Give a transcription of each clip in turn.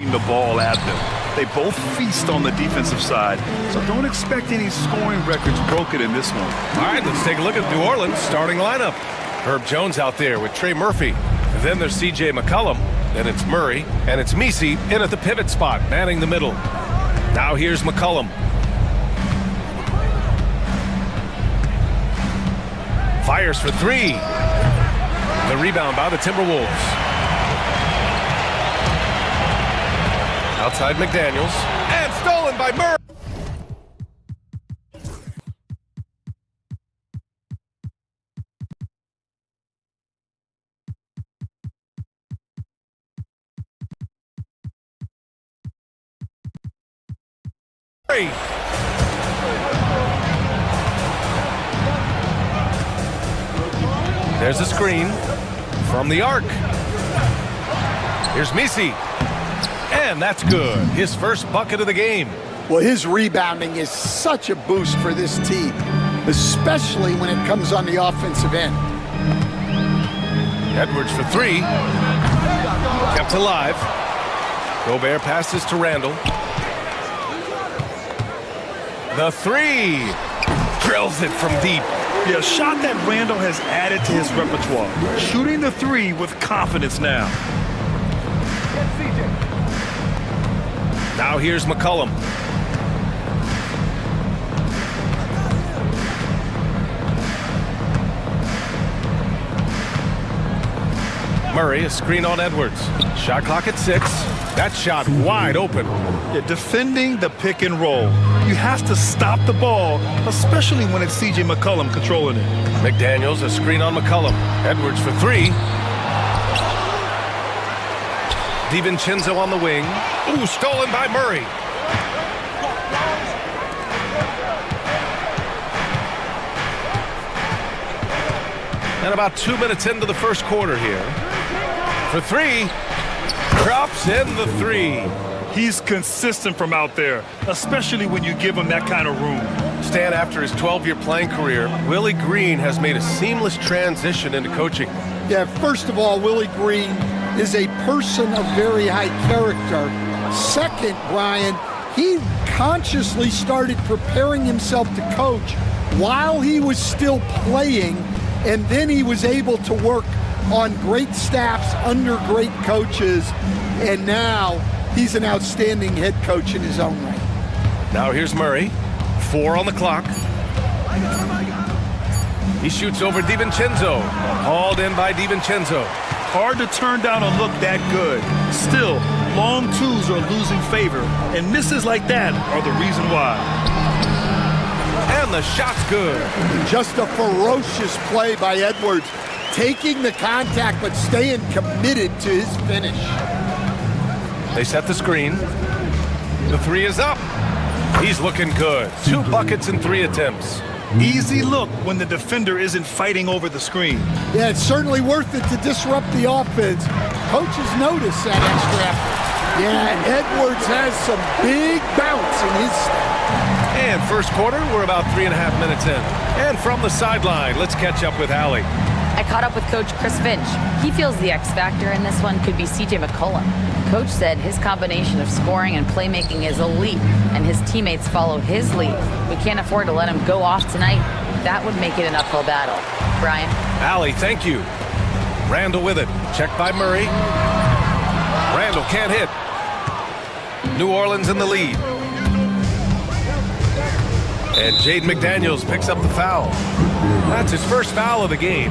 the ball at them. They both feast on the defensive side, so don't expect any scoring records broken in this one. All right, let's take a look at New Orleans' starting lineup. Herb Jones out there with Trey Murphy. And then there's C.J. McCollum. Then it's Murray. And it's Misi in at the pivot spot, manning the middle. Now here's McCollum. Fires for three. The rebound by the Timberwolves. Outside McDaniels. And stolen by Murray. There's a screen from the arc. Here's Misi. And that's good. His first bucket of the game. Well, his rebounding is such a boost for this team, especially when it comes on the offensive end. Edwards for three. Kept alive. Gobert passes to Randall. The three. Drills it from deep. Yeah, a shot that Randall has added to his repertoire. Shooting the three with confidence now. Now here's McCollum. Murray, a screen on Edwards. Shot clock at 6. That shot wide open. Yeah, defending the pick and roll. You have to stop the ball, especially when it's C.J. McCollum controlling it. McDaniels, a screen on McCollum. Edwards for three. DiVincenzo on the wing. Ooh, stolen by Murray. And about 2 minutes into the first quarter here. For three. Drops in the three. He's consistent from out there, especially when you give him that kind of room. Stan, after his 12-year playing career, Willie Green has made a seamless transition into coaching. Yeah, first of all, Willie Green is a person of very high character. Second, Brian, he consciously started preparing himself to coach while he was still playing, and then he was able to work on great staffs under great coaches, and now he's an outstanding head coach in his own right. Now here's Murray. 4 on the clock. He shoots over DiVincenzo. Hauled in by DiVincenzo. Hard to turn down a look that good. Still, long twos are losing favor, and misses like that are the reason why. And the shot's good. Just a ferocious play by Edwards, taking the contact but staying committed to his finish. They set the screen. The three is up. He's looking good. 2 buckets in 3 attempts. Easy look when the defender isn't fighting over the screen. Yeah, it's certainly worth it to disrupt the offense. Coaches notice that extra effort. Yeah, Edwards has some big bounce in his step. And first quarter, we're about 3.5 minutes in. And from the sideline, let's catch up with Allie. I caught up with Coach Chris Finch. He feels the X factor in this one could be C.J. McCollum. Coach said his combination of scoring and playmaking is elite, and his teammates follow his lead. We can't afford to let him go off tonight. That would make it an uphill battle. Brian? Allie, thank you. Randall with it. Checked by Murray. Randall can't hit. New Orleans in the lead. And Jaden McDaniels picks up the foul. That's his first foul of the game.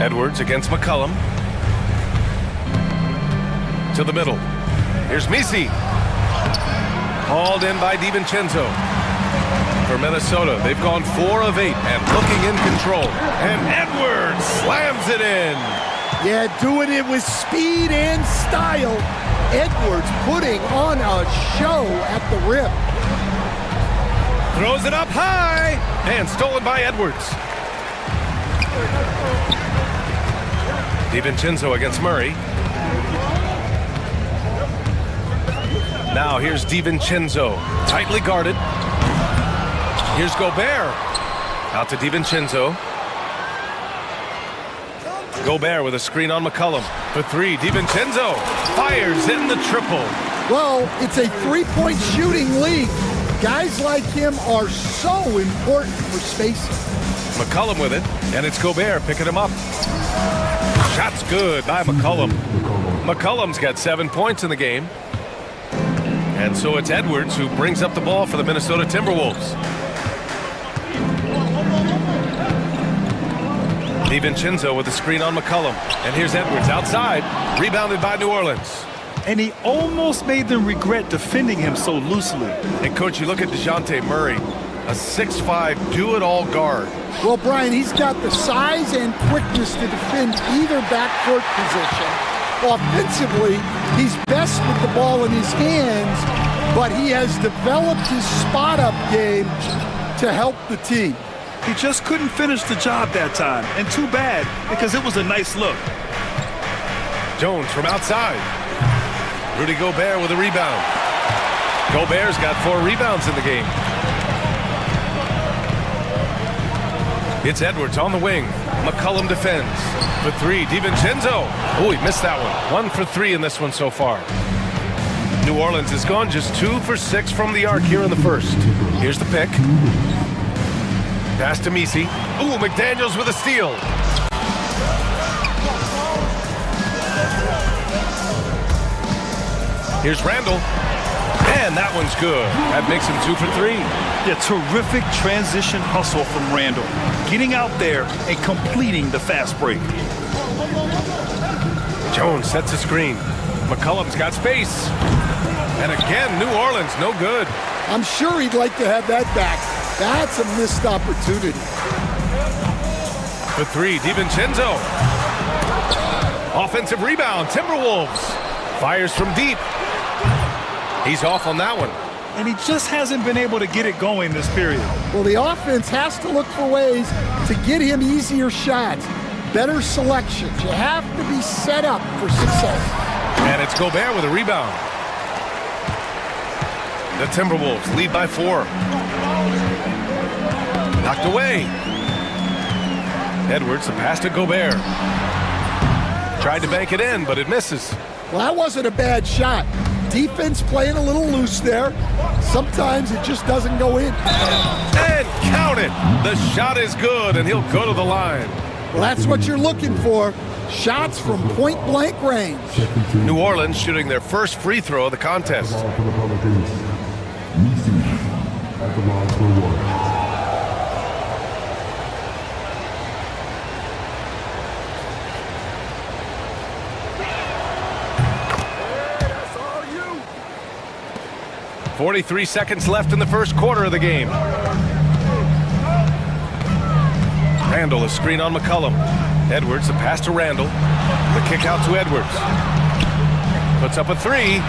Edwards against McCollum. To the middle. Here's Misi. Hauled in by DiVincenzo. For Minnesota, they've gone 4 of 8 and looking in control. And Edwards slams it in. Yeah, doing it with speed and style. Edwards putting on a show at the rim. Throws it up high. And stolen by Edwards. DiVincenzo against Murray. Now here's DiVincenzo. Tightly guarded. Here's Gobert. Out to DiVincenzo. Gobert with a screen on McCollum. For three, DiVincenzo fires in the triple. Well, it's a three-point shooting league. Guys like him are so important for spacing. McCollum with it, and it's Gobert picking him up. Shot's good by McCollum. McCollum's got 7 points in the game. And so it's Edwards who brings up the ball for the Minnesota Timberwolves. DiVincenzo with the screen on McCollum. And here's Edwards outside, rebounded by New Orleans. And he almost made them regret defending him so loosely. And coach, you look at DeJounte Murray, a 6'5", do-it-all guard. Well, Brian, he's got the size and quickness to defend either backcourt position. Offensively, he's best with the ball in his hands, but he has developed his spot-up game to help the team. He just couldn't finish the job that time, and too bad, because it was a nice look. Jones from outside. Rudy Gobert with a rebound. Gobert's got 4 rebounds in the game. It's Edwards on the wing. McCollum defends. For three, DiVincenzo. Oh, he missed that one. 1 for 3 in this one so far. New Orleans has gone just 2 for 6 from the arc here in the first. Here's the pick. Pass to Misi. Ooh, McDaniels with a steal. Here's Randall. And that one's good. That makes him 2 for 3. Yeah, terrific transition hustle from Randall. Getting out there and completing the fast break. Jones sets a screen. McCollum's got space. And again, New Orleans, no good. I'm sure he'd like to have that back. That's a missed opportunity. For three, DiVincenzo. Offensive rebound, Timberwolves. Fires from deep. He's off on that one. And he just hasn't been able to get it going this period. Well, the offense has to look for ways to get him easier shots, better selections. You have to be set up for success. And it's Gobert with a rebound. The Timberwolves lead by 4. Knocked away. Edwards, the pass to Gobert. Tried to bank it in, but it misses. Well, that wasn't a bad shot. Defense playing a little loose there. Sometimes it just doesn't go in. And count it. The shot is good, and he'll go to the line. Well, that's what you're looking for. Shots from point-blank range. New Orleans shooting their first free throw of the contest. .43 seconds left in the first quarter of the game. Randall, a screen on McCollum. Edwards, the pass to Randall. The kick out to Edwards. Puts up a 3.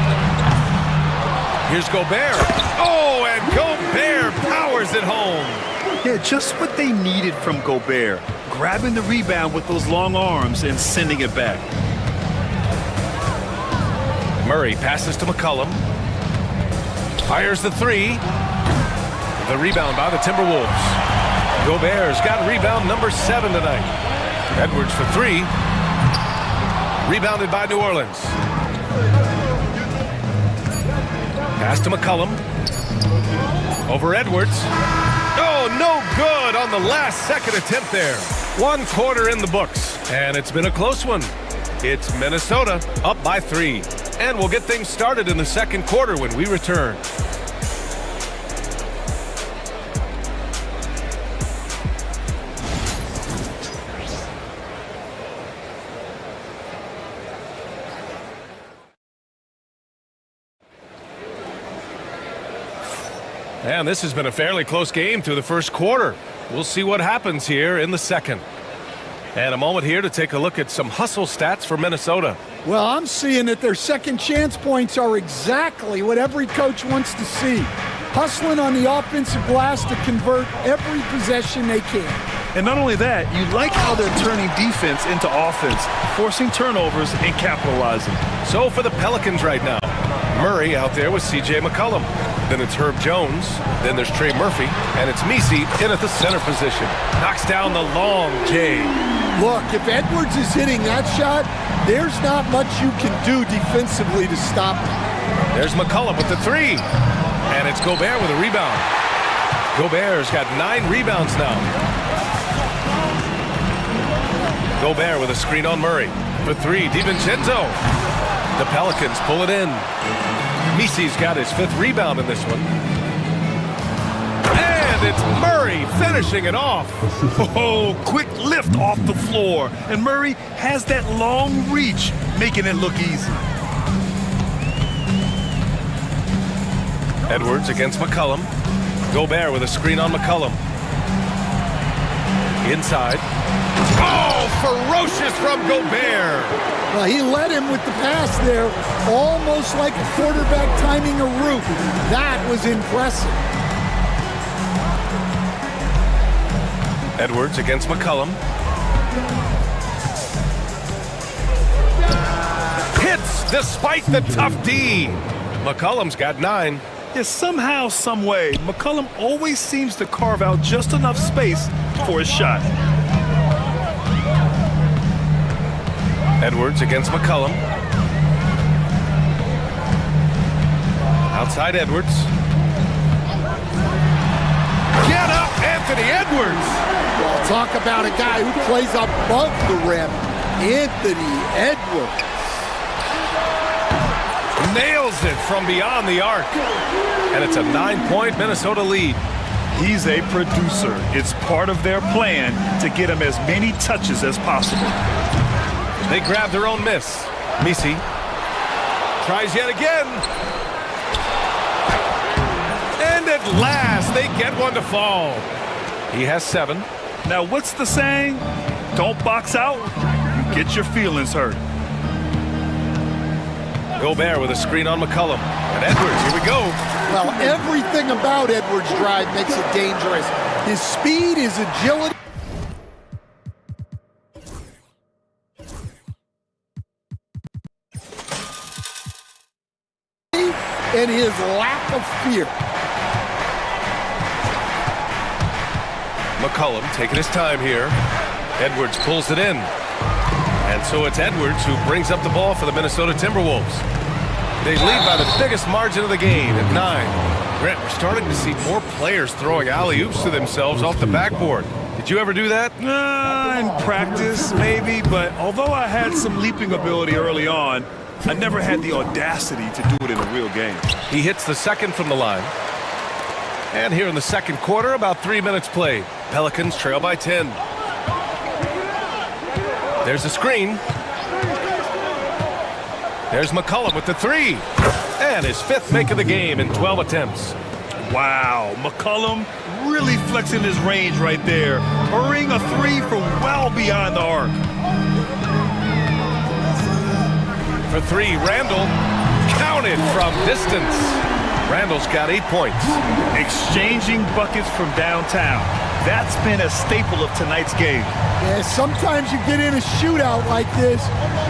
Here's Gobert. Oh, and Gobert powers it home. Yeah, just what they needed from Gobert. Grabbing the rebound with those long arms and sending it back. Murray passes to McCollum. Fires the 3. The rebound by the Timberwolves. Gobert's got rebound number 7 tonight. Edwards for 3. Rebounded by New Orleans. Pass to McCollum. Over Edwards. Oh, no good on the last second attempt there. 1 quarter in the books, and it's been a close one. It's Minnesota up by 3. And we'll get things started in the second quarter when we return. And this has been a fairly close game through the first quarter. We'll see what happens here in the second. And a moment here to take a look at some hustle stats for Minnesota. Well, I'm seeing that their second chance points are exactly what every coach wants to see. Hustling on the offensive glass to convert every possession they can. And not only that, you like how they're turning defense into offense, forcing turnovers and capitalizing. So for the Pelicans right now, Murray out there with C.J. McCollum. Then it's Herb Jones. Then there's Trey Murphy. And it's Misi in at the center position. Knocks down the long J. Look, if Edwards is hitting that shot, there's not much you can do defensively to stop him. There's McCollum with the three. And it's Gobert with a rebound. Gobert's got 9 rebounds now. Gobert with a screen on Murray. For three, DiVincenzo. The Pelicans pull it in. Misi's got his 5th rebound in this one. And it's Murray finishing it off. Oh, quick lift off the floor. And Murray has that long reach, making it look easy. Edwards against McCollum. Gobert with a screen on McCollum. Inside. Oh, ferocious from Gobert. Well, he led him with the pass there, almost like a quarterback timing a route. That was impressive. Edwards against McCollum. Hits despite the tough D. McCollum's got 9. Yeah, somehow, some way, McCollum always seems to carve out just enough space for his shot. Edwards against McCollum. Outside Edwards. Get up, Anthony Edwards! Well, talk about a guy who plays above the rim. Anthony Edwards. Nails it from beyond the arc. And it's a 9-point Minnesota lead. He's a producer. It's part of their plan to get him as many touches as possible. They grab their own miss. Misi tries yet again. And at last, they get one to fall. He has 7. Now, what's the saying? Don't box out, you get your feelings hurt. Gobert with a screen on McCollum. And Edwards, here we go. Well, everything about Edwards' drive makes it dangerous. His speed, his agility. And his lack of fear. McCollum taking his time here. Edwards pulls it in. And so it's Edwards who brings up the ball for the Minnesota Timberwolves. They lead by the biggest margin of the game at 9. Grant, we're starting to see more players throwing alley-oops to themselves off the backboard. Did you ever do that? In practice, maybe, but although I had some leaping ability early on, I never had the audacity to do it in a real game. He hits the second from the line. And here in the second quarter, about 3 minutes played. Pelicans trail by 10. There's a screen. There's McCollum with the three. And his 5th make of the game in 12 attempts. Wow, McCollum really flexing his range right there. Hurrying a 3 from well beyond the arc. For 3, Randall counted from distance. Randall's got 8 points. Exchanging buckets from downtown. That's been a staple of tonight's game. Yeah, sometimes you get in a shootout like this,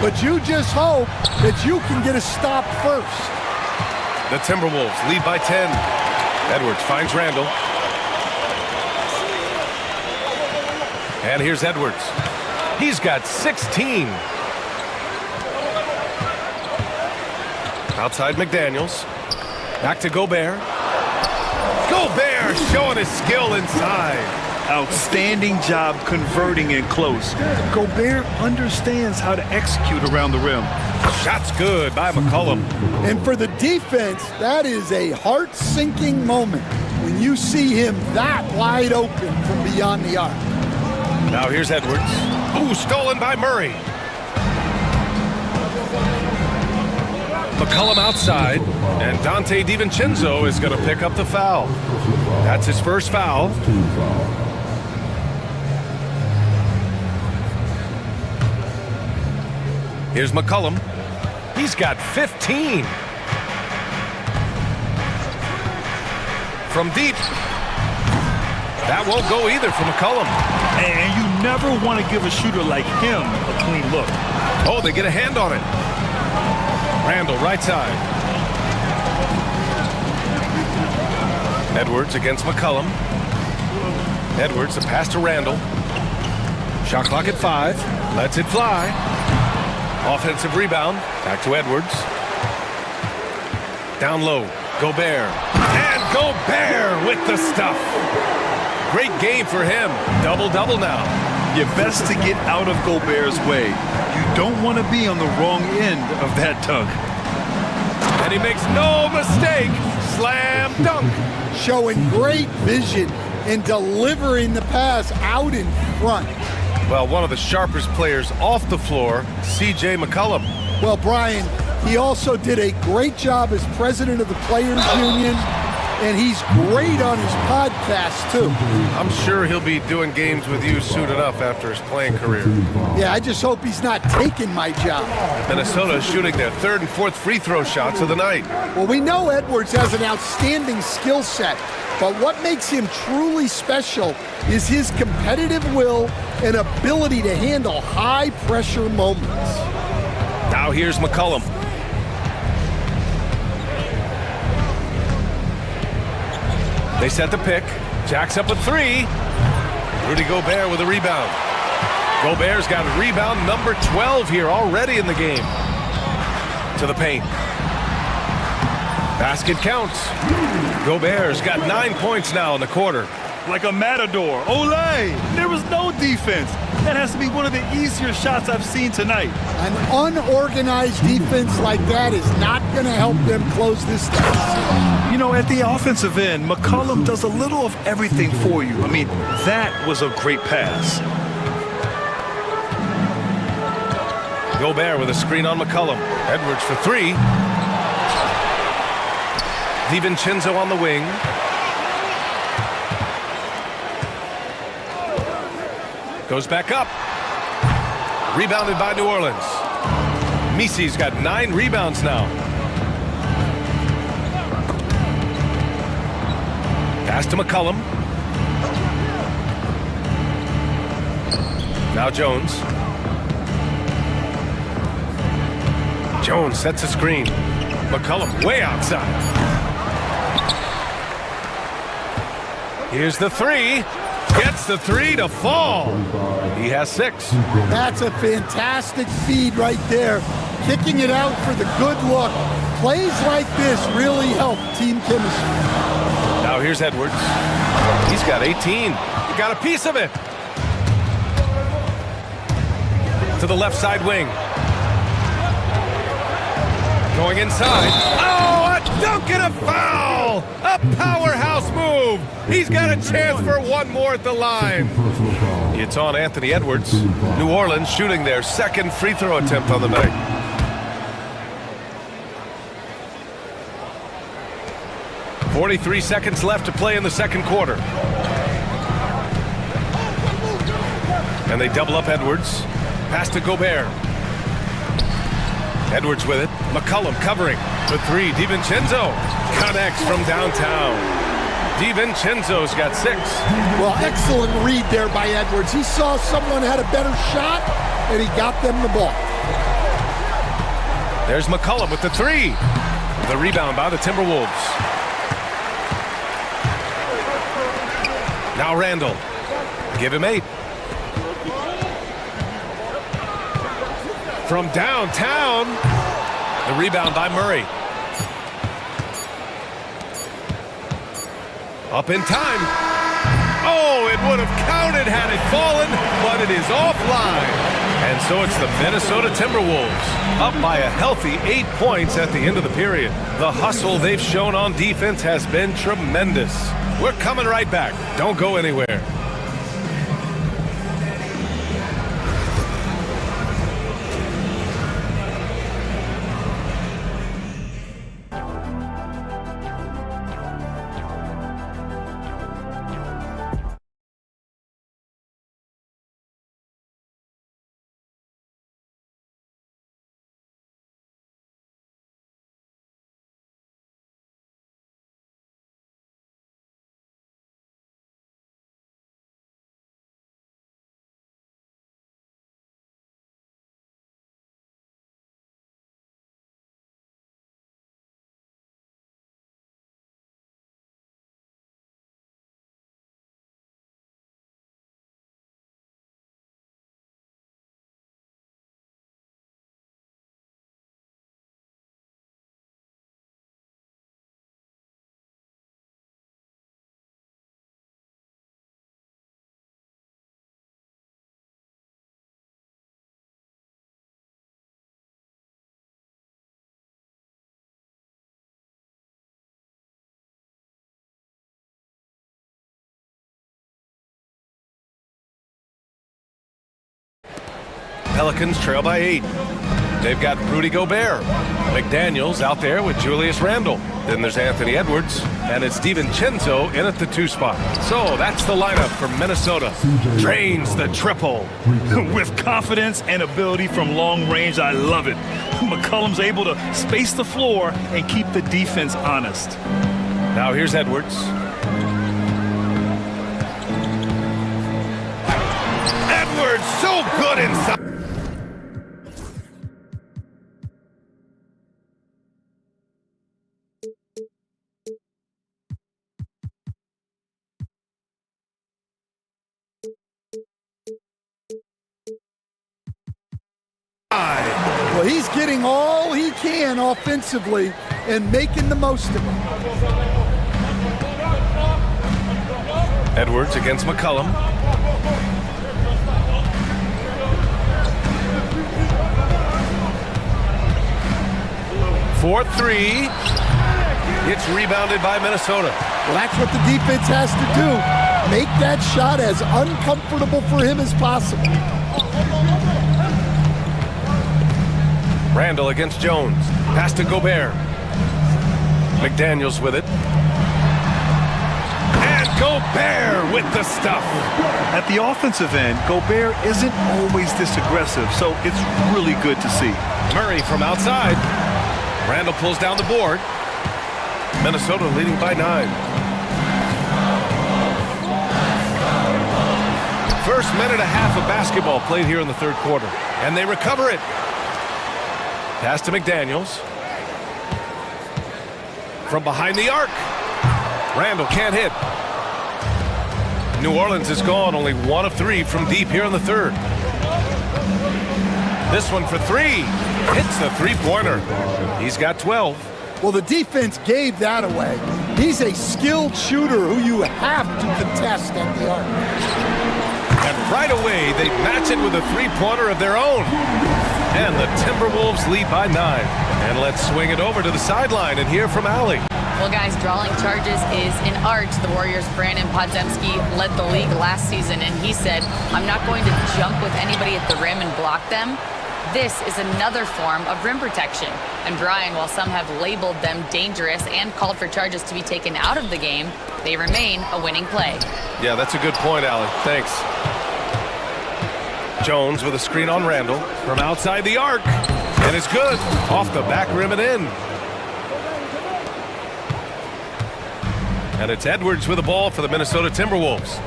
but you just hope that you can get a stop first. The Timberwolves lead by 10. Edwards finds Randall. And here's Edwards. He's got 16. Outside McDaniels. Back to Gobert. Gobert showing his skill inside. Outstanding job converting in close. Gobert understands how to execute around the rim. Shot's good by McCollum. And for the defense, that is a heart-sinking moment when you see him that wide open from beyond the arc. Now here's Edwards. Ooh, stolen by Murray. McCollum outside, and Dante DiVincenzo is going to pick up the foul. That's his first foul. Here's McCollum. He's got 15. From deep. That won't go either for McCollum. And you never want to give a shooter like him a clean look. Oh, they get a hand on it. Randall, right side. Edwards against McCollum. Edwards, a pass to Randall. Shot clock at 5. Lets it fly. Offensive rebound. Back to Edwards. Down low. Gobert. And Gobert with the stuff. Great game for him. Double-double now. You're best to get out of Gobert's way. You don't want to be on the wrong end of that dunk. And he makes no mistake. Slam dunk. Showing great vision and delivering the pass out in front. Well, one of the sharpest players off the floor, C.J. McCollum. Well, Brian, he also did a great job as president of the Players Union, and he's great on his podcast, too. I'm sure he'll be doing games with you soon enough after his playing career. Yeah, I just hope he's not taking my job. Minnesota is shooting their 3rd and 4th free throw shots of the night. Well, we know Edwards has an outstanding skill set, but what makes him truly special is his competitive will and ability to handle high-pressure moments. Now here's McCollum. They set the pick. Jack's up with 3. Rudy Gobert with a rebound. Gobert's got rebound number 12 here already in the game. To the paint. Basket counts. Gobert's got 9 points now in the quarter. Like a matador. Olay! There was no defense. That has to be one of the easier shots I've seen tonight. An unorganized defense like that is not going to help them close this deficit. You know, at the offensive end, McCollum does a little of everything for you. I mean, that was a great pass. Gobert with a screen on McCollum. Edwards for 3. DiVincenzo on the wing. Goes back up. Rebounded by New Orleans. Misi's got 9 rebounds now. Pass to McCollum. Now Jones. Jones sets a screen. McCollum way outside. Here's the 3. Gets the 3 to fall. He has 6. That's a fantastic feed right there. Kicking it out for the good look. Plays like this really help team chemistry. Now here's Edwards. He's got 18. He got a piece of it. To the left side wing. Going inside. Oh, a dunk and a foul! A powerhouse move! He's got a chance for one more at the line. It's on Anthony Edwards. New Orleans shooting their 2nd free throw attempt on the night. .43 seconds left to play in the 2nd quarter. And they double up Edwards. Pass to Gobert. Edwards with it. McCollum covering. For 3. DiVincenzo connects from downtown. DiVincenzo's got 6. Well, excellent read there by Edwards. He saw someone had a better shot, and he got them the ball. There's McCollum with the 3. The rebound by the Timberwolves. Now Randall. Give him 8. From downtown. The rebound by Murray. Up in time. Oh, it would have counted had it fallen, but it is offline. And so it's the Minnesota Timberwolves up by a healthy 8 points at the end of the period. The hustle they've shown on defense has been tremendous. We're coming right back. Don't go anywhere. Pelicans trail by 8. They've got Rudy Gobert. McDaniels out there with Julius Randle. Then there's Anthony Edwards, and it's DiVincenzo in at the 2 spot. So that's the lineup for Minnesota. Drains the triple. With confidence and ability from long range, I love it. McCollum's able to space the floor and keep the defense honest. Now here's Edwards. Edwards, so good inside. Well, he's getting all he can offensively and making the most of it. Edwards against McCollum. For 3. It's rebounded by Minnesota. Well, that's what the defense has to do. Make that shot as uncomfortable for him as possible. Randle against Jones. Pass to Gobert. McDaniels with it. And Gobert with the stuff. At the offensive end, Gobert isn't always this aggressive, so it's really good to see. Murray from outside. Randle pulls down the board. Minnesota leading by 9. First minute and a half of basketball played here in the third quarter. And they recover it. Pass to McDaniels. From behind the arc. Randle can't hit. New Orleans is gone, only 1 of 3 from deep here in the third. This one for 3. Hits the three-pointer. He's got 12. Well, the defense gave that away. He's a skilled shooter who you have to contest at the arc. And right away, they match it with a three-pointer of their own. And the Timberwolves lead by 9. And let's swing it over to the sideline and hear from Allie. Well, guys, drawing charges is an art. The Warriors' Brandon Podziemski led the league last season, and he said, I'm not going to jump with anybody at the rim and block them. This is another form of rim protection. And Brian, while some have labeled them dangerous and called for charges to be taken out of the game, they remain a winning play. Yeah, that's a good point, Allie. Thanks. Jones with a screen on Randle from outside the arc. And it's good. Off the back rim and in. And it's Edwards with the ball for the Minnesota Timberwolves.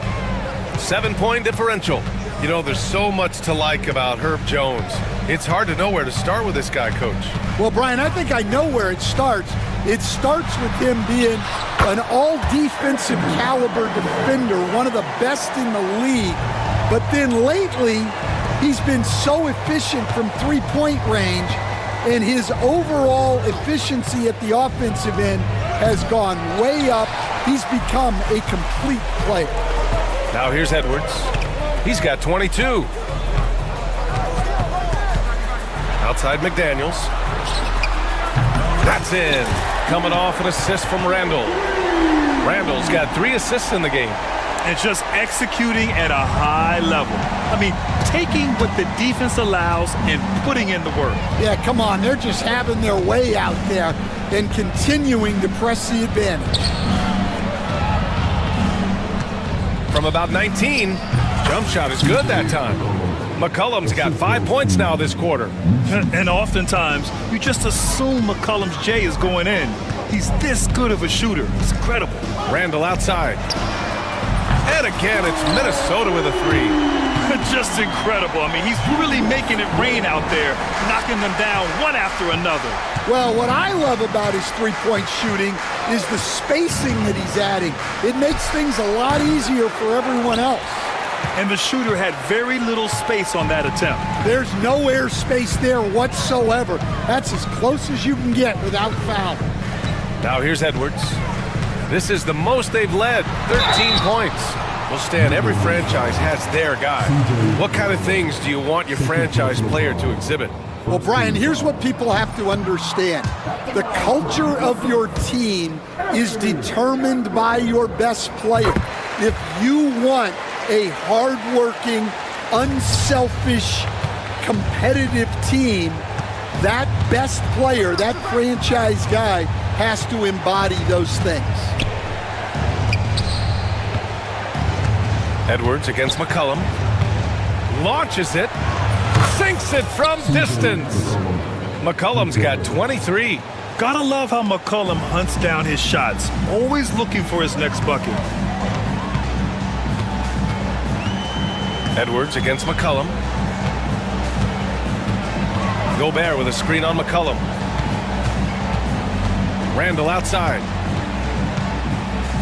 7-point differential. You know, there's so much to like about Herb Jones. It's hard to know where to start with this guy, Coach. Well, Brian, I think I know where it starts. It starts with him being an all-defensive caliber defender, one of the best in the league. But then lately, he's been so efficient from three-point range, and his overall efficiency at the offensive end has gone way up. He's become a complete player. Now here's Edwards. He's got 22. Outside McDaniels. That's in. Coming off an assist from Randle. Randle's got 3 assists in the game. And just executing at a high level. I mean, taking what the defense allows and putting in the work. Yeah, come on. They're just having their way out there and continuing to press the advantage. From about 19, jump shot is good that time. McCollum's got 5 points now this quarter. And oftentimes, you just assume McCollum's J is going in. He's this good of a shooter. It's incredible. Randle outside. And again, it's Minnesota with a 3. Just incredible. I mean, he's really making it rain out there, knocking them down one after another. Well, what I love about his three-point shooting is the spacing that he's adding. It makes things a lot easier for everyone else. And the shooter had very little space on that attempt. There's no air space there whatsoever. That's as close as you can get without foul. Now here's Edwards. This is the most they've led, 13 points. Well, Stan, every franchise has their guy. What kind of things do you want your franchise player to exhibit? Well, Brian, here's what people have to understand. The culture of your team is determined by your best player. If you want a hardworking, unselfish, competitive team, that best player, that franchise guy, has to embody those things. Edwards against McCollum. Launches it. Sinks it from distance. McCollum's got 23. Gotta love how McCollum hunts down his shots, always looking for his next bucket. Edwards against McCollum. Gobert with a screen on McCollum. Randall outside.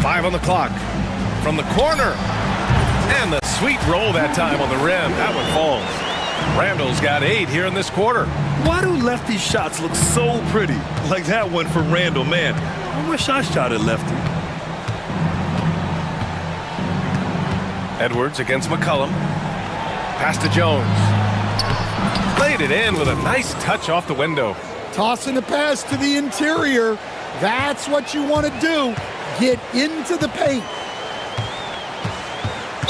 5 on the clock. From the corner. And the sweet roll that time on the rim. That one falls. Randall's got 8 here in this quarter. Why do lefty shots look so pretty? Like that one for Randall, man. I wish I shot at lefty. Edwards against McCollum. Pass to Jones. Played it in with a nice touch off the window. Tossing the pass to the interior. That's what you want to do. Get into the paint.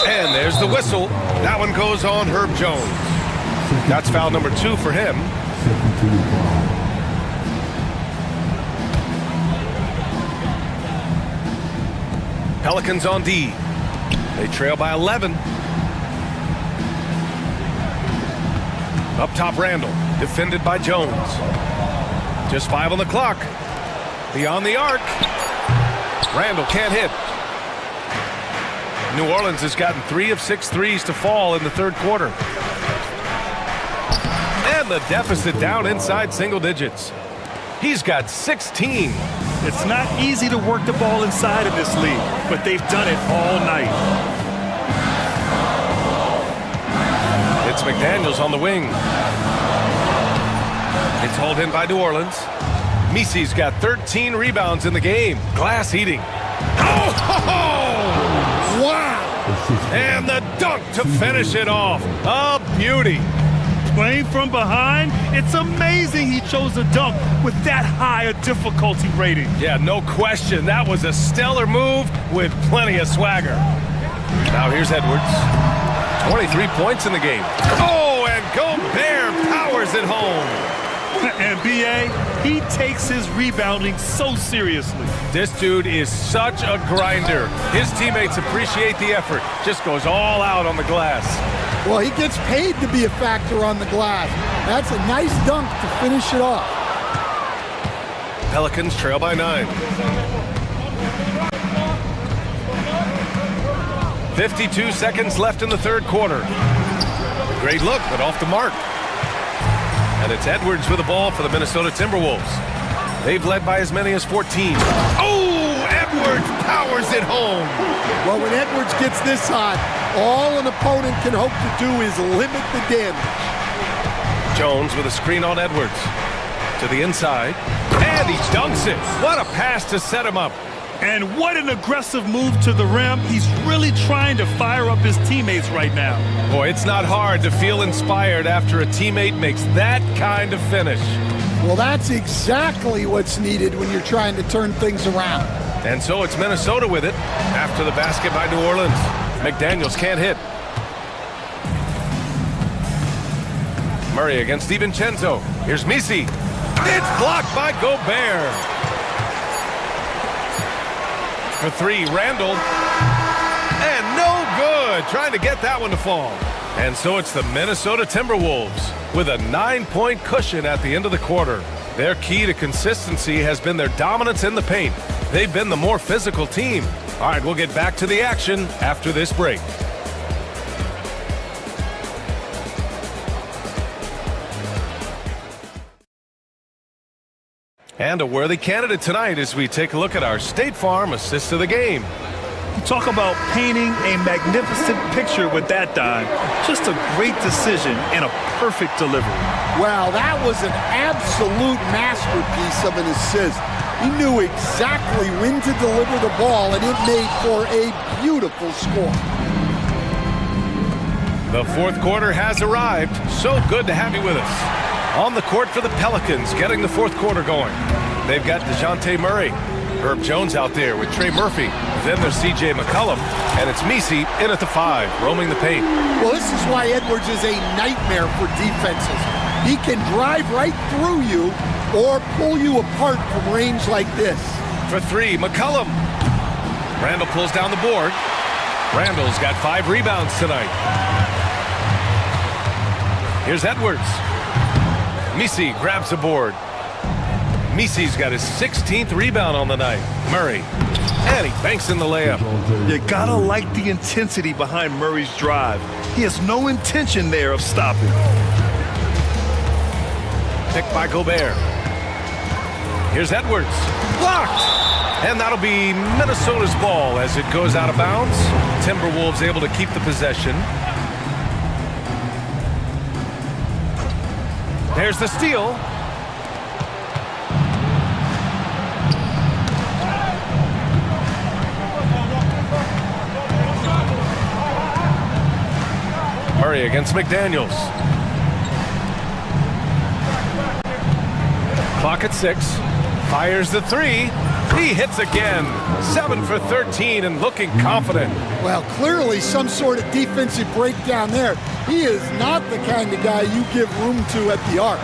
And there's the whistle. That one goes on Herb Jones. That's foul number 2 for him. Pelicans on D. They trail by 11. Up top, Randall. Defended by Jones. Just 5 on the clock. Beyond the arc. Randall can't hit. New Orleans has gotten 3 of 6 threes to fall in the third quarter. And the deficit down inside single digits. He's got 16. It's not easy to work the ball inside of this league, but they've done it all night. It's McDaniels on the wing. It's hauled in by New Orleans. Misi's got 13 rebounds in the game. Glass eating. Oh! Ho, ho! Wow! And the dunk to finish it off. A beauty. Playing from behind, it's amazing he chose a dunk with that high a difficulty rating. Yeah, no question. That was a stellar move with plenty of swagger. Now here's Edwards. 23 points in the game. Oh, and Gobert powers it home. And B.A., he takes his rebounding so seriously. This dude is such a grinder. His teammates appreciate the effort. Just goes all out on the glass. Well, he gets paid to be a factor on the glass. That's a nice dunk to finish it off. Pelicans trail by 9. 52 seconds left in the third quarter. Great look, but off the mark. And it's Edwards with the ball for the Minnesota Timberwolves. They've led by as many as 14. Oh, Edwards powers it home. Well, when Edwards gets this hot, all an opponent can hope to do is limit the damage. Jones with a screen on Edwards. To the inside. And he dunks it. What a pass to set him up. And what an aggressive move to the rim. He's really trying to fire up his teammates right now. Boy, it's not hard to feel inspired after a teammate makes that kind of finish. Well, that's exactly what's needed when you're trying to turn things around. And so it's Minnesota with it after the basket by New Orleans. McDaniels can't hit. Murray against DiVincenzo. Here's Misi. It's blocked by Gobert. For 3, Randall. And no good. Trying to get that one to fall. And so it's the Minnesota Timberwolves with a 9-point cushion at the end of the quarter. Their key to consistency has been their dominance in the paint. They've been the more physical team. All right, we'll get back to the action after this break. And a worthy candidate tonight as we take a look at our State Farm assist of the game. You talk about painting a magnificent picture with that dime. Just a great decision and a perfect delivery. Wow, that was an absolute masterpiece of an assist. He knew exactly when to deliver the ball, and it made for a beautiful score. The fourth quarter has arrived. So good to have you with us. On the court for the Pelicans, getting the fourth quarter going. They've got DeJounte Murray. Herb Jones out there with Trey Murphy. Then there's C.J. McCollum, and it's Misi in at the 5, roaming the paint. Well, this is why Edwards is a nightmare for defenses. He can drive right through you or pull you apart from range like this. For 3, McCollum. Randall pulls down the board. Randall's got 5 rebounds tonight. Here's Edwards. Misi grabs the board. Misi's got his 16th rebound on the night. Murray. And he banks in the layup. You gotta like the intensity behind Murray's drive. He has no intention there of stopping. Picked by Gobert. Here's Edwards. Blocked! And that'll be Minnesota's ball as it goes out of bounds. Timberwolves able to keep the possession. There's the steal. Murray against McDaniels. Clock at 6. Fires the 3. He hits again. 7 for 13 and looking confident. Well, clearly some sort of defensive breakdown there. He is not the kind of guy you give room to at the arc.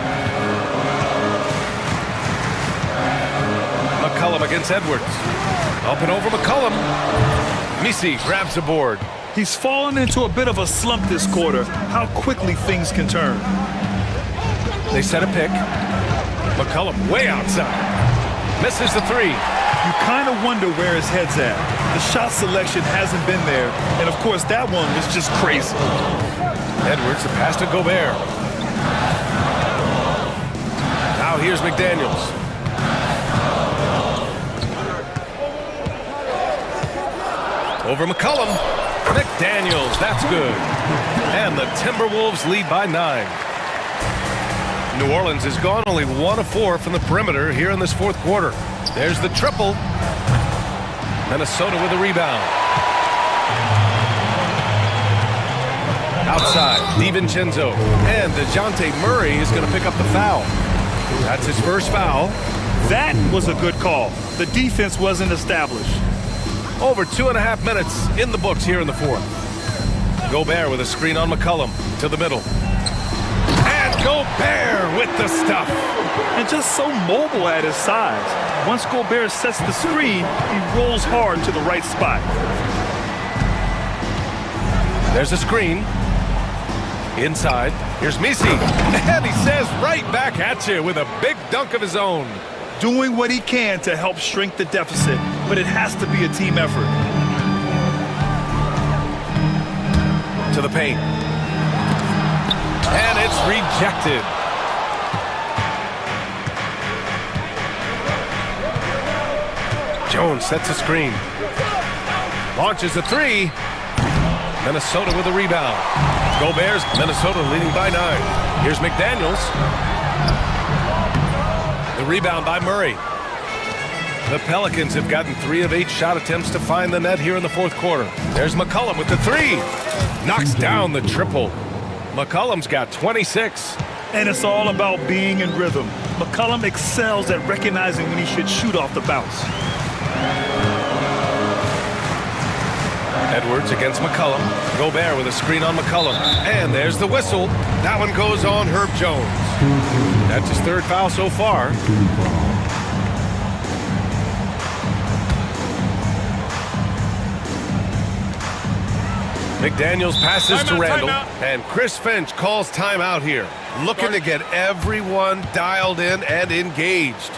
McCollum against Edwards. Up and over McCollum. Misi grabs the board. He's fallen into a bit of a slump this quarter. How quickly things can turn. They set a pick. McCollum way outside. Misses the 3. You kind of wonder where his head's at. The shot selection hasn't been there. And of course, that one was just crazy. Edwards, the pass to Gobert. Now here's McDaniels. Over McCollum. McDaniels, that's good. And the Timberwolves lead by 9. New Orleans has gone only 1 of 4 from the perimeter here in this fourth quarter. There's the triple. Minnesota with a rebound. Outside, DiVincenzo. And DeJounte Murray is going to pick up the foul. That's his first foul. That was a good call. The defense wasn't established. Over 2.5 minutes in the books here in the fourth. Gobert with a screen on McCollum to the middle. And Gobert with the stuff. And just so mobile at his size. Once Gobert sets the screen, he rolls hard to the right spot. There's a screen. Inside. Here's Misi. And he says right back at you with a big dunk of his own. Doing what he can to help shrink the deficit, but it has to be a team effort. To the paint. And it's rejected. Jones sets a screen. Launches a 3. Minnesota with a rebound. Gobert's Minnesota leading by 9. Here's McDaniels. The rebound by Murray. The Pelicans have gotten 3 of 8 shot attempts to find the net here in the fourth quarter. There's McCollum with the 3. Knocks down the triple. McCollum's got 26. And it's all about being in rhythm. McCollum excels at recognizing when he should shoot off the bounce. Edwards against McCollum. Gobert with a screen on McCollum. And there's the whistle. That one goes on Herb Jones. That's his 3rd foul so far. McDaniels passes to Randall. And Chris Finch calls timeout here. Looking to get everyone dialed in and engaged.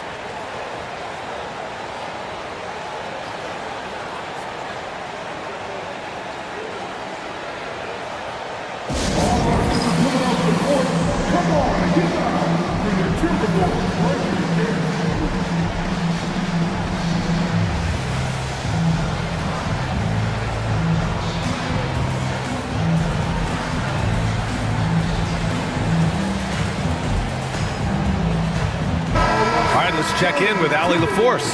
right, let's check in with Allie LaForce.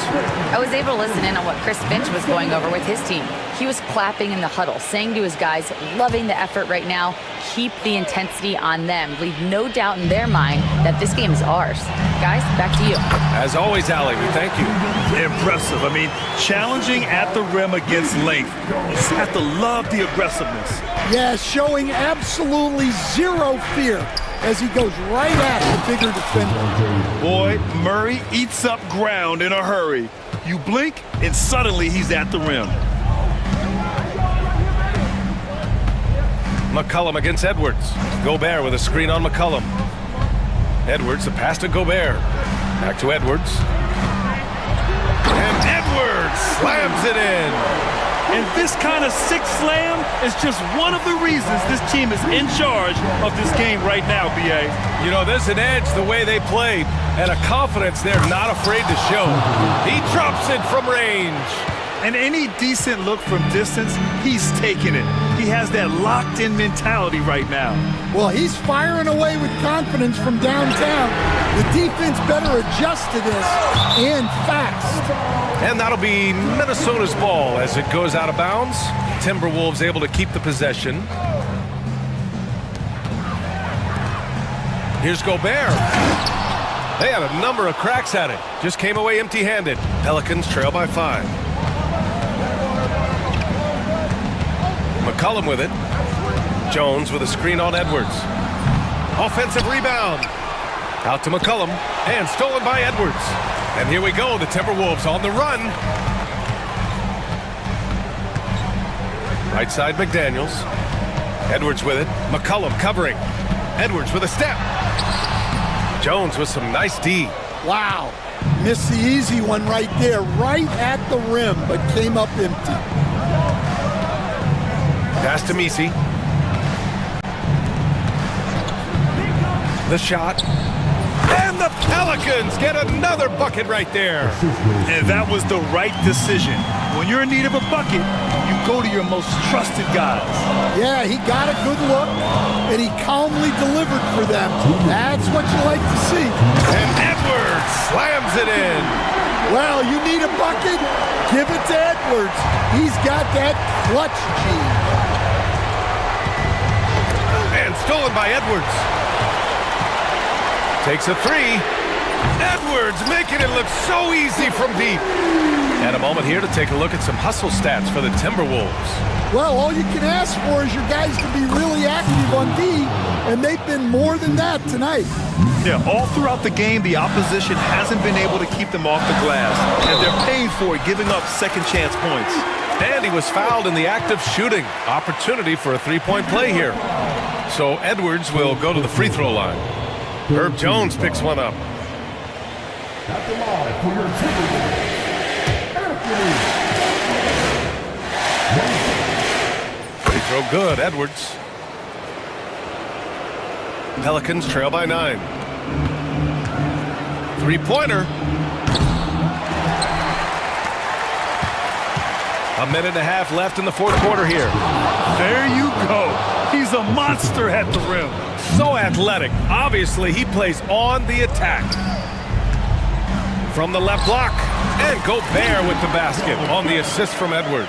I was able to listen in on what Chris Finch was going over with his team. He was clapping in the huddle, saying to his guys, loving the effort right now, keep the intensity on them. Leave no doubt in their mind that this game is ours. Guys, back to you. As always, Allie, we thank you. Impressive. I mean, challenging at the rim against length. You just have to love the aggressiveness. Yeah, showing absolutely zero fear as he goes right at the bigger defender. Boy, Murray eats up ground in a hurry. You blink, and suddenly he's at the rim. McCollum against Edwards. Gobert with a screen on McCollum. Edwards, the pass to Gobert. Back to Edwards. And Edwards slams it in. And this kind of sick slam is just one of the reasons this team is in charge of this game right now, B.A. You know, there's an edge the way they played and a confidence they're not afraid to show. He drops it from range. And any decent look from distance, he's taking it. He has that locked-in mentality right now. Well, he's firing away with confidence from downtown. The defense better adjust to this, and fast. And that'll be Minnesota's ball as it goes out of bounds. Timberwolves able to keep the possession. Here's Gobert. They had a number of cracks at it. Just came away empty-handed. Pelicans trail by 5. McCollum with it. Jones with a screen on Edwards. Offensive rebound. Out to McCollum. And stolen by Edwards. And here we go, the Timberwolves on the run. Right side, McDaniels. Edwards with it. McCollum covering. Edwards with a step. Jones with some nice D. Wow. Missed the easy one right there, right at the rim, but came up empty. Pass to Misi. The shot. And the Pelicans get another bucket right there. And that was the right decision. When you're in need of a bucket, you go to your most trusted guys. Yeah, he got a good look, and he calmly delivered for them. That's what you like to see. And Edwards slams it in. Well, you need a bucket? Give it to Edwards. He's got that clutch gene. And stolen by Edwards. Takes a three. Edwards making it look so easy from deep. And a moment here to take a look at some hustle stats for the Timberwolves. Well, all you can ask for is your guys to be really active on D, and they've been more than that tonight. Yeah, all throughout the game, the opposition hasn't been able to keep them off the glass, and they're paying for it, giving up second chance points. And he was fouled in the act of shooting. Opportunity for a three-point play here. So Edwards will go to the free throw line. Herb Jones picks one up. At the line for your Timberwolves, Free throw good, Edwards. Pelicans trail by 9. Three-pointer. A minute and a half left in the fourth quarter here. There you go. He's a monster at the rim. So athletic. Obviously, he plays on the attack. From the left block. And Gobert with the basket on the assist from Edwards.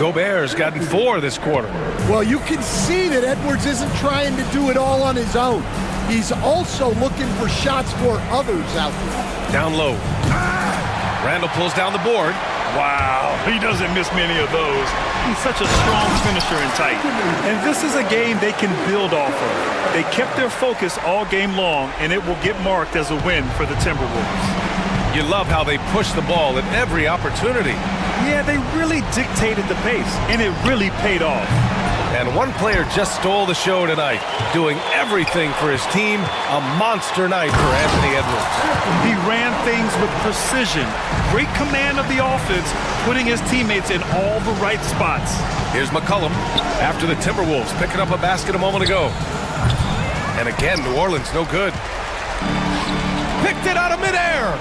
Gobert's gotten 4 this quarter. Well, you can see that Edwards isn't trying to do it all on his own. He's also looking for shots for others out there. Down low. Randall pulls down the board. Wow, he doesn't miss many of those. He's such a strong finisher and tight. And this is a game they can build off of. They kept their focus all game long, and it will get marked as a win for the Timberwolves. You love how they push the ball at every opportunity. Yeah, they really dictated the pace, and it really paid off. And one player just stole the show tonight, doing everything for his team. A monster night for Anthony Edwards. He ran things with precision, great command of the offense, putting his teammates in all the right spots. Here's McCollum after the Timberwolves picking up a basket a moment ago. And again, New Orleans no good. Picked it out of midair.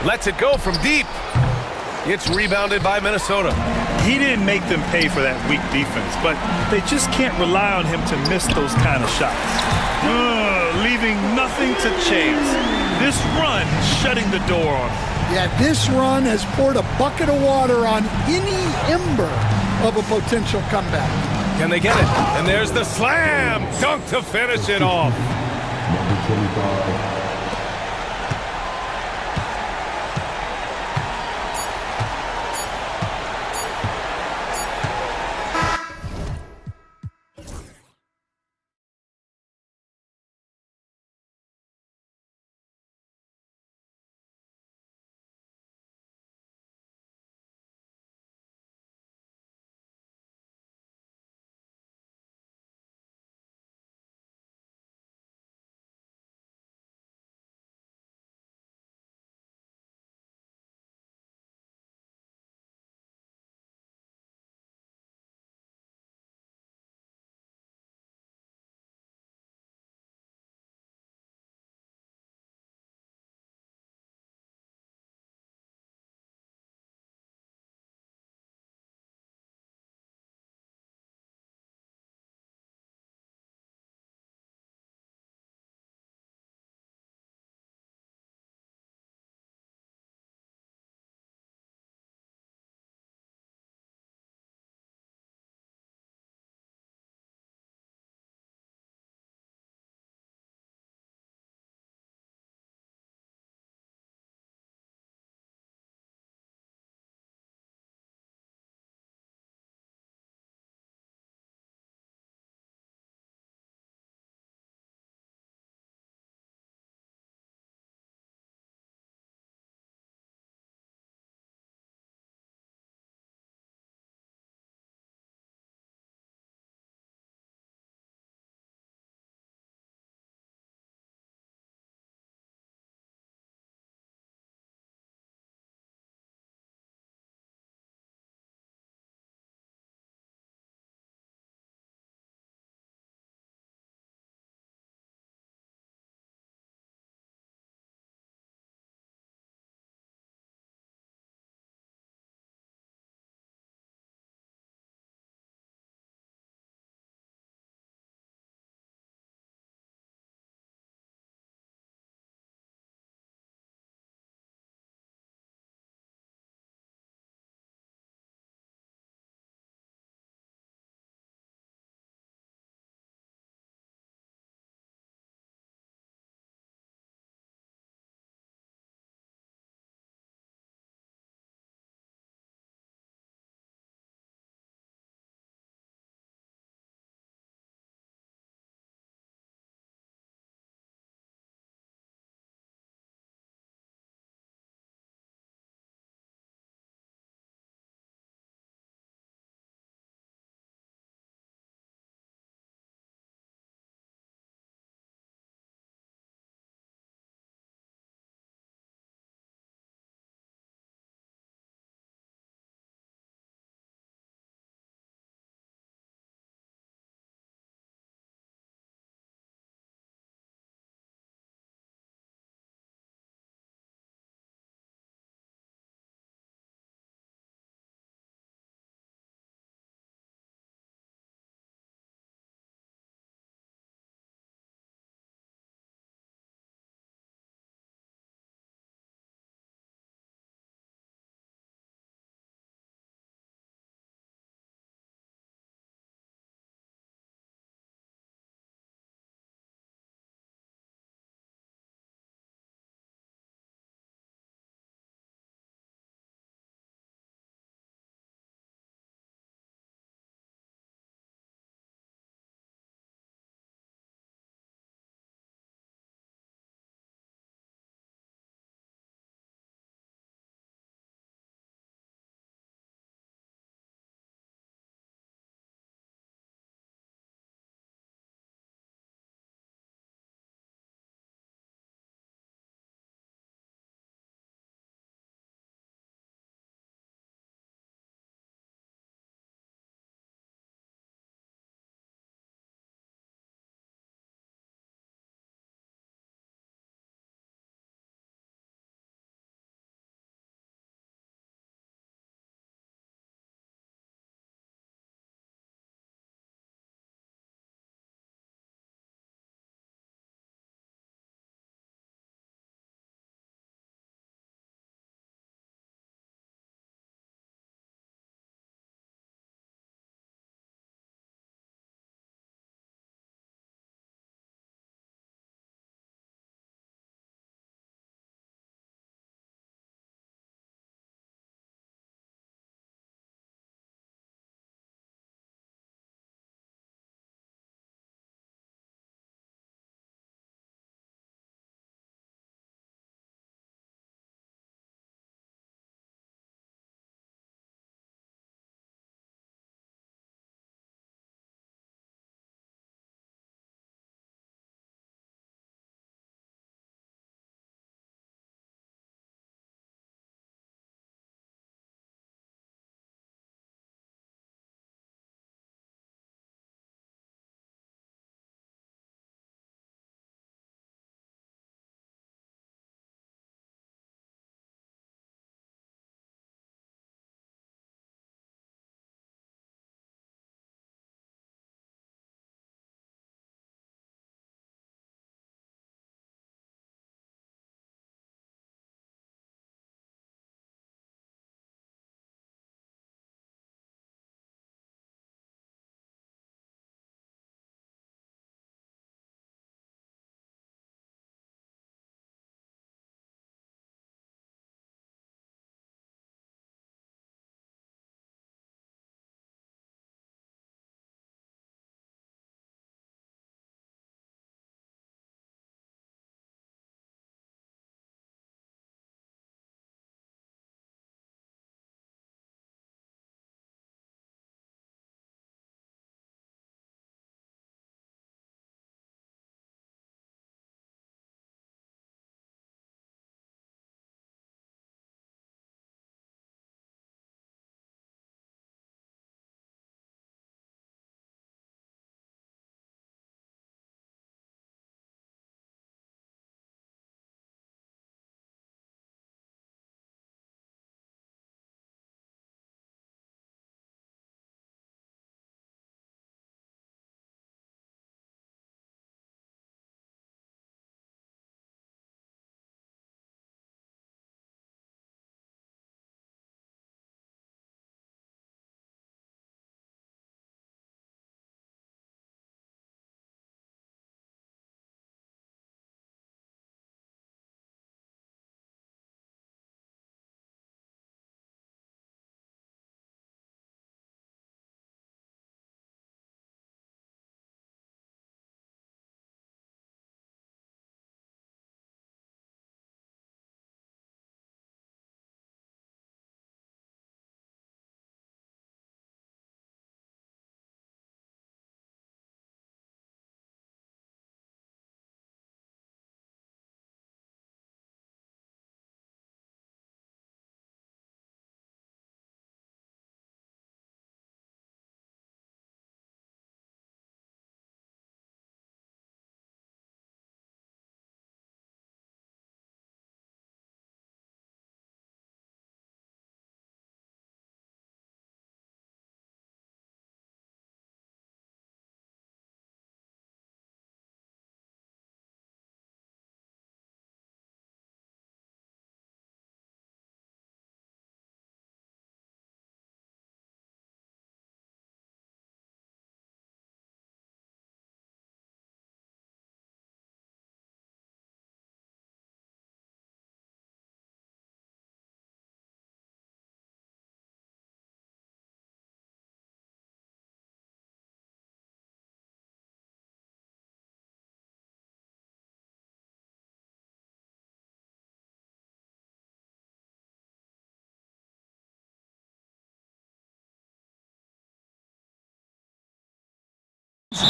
Lets it go from deep. It's rebounded by Minnesota. He didn't make them pay for that weak defense, but they just can't rely on him to miss those kind of shots. Leaving nothing to chance. This run shutting the door on him. Yeah, this run has poured a bucket of water on any ember of a potential comeback. Can they get it? And there's the slam dunk to finish it off. Number 25.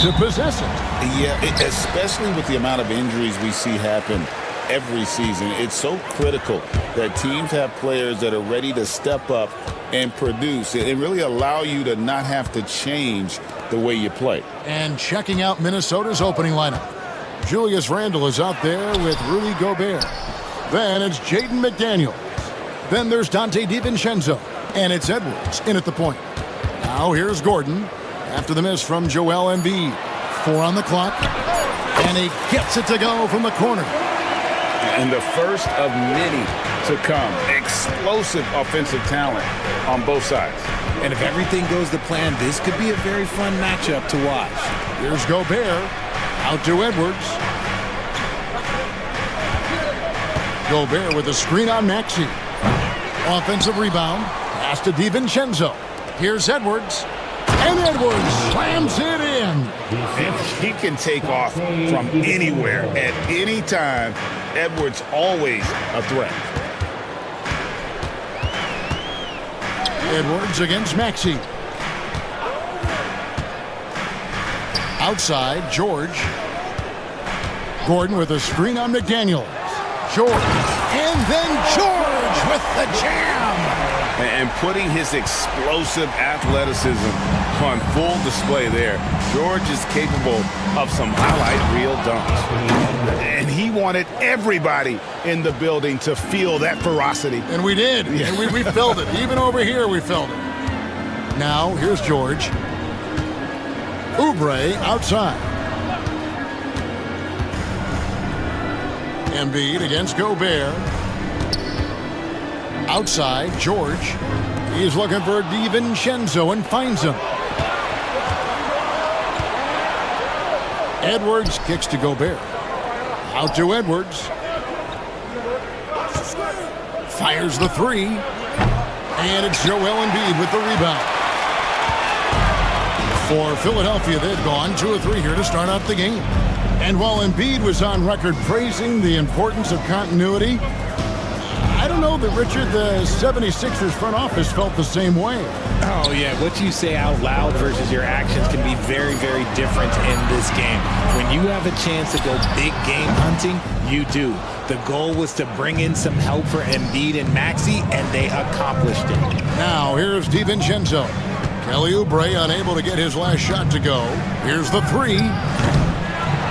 to possess it. Yeah, especially with the amount of injuries we see happen every season. It's so critical that teams have players that are ready to step up and produce and really allow you to not have to change the way you play. And checking out Minnesota's opening lineup. Julius Randle is out there with Rudy Gobert. Then it's Jaden McDaniels. Then there's Dante DiVincenzo. And it's Edwards in at the point. Now here's Gordon after the miss from Joel Embiid. 4 on the clock. And he gets it to go from the corner. And the first of many to come. Explosive offensive talent on both sides. And if everything goes to plan, this could be a very fun matchup to watch. Here's Gobert. Out to Edwards. Gobert with a screen on Maxey. Offensive rebound. Pass to DiVincenzo. Here's Edwards. And Edwards slams it in. And he can take off from anywhere at any time. Edwards always a threat. Edwards against Maxey. Outside, George. Gordon with a screen on McDaniels. George. And then George with the jam. And putting his explosive athleticism on full display there. George is capable of some highlight reel dunks. And he wanted everybody in the building to feel that ferocity. And we did. Yeah. And we felt it. Even over here, we felt it. Now, here's George. Oubre outside. Embiid against Gobert. Outside, George. He's looking for DiVincenzo and finds him. Edwards kicks to Gobert. Out to Edwards. Fires the three. And it's Joel Embiid with the rebound. For Philadelphia, they've gone 2 of 3 here to start out the game. And while Embiid was on record praising the importance of continuity, I don't know that, Richard, the 76ers front office felt the same way. Oh, yeah. What you say out loud versus your actions can be very, very different in this game. When you have a chance to go big game hunting, you do. The goal was to bring in some help for Embiid and Maxey, and they accomplished it. Now, here's DiVincenzo. Kelly Oubre unable to get his last shot to go. Here's the three.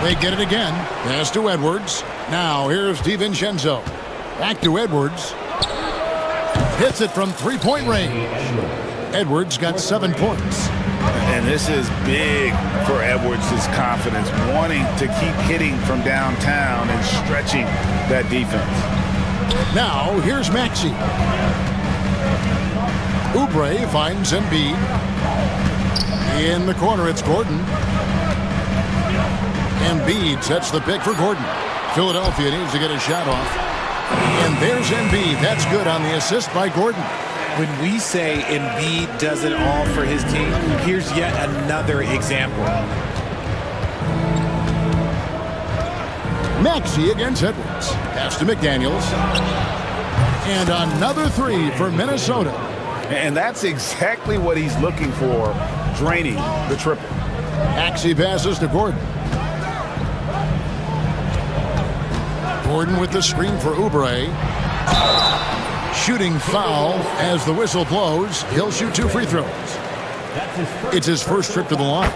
They get it again. Pass to Edwards. Now, here's DiVincenzo. Back to Edwards. Hits it from three-point range. Edwards got 7 points. And this is big for Edwards' confidence, wanting to keep hitting from downtown and stretching that defense. Now, here's Maxey. Oubre finds Embiid. In the corner, it's Gordon. Embiid sets the pick for Gordon. Philadelphia needs to get a shot off. And there's Embiid. That's good on the assist by Gordon. When we say Embiid does it all for his team, here's yet another example. Maxey against Edwards. Pass to McDaniels. And another three for Minnesota. And that's exactly what he's looking for, draining the triple. Maxey passes to Gordon. Gordon with the screen for Oubre. Shooting foul as the whistle blows. He'll shoot 2 free throws. It's his first trip to the line.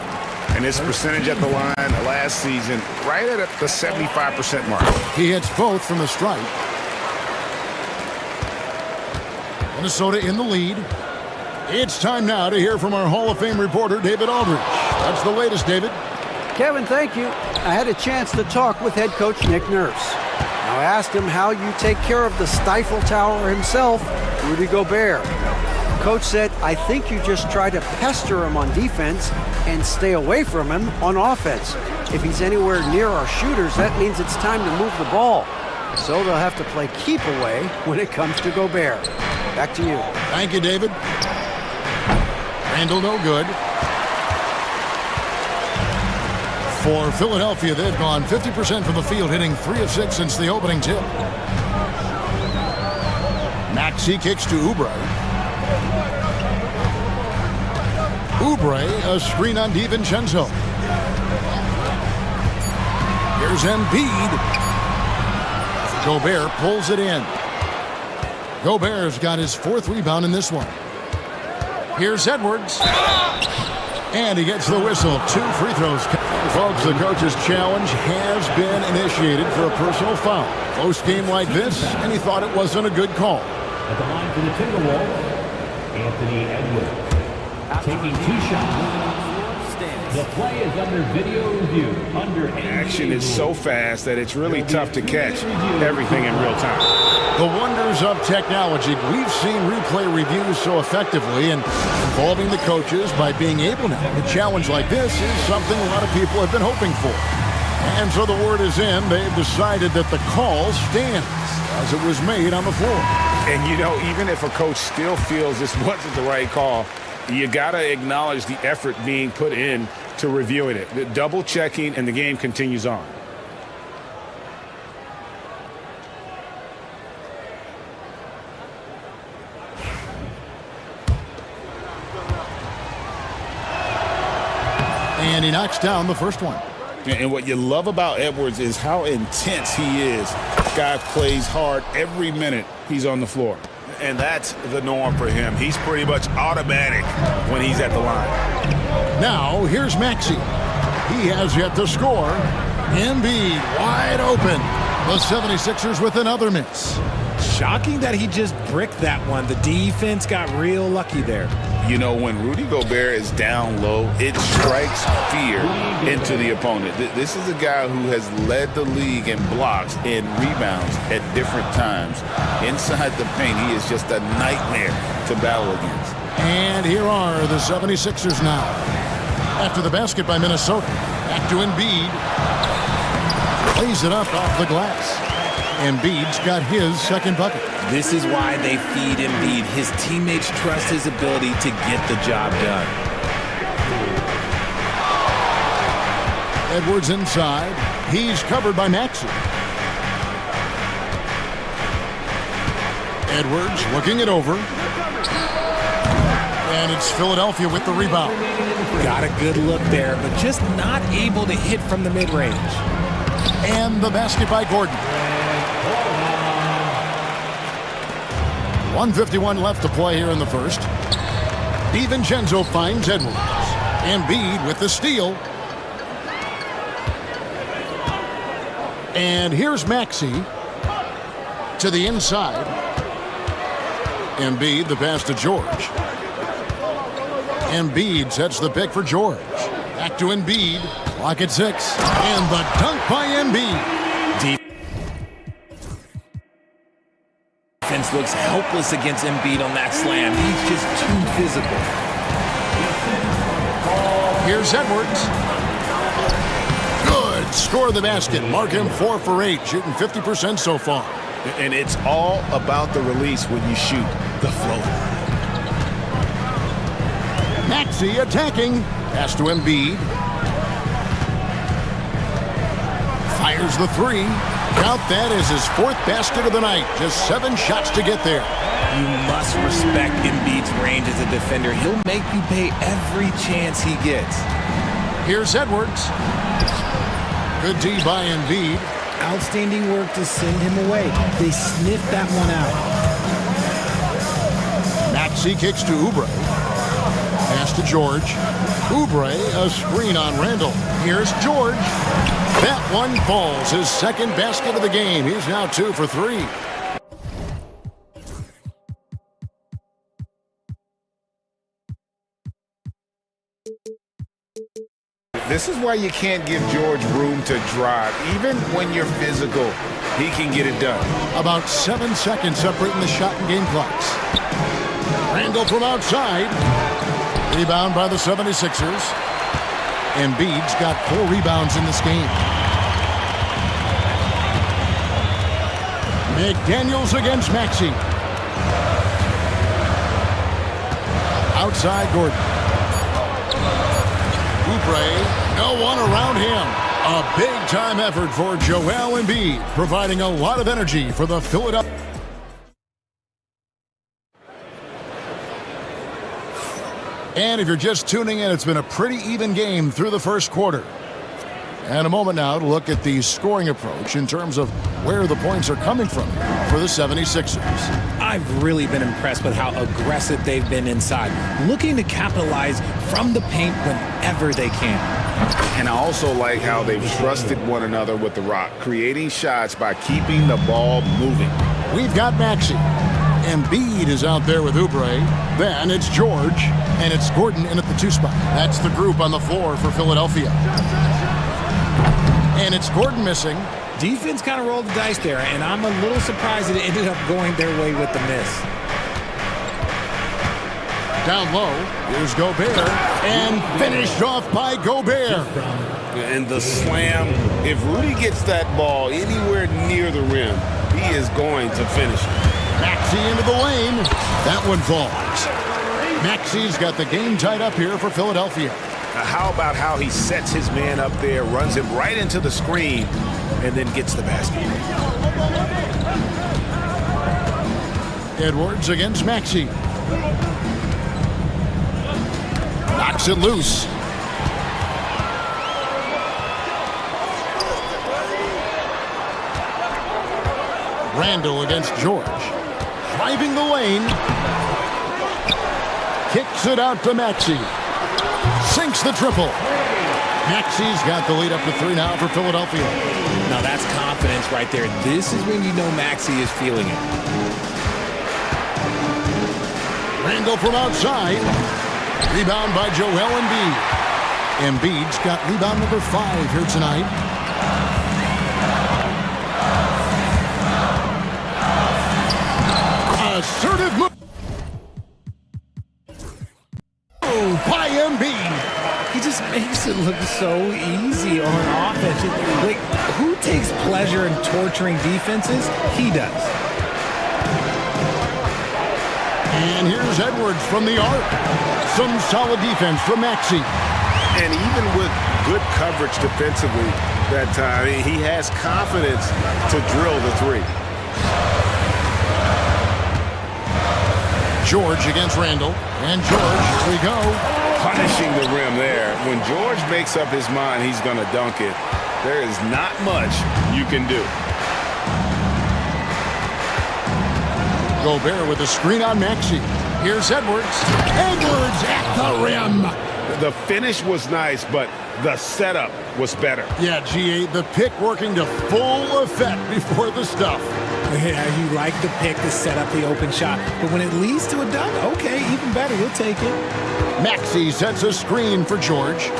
And his percentage at the line last season, right at the 75% mark. He hits both from the stripe. Minnesota in the lead. It's time now to hear from our Hall of Fame reporter, David Aldridge. That's the latest, David. Kevin, thank you. I had a chance to talk with head coach Nick Nurse. Now, I asked him how you take care of the Stifle Tower himself, Rudy Gobert. Coach said, I think you just try to pester him on defense and stay away from him on offense. If he's anywhere near our shooters, that means it's time to move the ball. So they'll have to play keep away when it comes to Gobert. Back to you. Thank you, David. Randle no good. For Philadelphia, they've gone 50% from the field, hitting 3 of 6 since the opening tip. Maxey kicks to Oubre. Oubre, a screen on DiVincenzo. Here's Embiid. Gobert pulls it in. Gobert's got his 4th rebound in this one. Here's Edwards. And he gets the whistle. 2 free throws. Folks, the coach's challenge has been initiated for a personal foul. Close game like this, and he thought it wasn't a good call. At the line for the Timberwolves, Anthony Edwards. Taking 2 shots. The play is under video review. Action is so fast that it's really tough to catch everything in real time. The wonders of technology. We've seen replay reviews so effectively and involving the coaches by being able now. A challenge like this is something a lot of people have been hoping for. And so the word is in. They've decided that the call stands as it was made on the floor. And, you know, even if a coach still feels this wasn't the right call, you got to acknowledge the effort being put in to reviewing it. The double checking, and the game continues on. And he knocks down the first one. And what you love about Edwards is how intense he is. Guy plays hard every minute he's on the floor. And that's the norm for him. He's pretty much automatic when he's at the line. Now, here's Maxey. He has yet to score. Embiid wide open. The 76ers with another miss. Shocking that he just bricked that one. The defense got real lucky there. You know, when Rudy Gobert is down low, it strikes fear into the opponent. This is a guy who has led the league in blocks and rebounds at different times. Inside the paint, he is just a nightmare to battle against. And here are the 76ers now. After the basket by Minnesota, back to Embiid. Plays it up off the glass. Embiid's got his second bucket. This is why they feed Embiid. His teammates trust his ability to get the job done. Edwards inside. He's covered by Maxey. Edwards looking it over. And it's Philadelphia with the rebound. Got a good look there, but just not able to hit from the mid-range. And the basket by Gordon. 1:51 left to play here in the first. DiVincenzo finds Edwards. Embiid with the steal. And here's Maxey to the inside. Embiid, the pass to George. Embiid sets the pick for George. Back to Embiid. Clock at 6. And the dunk by Embiid. Defense looks helpless against Embiid on that slam. He's just too physical. Here's Edwards. Good. Score the basket. Mark him 4 for 8. Shooting 50% so far. And it's all about the release when you shoot the floater. Maxey attacking. Pass to Embiid. Fires the 3. Count that as his 4th basket of the night. Just 7 shots to get there. You must respect Embiid's range as a defender. He'll make you pay every chance he gets. Here's Edwards. Good D by Embiid. Outstanding work to send him away. They sniffed that one out. Maxey kicks to Oubre. Pass to George. Oubre, a screen on Randall. Here's George. That one falls. His second basket of the game. He's now 2 for 3. This is why you can't give George room to drive. Even when you're physical, he can get it done. About 7 seconds separating the shot and game clocks. Randall from outside. Rebound by the 76ers. Embiid's got 4 rebounds in this game. McDaniels against Maxey. Outside Gordon. Oubre, no one around him. A big-time effort for Joel Embiid, providing a lot of energy for the Philadelphia. And if you're just tuning in, it's been a pretty even game through the first quarter. And a moment now to look at the scoring approach in terms of where the points are coming from for the 76ers. I've really been impressed with how aggressive they've been inside, looking to capitalize from the paint whenever they can. And I also like how they've trusted one another with the rock, creating shots by keeping the ball moving. We've got Maxey. Embiid is out there with Oubre. Then it's George, and it's Gordon in at the 2 spot. That's the group on the floor for Philadelphia. And it's Gordon missing. Defense kind of rolled the dice there, and I'm a little surprised that it ended up going their way with the miss. Down low, here's Gobert, and finished off by Gobert. And the slam, if Rudy gets that ball anywhere near the rim, he is going to finish it. Maxey into the lane. That one falls. Maxey's got the game tied up here for Philadelphia. How about how he sets his man up there, runs him right into the screen, and then gets the basket. Edwards against Maxey. Knocks it loose. Randall against George. Driving the lane. Kicks it out to Maxey. Sinks the triple. Maxey's got the lead up to 3 now for Philadelphia. Now that's confidence right there. This is when you know Maxey is feeling it. Randall from outside. Rebound by Joel Embiid. Embiid's got rebound number 5 here tonight. Assertive move by Embiid. He just makes it look so easy on offense. Like, who takes pleasure in torturing defenses? He does. And here's Edwards from the arc. Some solid defense from Maxey. And even with good coverage defensively that time, he has confidence to drill the 3. George against Randall. And George, here we go. Punishing the rim there. When George makes up his mind he's going to dunk it, there is not much you can do. Gobert with a screen on Maxey. Here's Edwards. Edwards at the rim. The finish was nice, but the setup was better. Yeah, G8, the pick working to full effect before the stuff. Yeah, you like the pick to set up the open shot, but when it leads to a dunk, okay, even better, you'll take it. Maxey sets a screen for George.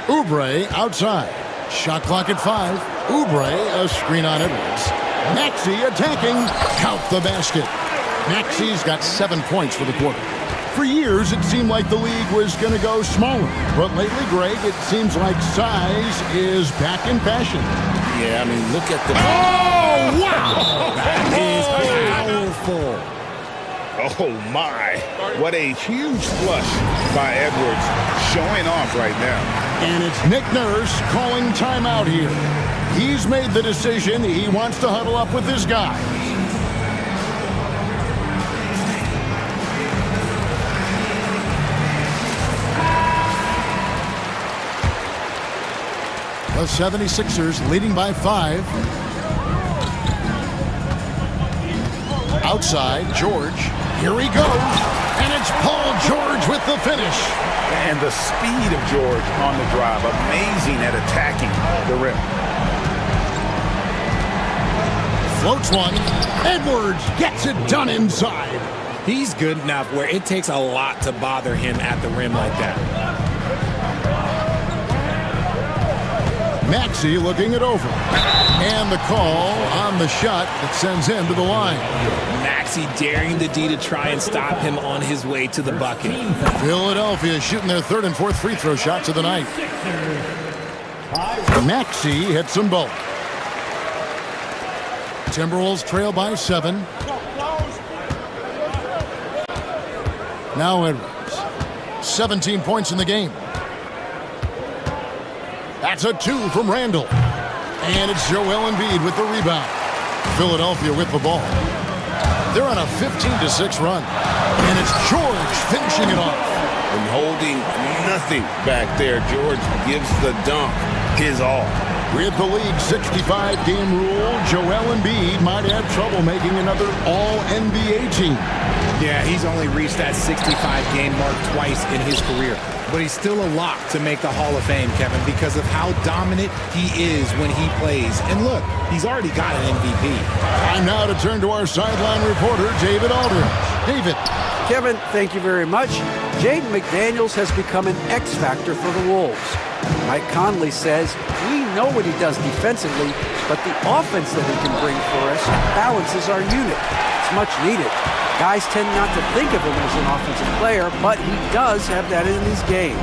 Oubre outside. Shot clock at 5. Oubre, a screen on Edwards. Maxey attacking. Count the basket. Maxey's got 7 points for the quarter. For years, it seemed like the league was going to go smaller. But lately, Greg, it seems like size is back in fashion. Yeah, I mean, look at the... Oh, wow! That is powerful. Oh, my. What a huge flush by Edwards, showing off right now. And it's Nick Nurse calling timeout here. He's made the decision. He wants to huddle up with his guys. The 76ers leading by 5. Outside, George. Here he goes. And it's Paul George with the finish. And the speed of George on the drive, amazing at attacking the rim. Floats one. Edwards gets it done inside. He's good enough where it takes a lot to bother him at the rim like that. Maxey looking it over. And the call on the shot that sends him to the line. Maxey daring the D to try and stop him on his way to the bucket. Philadelphia shooting their 3rd and 4th free throw shots of the night. Maxey hits them both. Timberwolves trail by 7. Now Edwards. 17 points in the game. That's a 2 from Randall. And it's Joel Embiid with the rebound. Philadelphia with the ball. They're on a 15-6 run. And it's George finishing it off. and holding nothing back there. George gives the dunk his all. With the league's 65-game rule, Joel Embiid might have trouble making another All-NBA team. Yeah, he's only reached that 65-game mark twice in his career. But he's still a lock to make the Hall of Fame, Kevin, because of how dominant he is when he plays. And look, he's already got an MVP. Time now to turn to our sideline reporter, David Aldridge. David. Kevin, thank you very much. Jaden McDaniels has become an X factor for the Wolves. Mike Conley says, we know what he does defensively, but the offense that he can bring for us balances our unit. It's much needed. Guys tend not to think of him as an offensive player, but he does have that in his game.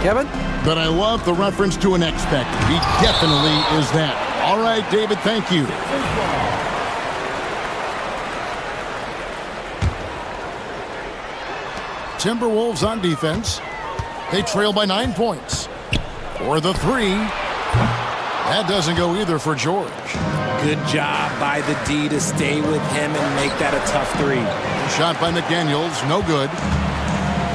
Kevin? But I love the reference to an X factor. He definitely is that. All right, David, thank you. Timberwolves on defense. They trail by 9 points. For the three. That doesn't go either for George. Good job by the D to stay with him and make that a tough three. Shot by McDaniels, no good.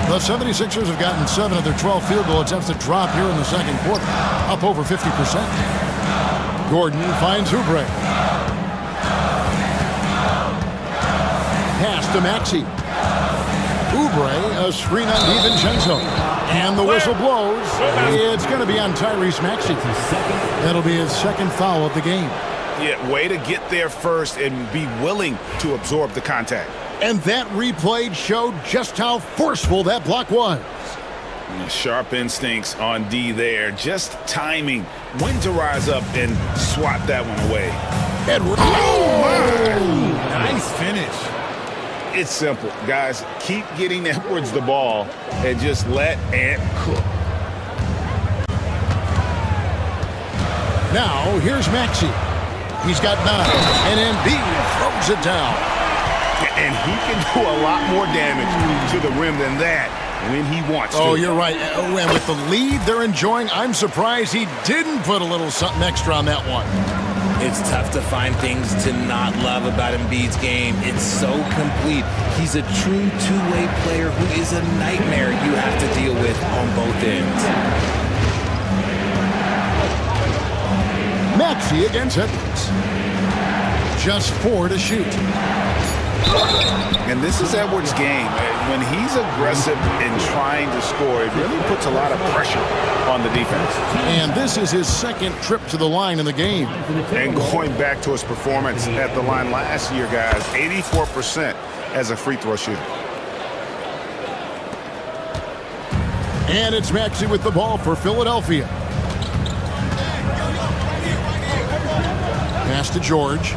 The 76ers have gotten 7 of their 12 field goal attempts to drop here in the second quarter, up over 50%. Gordon finds Oubre. Pass to Maxey. Oubre, a screen on DiVincenzo. And the whistle blows. It's going to be on Tyrese Maxey. That'll be his second foul of the game. Yeah, way to get there first and be willing to absorb the contact. And that replay showed just how forceful that block was. Sharp instincts on D there. Just timing when to rise up and swat that one away. Edwards. Oh, my! Nice finish. It's simple, guys. Keep getting Edwards the ball and just let Ant cook. Now, here's Maxey. He's got 9, and Embiid throws it down. And he can do a lot more damage to the rim than that when he wants to. Oh, you're right. And with the lead they're enjoying, I'm surprised he didn't put a little something extra on that one. It's tough to find things to not love about Embiid's game. It's so complete. He's a true two-way player who is a nightmare you have to deal with on both ends. Maxey against Edwards. Just 4 to shoot. And this is Edwards' game. When he's aggressive and trying to score, it really puts a lot of pressure on the defense. And this is his second trip to the line in the game. And going back to his performance at the line last year, guys, 84% as a free throw shooter. And it's Maxey with the ball for Philadelphia. Pass to George.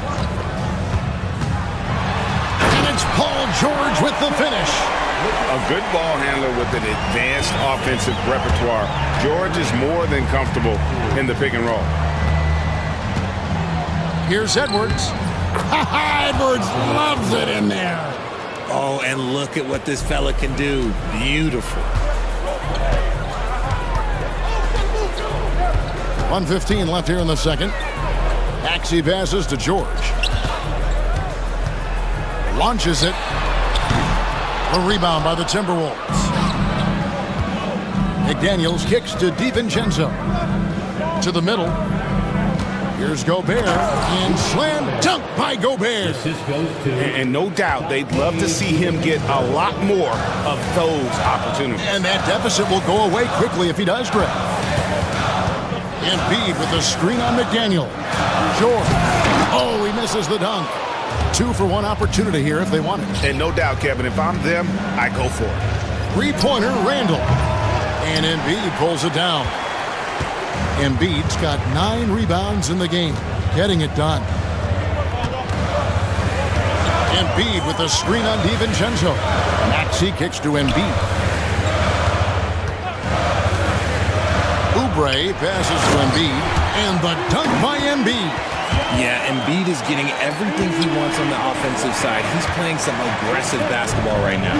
And it's Paul George with the finish. A good ball handler with an advanced offensive repertoire. George is more than comfortable in the pick and roll. Here's Edwards. Edwards loves it in there. Oh, and look at what this fella can do. Beautiful. 1:15 left here in the second. Maxey passes to George. Launches it. A rebound by the Timberwolves. McDaniels kicks to DiVincenzo. To the middle. Here's Gobert. And slam dunk by Gobert. And no doubt they'd love to see him get a lot more of those opportunities. And that deficit will go away quickly if he does, Greg. Embiid with the screen on McDaniel. George. Oh, he misses the dunk. 2 for 1 opportunity here if they want it. And no doubt, Kevin, if I'm them, I go for it. Three-pointer, Randall. And Embiid pulls it down. Embiid's got 9 rebounds in the game, getting it done. Embiid with the screen on DiVincenzo. Maxey kicks to Embiid. Oubre passes to Embiid, and the dunk by Embiid. Yeah, Embiid is getting everything he wants on the offensive side. He's playing some aggressive basketball right now.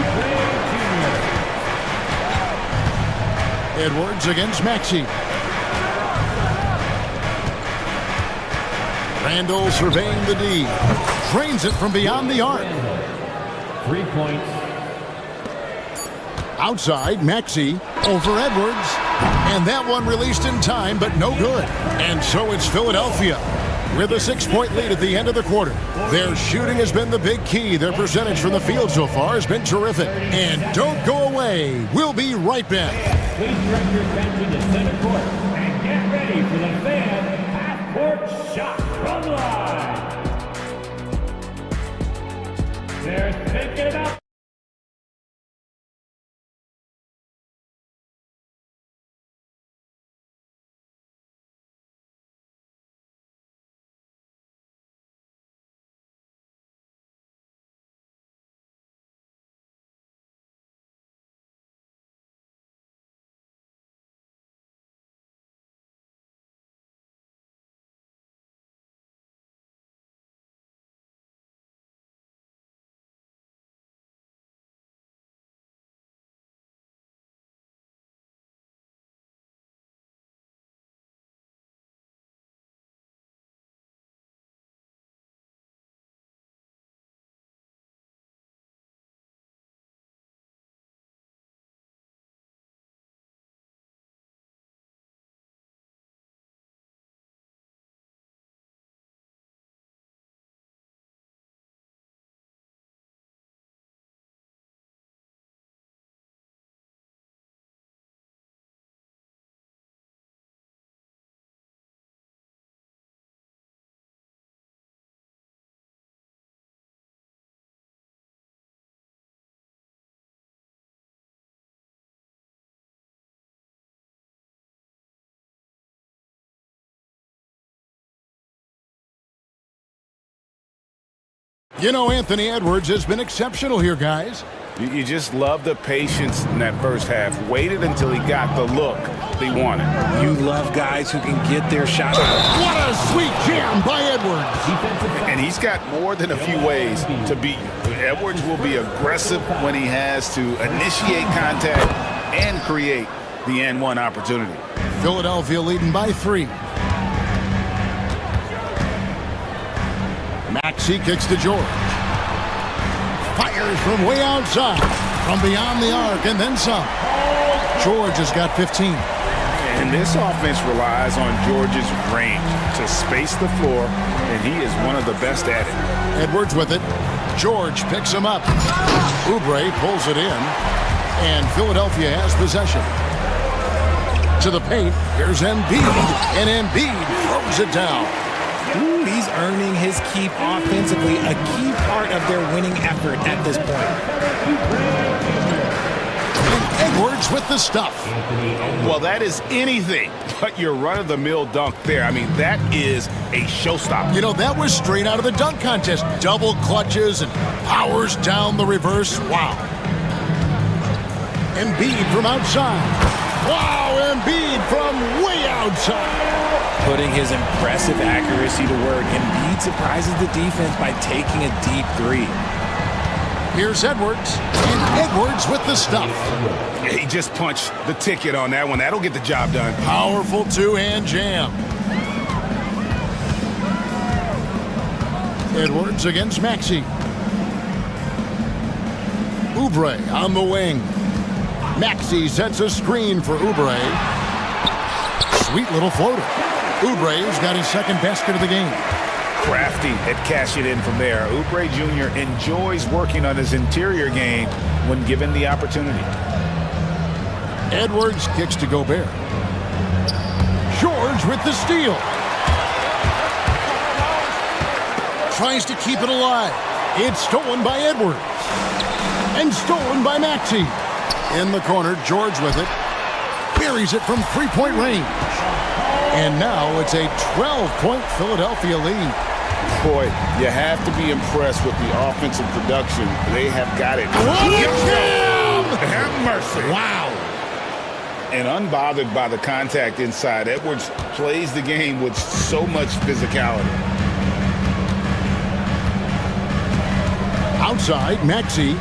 Edwards against Maxey. Randall surveying the D. Drains it from beyond the arc. 3 points. Outside, Maxey over Edwards. And that one released in time, but no good. And so it's Philadelphia with a 6-point lead at the end of the quarter. Their shooting has been the big key. Their percentage from the field so far has been terrific. And don't go away. We'll be right back. Please direct your attention to center court and get ready for the fan half-court shot from line. They're thinking about. You know, Anthony Edwards has been exceptional here, guys. You just love the patience in that first half. Waited until he got the look he wanted. You love guys who can get their shot off. What a sweet jam by Edwards. And he's got more than a few ways to beat you. Edwards will be aggressive when he has to initiate contact and create the N1 opportunity. Philadelphia leading by 3. Maxey kicks to George. Fires from way outside, from beyond the arc, and then some. George has got 15. And this offense relies on George's range to space the floor, and he is one of the best at it. Edwards with it. George picks him up. Oubre pulls it in, and Philadelphia has possession. To the paint, here's Embiid, and Embiid throws it down. Ooh, he's earning his keep offensively, a key part of their winning effort at this point. And Edwards with the stuff. Well, that is anything but your run-of-the-mill dunk there. I mean, that is a showstopper. You know, that was straight out of the dunk contest. Double clutches and powers down the reverse. Wow. Embiid from outside. Wow, Embiid from way outside. Putting his impressive accuracy to work, Embiid surprises the defense by taking a deep 3. Here's Edwards, and Edwards with the stuff. Yeah, he just punched the ticket on that one. That'll get the job done. Powerful two-hand jam. Edwards against Maxey. Oubre on the wing. Maxey sets a screen for Oubre. Sweet little floater. Oubre's got his second basket of the game. Crafty at cashing in from there. Oubre Jr. enjoys working on his interior game when given the opportunity. Edwards kicks to Gobert. George with the steal. Tries to keep it alive. It's stolen by Edwards. And stolen by Maxey. In the corner, George with it. Buries it from three-point range. And now it's a 12-point Philadelphia lead. Boy, you have to be impressed with the offensive production. They have got it. Have mercy. Wow. And unbothered by the contact inside, Edwards plays the game with so much physicality. Outside, Maxey.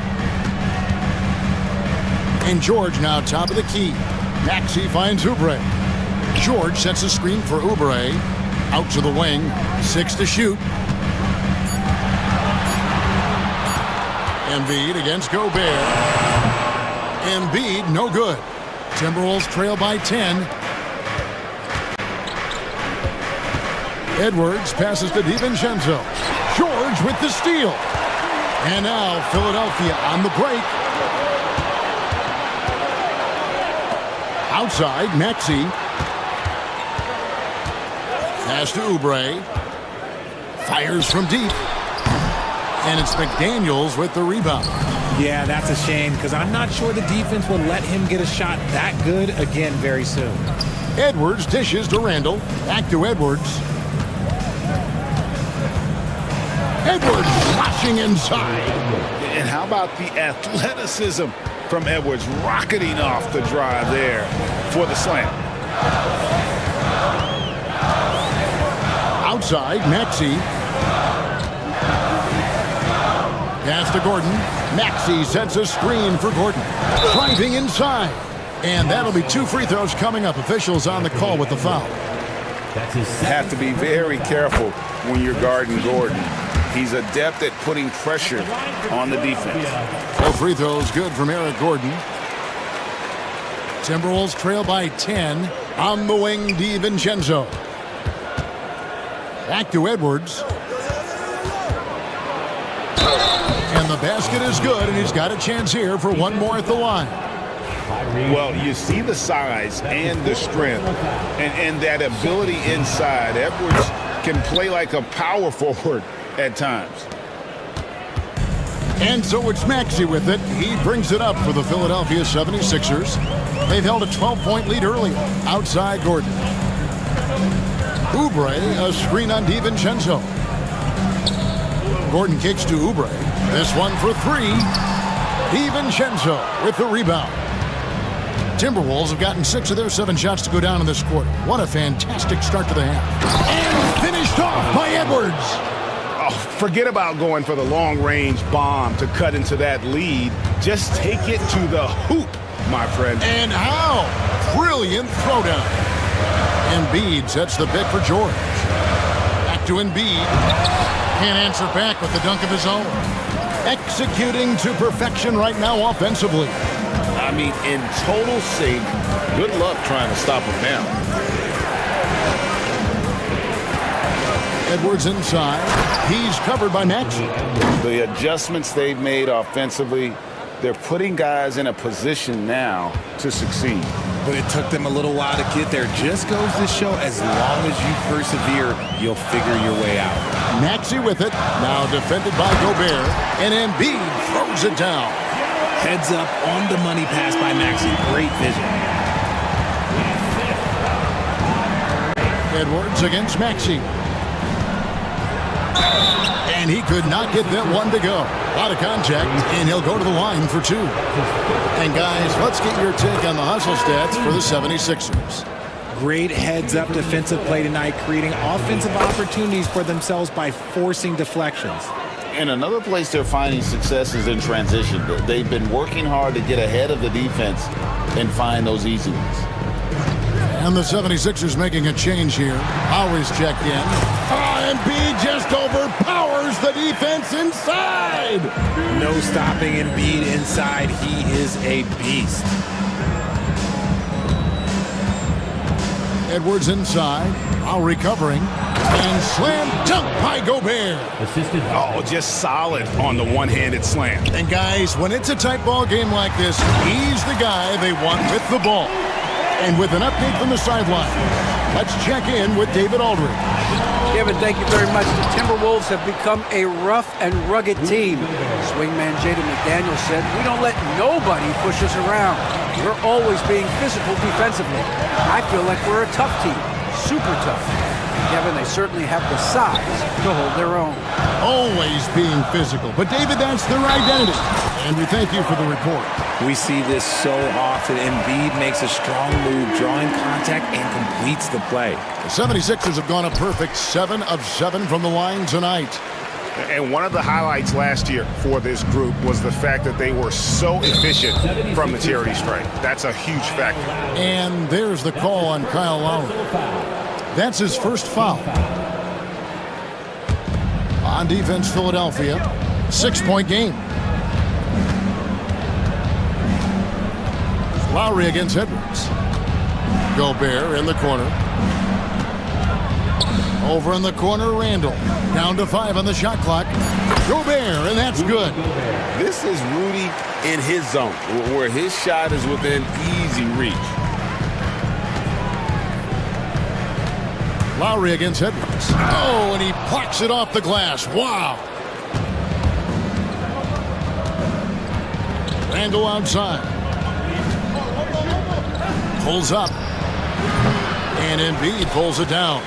And George now top of the key. Maxey finds Oubre. George sets a screen for Oubre. Out to the wing. 6 to shoot. Embiid against Gobert. Embiid, no good. Timberwolves trail by 10. Edwards passes to DiVincenzo. George with the steal. And now Philadelphia on the break. Outside, Maxey. Pass to Oubre. Fires from deep. And it's McDaniels with the rebound. Yeah, that's a shame because I'm not sure the defense will let him get a shot that good again very soon. Edwards dishes to Randall. Back to Edwards. Edwards flashing inside. And how about the athleticism from Edwards rocketing off the drive there for the slam. Outside, Maxey. Pass to Gordon. Maxey sets a screen for Gordon. Driving inside. And that'll be 2 free throws coming up. Officials on the call with the foul. Have to be very careful when you're guarding Gordon. He's adept at putting pressure on the defense. 4 free throws good from Eric Gordon. Timberwolves trail by 10. On the wing, DiVincenzo. Back to Edwards. And the basket is good, and he's got a chance here for one more at the line. Well, you see the size and the strength and that ability inside. Edwards can play like a power forward at times. And so it's Maxey with it. He brings it up for the Philadelphia 76ers. They've held a 12-point lead earlier. Outside Gordon. Oubre, a screen on DiVincenzo. Gordon kicks to Oubre. This one for 3. DiVincenzo with the rebound. Timberwolves have gotten 6 of their 7 shots to go down in this quarter. What a fantastic start to the half. And finished off by Edwards. Oh, forget about going for the long-range bomb to cut into that lead. Just take it to the hoop, my friend. And how? Brilliant throwdown. Embiid sets the pick for George. Back to Embiid. Can't answer back with the dunk of his own. Executing to perfection right now offensively. I mean, in total sync. Good luck trying to stop him now. Edwards inside. He's covered by Maxey. The adjustments they've made offensively, they're putting guys in a position now to succeed. But it took them a little while to get there. Just goes to show as long as you persevere, you'll figure your way out. Maxey with it. Now defended by Gobert. And Embiid throws it down. Heads up on the money pass by Maxey. Great vision. Edwards against Maxey. And he could not get that one to go. A lot of contact, and he'll go to the line for 2. And guys, let's get your take on the hustle stats for the 76ers. Great heads-up defensive play tonight, creating offensive opportunities for themselves by forcing deflections. And another place they're finding success is in transition. They've been working hard to get ahead of the defense and find those easy ones. And the 76ers making a change here. Always checked in. Embiid just overpowers the defense inside. No stopping Embiid inside. He is a beast. Edwards inside. While recovering. And slam dunk by Gobert. Oh, just solid on the one-handed slam. And guys, when it's a tight ball game like this, he's the guy they want with the ball. And with an update from the sideline, let's check in with David Aldridge. Kevin, thank you very much. The Timberwolves have become a rough and rugged team. Swingman Jaden McDaniels said, "We don't let nobody push us around. We're always being physical defensively. I feel like we're a tough team, super tough." Kevin, they certainly have the size to hold their own. Always being physical. But David, that's their identity. And we thank you for the report. We see this so often. Embiid makes a strong move, drawing contact, and completes the play. The 76ers have gone a perfect 7 of 7 from the line tonight. And one of the highlights last year for this group was the fact that they were so efficient from the charity stripe. That's a huge factor. And there's the call on Kyle Lowry. That's his first foul. On defense, Philadelphia. 6-point game. Lowry against Edwards. Gobert in the corner. Over in the corner, Randall. Down to 5 on the shot clock. Gobert, and that's good. This is Rudy in his zone, where his shot is within easy reach. Lowry against Edwards. Oh, and he plucks it off the glass. Wow. Randall outside. Pulls up. And Embiid pulls it down.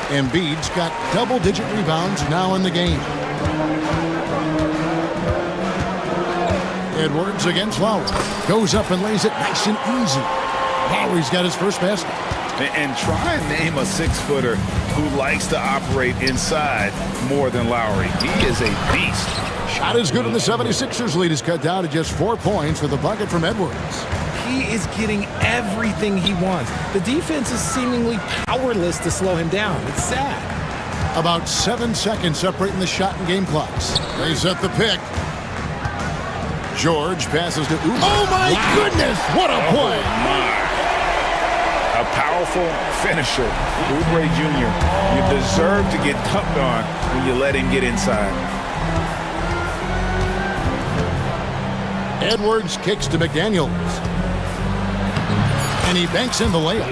Embiid's got double-digit rebounds now in the game. Edwards against Lowry. Goes up and lays it nice and easy. Lowry's got his first basket. And try and name a 6-footer who likes to operate inside more than Lowry. He is a beast. Shot is good, and the 76ers lead is cut down to just 4 points with a bucket from Edwards. He is getting everything he wants. The defense is seemingly powerless to slow him down. It's sad. About 7 seconds separating the shot and game clocks. They set the pick. George passes to Oubre. Oh, my goodness! What a play! A powerful finisher. Oubre Jr., you deserve to get dunked on when you let him get inside. Edwards kicks to McDaniels. And he banks in the layup.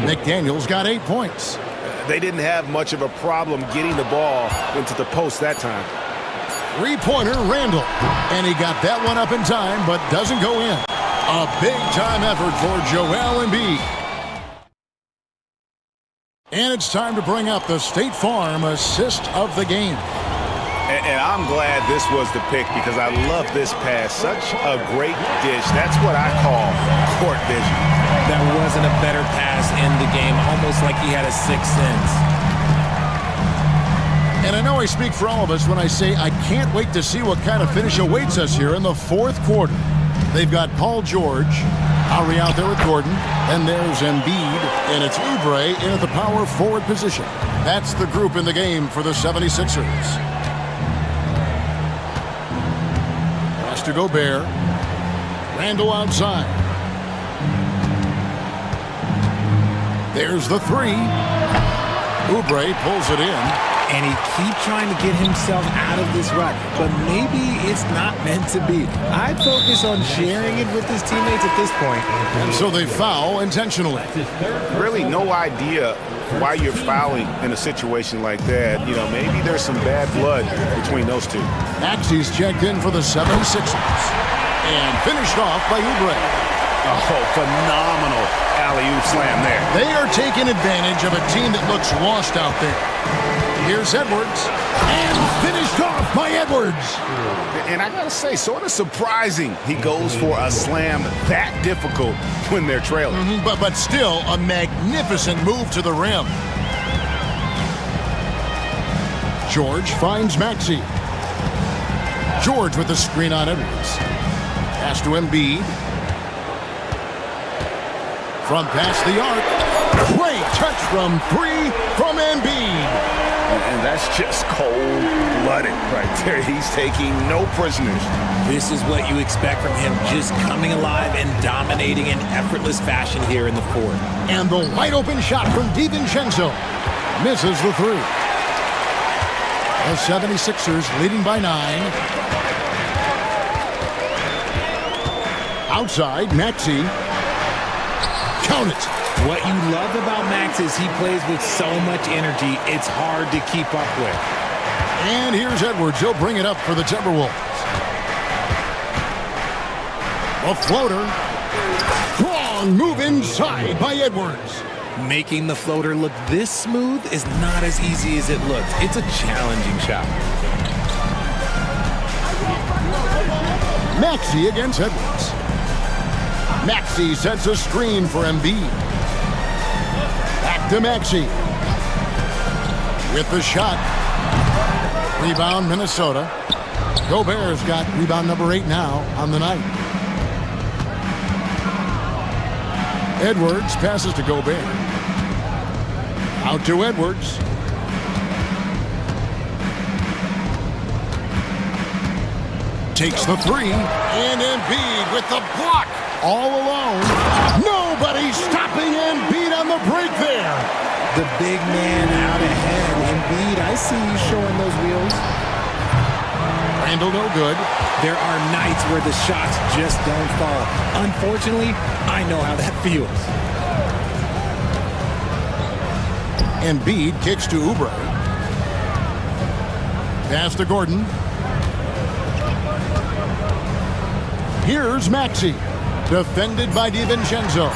McDaniels got 8 points. They didn't have much of a problem getting the ball into the post that time. Three-pointer, Randall. And he got that one up in time, but doesn't go in. A big-time effort for Joel Embiid. And it's time to bring up the State Farm assist of the game. And I'm glad this was the pick because I love this pass. Such a great dish. That's what I call court vision. That wasn't a better pass in the game, almost like he had a sixth sense. And I know I speak for all of us when I say I can't wait to see what kind of finish awaits us here in the fourth quarter. They've got Paul George, Lowry out there with Gordon, and there's Embiid, and it's Oubre in at the power forward position. That's the group in the game for the 76ers. Pass to Gobert. Randall outside. There's the three. Oubre pulls it in. And he keeps trying to get himself out of this rut, but maybe it's not meant to be. I'd focus on sharing it with his teammates at this point. And so they foul intentionally. Really no idea why you're fouling in a situation like that. You know, maybe there's some bad blood between those two. Maxey's checked in for the 76ers. And finished off by Oubre. Oh, phenomenal alley-oop slam there. They are taking advantage of a team that looks lost out there. Here's Edwards, and finished off by Edwards. And I gotta say, sort of surprising he goes for a slam that difficult when they're trailing. But still a magnificent move to the rim. George finds Maxey. George with the screen on Edwards. Pass to Embiid. From past the arc. Great touch from three from Embiid. And that's just cold-blooded right there. He's taking no prisoners. This is what you expect from him, just coming alive and dominating in effortless fashion here in the fourth. And the wide-open shot from DiVincenzo misses the three. The 76ers leading by 9. Outside, Maxey. Count it. What you love about Max is he plays with so much energy, it's hard to keep up with. And here's Edwards. He'll bring it up for the Timberwolves. A floater. Strong move inside by Edwards. Making the floater look this smooth is not as easy as it looks. It's a challenging shot. Maxey against Edwards. Maxey sets a screen for Embiid. Back to Maxey. With the shot. Rebound, Minnesota. Gobert's got rebound number 8 now on the night. Edwards passes to Gobert. Out to Edwards. Takes the three. And Embiid with the block. all alone. Nobody stopping Embiid on the break there. The big man out ahead. Embiid, I see you showing those wheels. Randle no good. There are nights where the shots just don't fall. Unfortunately, I know how that feels. Embiid kicks to Oubre. Pass to Gordon. Here's Maxey. Defended by DiVincenzo.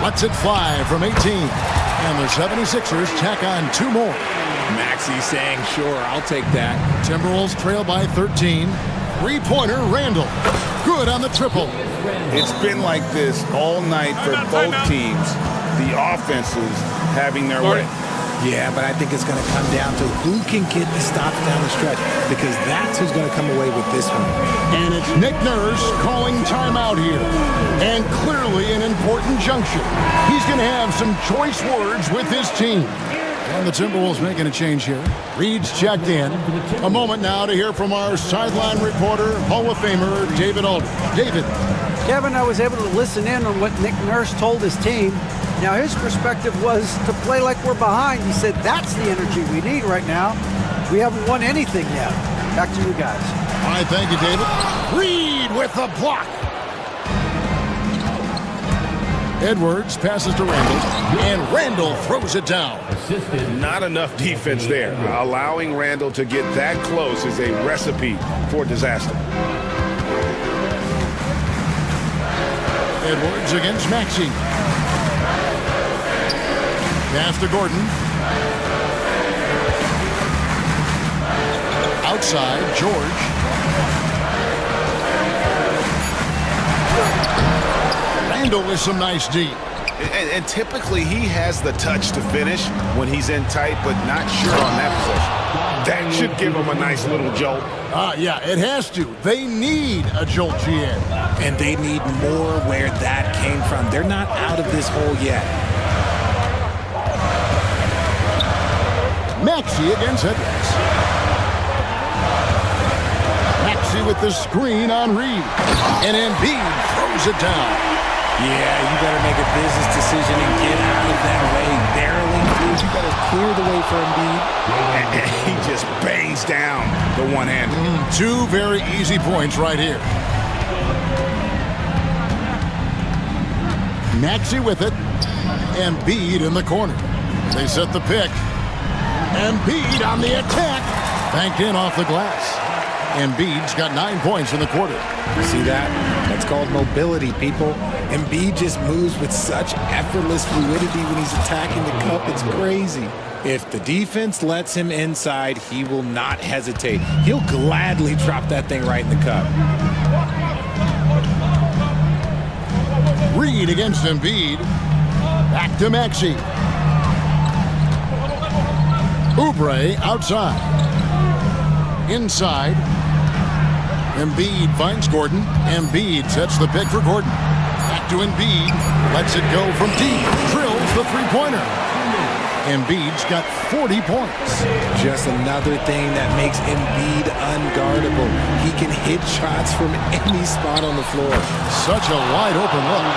Lets it fly from 18. And the 76ers tack on 2 more. Maxey saying, sure, I'll take that. Timberwolves trail by 13. Three-pointer, Randle. Good on the triple. It's been like this all night for both teams. The offenses having their way. Yeah, but I think it's going to come down to who can get the stops down the stretch, because that's who's going to come away with this one. And it's Nick Nurse calling timeout here. And clearly an important juncture. He's going to have some choice words with his team. And the Timberwolves making a change here. Reed's checked in. A moment now to hear from our sideline reporter, Hall of Famer David Aldridge. David. Kevin, I was able to listen in on what Nick Nurse told his team. Now, his perspective was to play like we're behind. He said that's the energy we need right now. We haven't won anything yet. Back to you guys. All right, thank you, David. Reed with the block. Edwards passes to Randle, and Randle throws it down. Not enough defense there. Allowing Randle to get that close is a recipe for disaster. Edwards against Maxey. Pass to Gordon. Outside, George. Randle with some nice deep. And typically he has the touch to finish when he's in tight, but not sure on that possession. That should give him a nice little jolt. Yeah, it has to. They need a jolt, GN. And they need more where that came from. They're not out of this hole yet. Maxey against Edwards. Maxey with the screen on Reed. And Embiid throws it down. Yeah, you better make a business decision and get out of that way. Barreling through, you better clear the way for Embiid. And he just bangs down the one-hander. 2 very easy points right here. Maxey with it. Embiid in the corner. They set the pick. Embiid on the attack. Banked in off the glass. Embiid's got 9 points in the quarter. You see that? That's called mobility, people. Embiid just moves with such effortless fluidity when he's attacking the cup. It's crazy. If the defense lets him inside, he will not hesitate. He'll gladly drop that thing right in the cup. Reed against Embiid. Back to Maxey. Oubre outside. Inside. Embiid finds Gordon. Embiid sets the pick for Gordon. Back to Embiid. Lets it go from deep. Drills the three-pointer. Embiid's got 40 points. Just another thing that makes Embiid unguardable. He can hit shots from any spot on the floor. Such a wide open look.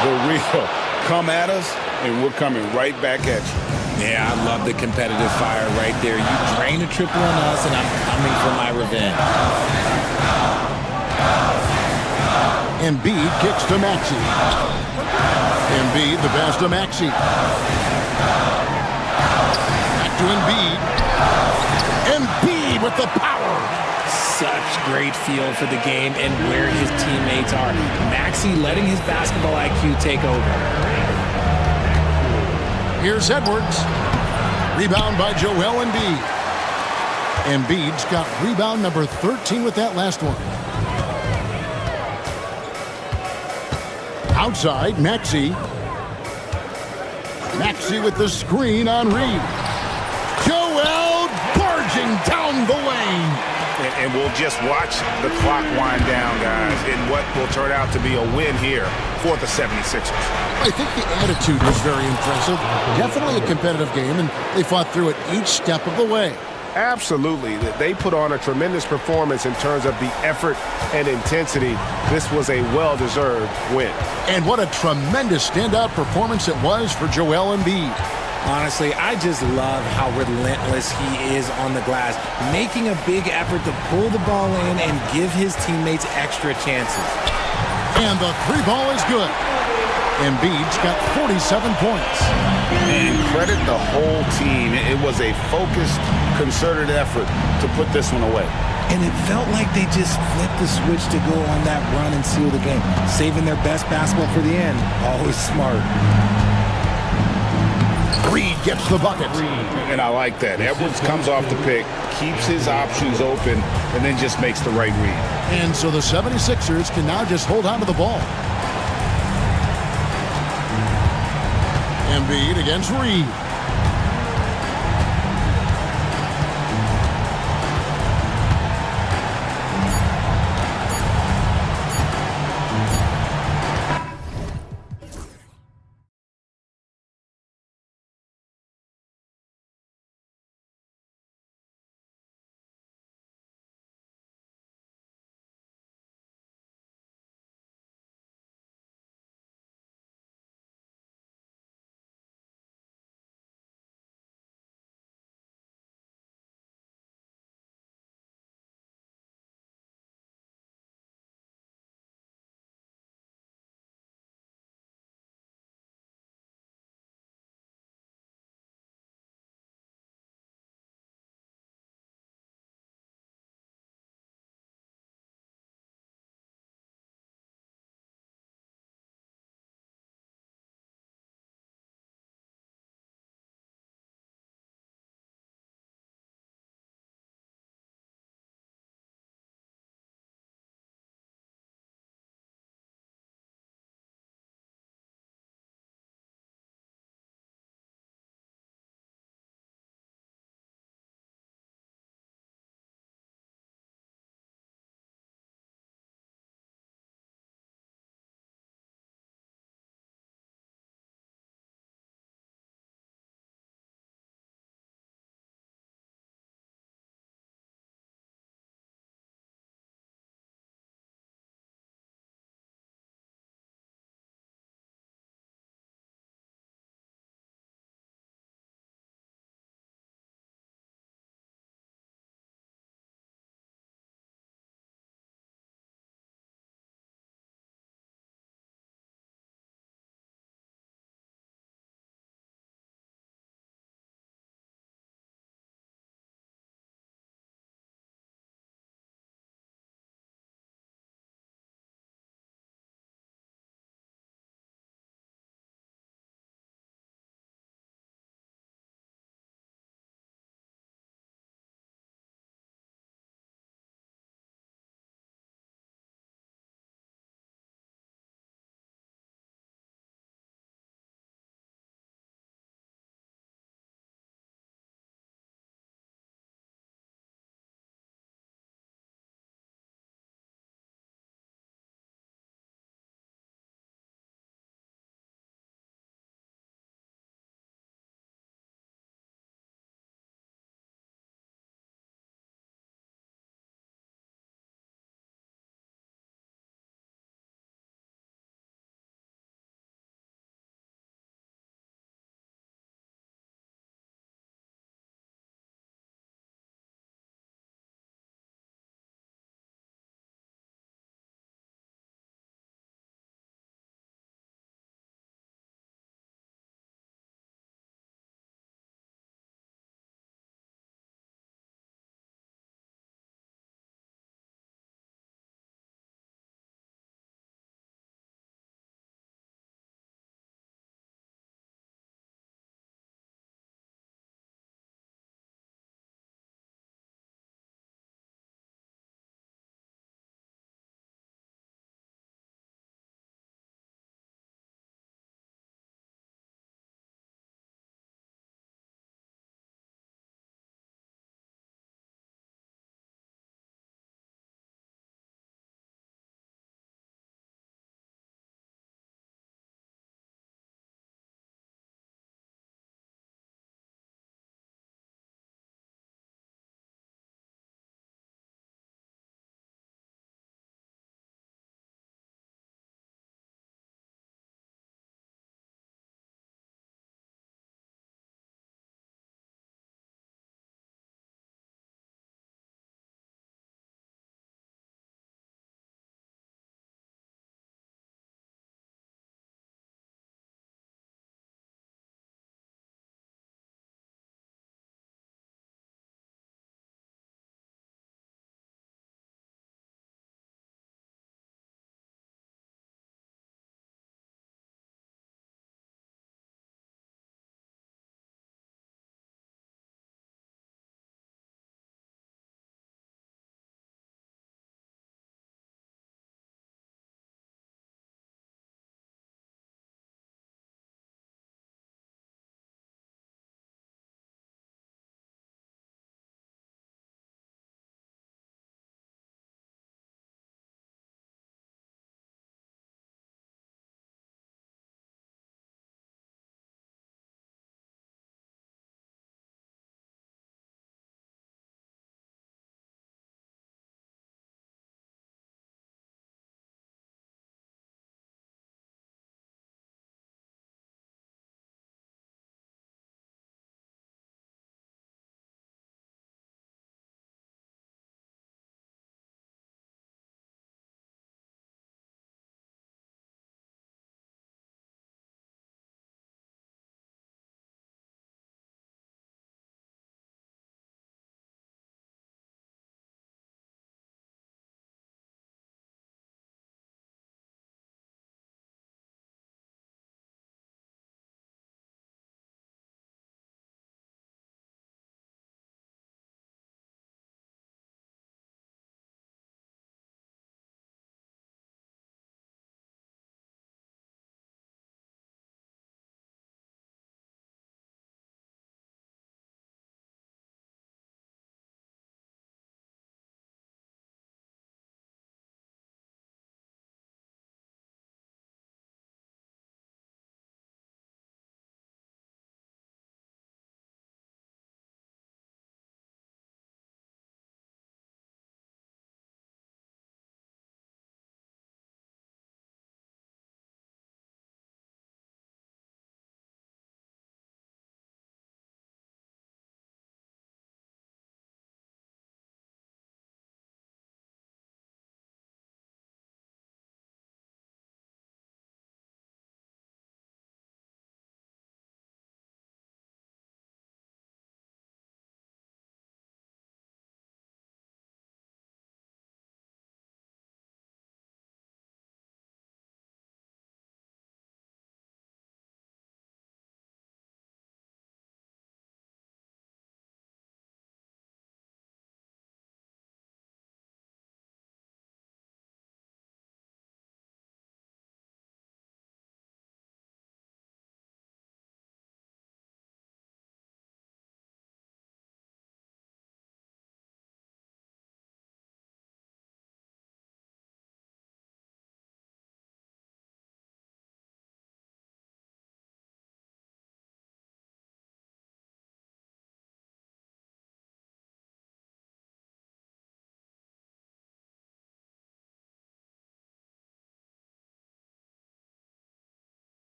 The real come at us, and we're coming right back at you. Yeah, I love the competitive fire right there. You drain a triple on us, and I'm coming for my revenge. Embiid kicks to Maxey. Embiid, the pass to Maxey. Back to Embiid. Embiid with the power. Such great feel for the game and where his teammates are. Maxey letting his basketball IQ take over. Here's Edwards. Rebound by Joel Embiid. Embiid's got rebound number 13 with that last one. Outside, Maxey. Maxey with the screen on Reed. Joel barging down the lane. And we'll just watch the clock wind down, guys, in what will turn out to be a win here for the 76ers. I think the attitude was very impressive. Definitely a competitive game, and they fought through it each step of the way. Absolutely. They put on a tremendous performance in terms of the effort and intensity. This was a well-deserved win. And what a tremendous standout performance it was for Joel Embiid. Honestly, I just love how relentless he is on the glass, making a big effort to pull the ball in and give his teammates extra chances. And the three ball is good. Embiid's got 47 points. And credit the whole team. It was a focused, concerted effort to put this one away. And it felt like they just flipped the switch to go on that run and seal the game, saving their best basketball for the end. Always smart. Reed gets the bucket. And I like that. Edwards comes off the pick, keeps his options open, and then just makes the right read. And so the 76ers can now just hold on to the ball. Embiid against Reed.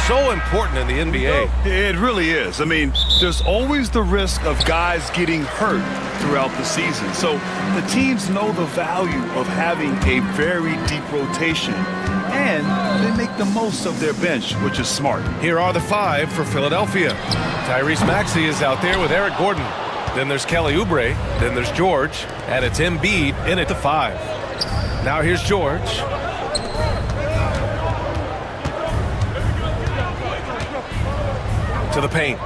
so important in the NBA. It really is. I mean, there's always the risk of guys getting hurt throughout the season. So the teams know the value of having a very deep rotation, and they make the most of their bench, which is smart. Here are the 5 for Philadelphia. Tyrese Maxey is out there with Eric Gordon. Then there's Kelly Oubre. Then there's George. And it's Embiid in at the 5. Now here's George. To the paint.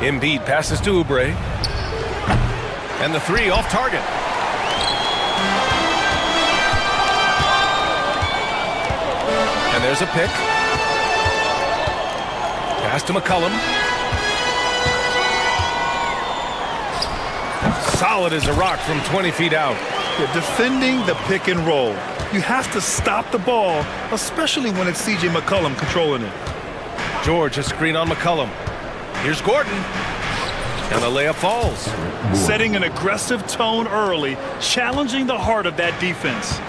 Embiid passes to Oubre. And the 3 off target. And there's a pick. Pass to McCollum. Solid as a rock from 20 feet out. You're defending the pick and roll. You have to stop the ball, especially when it's C.J. McCollum controlling it. George, a screen on McCollum. Here's Gordon. And the layup falls. Setting an aggressive tone early, challenging the heart of that defense.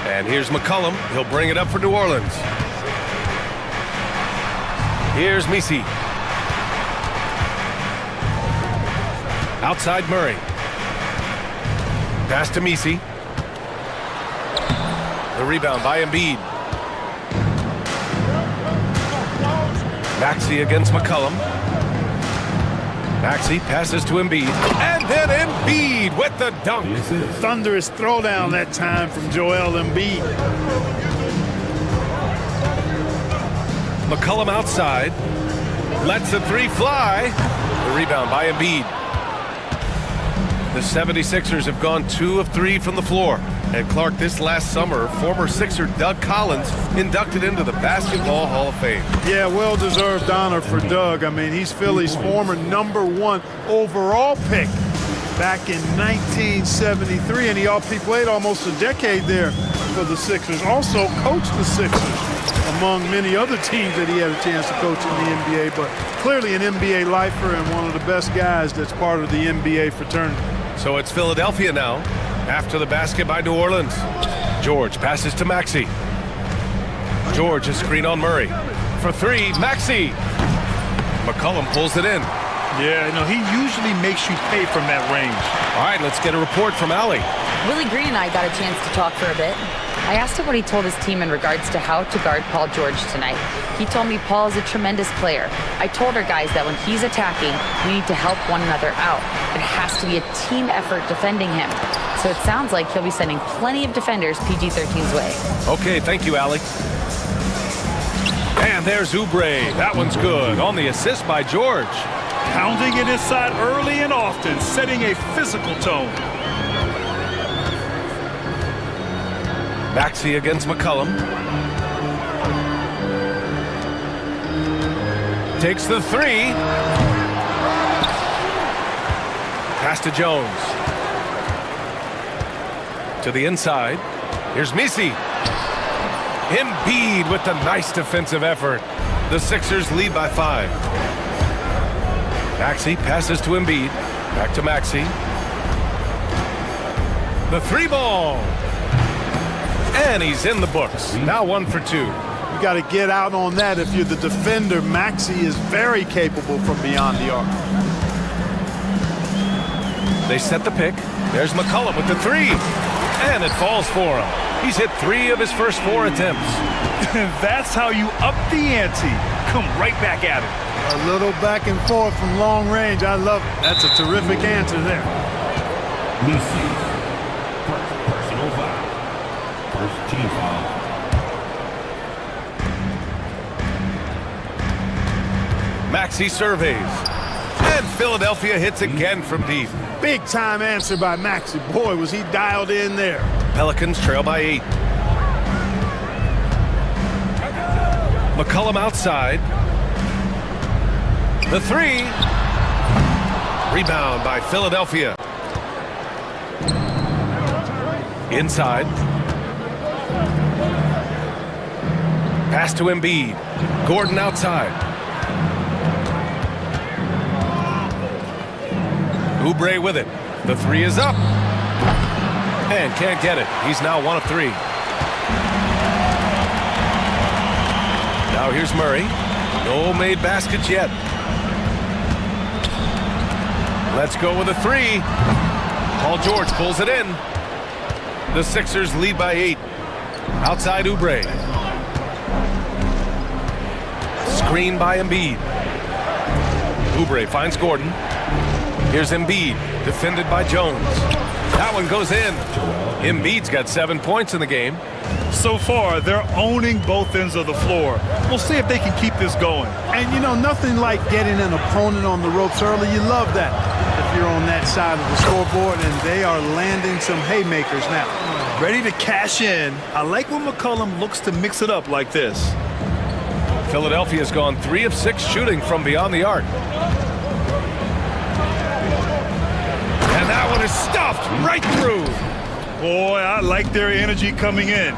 And here's McCollum. He'll bring it up for New Orleans. Here's Messi. Outside Murray. Pass to Messi. The rebound by Embiid. Maxey against McCollum. Maxey passes to Embiid. And then Embiid with the dunk. Thunderous throwdown that time from Joel Embiid. McCollum outside. Lets the 3 fly. The rebound by Embiid. The 76ers have gone 2 of 3 from the floor. And Clark, this last summer, former Sixer Doug Collins inducted into the Basketball Hall of Fame. Yeah, well-deserved honor for Doug. I mean, he's Philly's former #1 overall pick back in 1973, and he played almost a decade there for the Sixers. Also coached the Sixers, among many other teams that he had a chance to coach in the NBA, but clearly an NBA lifer and one of the best guys that's part of the NBA fraternity. So it's Philadelphia now, after the basket by New Orleans. George passes to Maxey. George, a screen on Murray. For 3, Maxey. McCollum pulls it in. Yeah, he usually makes you pay from that range. All right, let's get a report from Allie. Willie Green and I got a chance to talk for a bit. I asked him what he told his team in regards to how to guard Paul George tonight. He told me Paul is a tremendous player. I told our guys that when he's attacking, we need to help one another out. It has to be a team effort defending him. So it sounds like he'll be sending plenty of defenders PG-13's way. Okay, thank you, Allie. And there's Oubre. That one's good. On the assist by George. Pounding it inside early and often, setting a physical tone. Maxey against McCollum. Takes the 3. Pass to Jones. To the inside. Here's Messi. Embiid with the nice defensive effort. The Sixers lead by 5. Maxey passes to Embiid. Back to Maxey. The 3 ball. And he's in the books. Now 1 for 2. You got to get out on that if you're the defender. Maxey is very capable from beyond the arc. They set the pick. There's McCollum with the 3. And it falls for him. He's hit 3 of his first 4 attempts. That's how you up the ante. Come right back at it. A little back and forth from long range. I love it. That's a terrific answer there. Personal foul. First team foul. Maxey surveys. And Philadelphia hits again from deep. Big time answer by Maxey. Boy, was he dialed in there. Pelicans trail by 8. McCollum outside. The 3. Rebound by Philadelphia. Inside. Pass to Embiid. Gordon outside. Oubre with it. The 3 is up. And can't get it. He's now 1 of 3. Now here's Murray. No made baskets yet. Let's go with a three. Paul George pulls it in. The Sixers lead by 8. Outside Oubre. Screen by Embiid. Oubre finds Gordon. Here's Embiid, defended by Jones. That one goes in. Embiid's got 7 points in the game. So far, they're owning both ends of the floor. We'll see if they can keep this going. And, you know, nothing like getting an opponent on the ropes early. You love that if you're on that side of the scoreboard, and they are landing some haymakers now. Ready to cash in. I like when McCollum looks to mix it up like this. Philadelphia's gone 3 of 6 shooting from beyond the arc. And that one is stuffed right through. Boy, I like their energy coming in.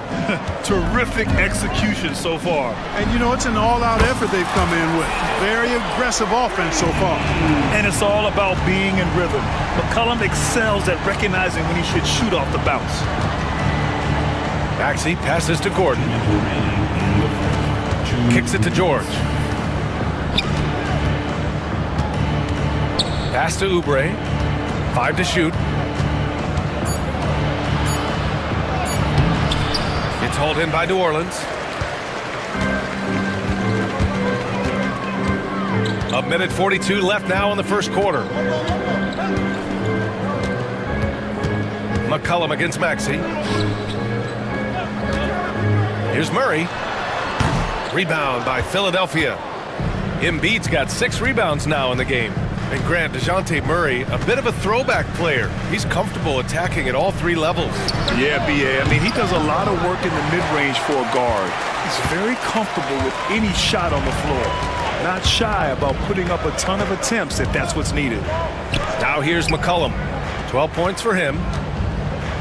Terrific execution so far. And, you know, it's an all-out effort they've come in with. Very aggressive offense so far. And it's all about being in rhythm. McCollum excels at recognizing when he should shoot off the bounce. Maxey passes to Gordon. Kicks it to George. Pass to Oubre. 5 to shoot. It's hauled in by New Orleans. A minute 42 left now in the first quarter. McCollum against Maxey. Here's Murray. Rebound by Philadelphia. Embiid's got 6 rebounds now in the game. And Grant, DeJounte Murray, a bit of a throwback player. He's comfortable attacking at all 3 levels. Yeah, B.A. I mean, he does a lot of work in the mid-range for a guard. He's very comfortable with any shot on the floor. Not shy about putting up a ton of attempts if that's what's needed. Now here's McCollum. 12 points for him.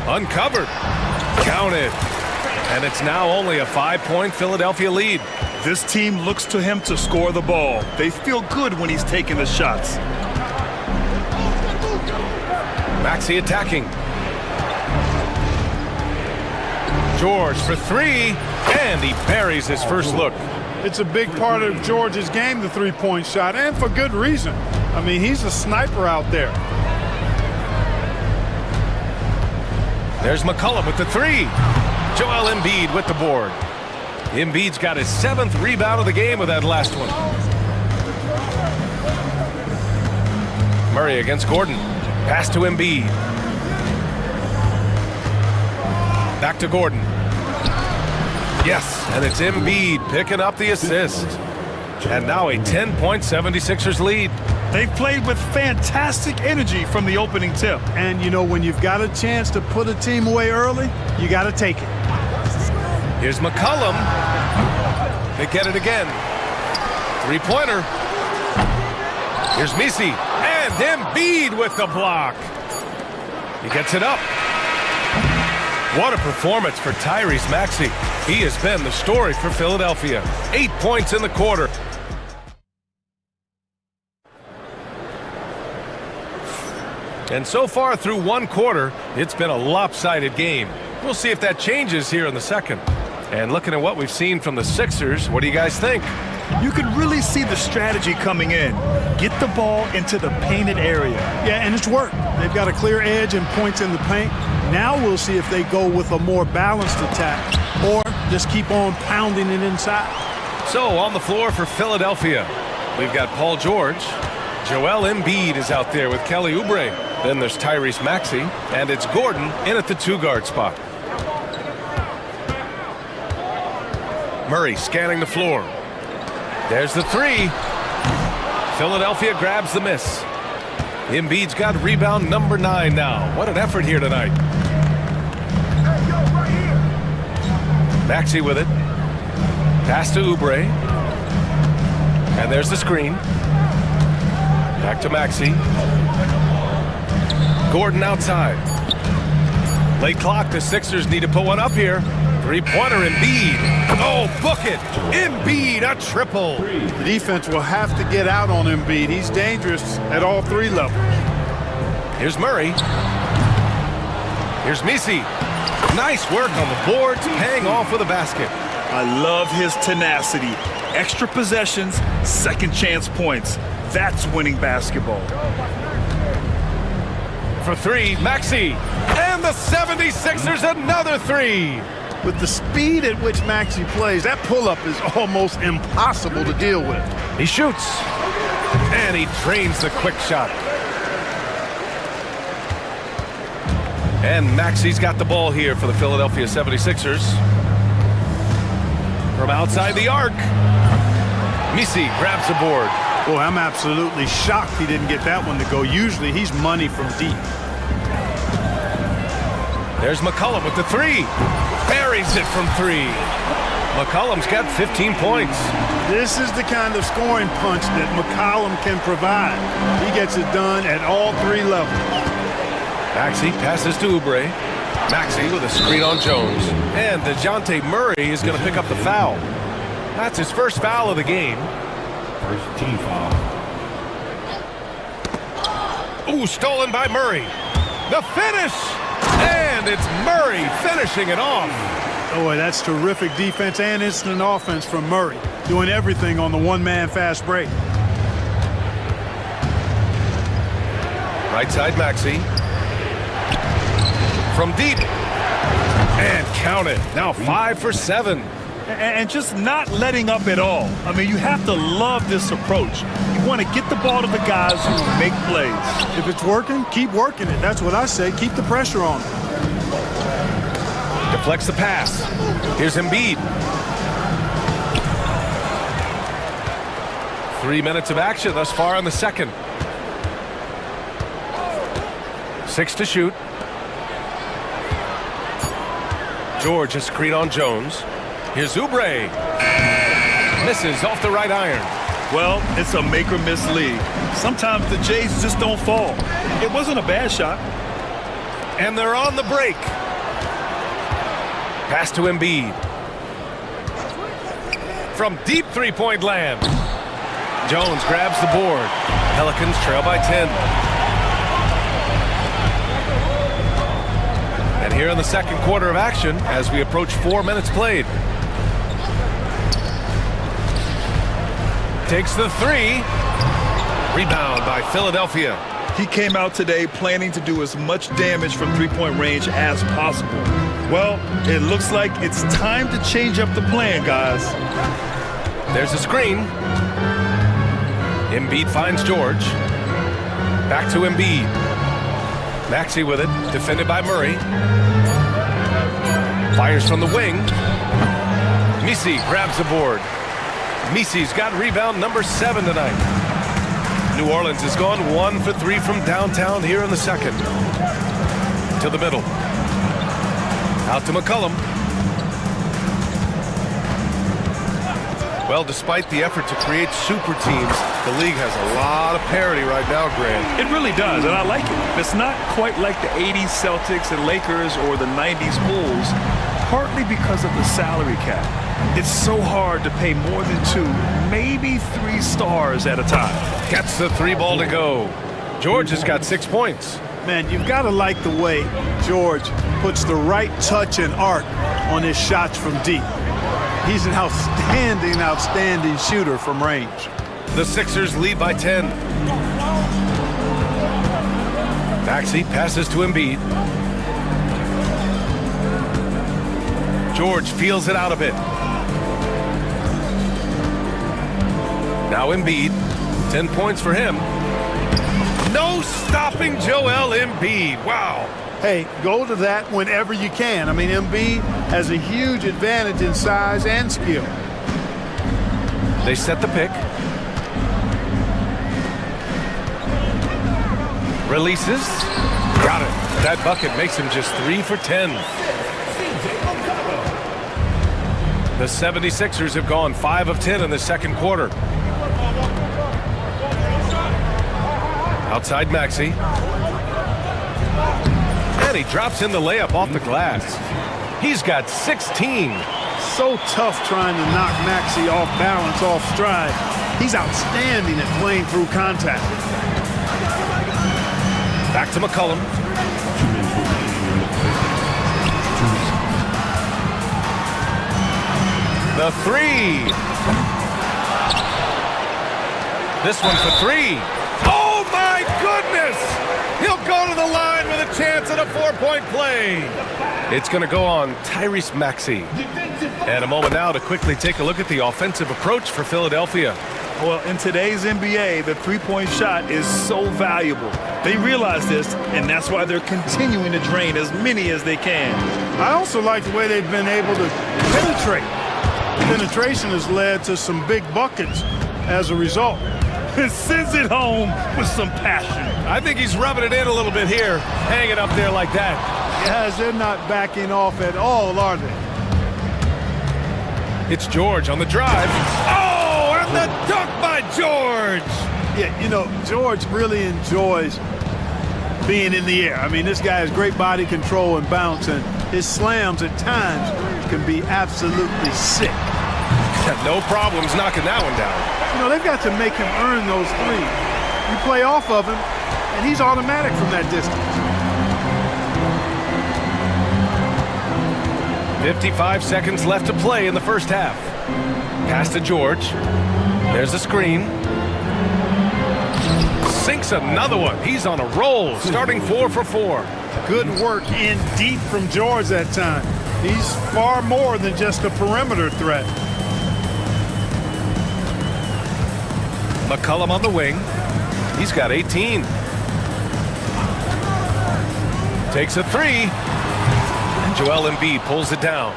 Uncovered. Counted. And it's now only a 5-point Philadelphia lead. This team looks to him to score the ball. They feel good when he's taking the shots. Maxey attacking. George for 3, and he buries his first look. It's a big part of George's game, the three-point shot, and for good reason. I mean, he's a sniper out there. There's McCollum with the 3. Joel Embiid with the board. Embiid's got his 7th rebound of the game with that last one. Murray against Gordon. Pass to Embiid. Back to Gordon. Yes, and it's Embiid picking up the assist. And now a 10-point 76ers lead. They've played with fantastic energy from the opening tip. And, you know, when you've got a chance to put a team away early, you got to take it. Here's McCollum. They get it again. 3-pointer. Here's Messi. And Embiid with the block. He gets it up. What a performance for Tyrese Maxey. He has been the story for Philadelphia. 8 points in the quarter. And so far through one quarter, it's been a lopsided game. We'll see if that changes here in the second. And looking at what we've seen from the Sixers, what do you guys think? You could really see the strategy coming in. Get the ball into the painted area. Yeah, and it's worked. They've got a clear edge and points in the paint. Now we'll see if they go with a more balanced attack or just keep on pounding it inside. So on the floor for Philadelphia, we've got Paul George. Joel Embiid is out there with Kelly Oubre. Then there's Tyrese Maxey, and it's Gordon in at the 2-guard spot. Murray scanning the floor. There's the 3. Philadelphia grabs the miss. Embiid's got rebound number 9 now. What an effort here tonight. Maxey with it. Pass to Oubre. And there's the screen. Back to Maxey. Gordon outside. Late clock, the Sixers need to put one up here. 3-pointer Embiid. Oh, book it. Embiid, a triple. The defense will have to get out on Embiid. He's dangerous at all 3 levels. Here's Murray. Here's Messi. Nice work on the boards, paying off with a basket. I love his tenacity. Extra possessions, second chance points. That's winning basketball. For three, Maxey. And the 76ers another three. With the speed at which Maxey plays, that pull-up is almost impossible to deal with. He shoots. And he drains the quick shot. And Maxey's got the ball here for the Philadelphia 76ers. From outside the arc. Misi grabs the board. Boy, I'm absolutely shocked he didn't get that one to go. Usually he's money from deep. There's McCollum with the three. Buries it from three. McCollum's got 15 points. This is the kind of scoring punch that McCollum can provide. He gets it done at all three levels. Maxey passes to Oubre. Maxey with a screen on Jones. And DeJounte Murray is going to pick up the foul. That's his first foul of the game. First team foul. Ooh, stolen by Murray. The finish! And it's Murray finishing it off. Boy, that's terrific defense and instant offense from Murray. Doing everything on the one-man fast break. Right side, Maxey. From deep. And count it. Now 5 for 7. And just not letting up at all. I mean, you have to love this approach. You want to get the ball to the guys who make plays. If it's working, keep working it. That's what I say. Keep the pressure on. Deflects the pass. Here's Embiid. 3 minutes of action thus far in the second. 6 to shoot. George, a screen on Jones. Here's Oubre. Misses off the right iron. Well, it's a make-or-miss league. Sometimes the Jays just don't fall. It wasn't a bad shot. And they're on the break. Pass to Embiid. From deep three-point land. Jones grabs the board. Pelicans trail by 10. And here in the second quarter of action as we approach 4 minutes played. Takes the three. Rebound by Philadelphia. He came out today planning to do as much damage from three-point range as possible. Well, it looks like it's time to change up the plan, guys. There's a screen. Embiid finds George. Back to Embiid. Maxey with it, defended by Murray. Fires from the wing. Misi grabs the board. Misi's got rebound number 7 tonight. New Orleans has gone 1 for 3 from downtown here in the second. To the middle. Out to McCollum. Well, despite the effort to create super teams, the league has a lot of parity right now, Grant. It really does, and I like it. It's not quite like the 80s Celtics and Lakers or the 90s Bulls, partly because of the salary cap. It's so hard to pay more than 2, maybe 3 stars at a time. Gets the 3 ball to go. George has got 6 points. Man, you've got to like the way George puts the right touch and arc on his shots from deep. He's an outstanding shooter from range. The Sixers lead by 10. Maxey passes to Embiid. George feels it out a bit. Now Embiid, 10 points for him. No stopping Joel Embiid. Wow. Hey, go to that whenever you can. I mean, Embiid has a huge advantage in size and skill. They set the pick. Releases. Got it. That bucket makes him just 3 for 10. The 76ers have gone 5 of 10 in the second quarter. Outside Maxey. And he drops in the layup off the glass. He's got 16. So tough trying to knock Maxey off balance, off stride. He's outstanding at playing through contact. Back to McCollum. The three. This one for three. Oh, my goodness! He'll go to the line with a chance at a 4-point play. It's going to go on Tyrese Maxey. And a moment now to quickly take a look at the offensive approach for Philadelphia. Well, in today's NBA, the three-point shot is so valuable. They realize this, and that's why they're continuing to drain as many as they can. I also like the way they've been able to penetrate. Penetration has led to some big buckets as a result. And sends it home with some passion. I think he's rubbing it in a little bit here, hanging up there like that. Guys, they're not backing off at all, are they? It's George on the drive. Oh, and the dunk by George! Yeah, you know, George really enjoys being in the air. I mean, this guy has great body control and bounce, and his slams at times can be absolutely sick. No problems knocking that one down. You know, they've got to make him earn those threes. You play off of him, and he's automatic from that distance. 55 seconds left to play in the first half. Pass to George. There's a screen. Sinks another one. He's on a roll, starting 4 for 4. Good work in deep from George that time. He's far more than just a perimeter threat. McCollum on the wing. He's got 18. Takes a three. And Joel Embiid pulls it down.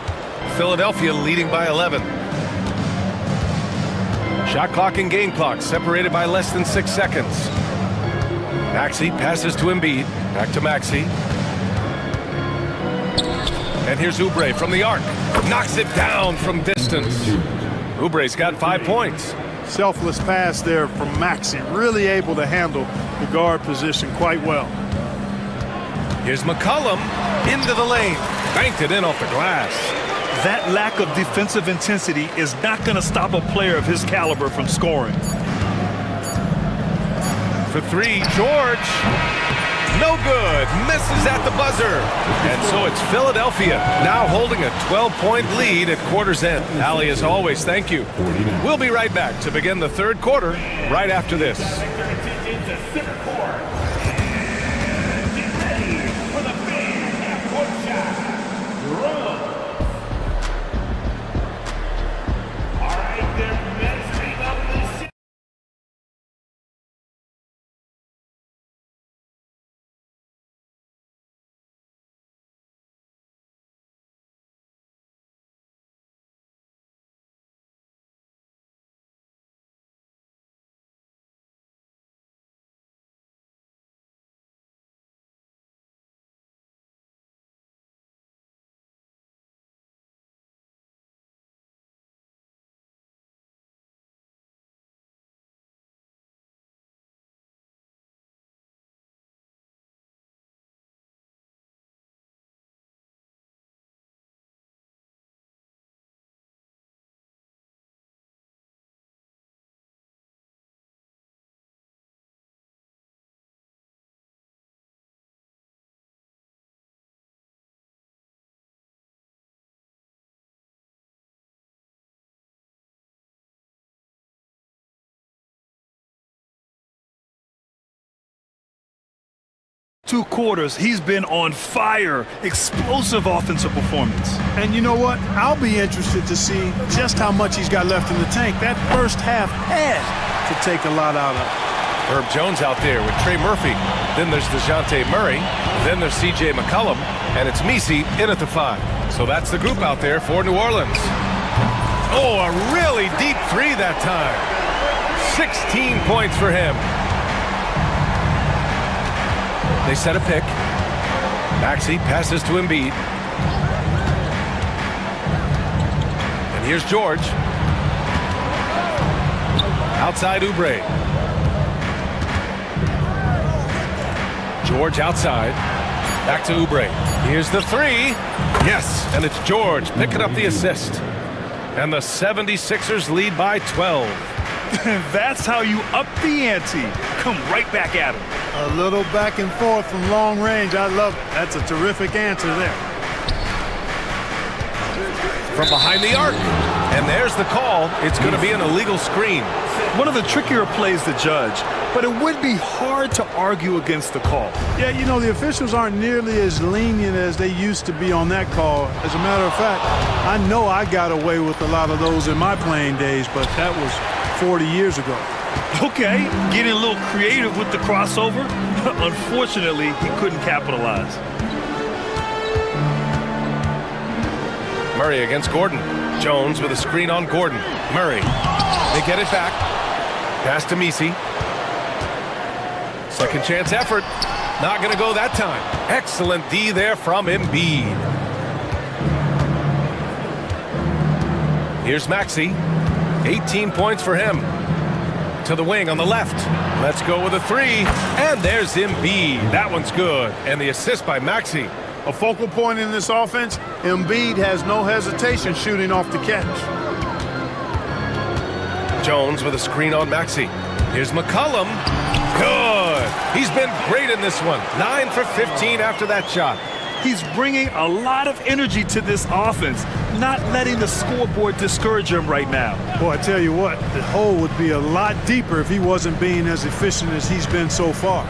Philadelphia leading by 11. Shot clock and game clock separated by less than 6 seconds. Maxey passes to Embiid. Back to Maxey. And here's Oubre from the arc. Knocks it down from distance. Oubre's got 5 points. Selfless pass there from Maxey. Really able to handle the guard position quite well. Here's McCollum into the lane. Banked it in off the glass. That lack of defensive intensity is not going to stop a player of his caliber from scoring. For three, George. No good. Misses at the buzzer. And so it's Philadelphia now holding a 12-point lead at quarter's end. Allie, as always, thank you. We'll be right back to begin the third quarter right after this. Two quarters, he's been on fire. Explosive offensive performance. And you know what? I'll be interested to see just how much he's got left in the tank. That first half had to take a lot out of it. Herb Jones out there with Trey Murphy. Then there's DeJounte Murray. Then there's C.J. McCollum. And it's Messi in at the 5. So that's the group out there for New Orleans. Oh, a really deep three that time. 16 points for him. They set a pick. Maxey passes to Embiid. And here's George. Outside Oubre. George outside. Back to Oubre. Here's the three. Yes, and it's George picking up the assist. And the 76ers lead by 12. That's how you up the ante. Come right back at him. A little back and forth from long range. I love it. That's a terrific answer there. from behind the arc. And there's the call. It's going to be an illegal screen. One of the trickier plays to judge, but it would be hard to argue against the call. Yeah, you know, the officials aren't nearly as lenient as they used to be on that call. As a matter of fact, I know I got away with a lot of those in my playing days, but that was 40 years ago. Okay, getting a little creative with the crossover. Unfortunately, he couldn't capitalize. Murray against Gordon. Jones with a screen on Gordon. Murray. They get it back. Pass to Misi. Second chance effort. Not going to go that time. Excellent D there from Embiid. Here's Maxey. 18 points for him. To the wing on the left. Let's go with a three. And there's Embiid. That one's good. And the assist by Maxey. A focal point in this offense, Embiid has no hesitation shooting off the catch. Jones with a screen on Maxey. Here's McCollum. Good. He's been great in this one. 9 for 15 after that shot. He's bringing a lot of energy to this offense, not letting the scoreboard discourage him right now. Boy, I tell you what, the hole would be a lot deeper if he wasn't being as efficient as he's been so far.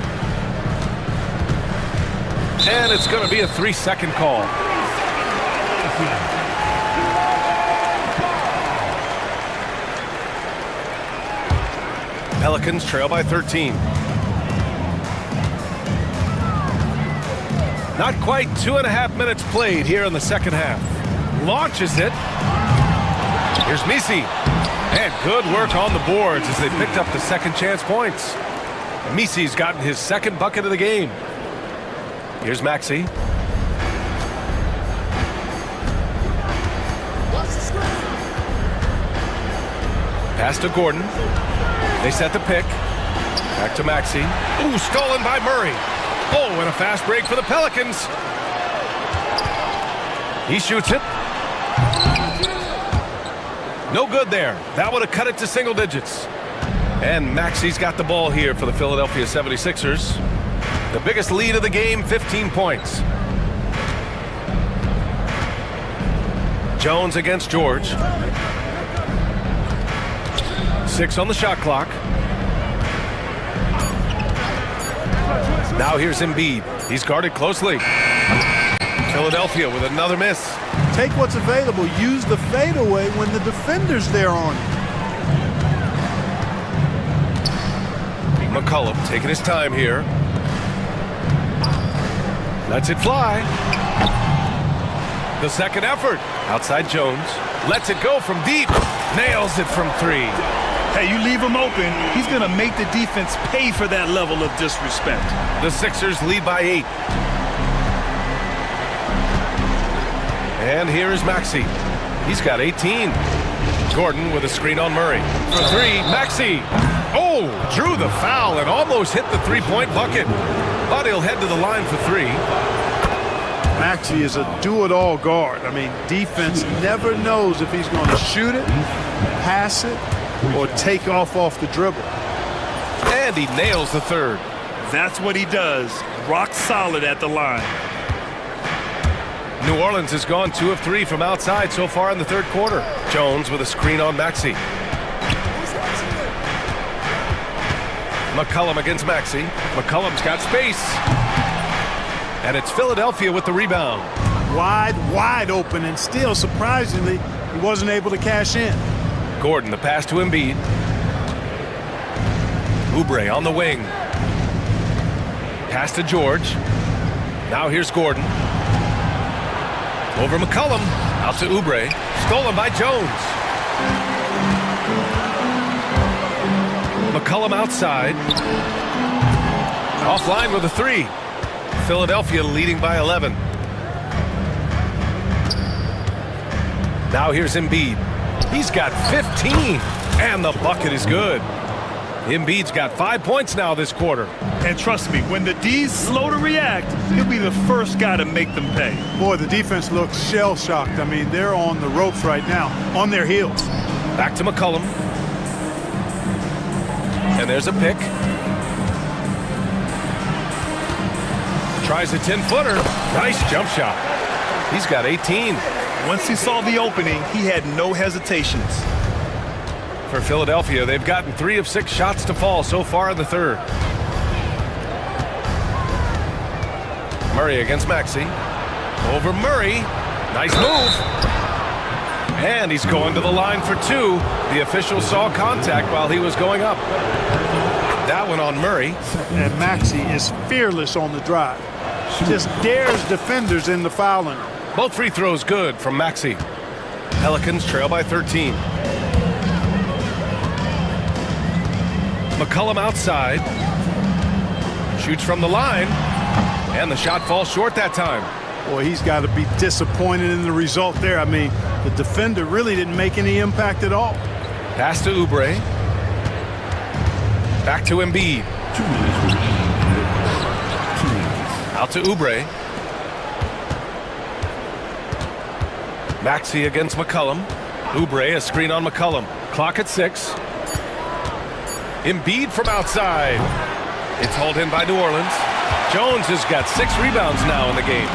And it's going to be a 3-second call. Pelicans trail by 13. Not quite 2.5 minutes played here in the second half. Launches it. Here's Misi. And good work on the boards as they picked up the second chance points. Misi's gotten his second bucket of the game. Here's Maxey. Pass to Gordon. They set the pick. Back to Maxey. Ooh, stolen by Murray. Oh, and a fast break for the Pelicans. He shoots it. No good there. That would have cut it to single digits. And Maxey's got the ball here for the Philadelphia 76ers. The biggest lead of the game, 15 points. Jones against George. 6 on the shot clock. Now here's Embiid. He's guarded closely. Philadelphia with another miss. Take what's available. Use the fadeaway when the defender's there on you. McCollum taking his time here. Lets it fly. The second effort. Outside Jones. Lets it go from deep. Nails it from 3. Hey, you leave him open, he's going to make the defense pay for that level of disrespect. The Sixers lead by 8. And here is Maxey. He's got 18. Gordon with a screen on Murray. For 3, Maxey. Oh, drew the foul and almost hit the three-point bucket. But he'll head to the line for 3. Maxey is a do-it-all guard. I mean, defense never knows if he's going to shoot it, pass it, or take off the dribble. And he nails the third. That's what he does. Rock solid at the line. New Orleans has gone 2 of 3 from outside so far in the third quarter. Jones with a screen on Maxey. McCollum against Maxey. McCollum's got space. And it's Philadelphia with the rebound. Wide open, and still, surprisingly, he wasn't able to cash in. Gordon, the pass to Embiid. Oubre on the wing. Pass to George. Now here's Gordon. Over McCollum. Out to Oubre. Stolen by Jones. McCollum outside. Offline with a 3. Philadelphia leading by 11. Now here's Embiid. He's got 15, and the bucket is good. Embiid's got 5 points now this quarter. And trust me, when the D's slow to react, he'll be the first guy to make them pay. Boy, the defense looks shell-shocked. I mean, they're on the ropes right now, on their heels. Back to McCollum. And there's a pick. Tries a 10-footer. Nice jump shot. He's got 18. Once he saw the opening, he had no hesitations. For Philadelphia, they've gotten 3 of 6 shots to fall so far in the third. Murray against Maxey. Over Murray. Nice move. And he's going to the line for 2. The official saw contact while he was going up. That one on Murray. And Maxey is fearless on the drive. Just dares defenders in the fouling. Both free throws good from Maxey. Pelicans trail by 13. McCollum outside. Shoots from the line. And the shot falls short that time. Boy, he's got to be disappointed in the result there. I mean, the defender really didn't make any impact at all. Pass to Oubre. Back to Embiid. Out to Oubre. Maxey against McCollum. Oubre, a screen on McCollum. Clock at 6. Embiid from outside. It's hauled in by New Orleans. Jones has got 6 rebounds now in the game.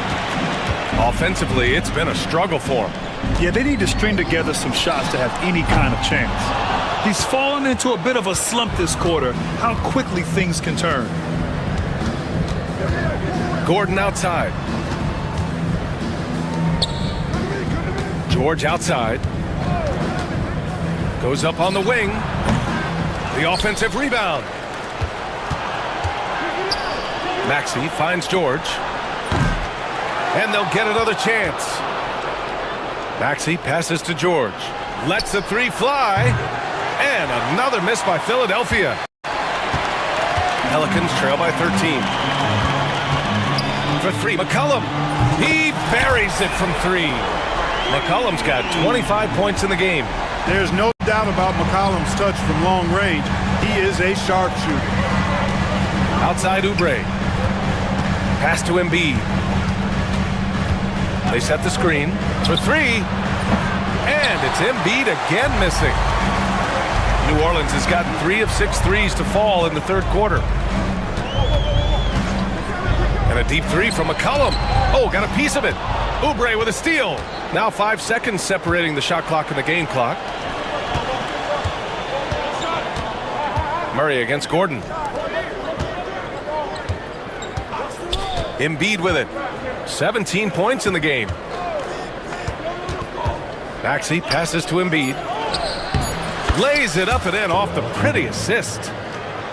Offensively, it's been a struggle for him. Yeah, they need to string together some shots to have any kind of chance. He's fallen into a bit of a slump this quarter. How quickly things can turn. Gordon outside. George outside. Goes up on the wing. The offensive rebound. Maxey finds George. And they'll get another chance. Maxey passes to George. Lets the 3 fly. And another miss by Philadelphia. Pelicans trail by 13. For 3, McCollum. He buries it from 3. McCollum's got 25 points in the game. There's no doubt about McCollum's touch from long range. He is a sharpshooter. Outside Oubre. Pass to Embiid. They set the screen for 3. And it's Embiid again missing. New Orleans has gotten 3 of 6 threes to fall in the third quarter. And a deep 3 from McCollum. Oh, got a piece of it. Oubre with a steal. Now 5 seconds separating the shot clock and the game clock. Murray against Gordon. Embiid with it. 17 points in the game. Maxey passes to Embiid. Lays it up and in off the pretty assist.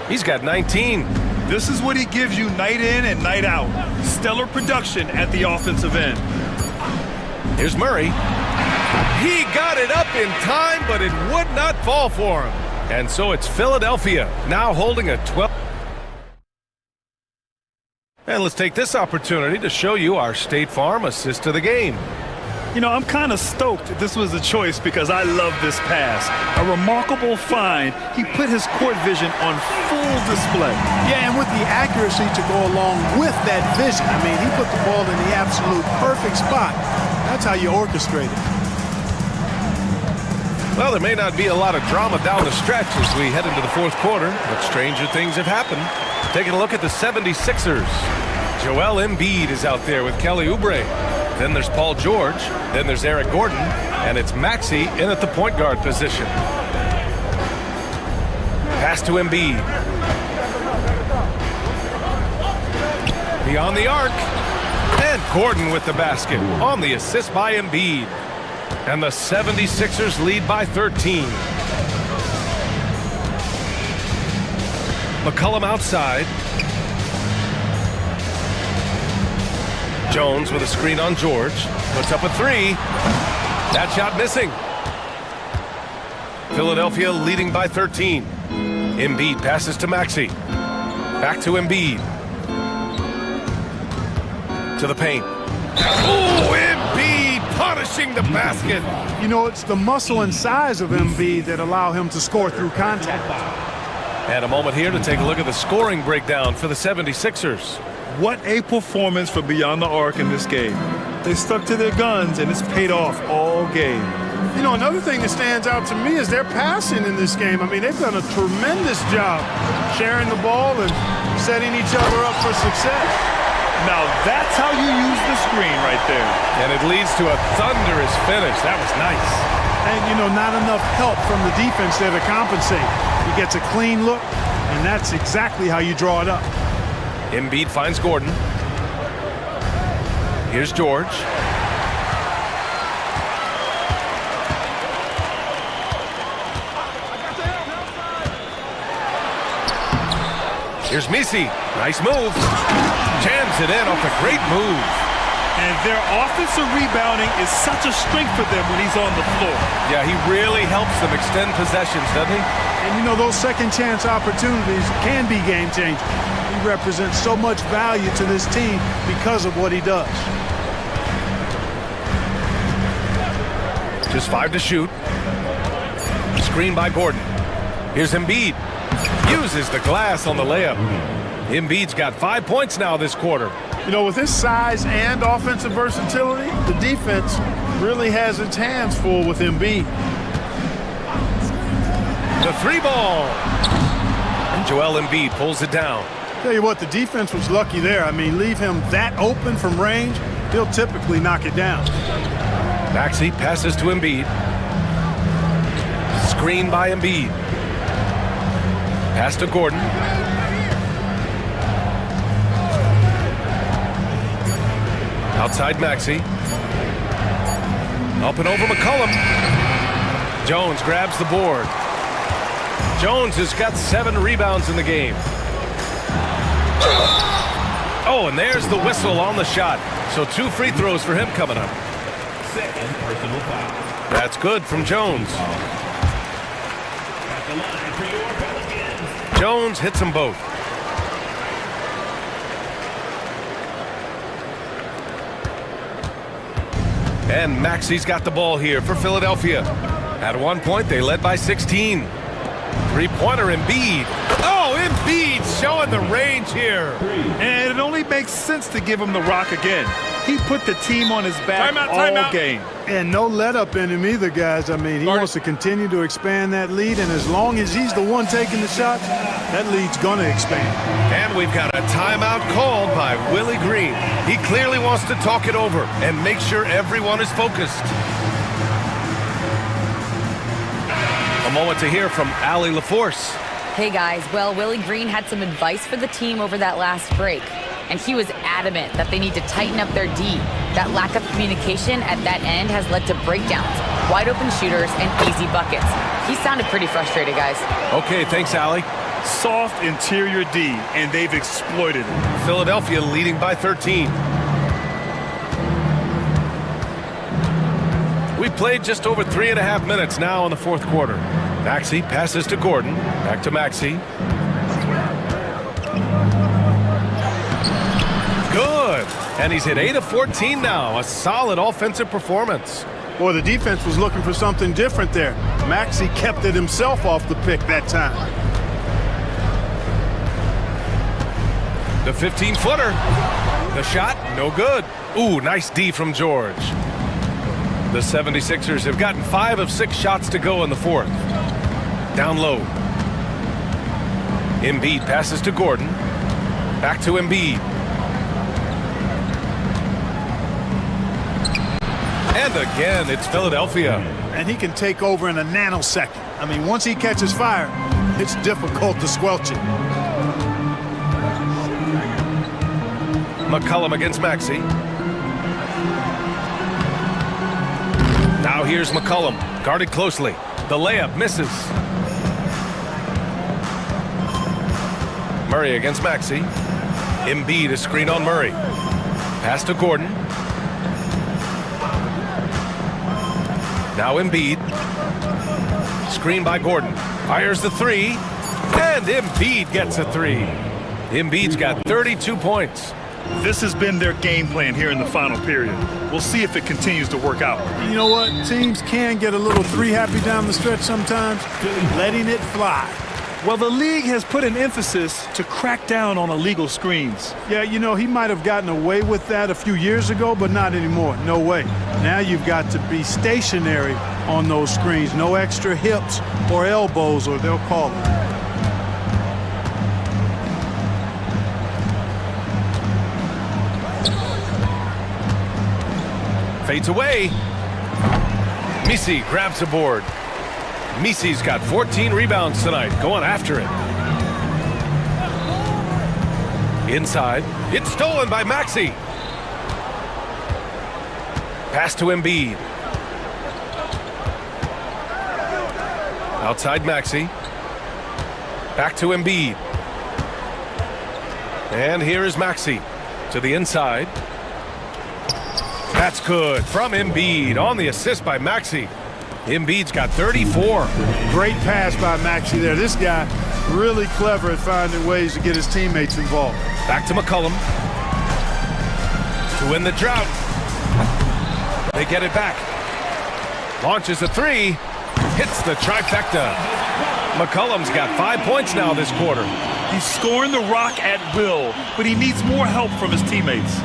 He's got 19. This is what he gives you night in and night out. Stellar production at the offensive end. Here's Murray. He got it up in time, but it would not fall for him. And so it's Philadelphia now holding a 12. And let's take this opportunity to show you our State Farm assist of the game. You know, I'm kind of stoked this was a choice because I love this pass. A remarkable find. He put his court vision on full display. Yeah, and with the accuracy to go along with that vision. I mean, he put the ball in the absolute perfect spot. That's how you orchestrate it. Well, there may not be a lot of drama down the stretch as we head into the fourth quarter, but stranger things have happened. Taking a look at the 76ers. Joel Embiid is out there with Kelly Oubre. Then there's Paul George. Then there's Eric Gordon. And it's Maxey in at the point guard position. Pass to Embiid. Beyond the arc. And Gordon with the basket on the assist by Embiid. And the 76ers lead by 13. McCollum outside. Jones with a screen on George. Puts up a 3. That shot missing. Philadelphia leading by 13. Embiid passes to Maxey. Back to Embiid. To the paint. Oh, Embiid punishing the basket. You know, it's the muscle and size of Embiid that allow him to score through contact. And a moment here to take a look at the scoring breakdown for the 76ers. What a performance for Beyond the Arc in this game. They stuck to their guns, and it's paid off all game. You know, another thing that stands out to me is their passing in this game. I mean, they've done a tremendous job sharing the ball and setting each other up for success. Now that's how you use the screen right there. And it leads to a thunderous finish. That was nice. And, you know, not enough help from the defense there to compensate. He gets a clean look, and that's exactly how you draw it up. Embiid finds Gordon. Here's George. Here's Misi. Nice move. Jams it in off a great move. And their offensive rebounding is such a strength for them when he's on the floor. Yeah, he really helps them extend possessions, doesn't he? And, you know, those second chance opportunities can be game changing. He represents so much value to this team because of what he does. Just 5 to shoot. Screen by Gordon. Here's Embiid. Uses the glass on the layup. Embiid's got 5 points now this quarter. You know, with his size and offensive versatility, the defense really has its hands full with Embiid. The 3-ball. And Joel Embiid pulls it down. Tell you what, the defense was lucky there. I mean, leave him that open from range, he'll typically knock it down. Maxey passes to Embiid. Screen by Embiid. Pass to Gordon. Outside Maxey. Up and over McCollum. Jones grabs the board. Jones has got 7 rebounds in the game. Oh, and there's the whistle on the shot. So 2 free throws for him coming up. Second personal foul. That's good from Jones. At the line for your Pelicans. Jones hits them both. And Maxey's got the ball here for Philadelphia. At one point, they led by 16. Three-pointer Embiid. Oh, Embiid showing the range here. And it only makes sense to give him the rock again. He put the team on his back all game. And no let up in him either, guys. I mean, he wants to continue to expand that lead, and as long as he's the one taking the shots, that lead's going to expand. And we've got a timeout called by Willie Green. He clearly wants to talk it over and make sure everyone is focused. A moment to hear from Allie LaForce. Hey guys, well, Willie Green had some advice for the team over that last break, and he was adamant that they need to tighten up their D. That lack of communication at that end has led to breakdowns, wide open shooters, and easy buckets. He sounded pretty frustrated, guys. Okay, thanks, Allie. Soft interior D, and they've exploited it. Philadelphia leading by 13. We played just over 3.5 minutes now in the fourth quarter. Maxey passes to Gordon. Back to Maxey. Good. And he's hit 8 of 14 now. A solid offensive performance. Boy, the defense was looking for something different there. Maxey kept it himself off the pick that time. The 15-footer. The shot, no good. Ooh, nice D from George. The 76ers have gotten 5 of 6 shots to go in the fourth. Down low. Embiid passes to Gordon. Back to Embiid. And again, it's Philadelphia. And he can take over in a nanosecond. I mean, once he catches fire, it's difficult to squelch it. McCollum against Maxey. Now here's McCollum, guarded closely. The layup misses. Murray against Maxey. Embiid is screened on Murray. Pass to Gordon. Now Embiid. Screened by Gordon. Fires the 3. And Embiid gets a 3. Embiid's got 32 points. This has been their game plan here in the final period. We'll see if it continues to work out. You know what? Teams can get a little 3-happy down the stretch sometimes, letting it fly. Well, the league has put an emphasis to crack down on illegal screens. Yeah, you know, he might have gotten away with that a few years ago, but not anymore. No way. Now you've got to be stationary on those screens. No extra hips or elbows, or they'll call it. Fades away. Misi grabs the board. Misi's got 14 rebounds tonight, going after it. Inside. It's stolen by Maxey. Pass to Embiid. Outside Maxey. Back to Embiid. And here is Maxey to the inside. That's good from Embiid on the assist by Maxey. Embiid's got 34. Great pass by Maxey there. This guy really clever at finding ways to get his teammates involved. Back to McCollum. To win the drought. They get it back. Launches a three. Hits the trifecta. McCollum's got 5 points now this quarter. He's scoring the rock at will, but he needs more help from his teammates.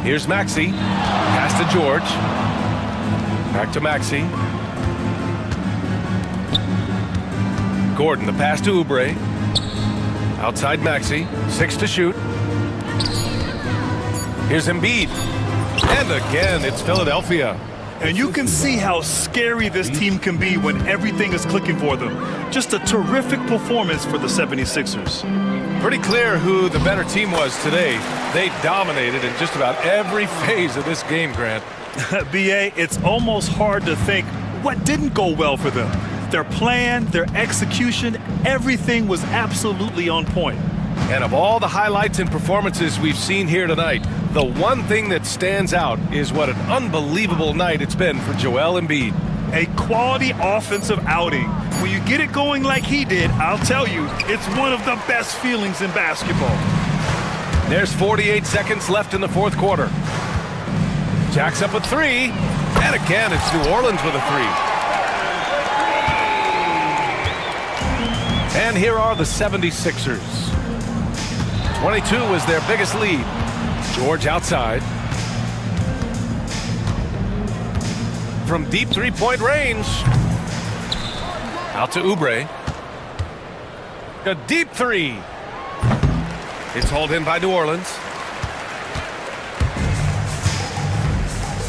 Here's Maxey. Pass to George. Back to Maxey. Gordon, the pass to Oubre. Outside Maxey. 6 to shoot. Here's Embiid. And again, it's Philadelphia. And you can see how scary this team can be when everything is clicking for them. Just a terrific performance for the 76ers. Pretty clear who the better team was today. They dominated in just about every phase of this game, Grant. B.A., it's almost hard to think what didn't go well for them. Their plan, their execution, everything was absolutely on point. And of all the highlights and performances we've seen here tonight, the one thing that stands out is what an unbelievable night it's been for Joel Embiid. A quality offensive outing. When you get it going like he did, I'll tell you, it's one of the best feelings in basketball. There's 48 seconds left in the fourth quarter. Jacks up a three, and again it's New Orleans with a three. And here are the 76ers. 22 was their biggest lead. George outside. From deep three-point range. Out to Oubre. A deep three. It's hauled in by New Orleans.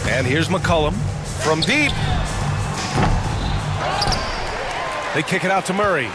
And here's McCollum from deep. They kick it out to Murray.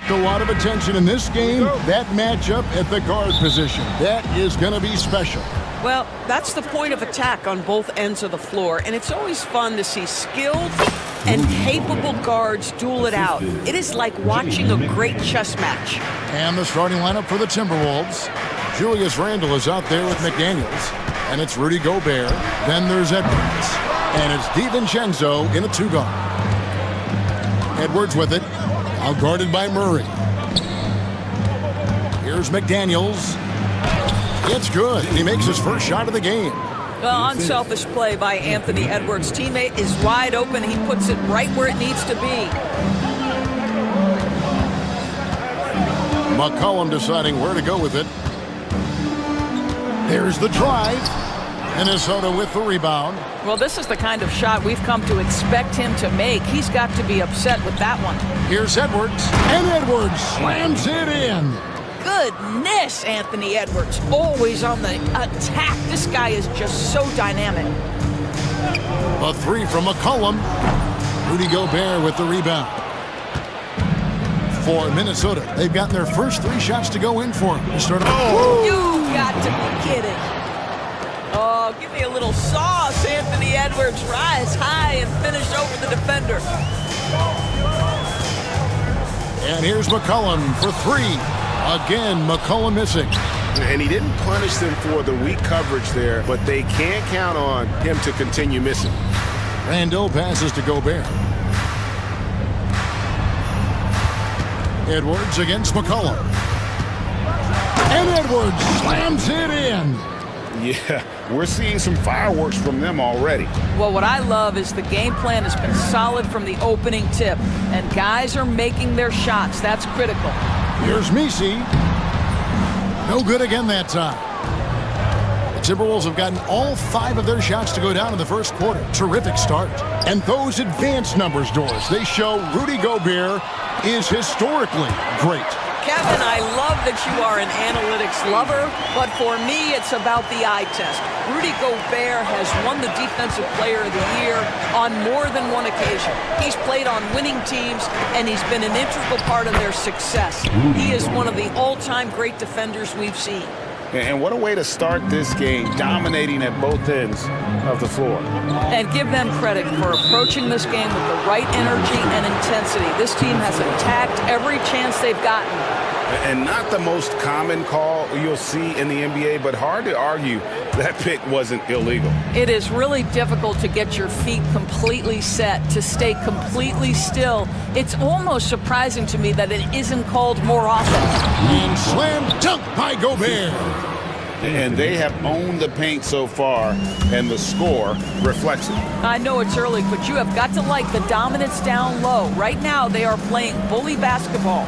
A lot of attention in this game. That matchup at the guard position. That is going to be special. Well, that's the point of attack on both ends of the floor, and it's always fun to see skilled and capable guards duel it out. It is like watching a great chess match. And the starting lineup for the Timberwolves. Julius Randle is out there with McDaniels, and it's Rudy Gobert. Then there's Edwards, and it's DiVincenzo in a two-guard. Edwards with it, out guarded by Murray. Here's McDaniels. It's good. He makes his first shot of the game. Well, unselfish play by Anthony Edwards. Teammate is wide open. He puts it right where it needs to be. McCollum deciding where to go with it. There's the drive. Minnesota with the rebound. Well, this is the kind of shot we've come to expect him to make. He's got to be upset with that one. Here's Edwards. And Edwards slams it in. Goodness, Anthony Edwards, always on the attack. This guy is just so dynamic. A three from McCollum. Rudy Gobert with the rebound. For Minnesota, they've gotten their first three shots to go in for him. You got to be kidding. Oh, give me a little sauce, Anthony Edwards. Rise high and finish over the defender. And here's McCollum for three. Again, McCollum missing. And he didn't punish them for the weak coverage there, but they can't count on him to continue missing. Randle passes to Gobert. Edwards against McCollum. And Edwards slams it in. Yeah, we're seeing some fireworks from them already. Well, what I love is the game plan has been solid from the opening tip, and guys are making their shots. That's critical. Here's Messi. No good again that time. The Timberwolves have gotten all five of their shots to go down in the first quarter. Terrific start. And those advanced numbers, Doris, they show Rudy Gobert is historically great. Kevin, I love that you are an analytics lover, but for me, it's about the eye test. Rudy Gobert has won the Defensive Player of the Year on more than one occasion. He's played on winning teams, and he's been an integral part of their success. He is one of the all-time great defenders we've seen. And what a way to start this game, dominating at both ends of the floor. And give them credit for approaching this game with the right energy and intensity. This team has attacked every chance they've gotten. And not the most common call you'll see in the NBA, but hard to argue that pick wasn't illegal. It is really difficult to get your feet completely set, to stay completely still. It's almost surprising to me that it isn't called more often. And slam dunk by Gobert. And they have owned the paint so far, and the score reflects it. I know it's early, but you have got to like the dominance down low. Right now, they are playing bully basketball.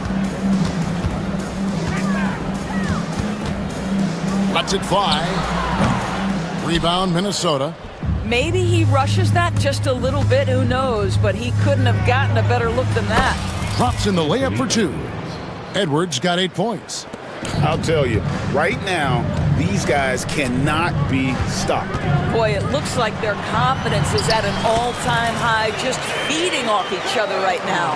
Lets it fly. Rebound, Minnesota. Maybe he rushes that just a little bit, who knows, but he couldn't have gotten a better look than that. Drops in the layup for two. Edwards got 8 points. I'll tell you, right now, these guys cannot be stopped. Boy, it looks like their confidence is at an all-time high, just feeding off each other right now.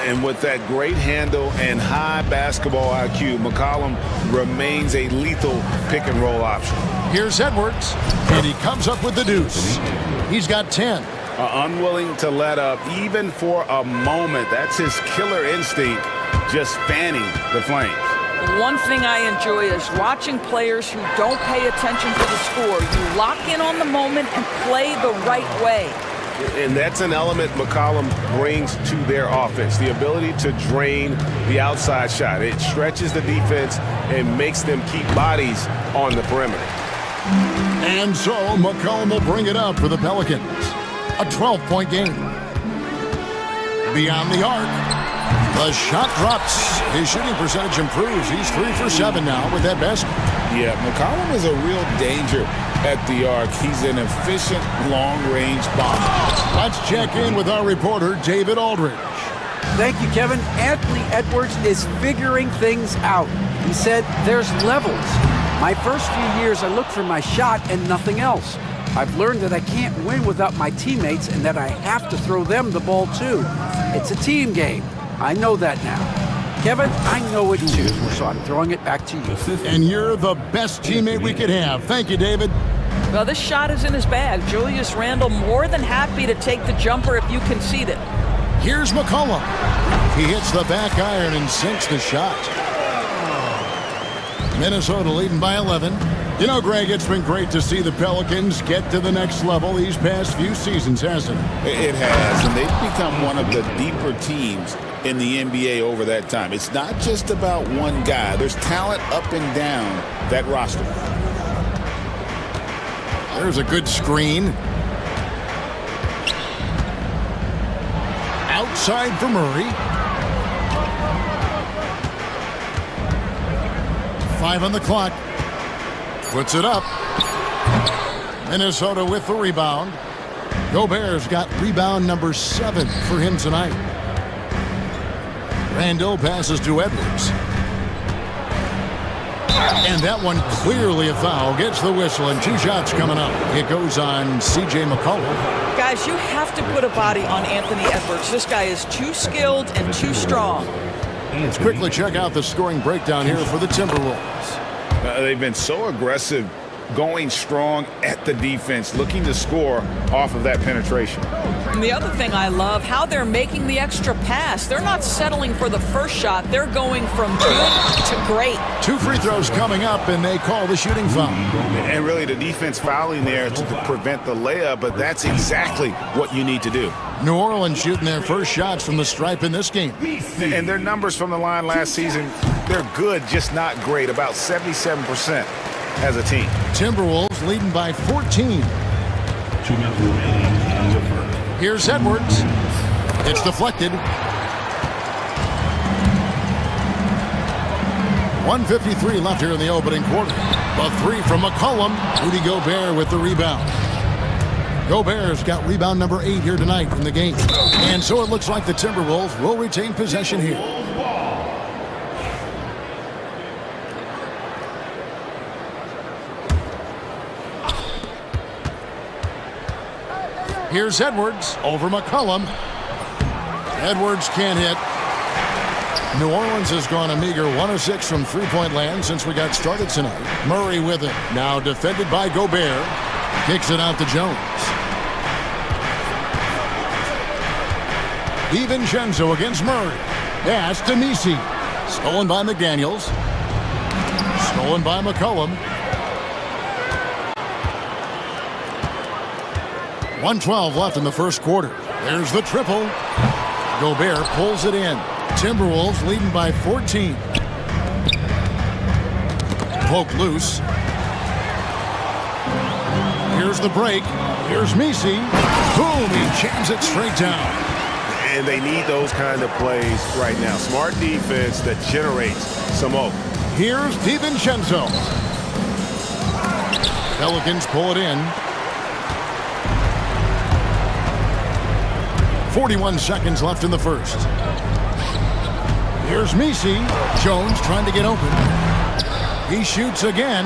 And with that great handle and high basketball IQ, McCollum remains a lethal pick-and-roll option. Here's Edwards, and he comes up with the deuce. He's got 10. Unwilling to let up, even for a moment. That's his killer instinct, just fanning the flames. One thing I enjoy is watching players who don't pay attention to the score. You lock in on the moment and play the right way. And that's an element McCollum brings to their offense, the ability to drain the outside shot. It stretches the defense and makes them keep bodies on the perimeter. And so McCollum will bring it up for the Pelicans. A 12-point game. Beyond the arc. The shot drops. His shooting percentage improves. He's 3 for 7 now with that basket. Yeah, McCollum is a real danger at the arc. He's an efficient long-range bomber. Let's check in with our reporter, David Aldridge. Thank you, Kevin. Anthony Edwards is figuring things out. He said there's levels. My first few years, I looked for my shot and nothing else. I've learned that I can't win without my teammates and that I have to throw them the ball too. It's a team game. I know that now. Kevin, I know it too, so I'm throwing it back to you. And you're the best teammate we could have. Thank you, David. Well, this shot is in his bag. Julius Randle more than happy to take the jumper if you concede it. Here's McCollum. He hits the back iron and sinks the shot. Minnesota leading by 11. You know, Greg, it's been great to see the Pelicans get to the next level these past few seasons, hasn't it? It has, and they've become one of the deeper teams in the NBA over that time. It's not just about one guy. There's talent up and down that roster. There's a good screen. Outside for Murray. 5 on the clock. Puts it up. Minnesota with the rebound. Gobert's got rebound number 7 for him tonight. Randle passes to Edwards. And that one clearly a foul. Gets the whistle and 2 shots coming up. It goes on C.J. McCollum. Guys, you have to put a body on Anthony Edwards. This guy is too skilled and too strong. Let's quickly check out the scoring breakdown here for the Timberwolves. They've been so aggressive, going strong at the defense, looking to score off of that penetration. And the other thing I love, how they're making the extra pass. They're not settling for the first shot. They're going from good to great. 2 free throws coming up, and they call the shooting foul. And really the defense fouling there to prevent the layup, but that's exactly what you need to do. New Orleans shooting their first shots from the stripe in this game. And their numbers from the line last season, they're good, just not great, about 77% as a team. Timberwolves leading by 14. 2 minutes remaining in the first. Here's Edwards. It's deflected. 1:53 left here in the opening quarter. A 3 from McCollum. Rudy Gobert with the rebound. Gobert's got rebound number 8 here tonight in the game. And so it looks like the Timberwolves will retain possession here. Here's Edwards over McCollum. Edwards can't hit. New Orleans has gone a meager 1 of 6 from three-point land since we got started tonight. Murray with it. Now defended by Gobert. Kicks it out to Jones. DiVincenzo against Murray. Pass to Misi. Stolen by McDaniels. Stolen by McCollum. 1:12 left in the first quarter. There's the triple. Gobert pulls it in. Timberwolves leading by 14. Poke loose. Here's the break. Here's Misi. Boom! He jams it straight down. And they need those kind of plays right now. Smart defense that generates some hope. Here's DiVincenzo. Pelicans pull it in. 41 seconds left in the first. Here's Misi. Jones trying to get open. He shoots again.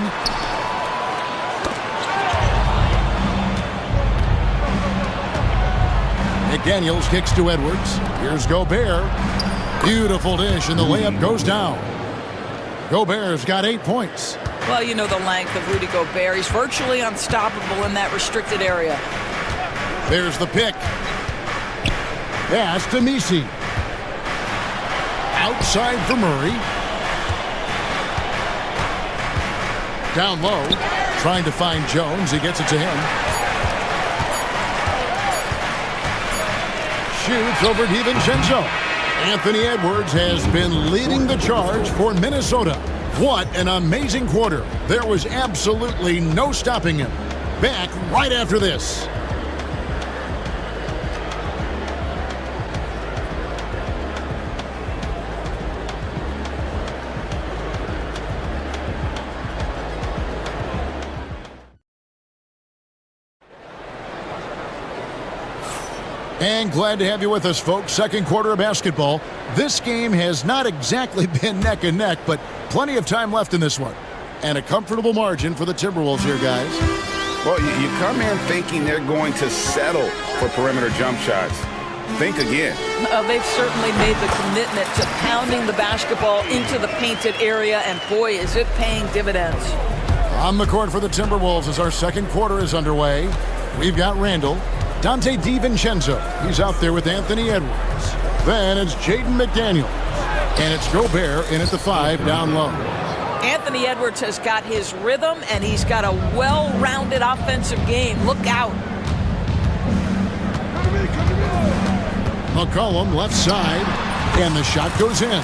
McDaniels kicks to Edwards. Here's Gobert. Beautiful dish, and the layup goes down. Gobert's got 8 points. Well, you know the length of Rudy Gobert. He's virtually unstoppable in that restricted area. There's the pick. Pass to Misi. Outside for Murray. Down low. Trying to find Jones. He gets it to him. Shoots over DiVincenzo. Anthony Edwards has been leading the charge for Minnesota. What an amazing quarter. There was absolutely no stopping him. Back right after this. And glad to have you with us, folks. Second quarter of basketball. This game has not exactly been neck and neck, but plenty of time left in this one. And a comfortable margin for the Timberwolves here, guys. Well, you come in thinking they're going to settle for perimeter jump shots. think again. They've certainly made the commitment to pounding the basketball into the painted area, and boy, is it paying dividends. On the court for the Timberwolves as our second quarter is underway. We've got Randall, Dante DiVincenzo. He's out there with Anthony Edwards. Then it's Jaden McDaniel. And it's Gobert in at the 5 down low. Anthony Edwards has got his rhythm, and he's got a well-rounded offensive game. Look out. McCollum left side, and the shot goes in.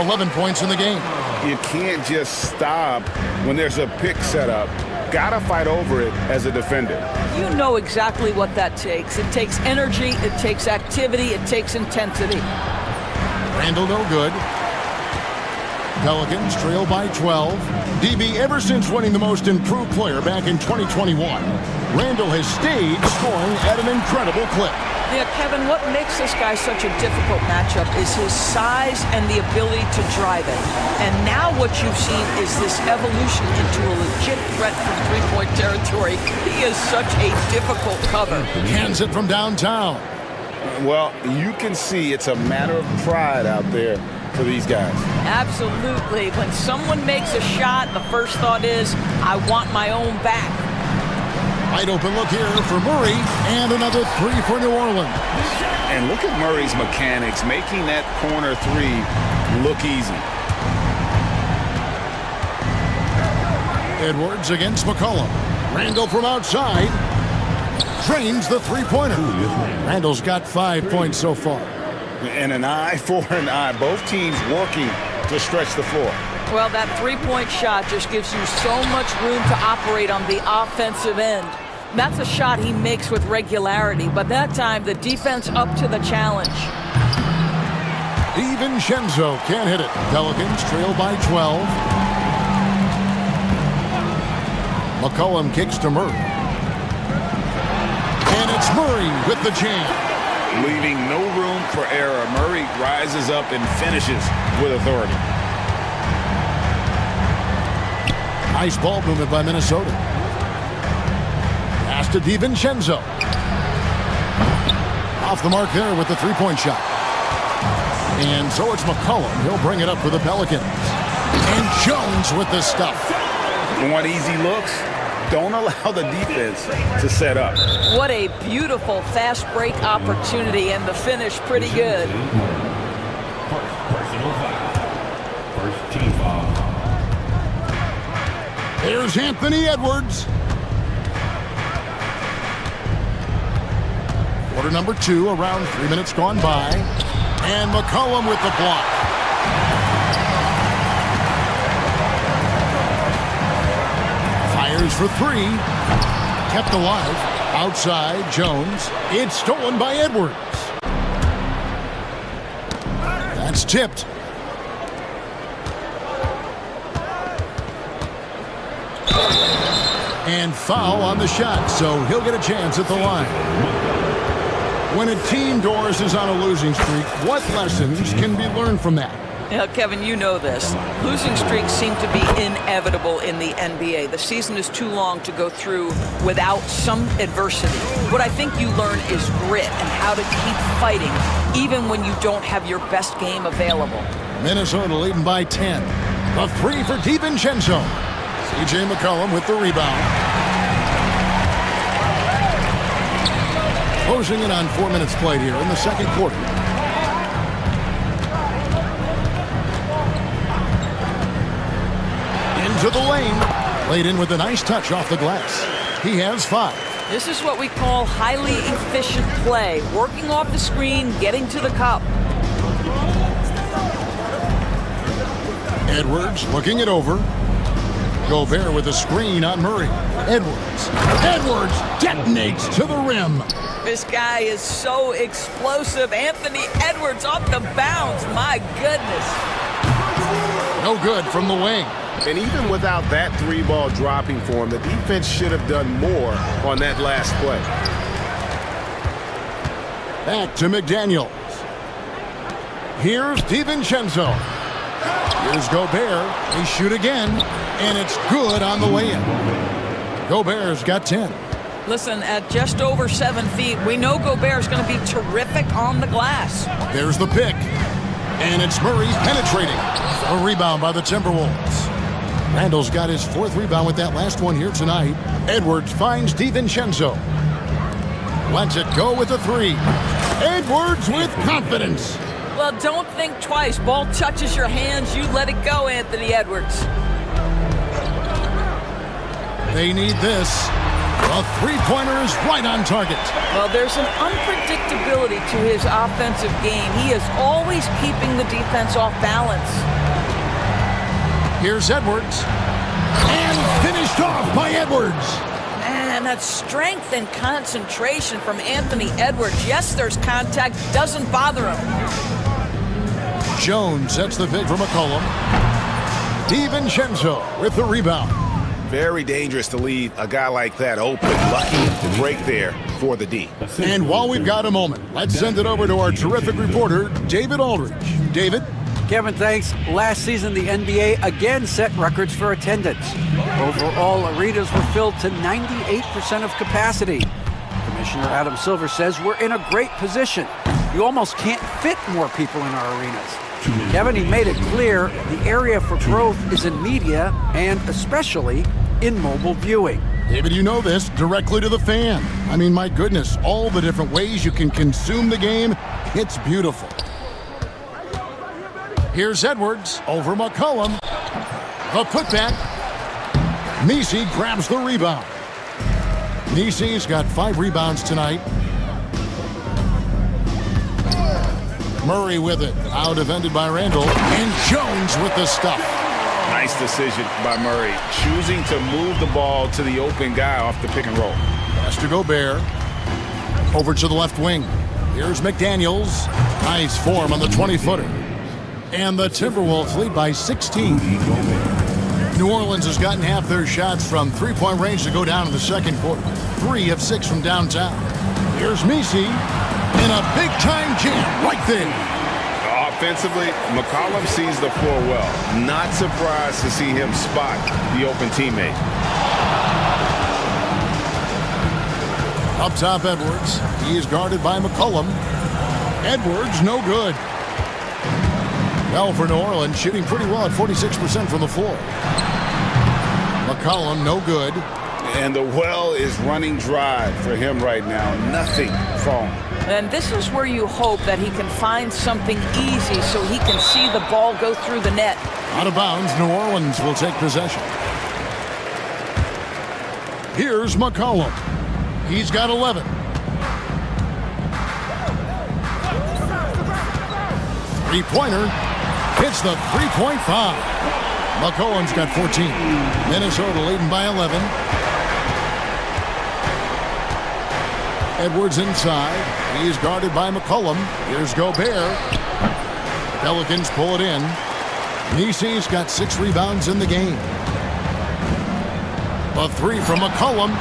11 points in the game. You can't just stop when there's a pick set up. Gotta fight over it as a defender. You know exactly what that takes. It takes energy, it takes activity, it takes intensity. Randall no good. Pelicans trail by 12. DB, ever since winning the most improved player back in 2021, Randall has stayed scoring at an incredible clip. Yeah, Kevin, what makes this guy such a difficult matchup is his size and the ability to drive it. And now what you've seen is this evolution into a legit threat from three-point territory. He is such a difficult cover. Hands it from downtown. Well, you can see it's a matter of pride out there for these guys. Absolutely. When someone makes a shot, the first thought is, I want my own back. Wide open look here for Murray, and another three for New Orleans. And look at Murray's mechanics, making that corner three look easy. Edwards against McCollum. Randall from outside drains the three-pointer. Randall's got 5 points so far. And an eye for an eye. Both teams working to stretch the floor. Well, that three-point shot just gives you so much room to operate on the offensive end. That's a shot he makes with regularity, but that time the defense up to the challenge. DiVincenzo can't hit it. Pelicans trail by 12. McCollum kicks to Murray. And it's Murray with the jam. Leaving no room for error. Murray rises up and finishes with authority. Nice ball movement by Minnesota. Pass to DiVincenzo. Off the mark there with the three-point shot. And so it's McCollum. He'll bring it up for the Pelicans. And Jones with the stuff. You want easy looks? Don't allow the defense to set up. What a beautiful fast break opportunity, and the finish pretty good. Personal foul. First team foul. There's Anthony Edwards. Quarter number 2, around 3 minutes gone by. And McCollum with the block. Fires for 3. Kept alive. Outside, Jones. It's stolen by Edwards. That's tipped. And foul on the shot, so he'll get a chance at the line. When a team, Doris, is on a losing streak, what lessons can be learned from that? Yeah, Kevin, you know this. Losing streaks seem to be inevitable in the NBA. The season is too long to go through without some adversity. What I think you learn is grit and how to keep fighting, even when you don't have your best game available. Minnesota leading by 10. A 3 for DiVincenzo. C.J. McCollum with the rebound. Closing in on 4 minutes played here in the second quarter. Into the lane. Laid in with a nice touch off the glass. He has 5. This is what we call highly efficient play. Working off the screen, getting to the cup. Edwards looking it over. Gobert with a screen on Murray. Edwards detonates to the rim. This guy is so explosive. Anthony Edwards off the bounce. My goodness. No good from the wing. And even without that 3-ball dropping for him, the defense should have done more on that last play. Back to McDaniels. Here's DiVincenzo. Here's Gobert. They shoot again, and it's good on the way in. Gobert's got 10. Listen, at just over 7 feet, we know Gobert is going to be terrific on the glass. There's the pick. And it's Murray penetrating. A rebound by the Timberwolves. Randall's got his 4th rebound with that last one here tonight. Edwards finds DiVincenzo. Lets it go with a 3. Edwards with confidence. Well, don't think twice. Ball touches your hands, you let it go, Anthony Edwards. They need this. A 3-pointer is right on target. Well, there's an unpredictability to his offensive game. He is always keeping the defense off balance. Here's Edwards. And finished off by Edwards. Man, that's strength and concentration from Anthony Edwards. Yes, there's contact. Doesn't bother him. Jones sets the pick for McCollum. DiVincenzo with the rebound. Very dangerous to leave a guy like that open. Lucky to break there for the D. And while we've got a moment, let's send it over to our terrific reporter, David Aldridge. David? Kevin, thanks. Last season, the NBA again set records for attendance. Overall, arenas were filled to 98% of capacity. Commissioner Adam Silver says we're in a great position. You almost can't fit more people in our arenas. Kevin, he made it clear the area for growth is in media and especially in mobile viewing. David, you know this, directly to the fan. I mean, my goodness, all the different ways you can consume the game, it's beautiful. Here's Edwards over McCollum. The putback. Nisi grabs the rebound. Nisi's got 5 rebounds tonight. Murray with it, out defended by Randall, and Jones with the stuff. Nice decision by Murray, choosing to move the ball to the open guy off the pick and roll. Pass to Gobert. Over to the left wing. Here's McDaniels. Nice form on the 20-footer. And the Timberwolves lead by 16. New Orleans has gotten half their shots from 3-point range to go down in the second quarter. 3 of 6 from downtown. Here's Nisi. In a big-time jam right there. Offensively, McCollum sees the floor well. Not surprised to see him spot the open teammate. Up top, Edwards. He is guarded by McCollum. Edwards, no good. Well, for New Orleans, shooting pretty well at 46% from the floor. McCollum, no good. And the well is running dry for him right now. Nothing falling. And this is where you hope that he can find something easy so he can see the ball go through the net. Out of bounds, New Orleans will take possession. Here's McCollum. He's got 11. Three-pointer hits the 3.5. McCollum's got 14. Minnesota leading by 11. Edwards inside. He's guarded by McCollum. Here's Gobert. Pelicans pull it in. Nisi's got 6 rebounds in the game. A 3 from McCollum.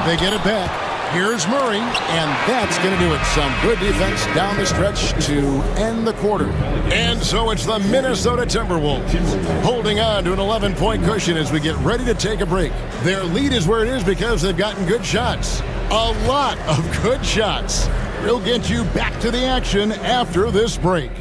They get it back. Here's Murray, and that's going to do it. Some good defense down the stretch to end the quarter. And so it's the Minnesota Timberwolves holding on to an 11-point cushion as we get ready to take a break. Their lead is where it is because they've gotten good shots. A lot of good shots. We'll get you back to the action after this break.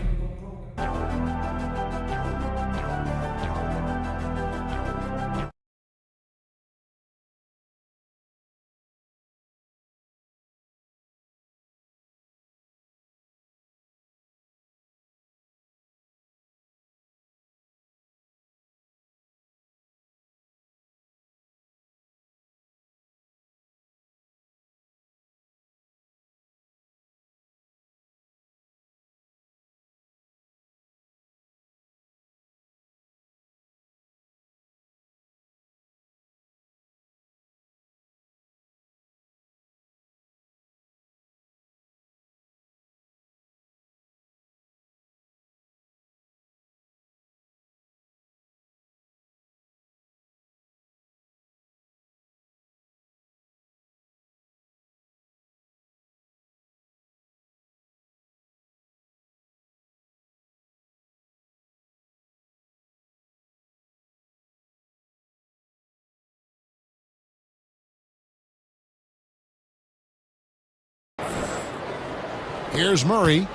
Here's Murray.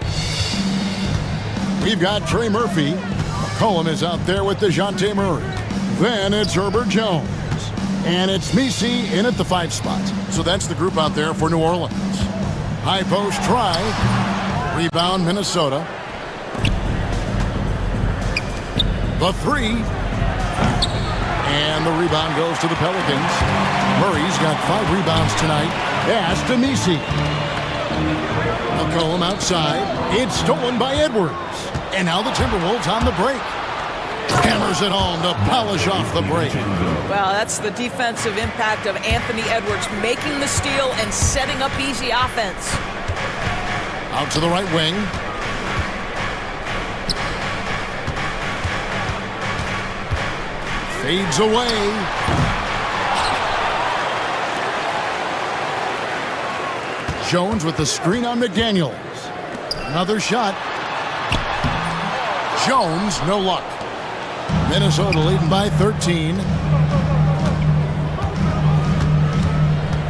We've got Trey Murphy. McCollum is out there with DeJounte Murray. Then it's Herbert Jones. And it's Misi in at the 5 spot. So that's the group out there for New Orleans. High post try. Rebound Minnesota. The 3. And the rebound goes to the Pelicans. Murray's got 5 rebounds tonight. Pass to Misi. McCollum outside. It's stolen by Edwards. And now the Timberwolves on the break. Hammers it home to polish off the break. Well, that's the defensive impact of Anthony Edwards making the steal and setting up easy offense. Out to the right wing. Fades away. Jones with the screen on McDaniels. Another shot. Jones, no luck. Minnesota leading by 13.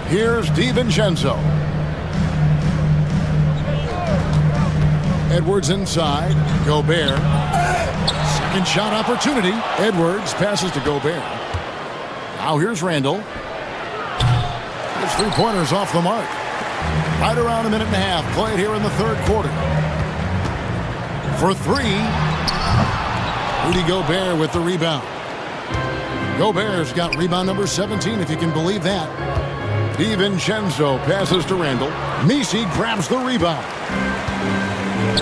Here's DiVincenzo. Edwards inside. Gobert. Second shot opportunity. Edwards passes to Gobert. Now here's Randall. His 3-pointers off the mark. Right around a minute and a half played here in the third quarter. For 3, Rudy Gobert with the rebound. Gobert's got rebound number 17, if you can believe that. DiVincenzo passes to Randall. Misi grabs the rebound.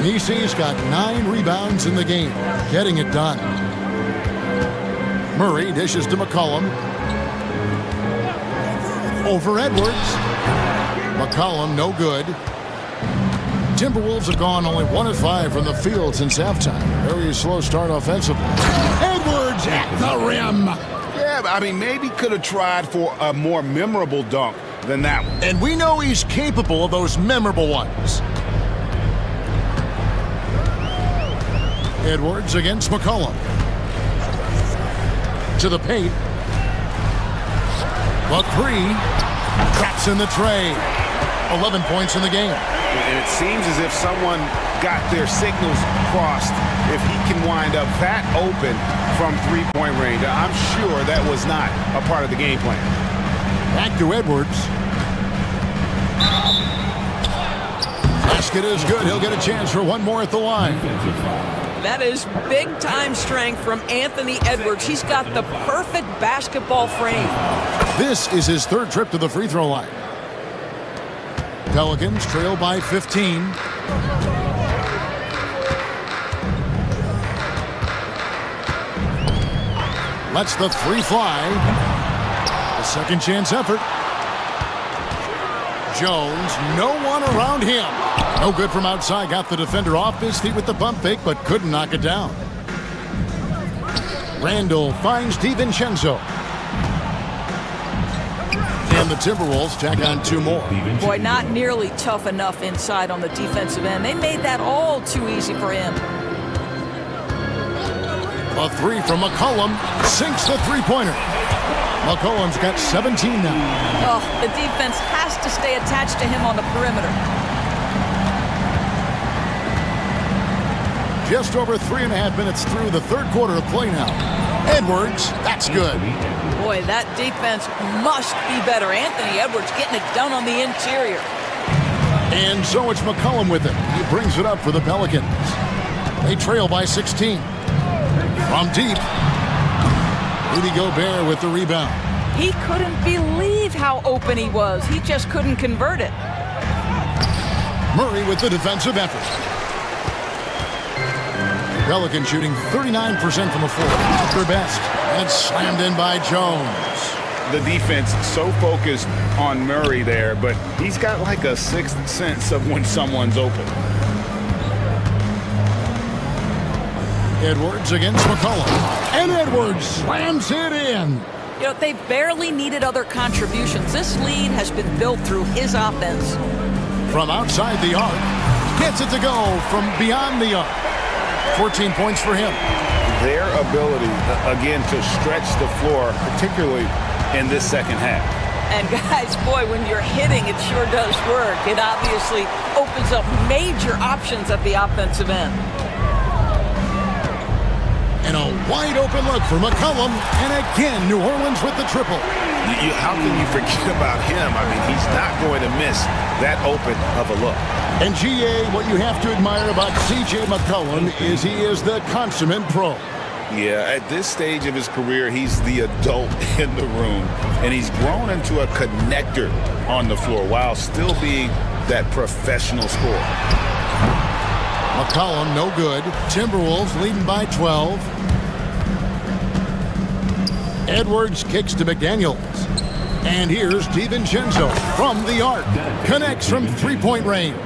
Misi's got 9 rebounds in the game, getting it done. Murray dishes to McCollum. Over Edwards. McCollum, no good. Timberwolves have gone only 1 of 5 from the field since halftime. Very slow start offensively. Edwards at the rim. Yeah, I mean, maybe could have tried for a more memorable dunk than that one. And we know he's capable of those memorable ones. Edwards against McCollum. To the paint. The 3. Traps in the tray. 11 points in the game. And it seems as if someone got their signals crossed. If he can wind up that open from 3-point range, I'm sure that was not a part of the game plan. Back to Edwards. Basket is good. He'll get a chance for one more at the line. That is big-time strength from Anthony Edwards. He's got the perfect basketball frame. This is his 3rd trip to the free throw line. Pelicans trail by 15. Lets the 3 fly. A second chance effort. Jones, no one around him. No good from outside. Got the defender off his feet with the pump fake, but couldn't knock it down. Randall finds DiVincenzo. And the Timberwolves tack on 2 more. Boy, not nearly tough enough inside on the defensive end. They made that all too easy for him. A 3 from McCollum sinks the 3-pointer. McCollum's got 17 now. Oh, the defense has to stay attached to him on the perimeter. Just over 3.5 minutes through the third quarter of play now. Edwards, that's good. Boy, that defense must be better. Anthony Edwards getting it done on the interior. And so it's McCollum with it. He brings it up for the Pelicans. They trail by 16. From deep, Rudy Gobert with the rebound. He couldn't believe how open he was. He just couldn't convert it. Murray with the defensive effort. Pelicans shooting 39% from the floor. Their best. And slammed in by Jones. The defense so focused on Murray there, but he's got like a 6th sense of when someone's open. Edwards against McCollum. And Edwards slams it in. You know, they barely needed other contributions. This lead has been built through his offense. From outside the arc. Gets it to go from beyond the arc. 14 points for him. Their ability, again, to stretch the floor, particularly in this second half. And guys, boy, when you're hitting, it sure does work. It obviously opens up major options at the offensive end. And a wide open look for McCollum. And again, New Orleans with the triple. How can you forget about him? I mean, he's not going to miss that open of a look. And GA, what you have to admire about C.J. McCollum is he is the consummate pro. Yeah, at this stage of his career, he's the adult in the room, and he's grown into a connector on the floor while still being that professional scorer. McCollum, no good. Timberwolves leading by 12. Edwards kicks to McDaniels. And here's DiVincenzo from the arc. Connects from three-point range.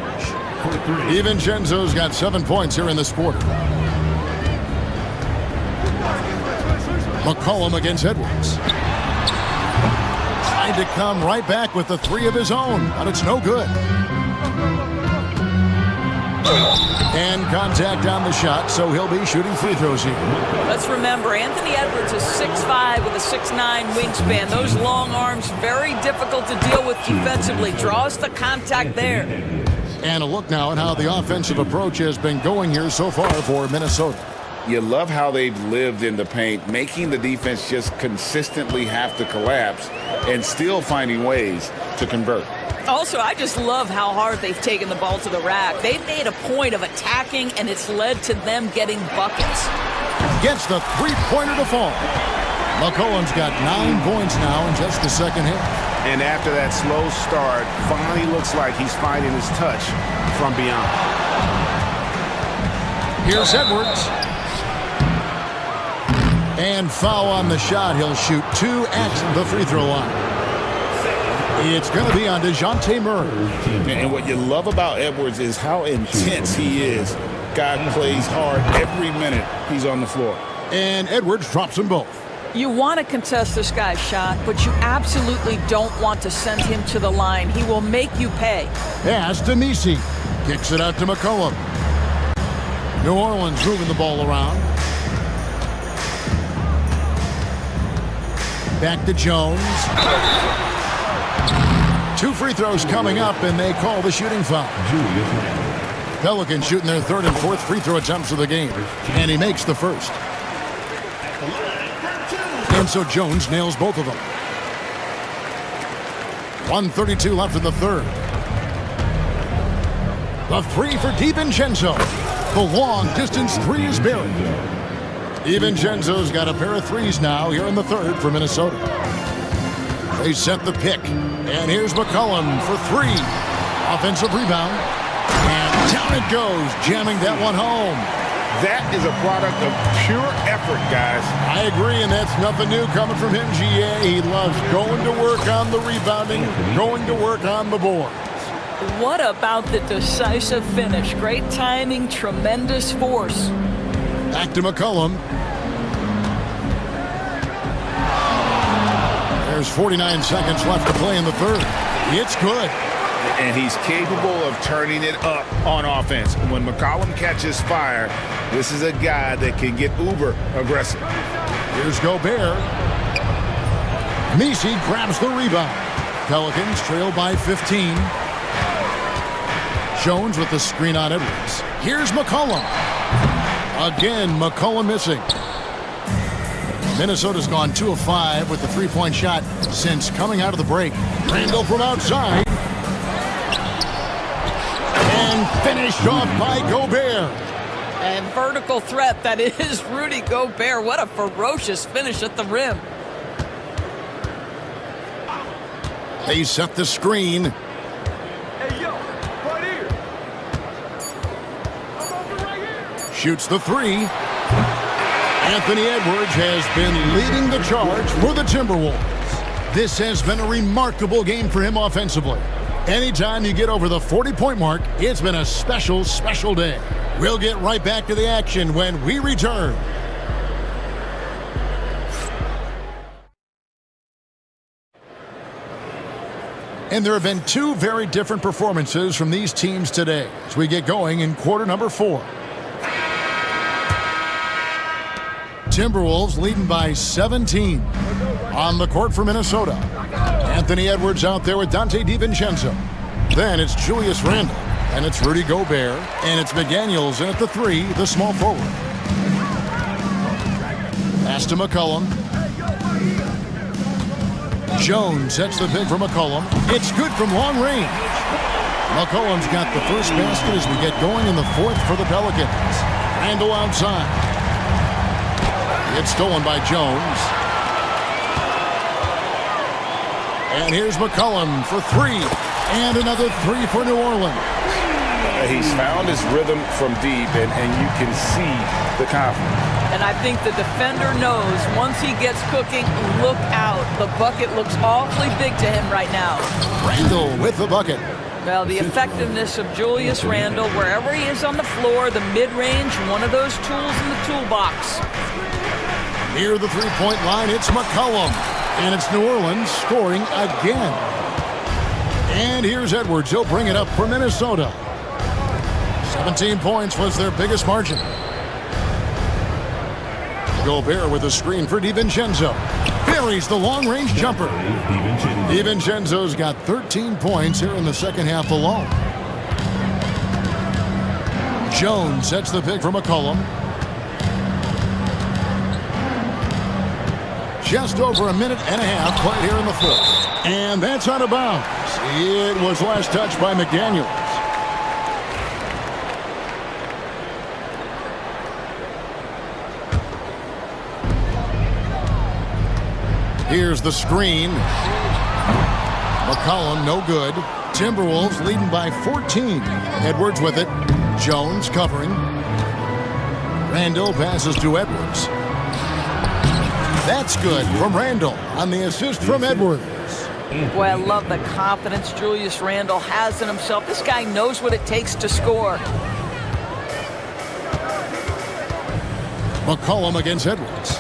DiVincenzo's got 7 points here in this quarter. McCollum against Edwards. Tried to come right back with the three of his own, but it's no good. And contact on the shot, so he'll be shooting free throws here. Let's remember, Anthony Edwards is 6'5" with a 6'9" wingspan. Those long arms, very difficult to deal with defensively. Draws the contact there. And a look now at how the offensive approach has been going here so far for Minnesota. You love how they've lived in the paint, making the defense just consistently have to collapse and still finding ways to convert. Also, I just love how hard they've taken the ball to the rack. They've made a point of attacking, and it's led to them getting buckets. Gets the three-pointer to fall. McCollum's got 9 points now in just the second half. And after that slow start, finally looks like he's finding his touch from beyond. Here's Edwards. And foul on the shot. He'll shoot 2 at the free throw line. It's going to be on DeJounte Murray. And what you love about Edwards is how intense he is. Guy plays hard every minute he's on the floor. And Edwards drops them both. You want to contest this guy's shot, but you absolutely don't want to send him to the line. He will make you pay. Pass to Misi. Kicks it out to McCollum. New Orleans moving the ball around. Back to Jones. 2 free throws coming up, and they call the shooting foul. Pelicans shooting their 3rd and 4th free throw attempts of the game, and he makes the first. And so Jones nails both of them. 1:32 left in the third. The three for DiVincenzo. The long-distance three is buried. DiVincenzo's got a pair of threes now here in the third for Minnesota. They set the pick. And here's McCollum for 3. Offensive rebound. And down it goes, jamming that one home. That is a product of pure effort, guys. I agree, and that's nothing new coming from him, GA. He loves going to work on the rebounding, going to work on the board. What about the decisive finish? Great timing, tremendous force. Back to McCollum. There's 49 seconds left to play in the third. It's good. And he's capable of turning it up on offense. When McCollum catches fire, this is a guy that can get uber aggressive. Here's Gobert. Misi grabs the rebound. Pelicans trail by 15. Jones with the screen on Edwards. Here's McCollum. Again, McCollum missing. Minnesota's gone 2 of 5 with the three-point shot since coming out of the break. Randall from outside. And finished off by Gobert. And vertical threat, that is Rudy Gobert. What a ferocious finish at the rim. They set the screen. Hey, yo, right here. I'm over right here. Shoots the 3. Anthony Edwards has been leading the charge for the Timberwolves. This has been a remarkable game for him offensively. Anytime you get over the 40-point mark, it's been a special, special day. We'll get right back to the action when we return. And there have been 2 very different performances from these teams today as we get going in quarter number 4. Timberwolves leading by 17 on the court for Minnesota. Anthony Edwards out there with Dante DiVincenzo. Then it's Julius Randle, and it's Rudy Gobert, and it's McDaniels in at the 3, the small forward. Pass to McCollum. Jones sets the pick for McCollum. It's good from long range. McCollum's got the first basket as we get going in the 4th for the Pelicans. Randle outside. It's stolen by Jones. And here's McCollum for 3. And another 3 for New Orleans. He's found his rhythm from deep, and you can see the confidence. And I think the defender knows once he gets cooking, look out. The bucket looks awfully big to him right now. Randle with the bucket. Well, the effectiveness of Julius Randle, wherever he is on the floor, the mid-range, one of those tools in the toolbox. Near the three-point line, it's McCollum. And it's New Orleans scoring again. And here's Edwards. He'll bring it up for Minnesota. 17 points was their biggest margin. Gobert with a screen for DiVincenzo. Buries the long-range jumper. DiVincenzo's got 13 points here in the second half alone. Jones sets the pick for McCollum. Just over a minute and a half played here in the 4th. And that's out of bounds. It was last touched by McDaniels. Here's the screen. McCollum, no good. Timberwolves leading by 14. Edwards with it. Jones covering. Randle passes to Edwards. That's good from Randle on the assist from Edwards. Boy, I love the confidence Julius Randle has in himself. This guy knows what it takes to score. McCollum against Edwards.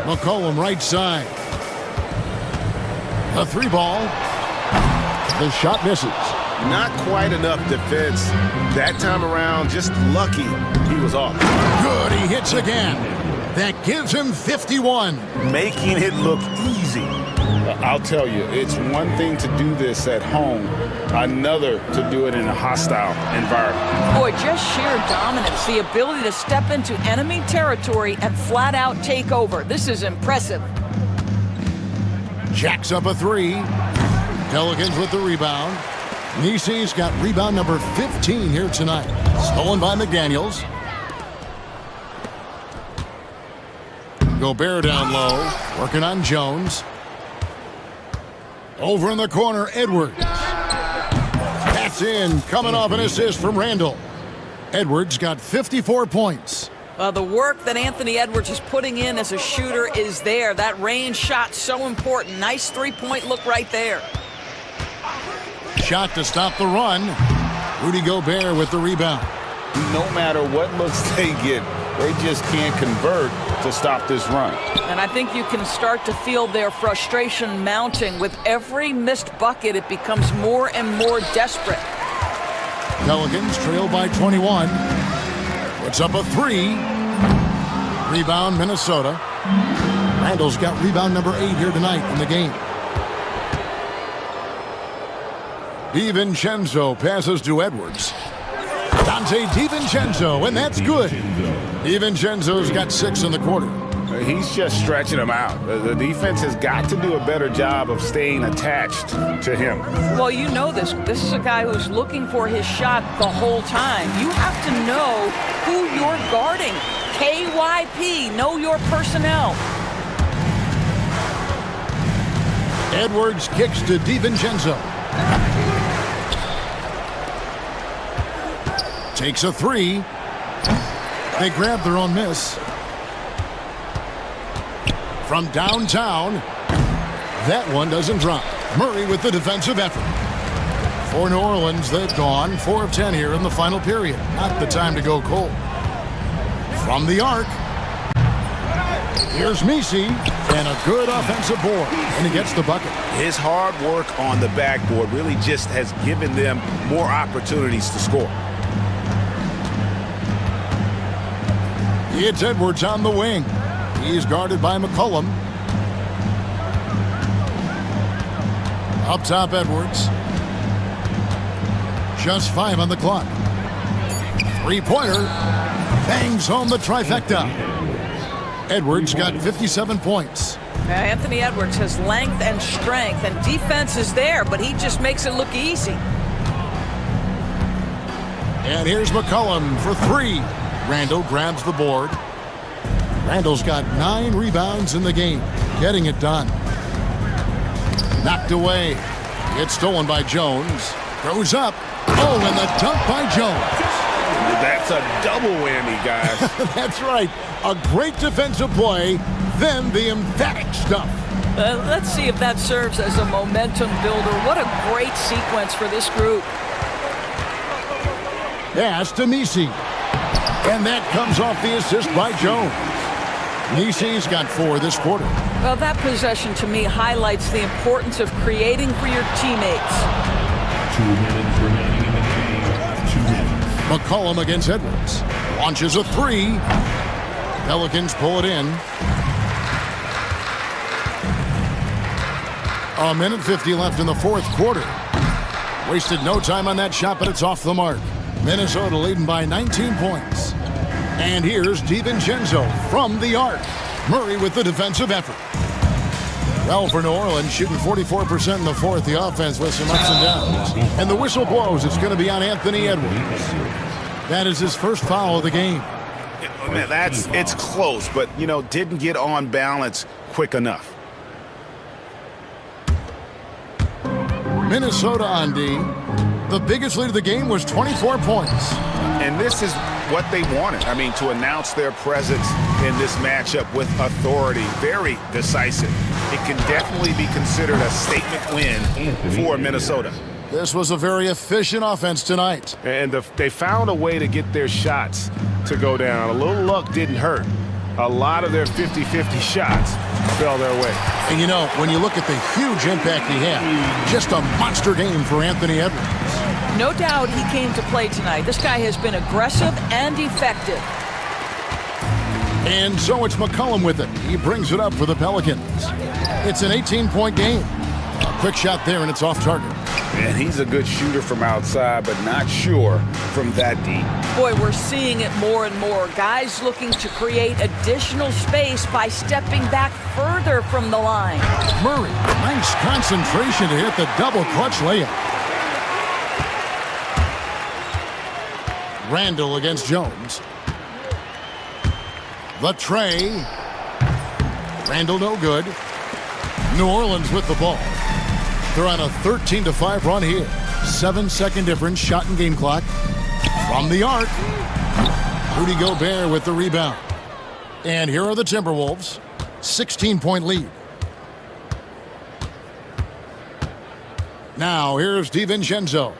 McCollum right side. The 3 ball. The shot misses. Not quite enough defense that time around. Just lucky he was off. Good, he hits again. That gives him 51. Making it look easy. I'll tell you, it's one thing to do this at home, another to do it in a hostile environment. Boy, just sheer dominance, the ability to step into enemy territory and flat out take over. This is impressive. Jacks up a 3. Pelicans with the rebound. Nisi's got rebound number 15 here tonight. Stolen by McDaniels. Gobert down low, working on Jones. Over in the corner, Edwards. That's in, coming off an assist from Randle. Edwards got 54 points. The work that Anthony Edwards is putting in as a shooter is there. That range shot so important. Nice three-point look right there. Shot to stop the run. Rudy Gobert with the rebound. No matter what looks they get, they just can't convert to stop this run. And I think you can start to feel their frustration mounting. With every missed bucket, it becomes more and more desperate. Pelicans trail by 21. Puts up a 3. Rebound, Minnesota. Randle's got rebound number 8 here tonight in the game. DiVincenzo passes to Edwards. Dante DiVincenzo, and that's good. DiVincenzo's got 6 in the quarter. He's just stretching them out. The defense has got to do a better job of staying attached to him. Well, you know this. This is a guy who's looking for his shot the whole time. You have to know who you're guarding. KYP, know your personnel. Edwards kicks to DiVincenzo. Takes a 3. They grab their own miss. From downtown, that one doesn't drop. Murray with the defensive effort. For New Orleans, they've gone 4 of 10 here in the final period. Not the time to go cold. From the arc, here's Misi, and a good offensive board, and he gets the bucket. His hard work on the backboard really just has given them more opportunities to score. It's Edwards on the wing. He's guarded by McCollum. Up top, Edwards. Just 5 on the clock. Three-pointer. Bangs home the trifecta. Edwards got 57 points. Anthony Edwards has length and strength, and defense is there, but he just makes it look easy. And here's McCollum for 3. Randall grabs the board. Randall's got 9 rebounds in the game, getting it done. Knocked away. It's stolen by Jones. Goes up. Oh, and the dunk by Jones. That's a double whammy, guys. That's right. A great defensive play, then the emphatic stuff. Let's see if that serves as a momentum builder. What a great sequence for this group. Pass to Misi. And that comes off the assist by Jones. Misi's got 4 this quarter. Well, that possession to me highlights the importance of creating for your teammates. 2 minutes remaining in the game. 2 minutes. McCollum against Edwards. Launches a 3. Pelicans pull it in. 1:50 left in the fourth quarter. Wasted no time on that shot, but it's off the mark. Minnesota leading by 19 points. And here's DiVincenzo from the arc. Murray with the defensive effort. Well, for New Orleans, shooting 44% in the fourth. The offense with some ups and downs. And the whistle blows. It's going to be on Anthony Edwards. That is his first foul of the game. Man, it's close, but, didn't get on balance quick enough. Minnesota on D. The biggest lead of the game was 24 points. And this is what they wanted. To announce their presence in this matchup with authority. Very decisive. It can definitely be considered a statement win for Minnesota. This was a very efficient offense tonight. And they found a way to get their shots to go down. A little luck didn't hurt. A lot of their 50-50 shots fell their way. And when you look at the huge impact he had, just a monster game for Anthony Edwards. No doubt he came to play tonight. This guy has been aggressive and effective. And so it's McCollum with it. He brings it up for the Pelicans. It's an 18-point game. A quick shot there, and it's off target. And he's a good shooter from outside, but not sure from that deep. Boy, we're seeing it more and more. Guys looking to create additional space by stepping back further from the line. Murray, nice concentration to hit the double clutch layup. Randall against Jones. The tray. Randall no good. New Orleans with the ball. They're on a 13-5 run here. 7-second difference, shot and game clock. From the arc. Rudy Gobert with the rebound. And here are the Timberwolves. 16-point lead. Now here's DiVincenzo.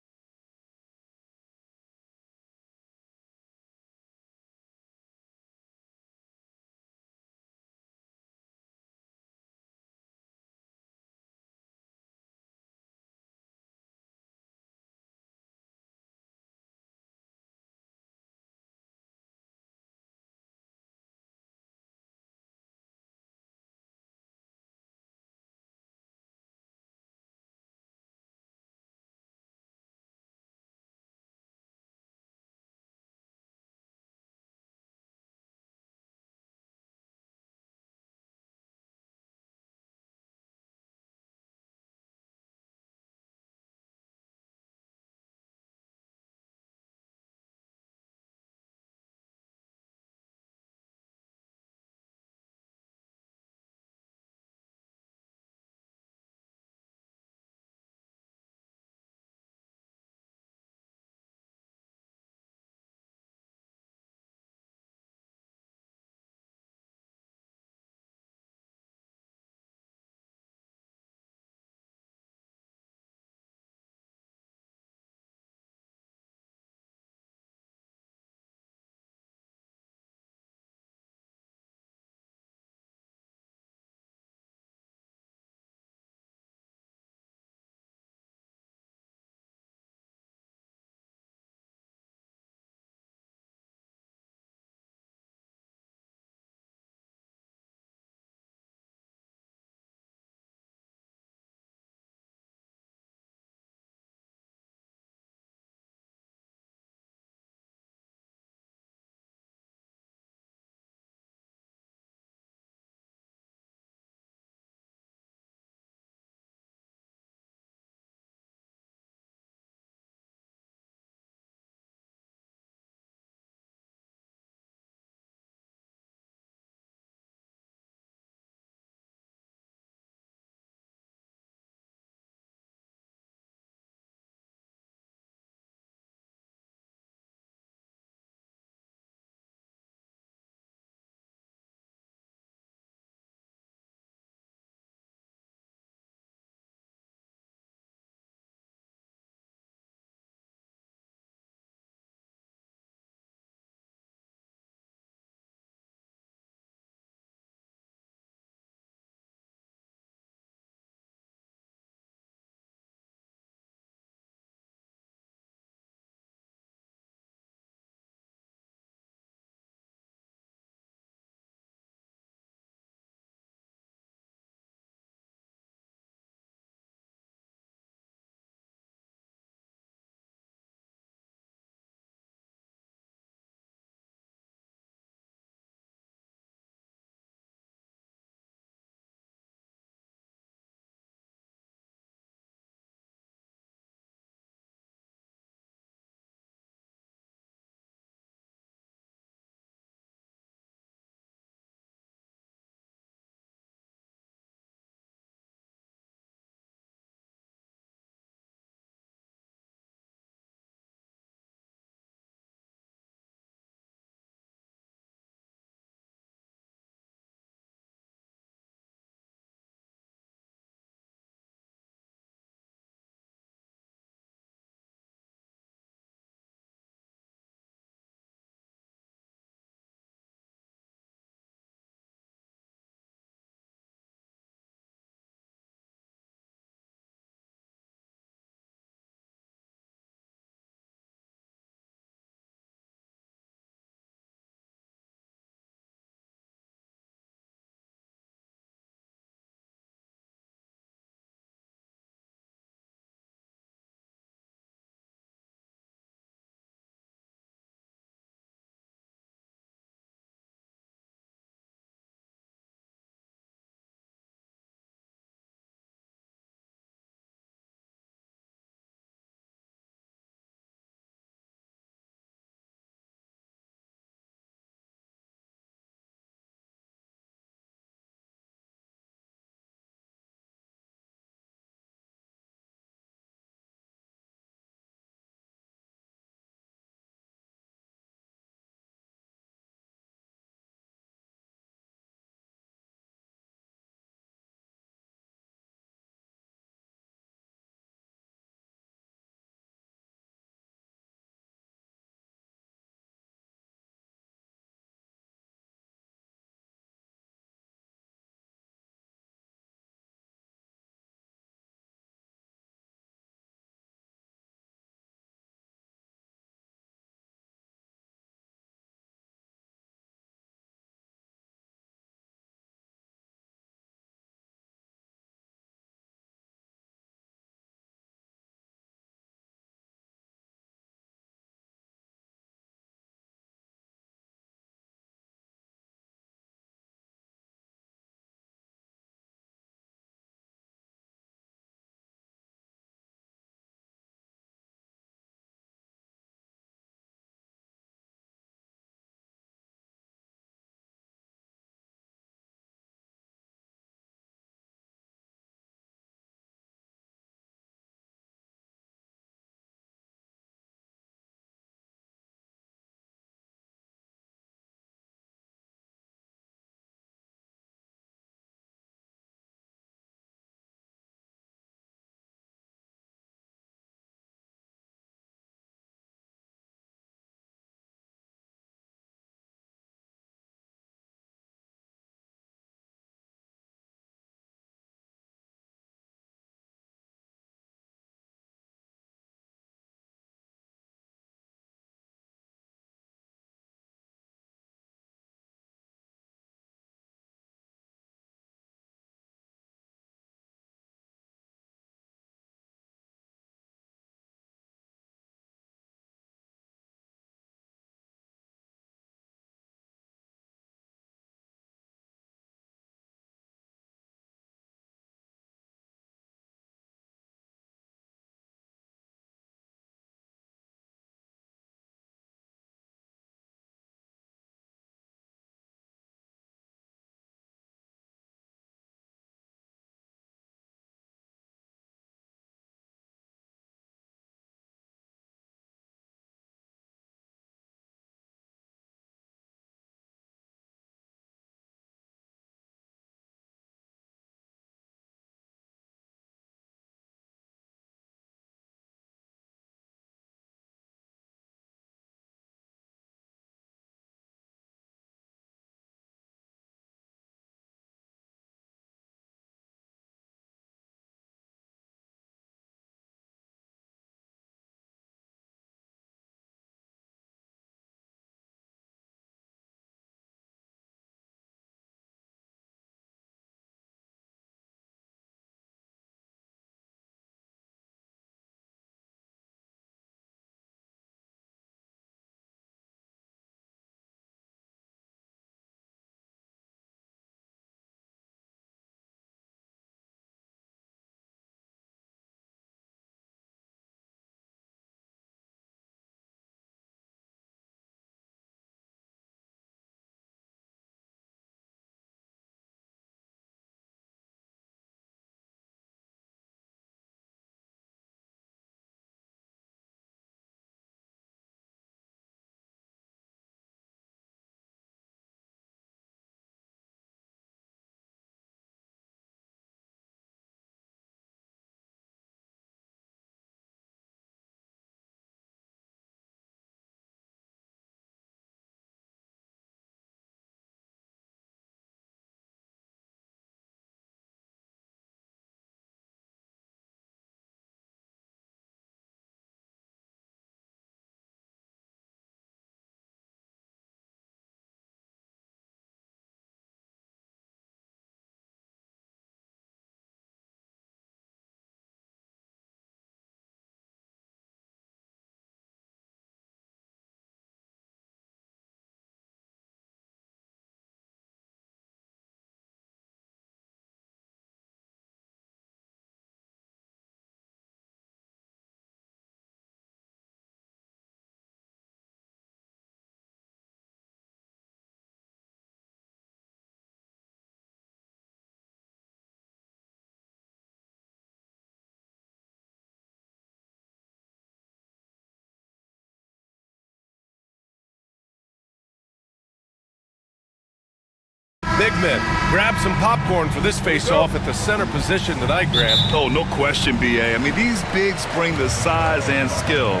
big men. Grab some popcorn for this face-off at the center position tonight, Grant. Oh, no question, B.A. I mean, these bigs bring the size and skill.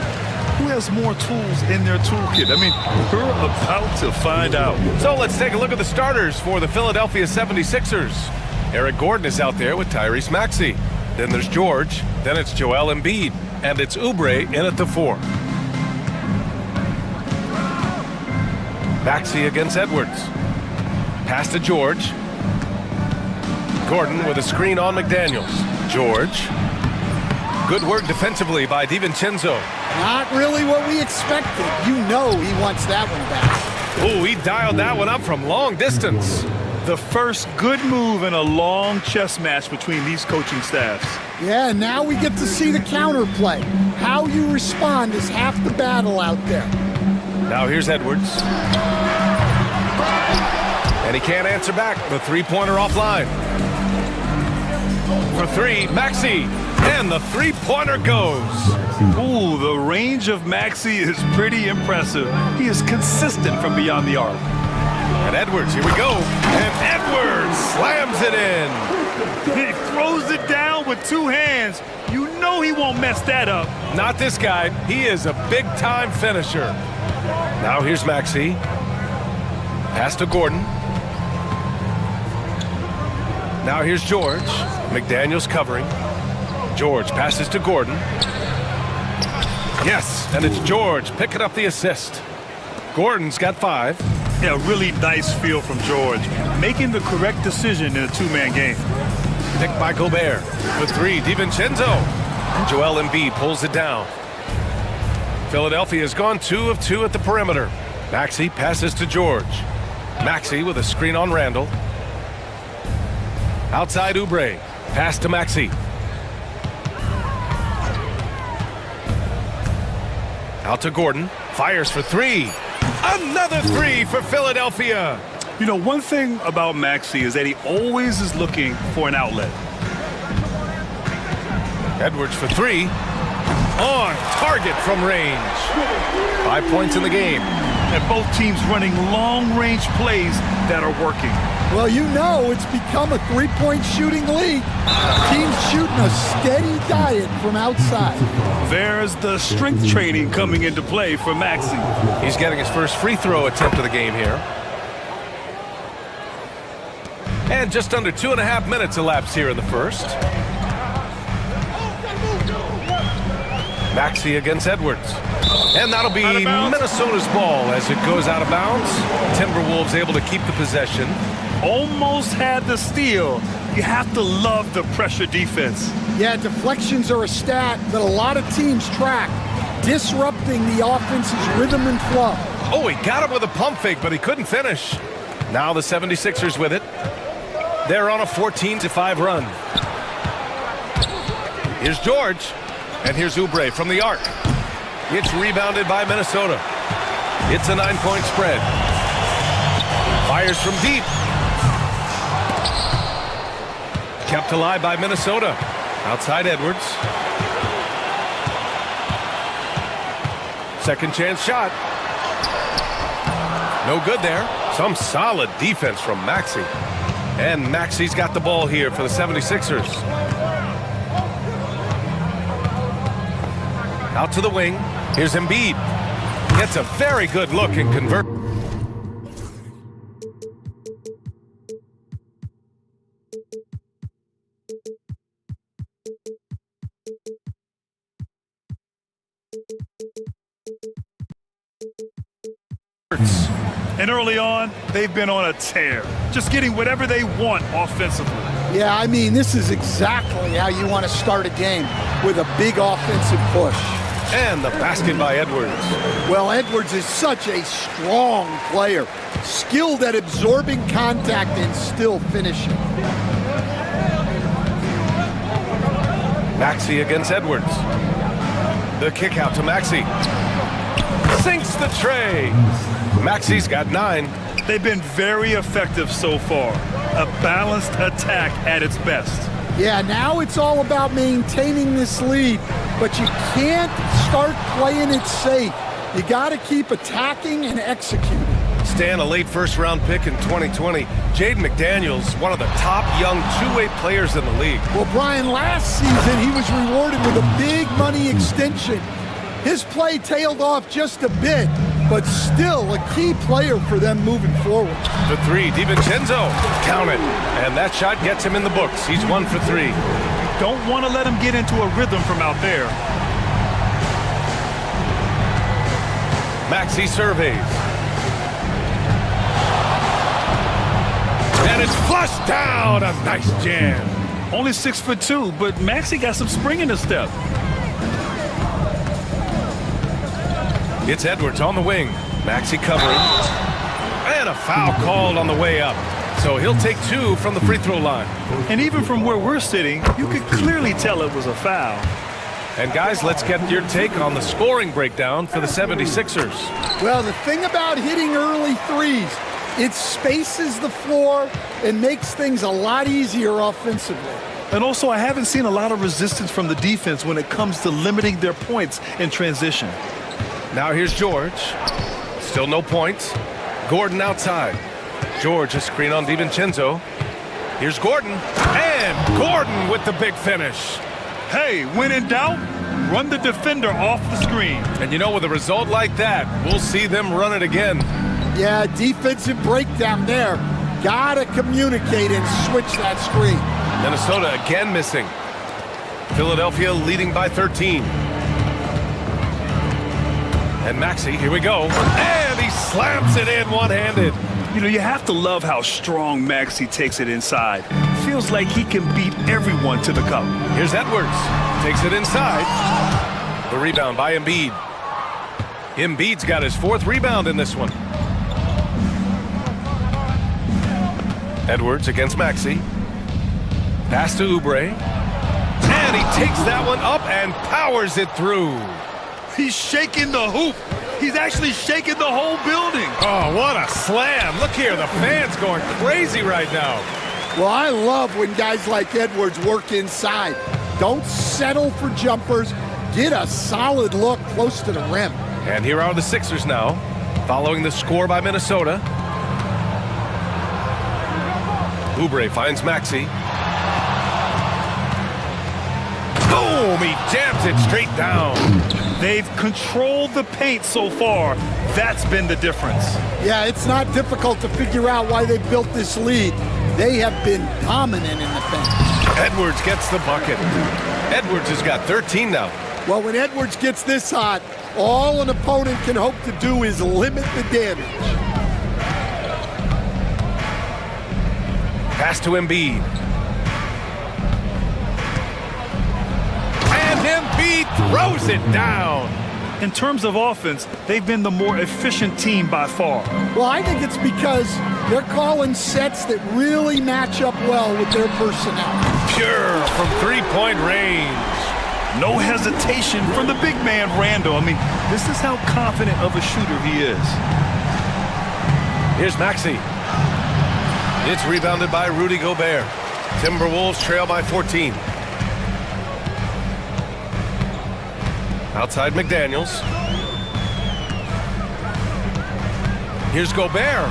Who has more tools in their toolkit? I mean, we're about to find out. So let's take a look at the starters for the Philadelphia 76ers. Eric Gordon is out there with Tyrese Maxey. Then there's George. Then it's Joel Embiid. And it's Oubre in at the 4. Maxey against Edwards. Pass to George. Gordon with a screen on McDaniels. George. Good work defensively by DiVincenzo. Not really what we expected. You know he wants that one back. Oh, he dialed that one up from long distance. The first good move in a long chess match between these coaching staffs. Yeah, now we get to see the counterplay. How you respond is half the battle out there. Now here's Edwards. And he can't answer back. The three-pointer offline. For 3, Maxey. And the three-pointer goes. Ooh, the range of Maxey is pretty impressive. He is consistent from beyond the arc. And Edwards, here we go. And Edwards slams it in. He throws it down with 2 hands. You know he won't mess that up. Not this guy. He is a big-time finisher. Now here's Maxey. Pass to Gordon. Now here's George. McDaniels covering. George passes to Gordon. Yes, and it's George picking up the assist. Gordon's got 5. Yeah, really nice feel from George, making the correct decision in a 2-man game. Picked by Gobert. With 3, DiVincenzo. And Joel Embiid pulls it down. Philadelphia has gone 2 of 2 at the perimeter. Maxey passes to George. Maxey with a screen on Randall. Outside Oubre. Pass to Maxey. Out to Gordon. Fires for 3. Another 3 for Philadelphia. You know, one thing about Maxey is that he always is looking for an outlet. Edwards for 3. On target from range. 5 points in the game. And both teams running long-range plays that are working. Well, you know it's become a 3-point shooting league. Teams shooting a steady diet from outside. There's the strength training coming into play for Maxey. He's getting his first free throw attempt of the game here. And just under 2.5 minutes elapsed here in the first. Maxey against Edwards. And that'll be Minnesota's ball as it goes out of bounds. Timberwolves able to keep the possession. Almost had the steal. You have to love the pressure defense. Yeah, deflections are a stat that a lot of teams track, disrupting the offense's rhythm and flow. Oh, he got him with a pump fake, but he couldn't finish. Now the 76ers with it. They're on a 14-5 run. Here's George. And here's Oubre from the arc. It's rebounded by Minnesota. It's a 9-point spread. Fires from deep. Kept alive by Minnesota. Outside Edwards. Second chance shot. No good there. Some solid defense from Maxey. And Maxey's got the ball here for the 76ers. Out to the wing. Here's Embiid. Gets a very good look and convert. And early on, they've been on a tear, just getting whatever they want offensively. Yeah, I mean, this is exactly how you want to start a game, with a big offensive push. And the basket by Edwards. Well, Edwards is such a strong player, skilled at absorbing contact and still finishing. Maxey against Edwards. The kick out to Maxey. Sinks the tray. Maxey's got 9. They've been very effective so far. A balanced attack at its best. Yeah, now it's all about maintaining this lead, but you can't start playing it safe. You got to keep attacking and executing. Stan, a late first-round pick in 2020. Jaden McDaniels, one of the top young two-way players in the league. Well, Brian, last season he was rewarded with a big money extension. His play tailed off just a bit, but still a key player for them moving forward. The three, DiVincenzo, count it. And that shot gets him in the books. He's 1 for 3. Don't want to let him get into a rhythm from out there. Maxey surveys. And it's flushed down. A nice jam. Only 6'2", but Maxey got some spring in his step. It's Edwards on the wing. Maxey covering. And a foul called on the way up. So he'll take 2 from the free throw line. And even from where we're sitting, you could clearly tell it was a foul. And guys, let's get your take on the scoring breakdown for the 76ers. Well, the thing about hitting early threes, it spaces the floor and makes things a lot easier offensively. And also, I haven't seen a lot of resistance from the defense when it comes to limiting their points in transition. Now here's George. Still no points. Gordon outside. George a screen on DiVincenzo. Here's Gordon. And Gordon with the big finish. Hey, when in doubt, run the defender off the screen. And you know, with a result like that, we'll see them run it again. Yeah, defensive breakdown there. Gotta communicate and switch that screen. Minnesota again missing. Philadelphia leading by 13. And Maxey, here we go. And he slams it in one-handed. You know, you have to love how strong Maxey takes it inside. Feels like he can beat everyone to the cup. Here's Edwards. Takes it inside. The rebound by Embiid. Embiid's got his 4th rebound in this one. Edwards against Maxey. Pass to Oubre. And he takes that one up and powers it through. He's shaking the hoop. He's actually shaking the whole building. Oh, what a slam. Look here, the fans going crazy right now. Well, I love when guys like Edwards work inside. Don't settle for jumpers. Get a solid look close to the rim. And here are the Sixers now, following the score by Minnesota. Oubre finds Maxey. Boom! He jams it straight down. They've controlled the paint so far. That's been the difference. Yeah, it's not difficult to figure out why they built this lead. They have been dominant in the paint. Edwards gets the bucket. Edwards has got 13 now. Well, when Edwards gets this hot, all an opponent can hope to do is limit the damage. Pass to Embiid. And Embiid throws it down. In terms of offense, they've been the more efficient team by far. Well, I think it's because they're calling sets that really match up well with their personnel. Pure from three-point range. No hesitation from the big man, Randall. I mean, this is how confident of a shooter he is. Here's Maxey. It's rebounded by Rudy Gobert. Timberwolves trail by 14. Outside McDaniels. Here's Gobert.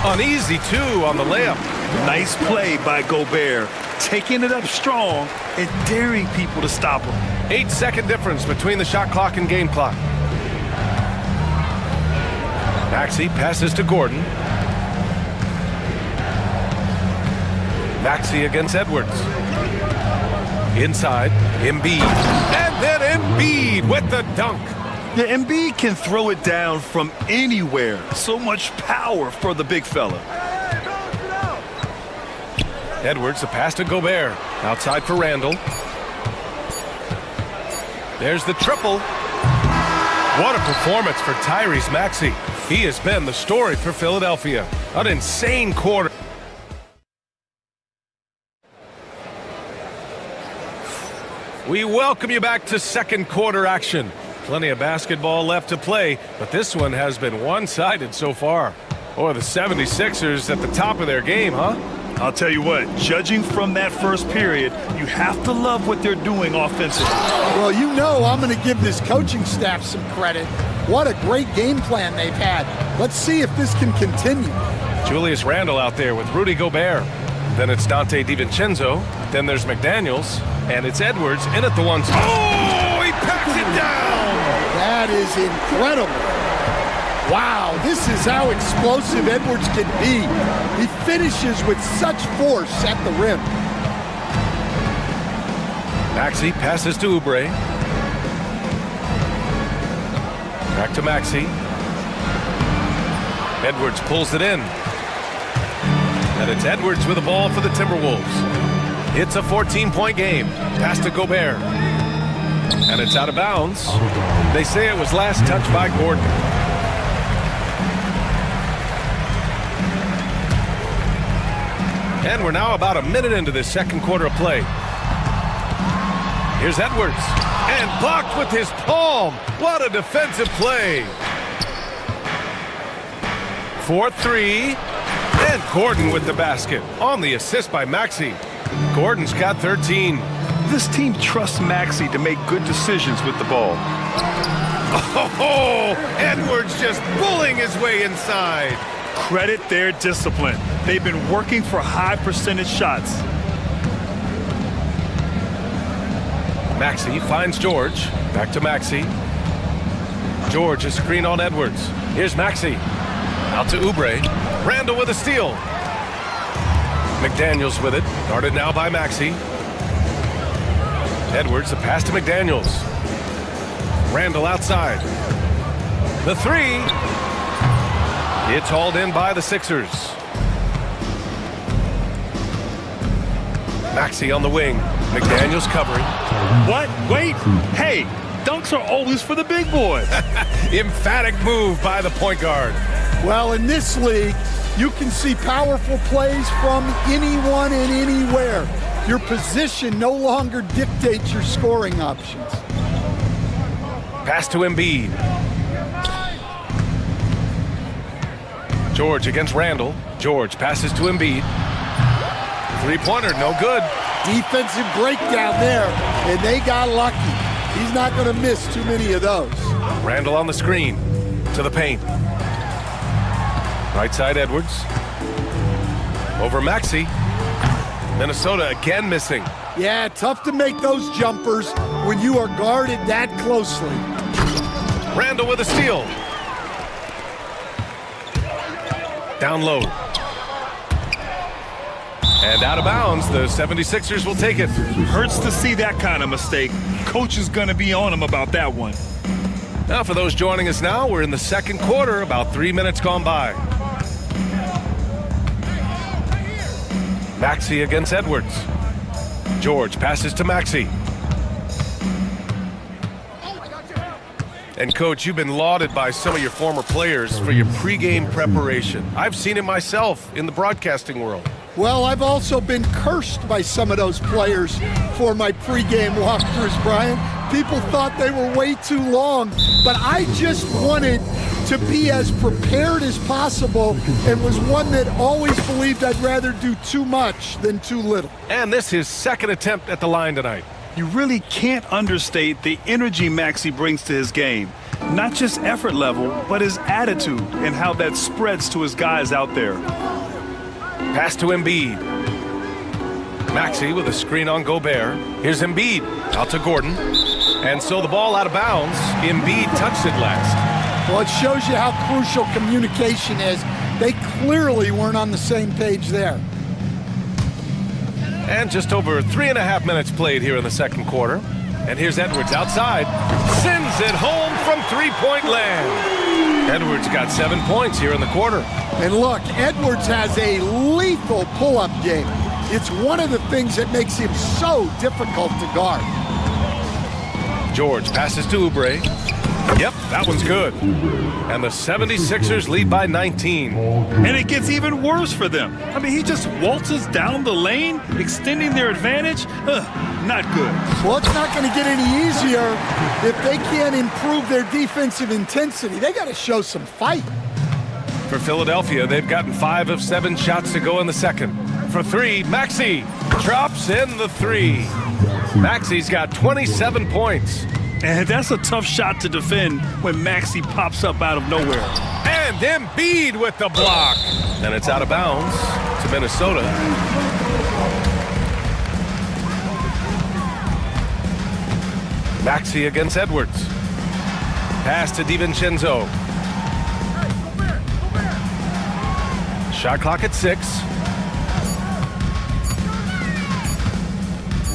Uneasy, too, on the layup. Nice play by Gobert. Taking it up strong and daring people to stop him. 8-second difference between the shot clock and game clock. Maxey passes to Gordon. Maxey against Edwards. Inside, Embiid. And then Embiid with the dunk. Yeah, Embiid can throw it down from anywhere. So much power for the big fella. Edwards, the pass to Gobert. Outside for Randall. There's the triple. What a performance for Tyrese Maxey. He has been the story for Philadelphia. An insane quarter. We welcome you back to second quarter action. Plenty of basketball left to play, but this one has been one-sided so far. Or the 76ers at the top of their game, huh? I'll tell you what, judging from that first period, you have to love what they're doing offensively. Well, you know I'm going to give this coaching staff some credit. What a great game plan they've had. Let's see if this can continue. Julius Randle out there with Rudy Gobert. Then it's Dante DiVincenzo. Then there's McDaniels. And it's Edwards in at the one. Oh, he packs it down! That is incredible. Wow, this is how explosive Edwards can be. He finishes with such force at the rim. Maxey passes to Oubre. Back to Maxey. Edwards pulls it in. And it's Edwards with the ball for the Timberwolves. It's a 14-point game. Pass to Gobert. And it's out of bounds. They say it was last touched by Gordon. And we're now about a minute into this second quarter of play. Here's Edwards. And blocked with his palm. What a defensive play. 4-3. And Gordon with the basket. On the assist by Maxey. Gordon's got 13. This team trusts Maxey to make good decisions with the ball. Oh, Edwards just bullying his way inside. Credit their discipline. They've been working for high percentage shots. Maxey finds George. Back to Maxey. George, a screen on Edwards. Here's Maxey. Out to Oubre. Randle with a steal. McDaniels with it. Guarded now by Maxey. Edwards, a pass to McDaniels. Randle outside. The three. It's hauled in by the Sixers. Maxey on the wing. McDaniels covering. What? Wait. Hey, dunks are always for the big boys. Emphatic move by the point guard. Well, in this league, you can see powerful plays from anyone and anywhere. Your position no longer dictates your scoring options. Pass to Embiid. George against Randle. George passes to Embiid. Three-pointer, no good. Defensive breakdown there, and they got lucky. He's not going to miss too many of those. Randle on the screen. To the paint. Right side Edwards. Over Maxey. Minnesota again missing. Yeah, tough to make those jumpers when you are guarded that closely. Randle with a steal. Down low. And out of bounds, the 76ers will take it. Hurts to see that kind of mistake. Coach is going to be on him about that one. Now for those joining us now, we're in the second quarter, about 3 minutes gone by. Maxey against Edwards. George passes to Maxey. And Coach, you've been lauded by some of your former players for your pregame preparation. I've seen it myself in the broadcasting world. Well, I've also been cursed by some of those players for my pregame walkthroughs, Brian. People thought they were way too long, but I just wanted to be as prepared as possible and was one that always believed I'd rather do too much than too little. And this is his second attempt at the line tonight. You really can't understate the energy Maxey brings to his game. Not just effort level, but his attitude and how that spreads to his guys out there. Pass to Embiid. Maxey with a screen on Gobert. Here's Embiid. Out to Gordon. And so the ball out of bounds. Embiid touched it last. Well, it shows you how crucial communication is. They clearly weren't on the same page there. And just over 3.5 minutes played here in the second quarter. And here's Edwards outside. Sends it home from three-point land. Edwards got 7 points here in the quarter. And look, Edwards has a lethal pull-up game. It's one of the things that makes him so difficult to guard. George passes to Oubre. Yep, that one's good. And the 76ers lead by 19. And it gets even worse for them. I mean, he just waltzes down the lane, extending their advantage. Not good. Well, it's not going to get any easier if they can't improve their defensive intensity. They got to show some fight. For Philadelphia, they've gotten 5 of 7 shots to go in the second. For three, Maxey drops in the three. Maxey's got 27 points. And that's a tough shot to defend when Maxey pops up out of nowhere. And Embiid with the block. And it's out of bounds to Minnesota. Maxey against Edwards. Pass to DiVincenzo. Shot clock at 6.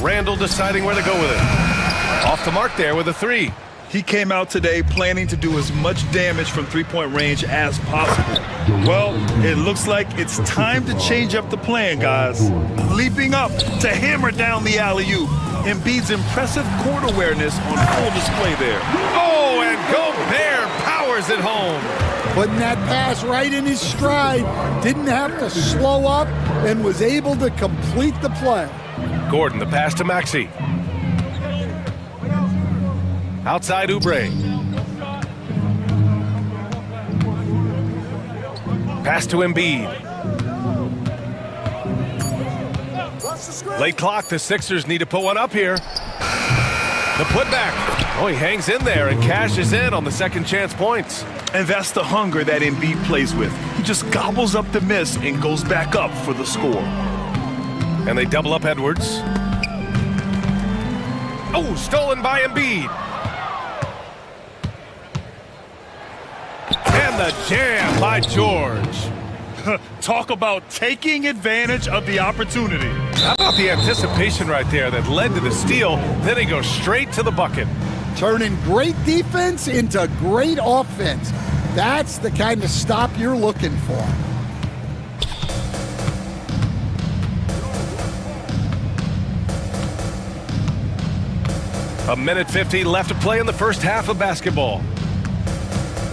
Randall deciding where to go with it. Off the mark there with a 3. He came out today planning to do as much damage from three-point range as possible. Well, it looks like it's time to change up the plan, guys. Leaping up to hammer down the alley-oop. Embiid's impressive court awareness on full display there. Oh, and Gobert powers it home. Putting that pass right in his stride. Didn't have to slow up and was able to complete the play. Gordon, the pass to Maxey. Outside Oubre. Pass to Embiid. Late clock, the Sixers need to put one up here. The putback. Oh, he hangs in there and cashes in on the second chance points. And that's the hunger that Embiid plays with. He just gobbles up the miss and goes back up for the score. And they double up Edwards. Oh, stolen by Embiid. And the jam by George. Talk about taking advantage of the opportunity. How about the anticipation right there that led to the steal? Then he goes straight to the bucket. Turning great defense into great offense. That's the kind of stop you're looking for. A minute 50 left to play in the first half of basketball.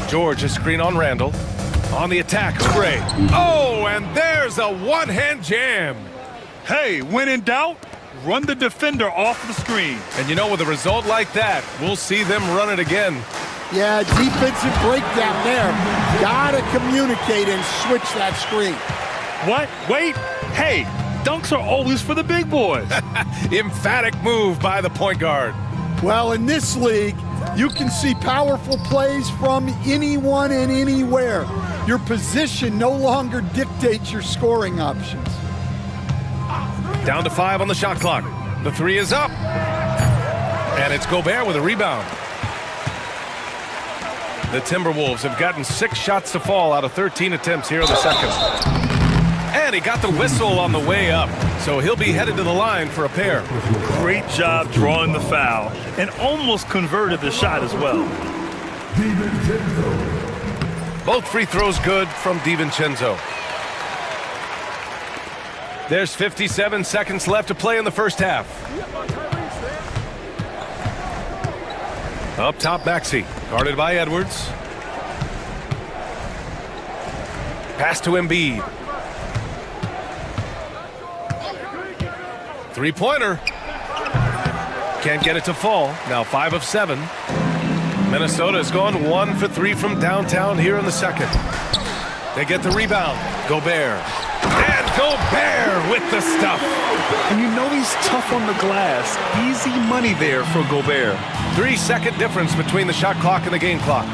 George, a screen on Randall. On the attack, Oubre. Oh, and there's a one-hand jam. Hey, when in doubt, run the defender off the screen. And you know, with a result like that, we'll see them run it again. Yeah, defensive breakdown there. Gotta communicate and switch that screen. What? Wait. Hey, dunks are always for the big boys. Emphatic move by the point guard. Well, in this league, you can see powerful plays from anyone and anywhere. Your position no longer dictates your scoring options. Down to 5 on the shot clock. The 3 is up. And it's Gobert with a rebound. The Timberwolves have gotten 6 shots to fall out of 13 attempts here in the second. And he got the whistle on the way up, so he'll be headed to the line for a pair. Great job drawing the foul and almost converted the shot as well. Both free throws good from DiVincenzo. There's 57 seconds left to play in the first half. Up top, Maxey, guarded by Edwards. Pass to Embiid. Three-pointer. Can't get it to fall. Now 5 of 7. Minnesota has gone 1 for 3 from downtown here in the second. They get the rebound. Gobert. And Gobert with the stuff. And you know he's tough on the glass. Easy money there for Gobert. 3-second difference between the shot clock and the game clock.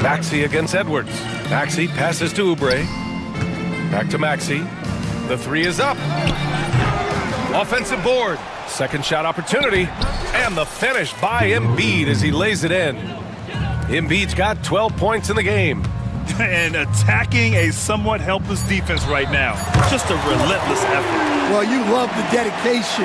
Maxey against Edwards. Maxey passes to Oubre. Back to Maxey. The 3 is up. Offensive board. Second shot opportunity. And the finish by Embiid as he lays it in. Embiid's got 12 points in the game. And attacking a somewhat helpless defense right now. Just a relentless effort. Well, you love the dedication.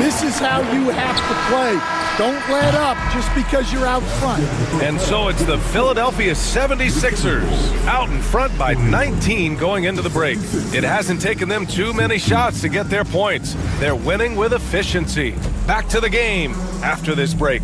This is how you have to play. Don't let up just because you're out front. And so it's the Philadelphia 76ers out in front by 19 going into the break. It hasn't taken them too many shots to get their points. They're winning with efficiency. Back to the game after this break.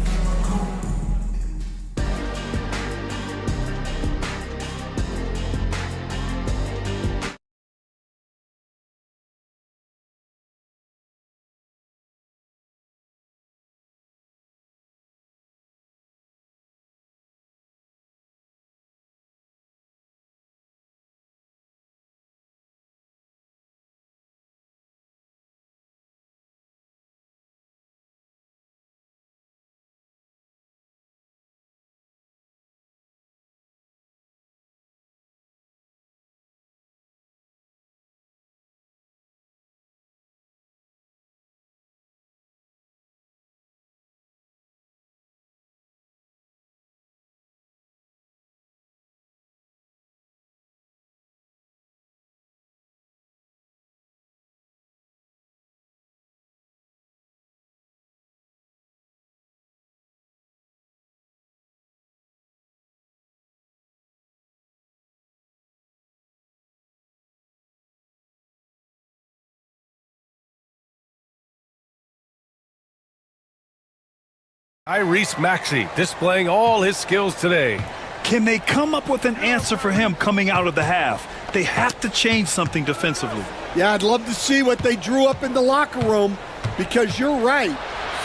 Tyrese Maxey displaying all his skills today. Can they come up with an answer for him coming out of the half? They have to change something defensively. Yeah, I'd love to see what they drew up in the locker room, because you're right.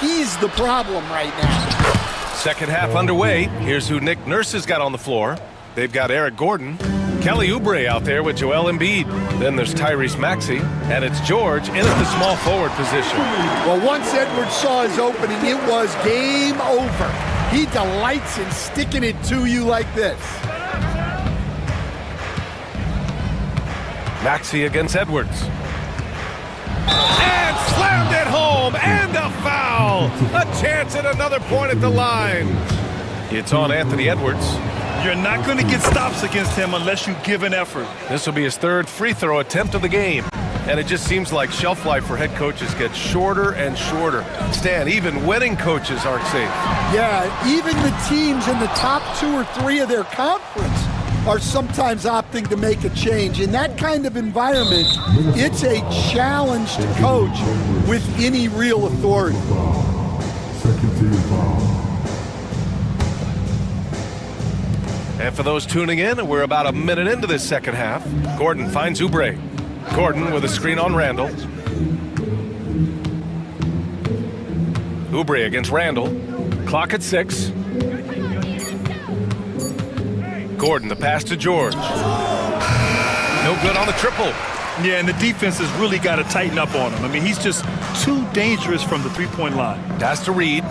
He's the problem right now. Second half underway. Here's who Nick Nurse has got on the floor. They've got Eric Gordon, Kelly Oubre out there with Joel Embiid. Then there's Tyrese Maxey, and it's George in at the small forward position. Well, once Edwards saw his opening, it was game over. He delights in sticking it to you like this. Maxey against Edwards. And slammed it home, and a foul! A chance at another point at the line. It's on Anthony Edwards. You're not going to get stops against him unless you give an effort. This will be his third free throw attempt of the game. And it just seems like shelf life for head coaches gets shorter and shorter. Stan, even winning coaches aren't safe. Yeah, even the teams in the top 2 or 3 of their conference are sometimes opting to make a change. In that kind of environment, it's a challenge to coach with any real authority. And for those tuning in, we're about a minute into this second half. Gordon finds Oubre. Gordon with a screen on Randall. Oubre against Randall. Clock at 6. Gordon, the pass to George. No good on the triple. Yeah, and the defense has really got to tighten up on him. I mean, he's just too dangerous from the three-point line. Pass to Reed.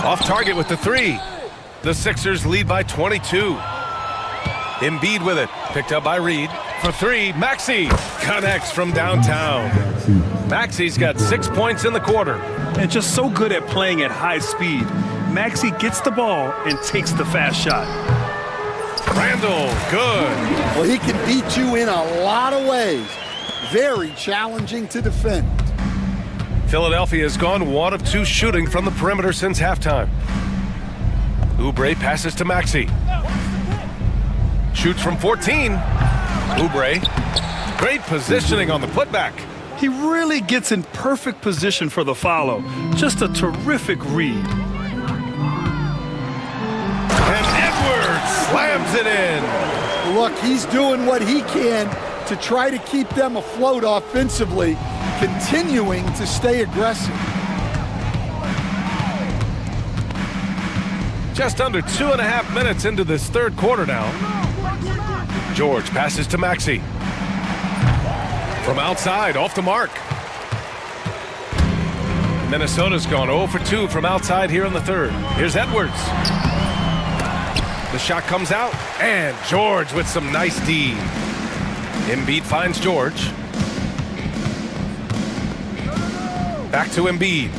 Off target with the 3. The Sixers lead by 22. Embiid with it. Picked up by Reed. For 3, Maxey connects from downtown. Maxey's got 6 points in the quarter. And just so good at playing at high speed. Maxey gets the ball and takes the fast shot. Randall, good. Well, he can beat you in a lot of ways. Very challenging to defend. Philadelphia has gone 1 of 2 shooting from the perimeter since halftime. Oubre passes to Maxey. Shoots from 14. Oubre, great positioning on the putback. He really gets in perfect position for the follow. Just a terrific read. And Edwards slams it in. Look, he's doing what he can to try to keep them afloat offensively, continuing to stay aggressive. Just under 2.5 minutes into this third quarter now. George passes to Maxey. From outside, off the mark. Minnesota's gone 0 for 2 from outside here in the third. Here's Edwards. The shot comes out, and George with some nice D. Embiid finds George. Back to Embiid.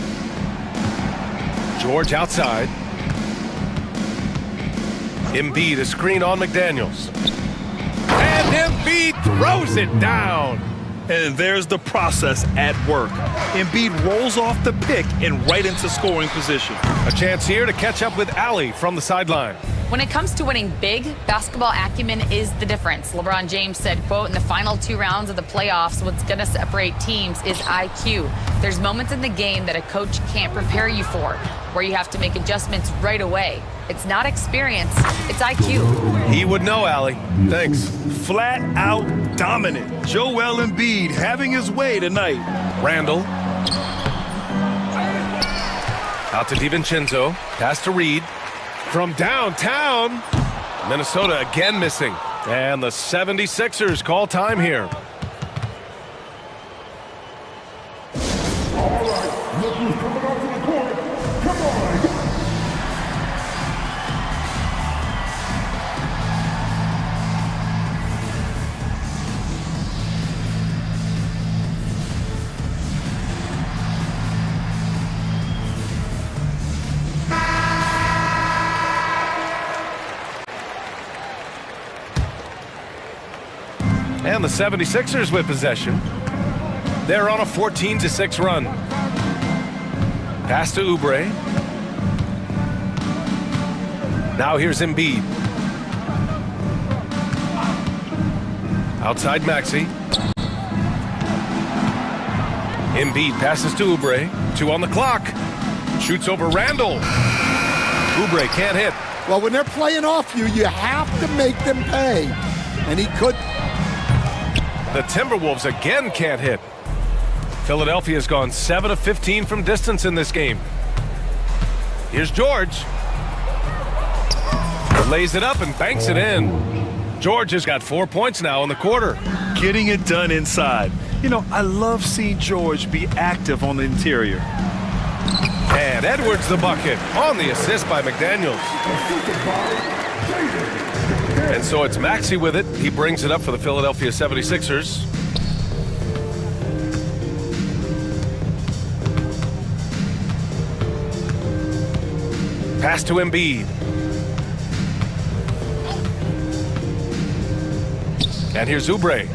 George outside. Embiid, a screen on McDaniels. And Embiid throws it down. And there's the process at work. Embiid rolls off the pick and right into scoring position. A chance here to catch up with Ali from the sideline. When it comes to winning big, basketball acumen is the difference. LeBron James said, quote, in the final 2 rounds of the playoffs, what's going to separate teams is IQ. There's moments in the game that a coach can't prepare you for, where you have to make adjustments right away. It's not experience, it's IQ. He would know, Ali. Thanks. Flat out dominant. Joel Embiid having his way tonight. Randall. Out to DiVincenzo. Pass to Reed. From downtown. Minnesota again missing. And the 76ers call time here. And the 76ers with possession. They're on a 14-6 run. Pass to Oubre. Now here's Embiid. Outside Maxey. Embiid passes to Oubre. 2 on the clock. Shoots over Randall. Oubre can't hit. Well, when they're playing off you, you have to make them pay. And he could. The Timberwolves again can't hit. Philadelphia's gone 7 of 15 from distance in this game. Here's George. Lays it up and banks it in. George has got 4 points now in the quarter. Getting it done inside. You know, I love seeing George be active on the interior. And Edwards the bucket on the assist by McDaniels. And so it's Maxey with it. He brings it up for the Philadelphia 76ers. Pass to Embiid. And here's Oubre.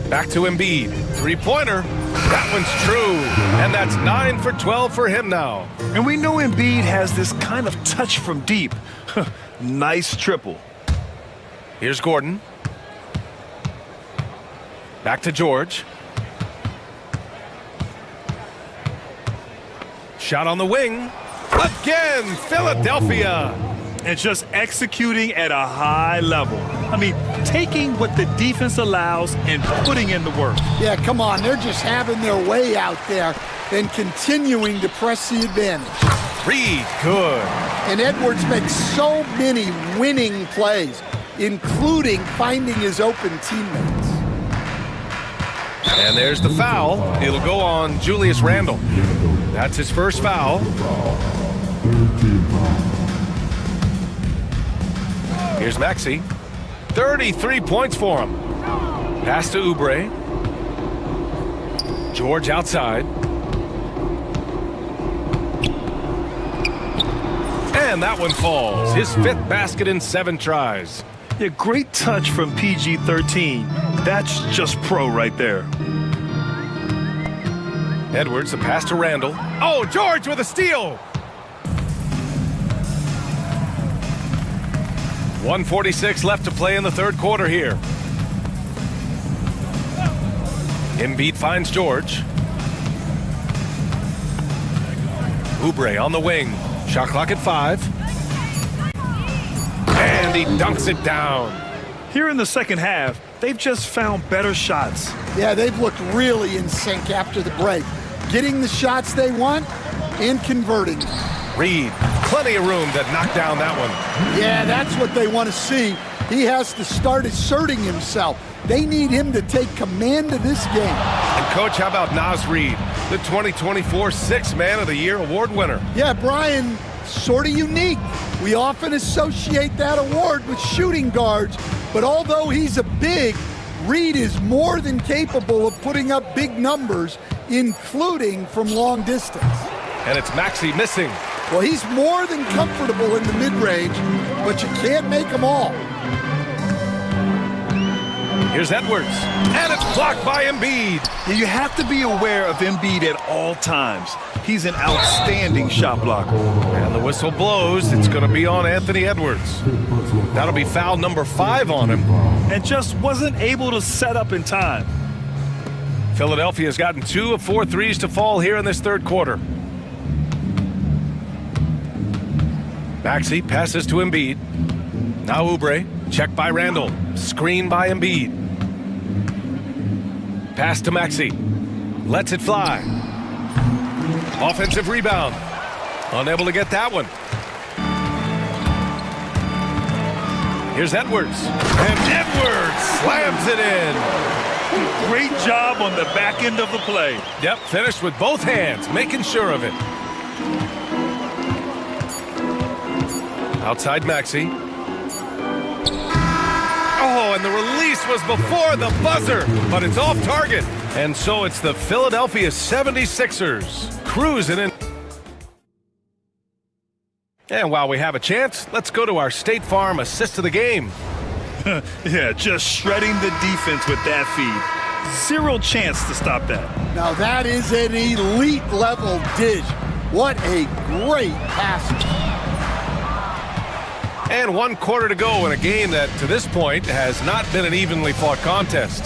Back to Embiid. Three-pointer. That one's true. And that's 9 for 12 for him now. And we know Embiid has this kind of touch from deep. Nice triple. Here's Gordon. Back to George. Shot on the wing. Again, Philadelphia. And just executing at a high level. I mean, taking what the defense allows and putting in the work. Yeah, come on. They're just having their way out there and continuing to press the advantage. Reed, good. And Edwards makes so many winning plays, including finding his open teammates. And there's the foul. It'll go on Julius Randle. That's his first foul. Here's Maxey. 33 points for him. Pass to Oubre. George outside. And that one falls. His 5th basket in 7 tries. Yeah, great touch from PG-13. That's just pro right there. Edwards, the pass to Randall. Oh, George with a steal. 1:46 left to play in the third quarter here. Embiid finds George. Oubre on the wing. Shot clock at 5. And he dunks it down. Here in the second half, they've just found better shots. Yeah, they've looked really in sync after the break. Getting the shots they want and converting them. Reed, plenty of room to knock down that one. Yeah, that's what they want to see. He has to start asserting himself. They need him to take command of this game. And Coach, how about Naz Reid, the 2024 Sixth Man of the Year award winner? Yeah, Brian, sort of unique. We often associate that award with shooting guards, but although he's a big, Reed is more than capable of putting up big numbers, including from long distance. And it's Maxey missing. Well, he's more than comfortable in the mid-range, but you can't make them all. Here's Edwards, and it's blocked by Embiid. You have to be aware of Embiid at all times. He's an outstanding shot blocker. And the whistle blows. It's going to be on Anthony Edwards. That'll be foul number 5 on him. And just wasn't able to set up in time. Philadelphia's gotten 2 of 4 threes to fall here in this third quarter. Maxey passes to Embiid. Now Oubre, checked by Randall. Screen by Embiid. Pass to Maxey. Lets it fly. Offensive rebound. Unable to get that one. Here's Edwards. And Edwards slams it in. Great job on the back end of the play. Yep, finished with both hands, making sure of it. Outside Maxey. Oh, and the release was before the buzzer, but it's off target. And so it's the Philadelphia 76ers cruising in. And while we have a chance, let's go to our State Farm assist of the game. Yeah, just shredding the defense with that feed. Zero chance to stop that. Now that is an elite level dish. What a great pass. And 1 quarter to go in a game that, to this point, has not been an evenly fought contest.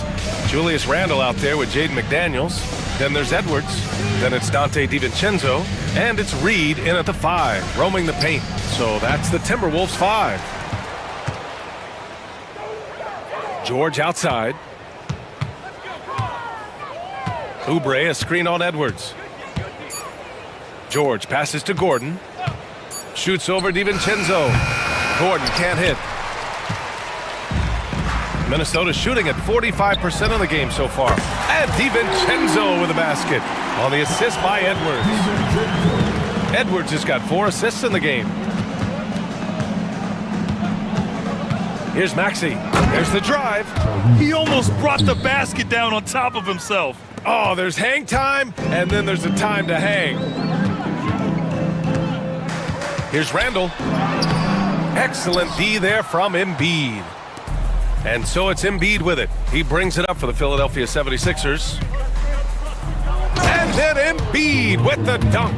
Julius Randle out there with Jaden McDaniels. Then there's Edwards. Then it's Dante DiVincenzo. And it's Reed in at the 5, roaming the paint. So that's the Timberwolves 5. George outside. Oubre, a screen on Edwards. George passes to Gordon. Shoots over DiVincenzo. Gordon can't hit. Minnesota shooting at 45% of the game so far. And DiVincenzo with a basket on the assist by Edwards. Edwards has got 4 assists in the game. Here's Maxey. There's the drive. He almost brought the basket down on top of himself. Oh, there's hang time, and then there's a time to hang. Here's Randall. Excellent D there from Embiid. And so it's Embiid with it. He brings it up for the Philadelphia 76ers. And then Embiid with the dunk.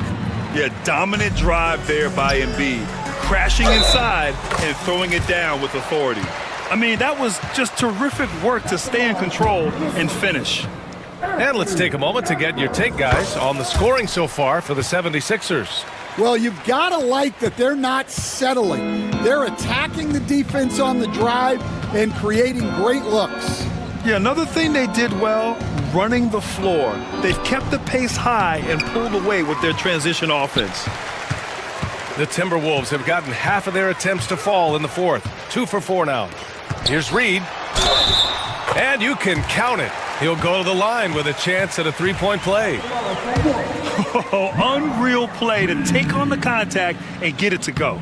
Yeah, dominant drive there by Embiid. Crashing inside and throwing it down with authority. I mean, that was just terrific work to stay in control and finish. And let's take a moment to get your take, guys, on the scoring so far for the 76ers. Well, you've got to like that they're not settling. They're attacking the defense on the drive and creating great looks. Yeah, another thing they did well, running the floor. They've kept the pace high and pulled away with their transition offense. The Timberwolves have gotten half of their attempts to fall in the 4th. 2 for 4 now. Here's Reed. And you can count it. He'll go to the line with a chance at a 3-point play. Oh, unreal play to take on the contact and get it to go.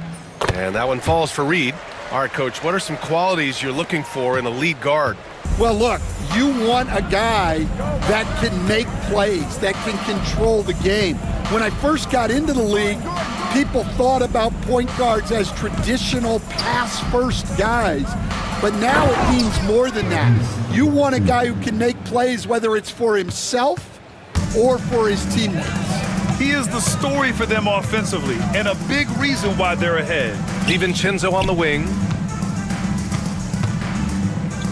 And that one falls for Reed. All right, Coach, what are some qualities you're looking for in a lead guard? Well, look, you want a guy that can make plays, that can control the game. When I first got into the league, people thought about point guards as traditional pass-first guys. But now it means more than that. You want a guy who can make plays, whether it's for himself or for his teammates. He is the story for them offensively and a big reason why they're ahead. DiVincenzo on the wing.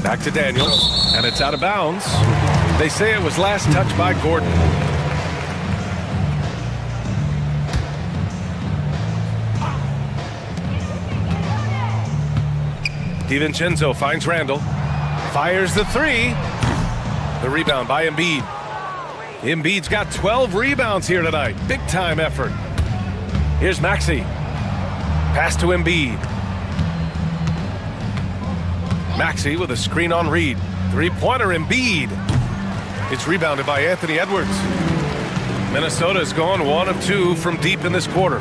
Back to Daniels, and it's out of bounds. They say it was last touched by Gordon. DiVincenzo finds Randall. Fires the 3. The rebound by Embiid. Embiid's got 12 rebounds here tonight. Big time effort. Here's Maxey. Pass to Embiid. Maxey with a screen on Reed. 3-pointer Embiid. It's rebounded by Anthony Edwards. Minnesota's gone 1 of 2 from deep in this quarter.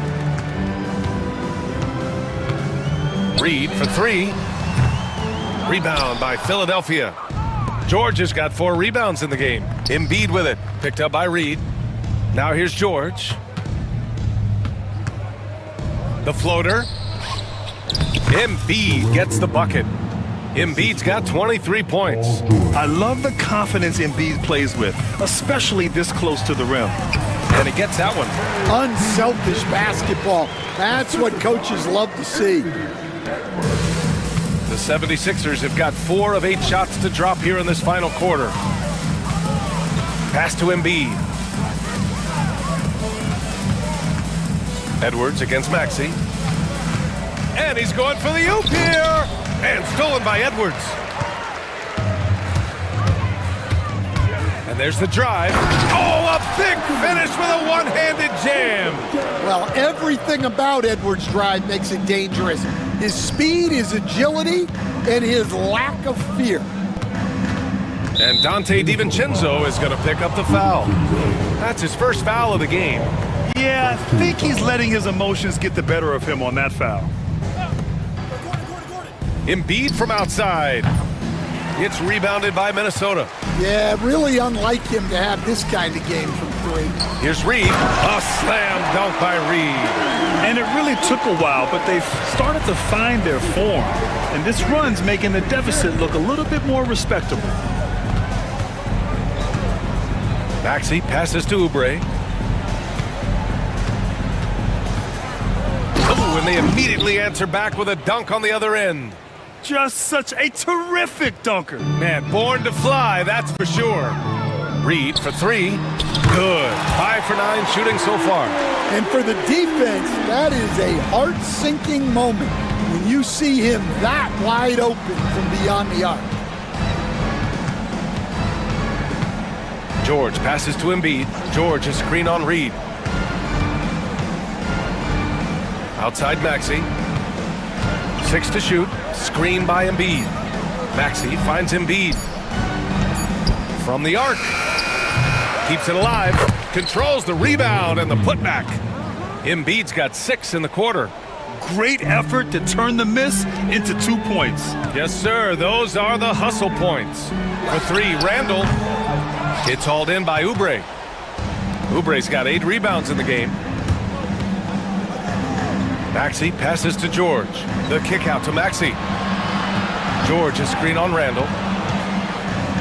Reed for 3. Rebound by Philadelphia. George has got 4 rebounds in the game. Embiid with it. Picked up by Reed. Now here's George. The floater. Embiid gets the bucket. Embiid's got 23 points. I love the confidence Embiid plays with, especially this close to the rim. And he gets that one. Unselfish basketball. That's what coaches love to see. The 76ers have got 4 of 8 shots to drop here in this final quarter. Pass to Embiid. Edwards against Maxey. And he's going for the oop here. And stolen by Edwards. And there's the drive. Oh, a big finish with a one-handed jam. Well, everything about Edwards' drive makes it dangerous. His speed, his agility, and his lack of fear. And Dante DiVincenzo is going to pick up the foul. That's his first foul of the game. Yeah, I think he's letting his emotions get the better of him on that foul. Embiid from outside. It's rebounded by Minnesota. Yeah, really unlike him to have this kind of game from 3. Here's Reed. A slam dunk by Reed. And it really took a while, but they've started to find their form. And this run's making the deficit look a little bit more respectable. Maxey passes to Oubre. Oh, and they immediately answer back with a dunk on the other end. Just such a terrific dunker. Man, born to fly, that's for sure. Reed for three. Good. 5 for 9 shooting so far. And for the defense, that is a heart-sinking moment when you see him that wide open from beyond the arc. George passes to Embiid. George, a screen on Reed. Outside Maxey. 6 to shoot. Screen by Embiid. Maxey finds Embiid. From the arc. Keeps it alive. Controls the rebound and the putback. Embiid's got 6 in the quarter. Great effort to turn the miss into 2 points. Yes, sir. Those are the hustle points. For 3, Randall. It's hauled in by Oubre. Oubre's got 8 rebounds in the game. Maxey passes to George. The kick out to Maxey. George, a screen on Randall.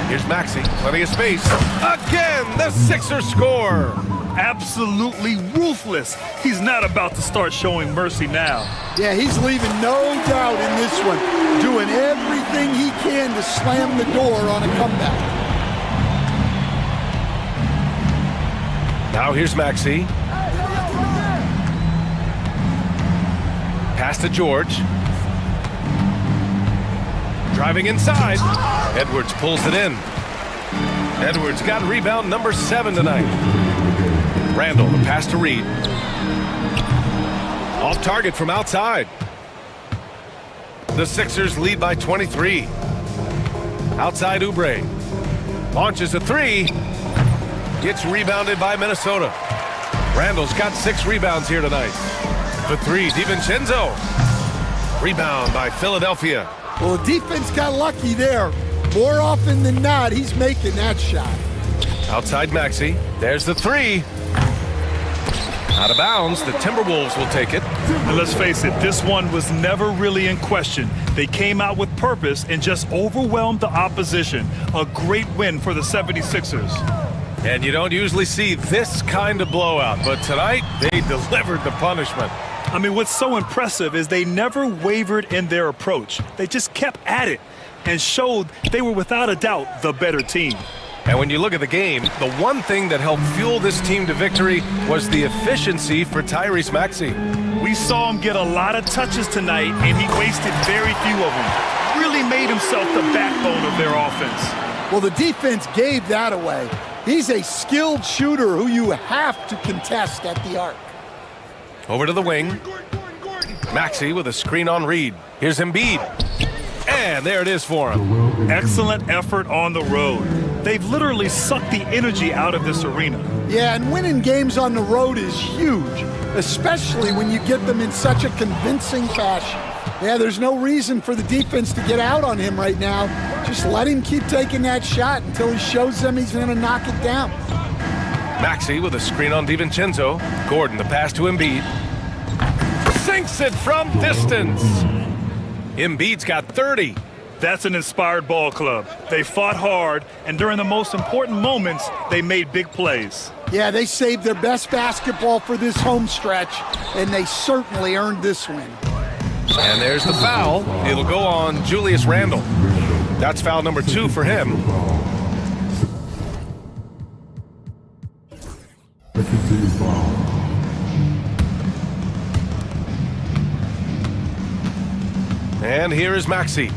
Here's Maxey, plenty of space. Again, the Sixers score. Absolutely ruthless. He's not about to start showing mercy now. Yeah, he's leaving no doubt in this one, doing everything he can to slam the door on a comeback. Now here's Maxey. Pass to George. Driving inside. Edwards pulls it in. Edwards got rebound number 7 tonight. Randall, the pass to Reed. Off target from outside. The Sixers lead by 23. Outside Oubre. Launches a 3. Gets rebounded by Minnesota. Randall's got 6 rebounds here tonight. For 3, DiVincenzo. Rebound by Philadelphia. Well, the defense got lucky there. More often than not, he's making that shot. Outside Maxey. There's the 3. Out of bounds. The Timberwolves will take it. And let's face it, this one was never really in question. They came out with purpose and just overwhelmed the opposition. A great win for the 76ers. And you don't usually see this kind of blowout, but tonight they delivered the punishment. I mean, what's so impressive is they never wavered in their approach. They just kept at it and showed they were without a doubt the better team. And when you look at the game, the one thing that helped fuel this team to victory was the efficiency for Tyrese Maxey. We saw him get a lot of touches tonight, and he wasted very few of them. Really made himself the backbone of their offense. Well, the defense gave that away. He's a skilled shooter who you have to contest at the arc. Over to the wing. Maxey with a screen on Reed. Here's Embiid. And there it is for him. Excellent effort on the road. They've literally sucked the energy out of this arena. Yeah, and winning games on the road is huge, especially when you get them in such a convincing fashion. Yeah, there's no reason for the defense to get out on him right now. Just let him keep taking that shot until he shows them he's going to knock it down. Maxey with a screen on DiVincenzo. Gordon, the pass to Embiid. Sinks it from distance. Embiid's got 30. That's an inspired ball club. They fought hard, and during the most important moments, they made big plays. Yeah, they saved their best basketball for this home stretch, and they certainly earned this win. And there's the foul. It'll go on Julius Randle. That's foul number 2 for him. And here is Maxey.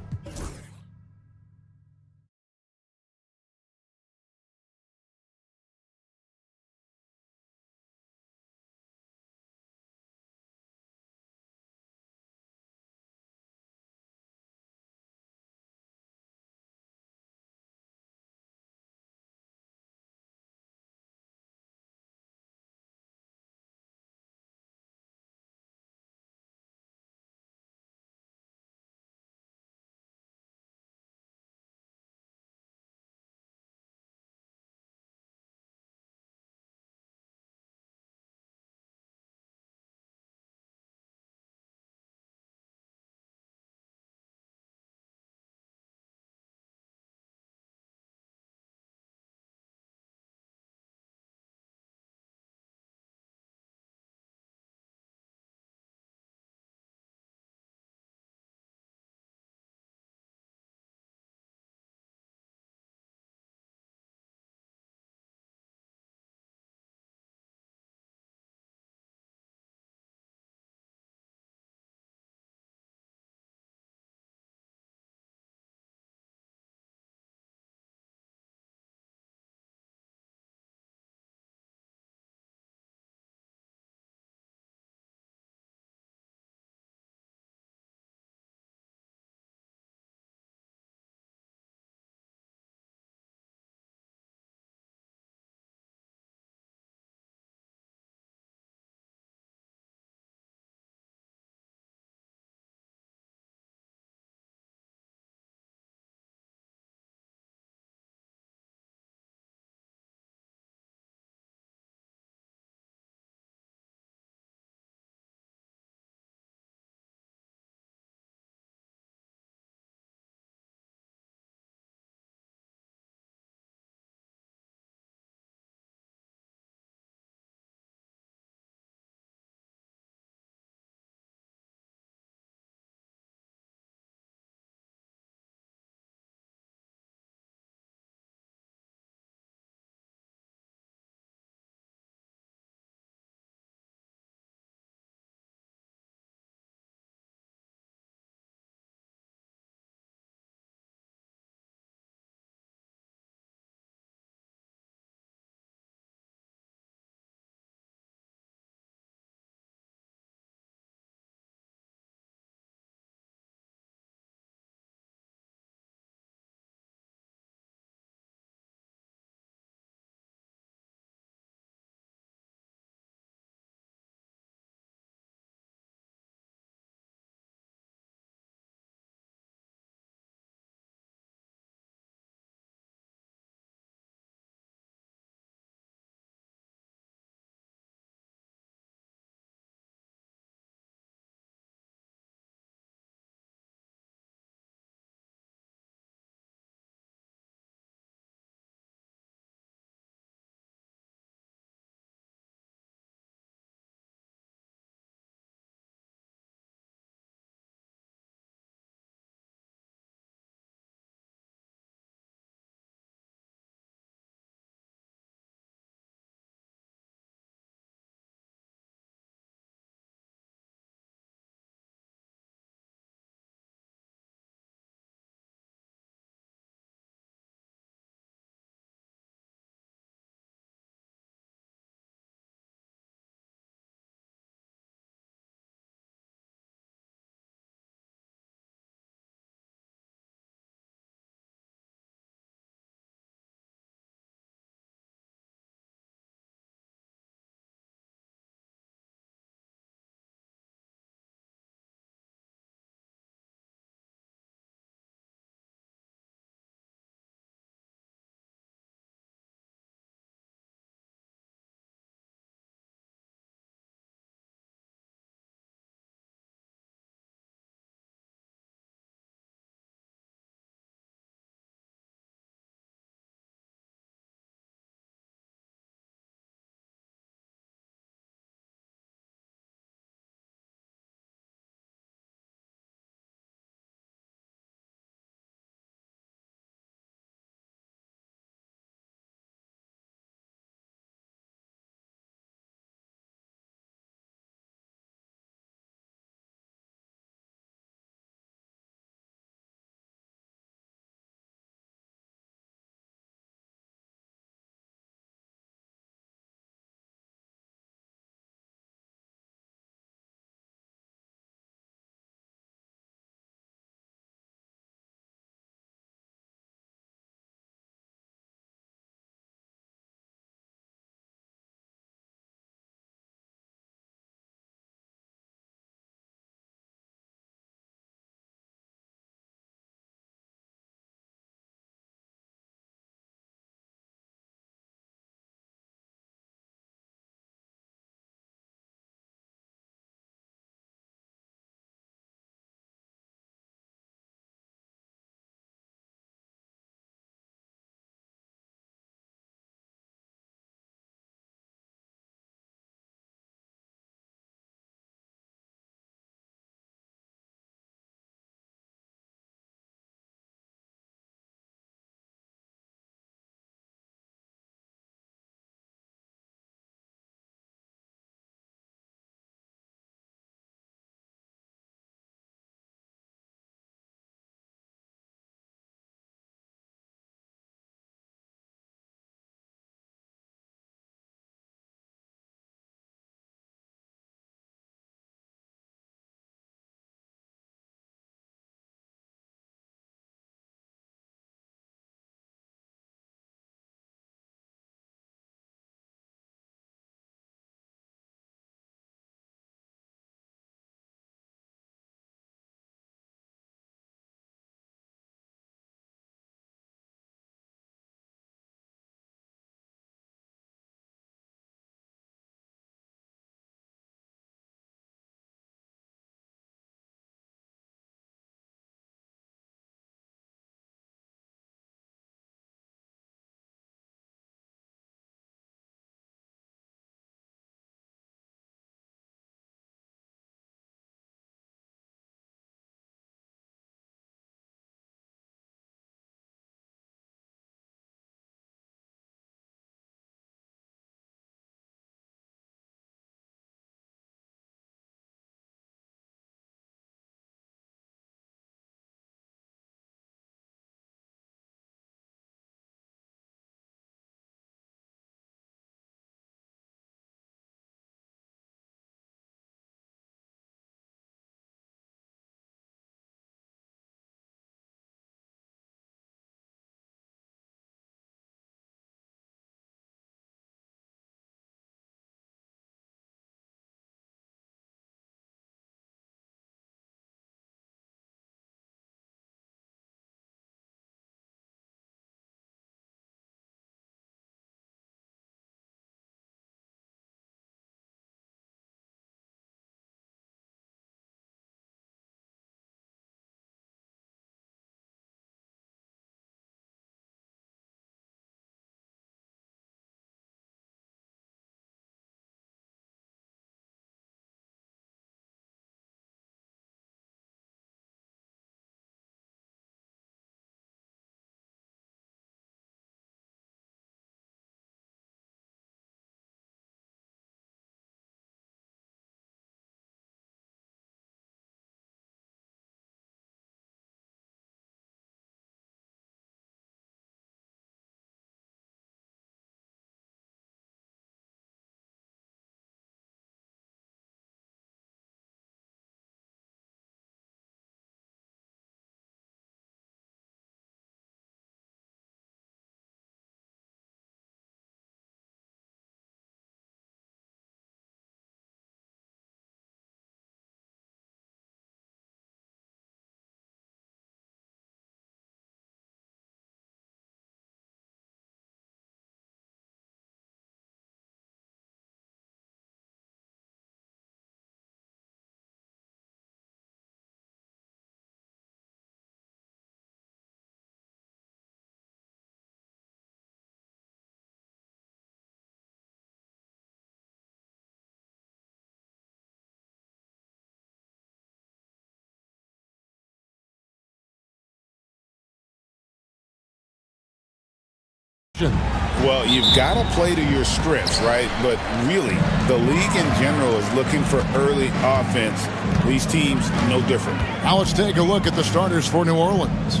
Well, you've got to play to your strengths, right? But really, the league in general is looking for early offense. These teams, no different. Now let's take a look at the starters for New Orleans.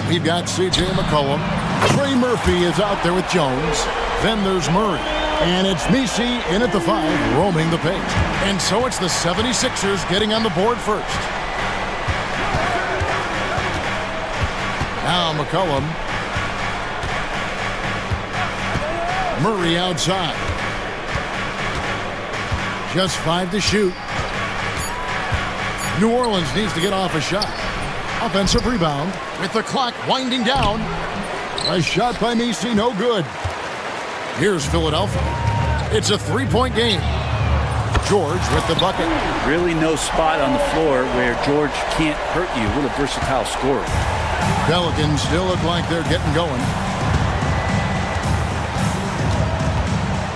We've got C.J. McCollum. Trey Murphy is out there with Jones. Then there's Murray. And it's Misi in at the 5, roaming the pace. And so it's the 76ers getting on the board first. Now McCollum. Murray outside. Just 5 to shoot. New Orleans needs to get off a shot. Offensive rebound with the clock winding down. A shot by Misi, no good. Here's Philadelphia. It's a 3-point game. George with the bucket. Really no spot on the floor where George can't hurt you. What a versatile scorer. Pelicans still look like they're getting going.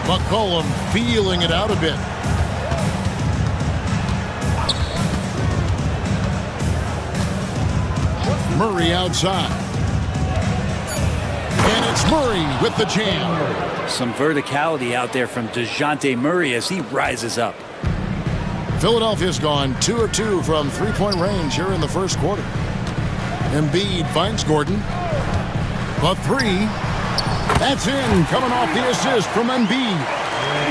McCollum feeling it out a bit. Murray outside. And it's Murray with the jam. Some verticality out there from DeJounte Murray as he rises up. Philadelphia's gone 2 of 2 from 3-point range here in the first quarter. Embiid finds Gordon. A 3. That's in, coming off the assist from Embiid.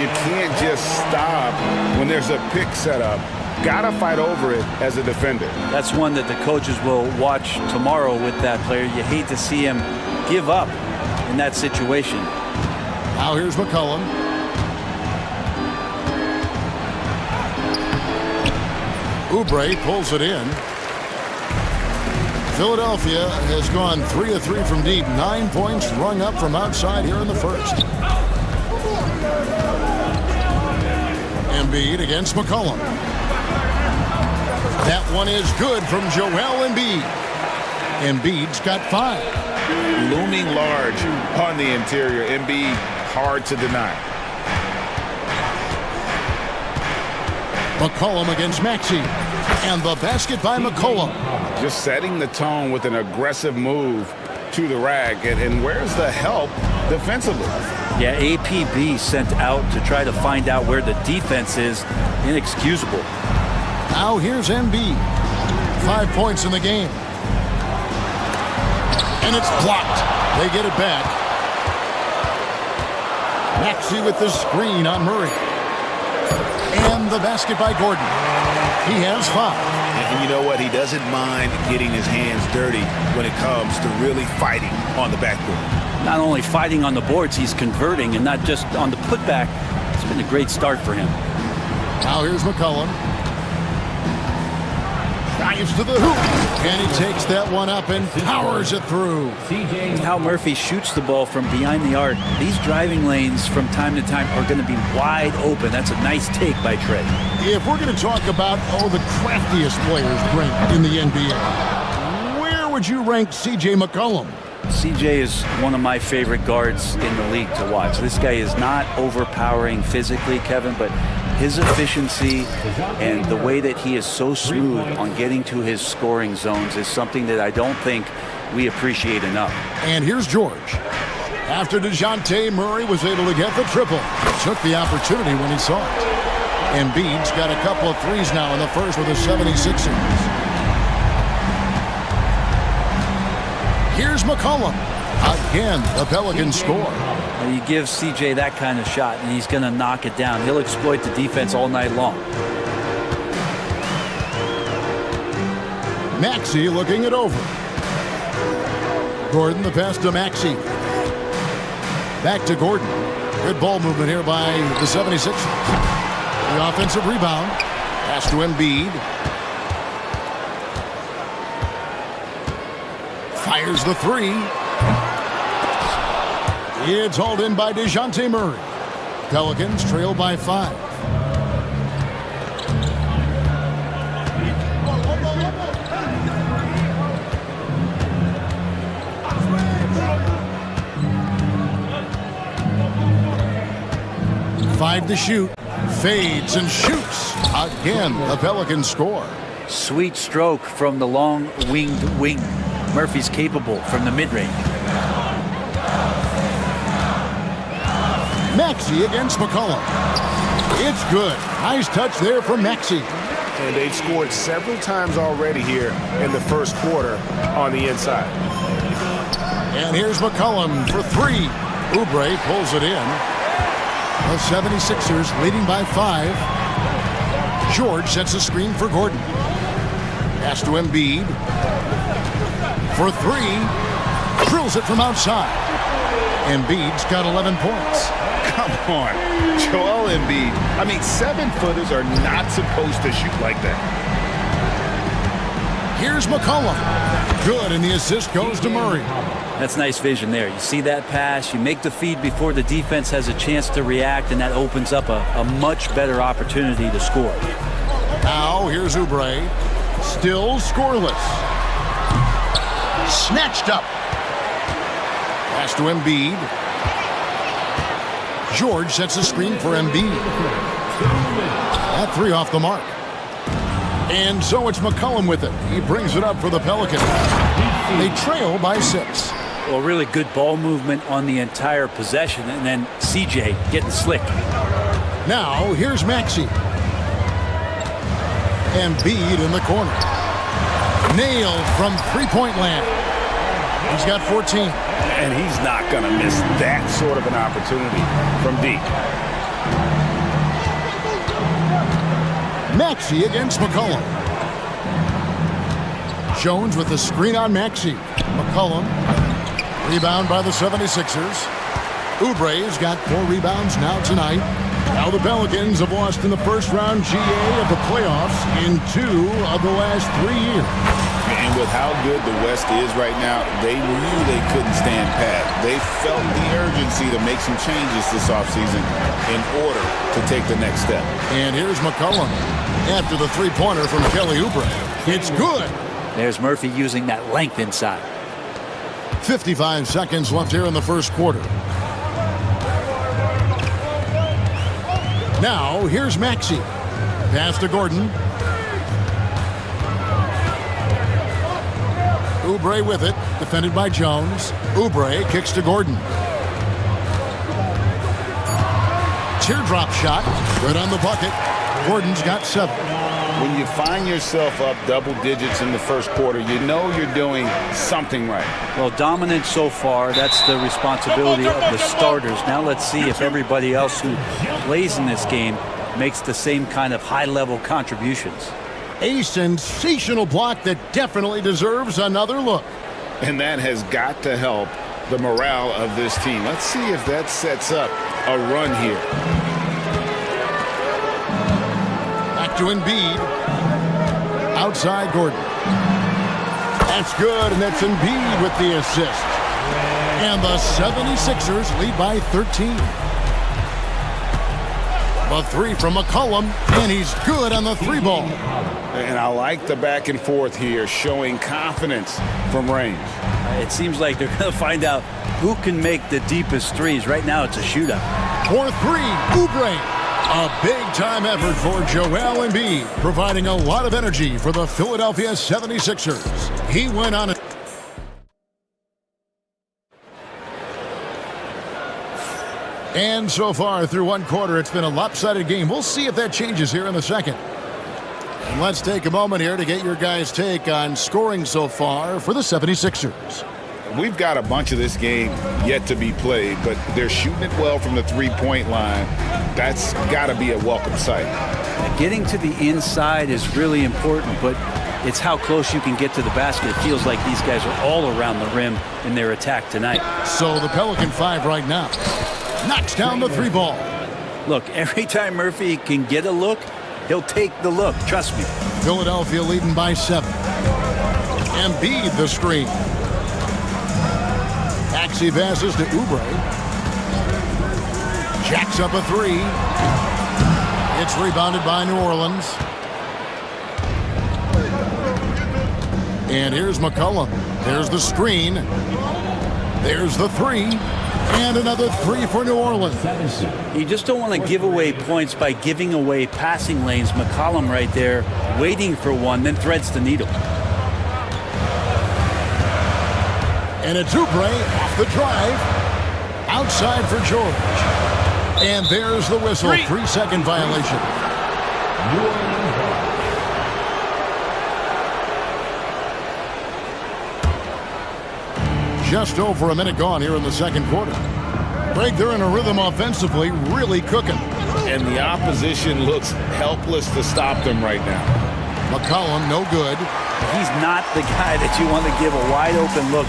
You can't just stop when there's a pick set up. Gotta fight over it as a defender. That's one that the coaches will watch tomorrow with that player. You hate to see him give up in that situation. Now here's McCollum. Oubre pulls it in. Philadelphia has gone 3 of 3 from deep. 9 points rung up from outside here in the first. Embiid against McCollum. That one is good from Joel Embiid. Embiid's got 5. Looming large on the interior. Embiid, hard to deny. McCollum against Maxey. And the basket by McCollum. Just setting the tone with an aggressive move to the rack. And where's the help defensively? Yeah, APB sent out to try to find out where the defense is. Inexcusable. Now here's Embiid. 5 points in the game. And it's blocked. They get it back. Maxey with the screen on Murray. And the basket by Gordon. He has 5. And you know what? He doesn't mind getting his hands dirty when it comes to really fighting on the backboard. Not only fighting on the boards, he's converting, and not just on the putback. It's been a great start for him. Now here's McCollum. Drives to the hoop. And he takes that one up and powers it through. How Murphy shoots the ball from behind the arc. These driving lanes from time to time are going to be wide open. That's a nice take by Trey. If we're going to talk about, the craftiest players ranked in the NBA, where would you rank C.J. McCollum? CJ is one of my favorite guards in the league to watch. This guy is not overpowering physically, Kevin, but his efficiency and the way that he is so smooth on getting to his scoring zones is something that I don't think we appreciate enough. And here's George. After DeJounte Murray was able to get the triple, took the opportunity when he saw it. Embiid's got a couple of threes now in the first with the 76ers. Here's McCollum. Again, the Pelicans score. You give CJ that kind of shot, and he's going to knock it down. He'll exploit the defense all night long. Maxey looking it over. Gordon, the pass to Maxey. Back to Gordon. Good ball movement here by the 76ers. The offensive rebound. Pass to Embiid. Fires the 3. It's hauled in by DeJounte Murray. Pelicans trail by 5. Five to shoot. Fades and shoots. Again, the Pelicans score. Sweet stroke from the long-winged wing. Murphy's capable from the mid-range. Maxey against McCollum. It's good. Nice touch there from Maxey. And they've scored several times already here in the first quarter on the inside. And here's McCollum for three. Oubre pulls it in. The 76ers leading by 5. George sets a screen for Gordon. Pass to Embiid. For 3. Drills it from outside. Embiid's got 11 points. Come on, Joel Embiid. I mean, 7-footers are not supposed to shoot like that. Here's McCollum. Good, and the assist goes to Murray. That's nice vision there. You see that pass, you make the feed before the defense has a chance to react, and that opens up a much better opportunity to score. Now, here's Oubre. Still scoreless. Snatched up. Pass to Embiid. George sets a screen for Embiid. That 3 off the mark. And so it's McCollum with it. He brings it up for the Pelicans. They trail by 6. Well, really good ball movement on the entire possession, and then CJ getting slick. Now, here's Maxey. Embiid in the corner. Nailed from three-point land. He's got 14. And he's not going to miss that sort of an opportunity from deep. Maxey against McCollum. Jones with the screen on Maxey. McCollum. Rebound by the 76ers. Oubre's got 4 rebounds now tonight. Now the Pelicans have lost in the first round GA of the playoffs in 2 of the last 3 years. And with how good the West is right now, they knew they couldn't stand pat. They felt the urgency to make some changes this offseason in order to take the next step. And here's McCollum after the three-pointer from Kelly Oubre. It's good. There's Murphy using that length inside. 55 seconds left here in the first quarter. Now, here's Maxey. Pass to Gordon. Oubre with it, defended by Jones. Oubre kicks to Gordon. Teardrop shot, good on the bucket. Gordon's got 7. When you find yourself up double digits in the first quarter, you know you're doing something right. Well, dominant so far. That's the responsibility of the starters. Now let's see if everybody else who plays in this game makes the same kind of high-level contributions. A sensational block that definitely deserves another look. And that has got to help the morale of this team. Let's see if that sets up a run here. Back to Embiid. Outside Gordon. That's good, and that's Embiid with the assist. And the 76ers lead by 13. The 3 from McCollum, and he's good on the 3-ball. And I like the back and forth here, showing confidence from range. It seems like they're going to find out who can make the deepest threes. Right now, it's a shootout. For 3, Oubre. A big-time effort for Joel Embiid, providing a lot of energy for the Philadelphia 76ers. He went on it. And so far, through one quarter, it's been a lopsided game. We'll see if that changes here in the second. And let's take a moment here to get your guys' take on scoring so far for the 76ers. We've got a bunch of this game yet to be played, but they're shooting it well from the three-point line. That's got to be a welcome sight. Getting to the inside is really important, but it's how close you can get to the basket. It feels like these guys are all around the rim in their attack tonight. So the Pelican 5 right now. Knocks down the 3-ball. Look, every time Murphy can get a look, he'll take the look. Trust me. Philadelphia leading by 7. Embiid the screen. Maxey passes to Oubre. Jacks up a 3. It's rebounded by New Orleans. And here's McCollum. There's the screen. There's the 3. And another 3 for New Orleans. You just don't want to give away points by giving away passing lanes. McCollum right there, waiting for one, then threads the needle. And it's Oubre off the drive. Outside for George. And there's the whistle. 3-second violation. Just over a minute gone here in the second quarter. Greg, they're in a rhythm offensively, really cooking. And the opposition looks helpless to stop them right now. McCollum, no good. He's not the guy that you want to give a wide open look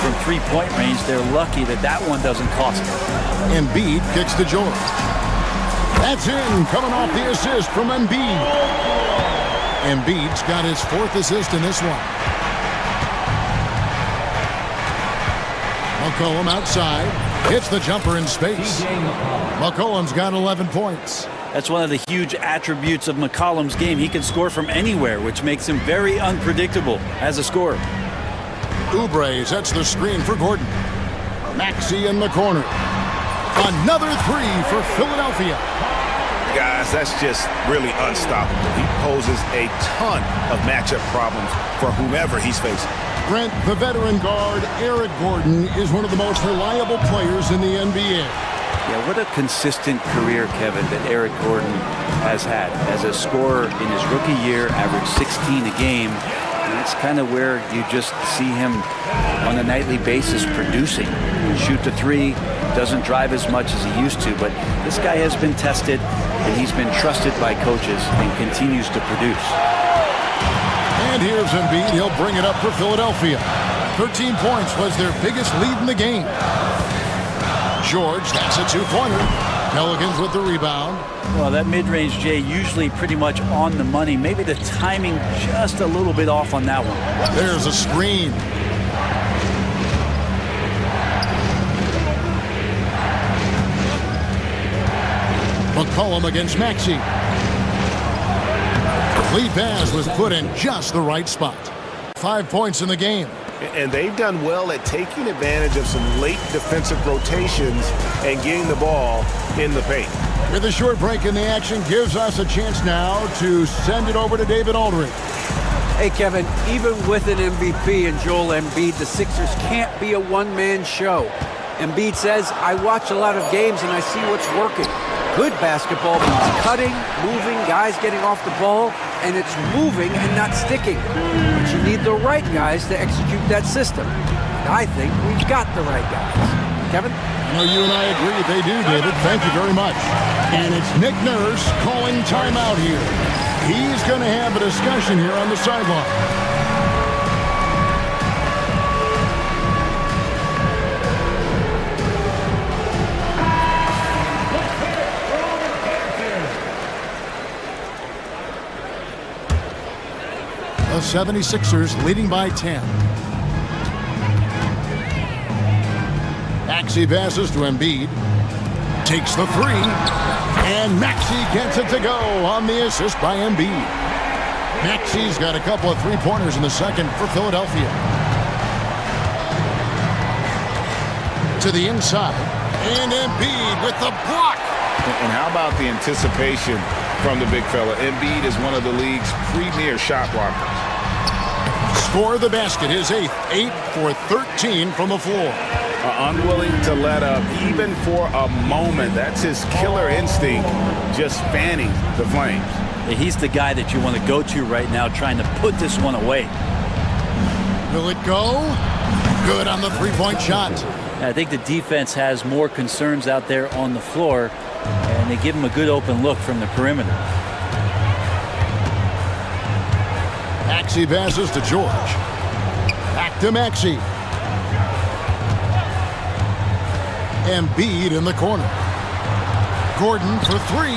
from three-point range. They're lucky that that one doesn't cost them. Embiid kicks to George. That's in, coming off the assist from Embiid. Embiid's got his 4th assist in this one. McCollum outside, hits the jumper in space. McCollum's got 11 points. That's one of the huge attributes of McCollum's game. He can score from anywhere, which makes him very unpredictable as a scorer. Oubre sets the screen for Gordon. Maxey in the corner. Another 3 for Philadelphia. Guys, that's just really unstoppable. He poses a ton of matchup problems for whomever he's facing. Brent, the veteran guard, Eric Gordon, is one of the most reliable players in the NBA. Yeah, what a consistent career, Kevin, that Eric Gordon has had. As a scorer in his rookie year, averaged 16 a game. And that's kind of where you just see him on a nightly basis producing. Shoot the 3, doesn't drive as much as he used to, but this guy has been tested, and he's been trusted by coaches and continues to produce. And here's Embiid. He'll bring it up for Philadelphia. 13 points was their biggest lead in the game. George, that's a 2-pointer. Pelicans with the rebound. Well, that mid-range, Jay, usually pretty much on the money. Maybe the timing just a little bit off on that one. There's a screen. McCollum against Maxey. Lead pass was put in just the right spot. 5 points in the game. And they've done well at taking advantage of some late defensive rotations and getting the ball in the paint. With a short break in the action, gives us a chance now to send it over to David Aldridge. Hey, Kevin, even with an MVP and Joel Embiid, the Sixers can't be a one-man show. Embiid says, I watch a lot of games and I see what's working. Good basketball means cutting, moving, guys getting off the ball, and it's moving and not sticking. But you need the right guys to execute that system. And I think we've got the right guys. Kevin? Well, you and I agree they do, David. Thank you very much. And it's Nick Nurse calling timeout here. He's going to have a discussion here on the sideline. The 76ers leading by 10. Maxey passes to Embiid. Takes the 3. And Maxey gets it to go on the assist by Embiid. Maxey's got a couple of 3-pointers in the second for Philadelphia. To the inside. And Embiid with the block. And how about the anticipation from the big fella? Embiid is one of the league's premier shot blockers. Score the basket, his 8th. 8 for 13 from the floor. Unwilling to let up even for a moment. That's his killer instinct, just fanning the flames. He's the guy that you want to go to right now, trying to put this one away. Will it go? Good on the 3-point shot. I think the defense has more concerns out there on the floor, and they give him a good open look from the perimeter. Maxey passes to George. Back to Maxey. Embiid in the corner. Gordon for 3.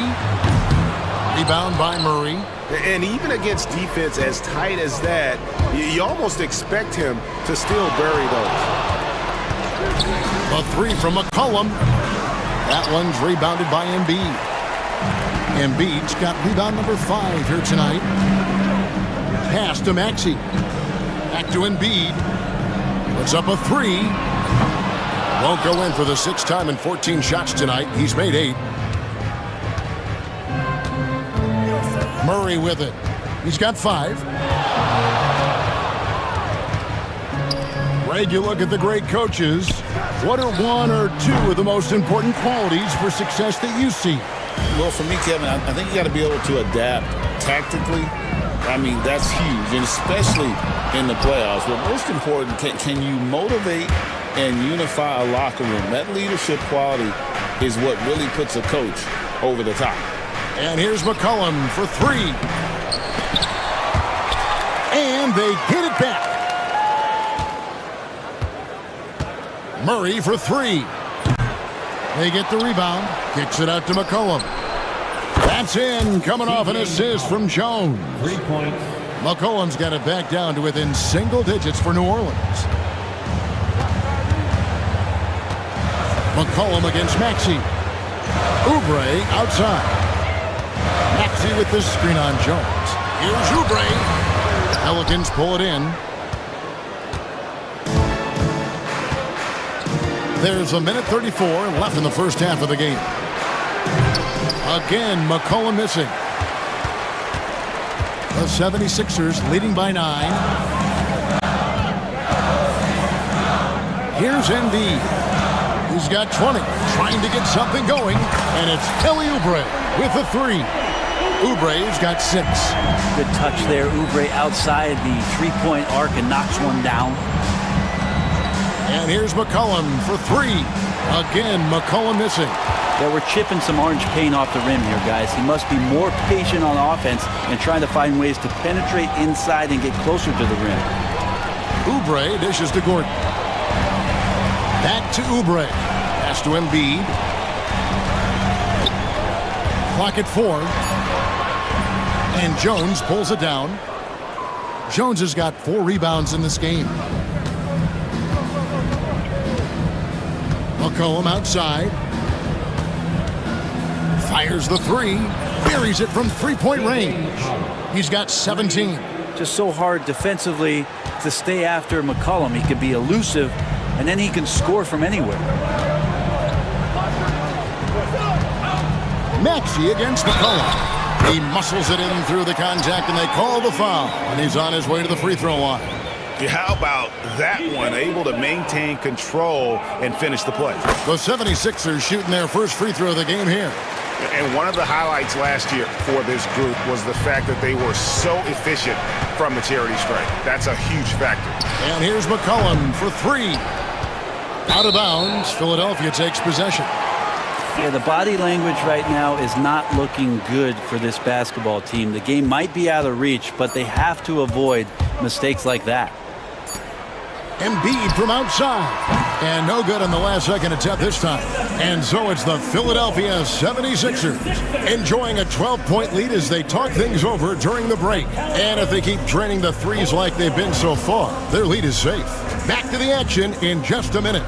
Rebound by Murray. And even against defense as tight as that, you almost expect him to still bury those. A 3 from McCollum. That one's rebounded by Embiid. Embiid's got rebound number 5 here tonight. Pass to Maxey. Back to Embiid. Puts up a 3. Won't go in for the 6th time in 14 shots tonight. He's made 8. Murray with it. He's got 5. Greg, you look at the great coaches. What are one or two of the most important qualities for success that you see? Well, for me, Kevin, I think you got to be able to adapt tactically. I mean, that's huge, and especially in the playoffs. But most important, can you motivate and unify a locker room? That leadership quality is what really puts a coach over the top. And here's McCollum for three. And they get it back. Murray for three. They get the rebound. Kicks it out to McCollum. That's in, coming off an assist from Jones. 3 points. McCollum's got it back down to within single digits for New Orleans. McCollum against Maxey. Oubre outside. Maxey with the screen on Jones. Here's Oubre. Pelicans pull it in. There's a minute 34 left in the first half of the game. Again, McCollum missing. The 76ers leading by 9. Here's Embiid. He's got 20, trying to get something going, and it's Kelly Oubre with the three. Oubre's got 6. Good touch there. Oubre outside the three-point arc and knocks one down. And here's McCollum for 3. Again, McCollum missing. Yeah, we're chipping some orange paint off the rim here, guys. He must be more patient on offense and trying to find ways to penetrate inside and get closer to the rim. Oubre dishes to Gordon. Back to Oubre. Pass to Embiid. Clock at 4. And Jones pulls it down. Jones has got 4 rebounds in this game. McCollum outside. Fires the 3. Buries it from three-point range. He's got 17. Just so hard defensively to stay after McCollum. He can be elusive, and then he can score from anywhere. Maxey against McCollum. He muscles it in through the contact, and they call the foul. And he's on his way to the free throw line. Yeah, how about that one? Able to maintain control and finish the play. The 76ers shooting their first free throw of the game here. And one of the highlights last year for this group was the fact that they were so efficient from the charity stripe. That's a huge factor. And here's McCollum for 3. Out of bounds. Philadelphia takes possession. Yeah, the body language right now is not looking good for this basketball team. The game might be out of reach, but they have to avoid mistakes like that. Embiid from outside. And no good on the last second attempt this time. And so it's the Philadelphia 76ers enjoying a 12-point lead as they talk things over during the break. And if they keep draining the threes like they've been so far, their lead is safe. Back to the action in just a minute.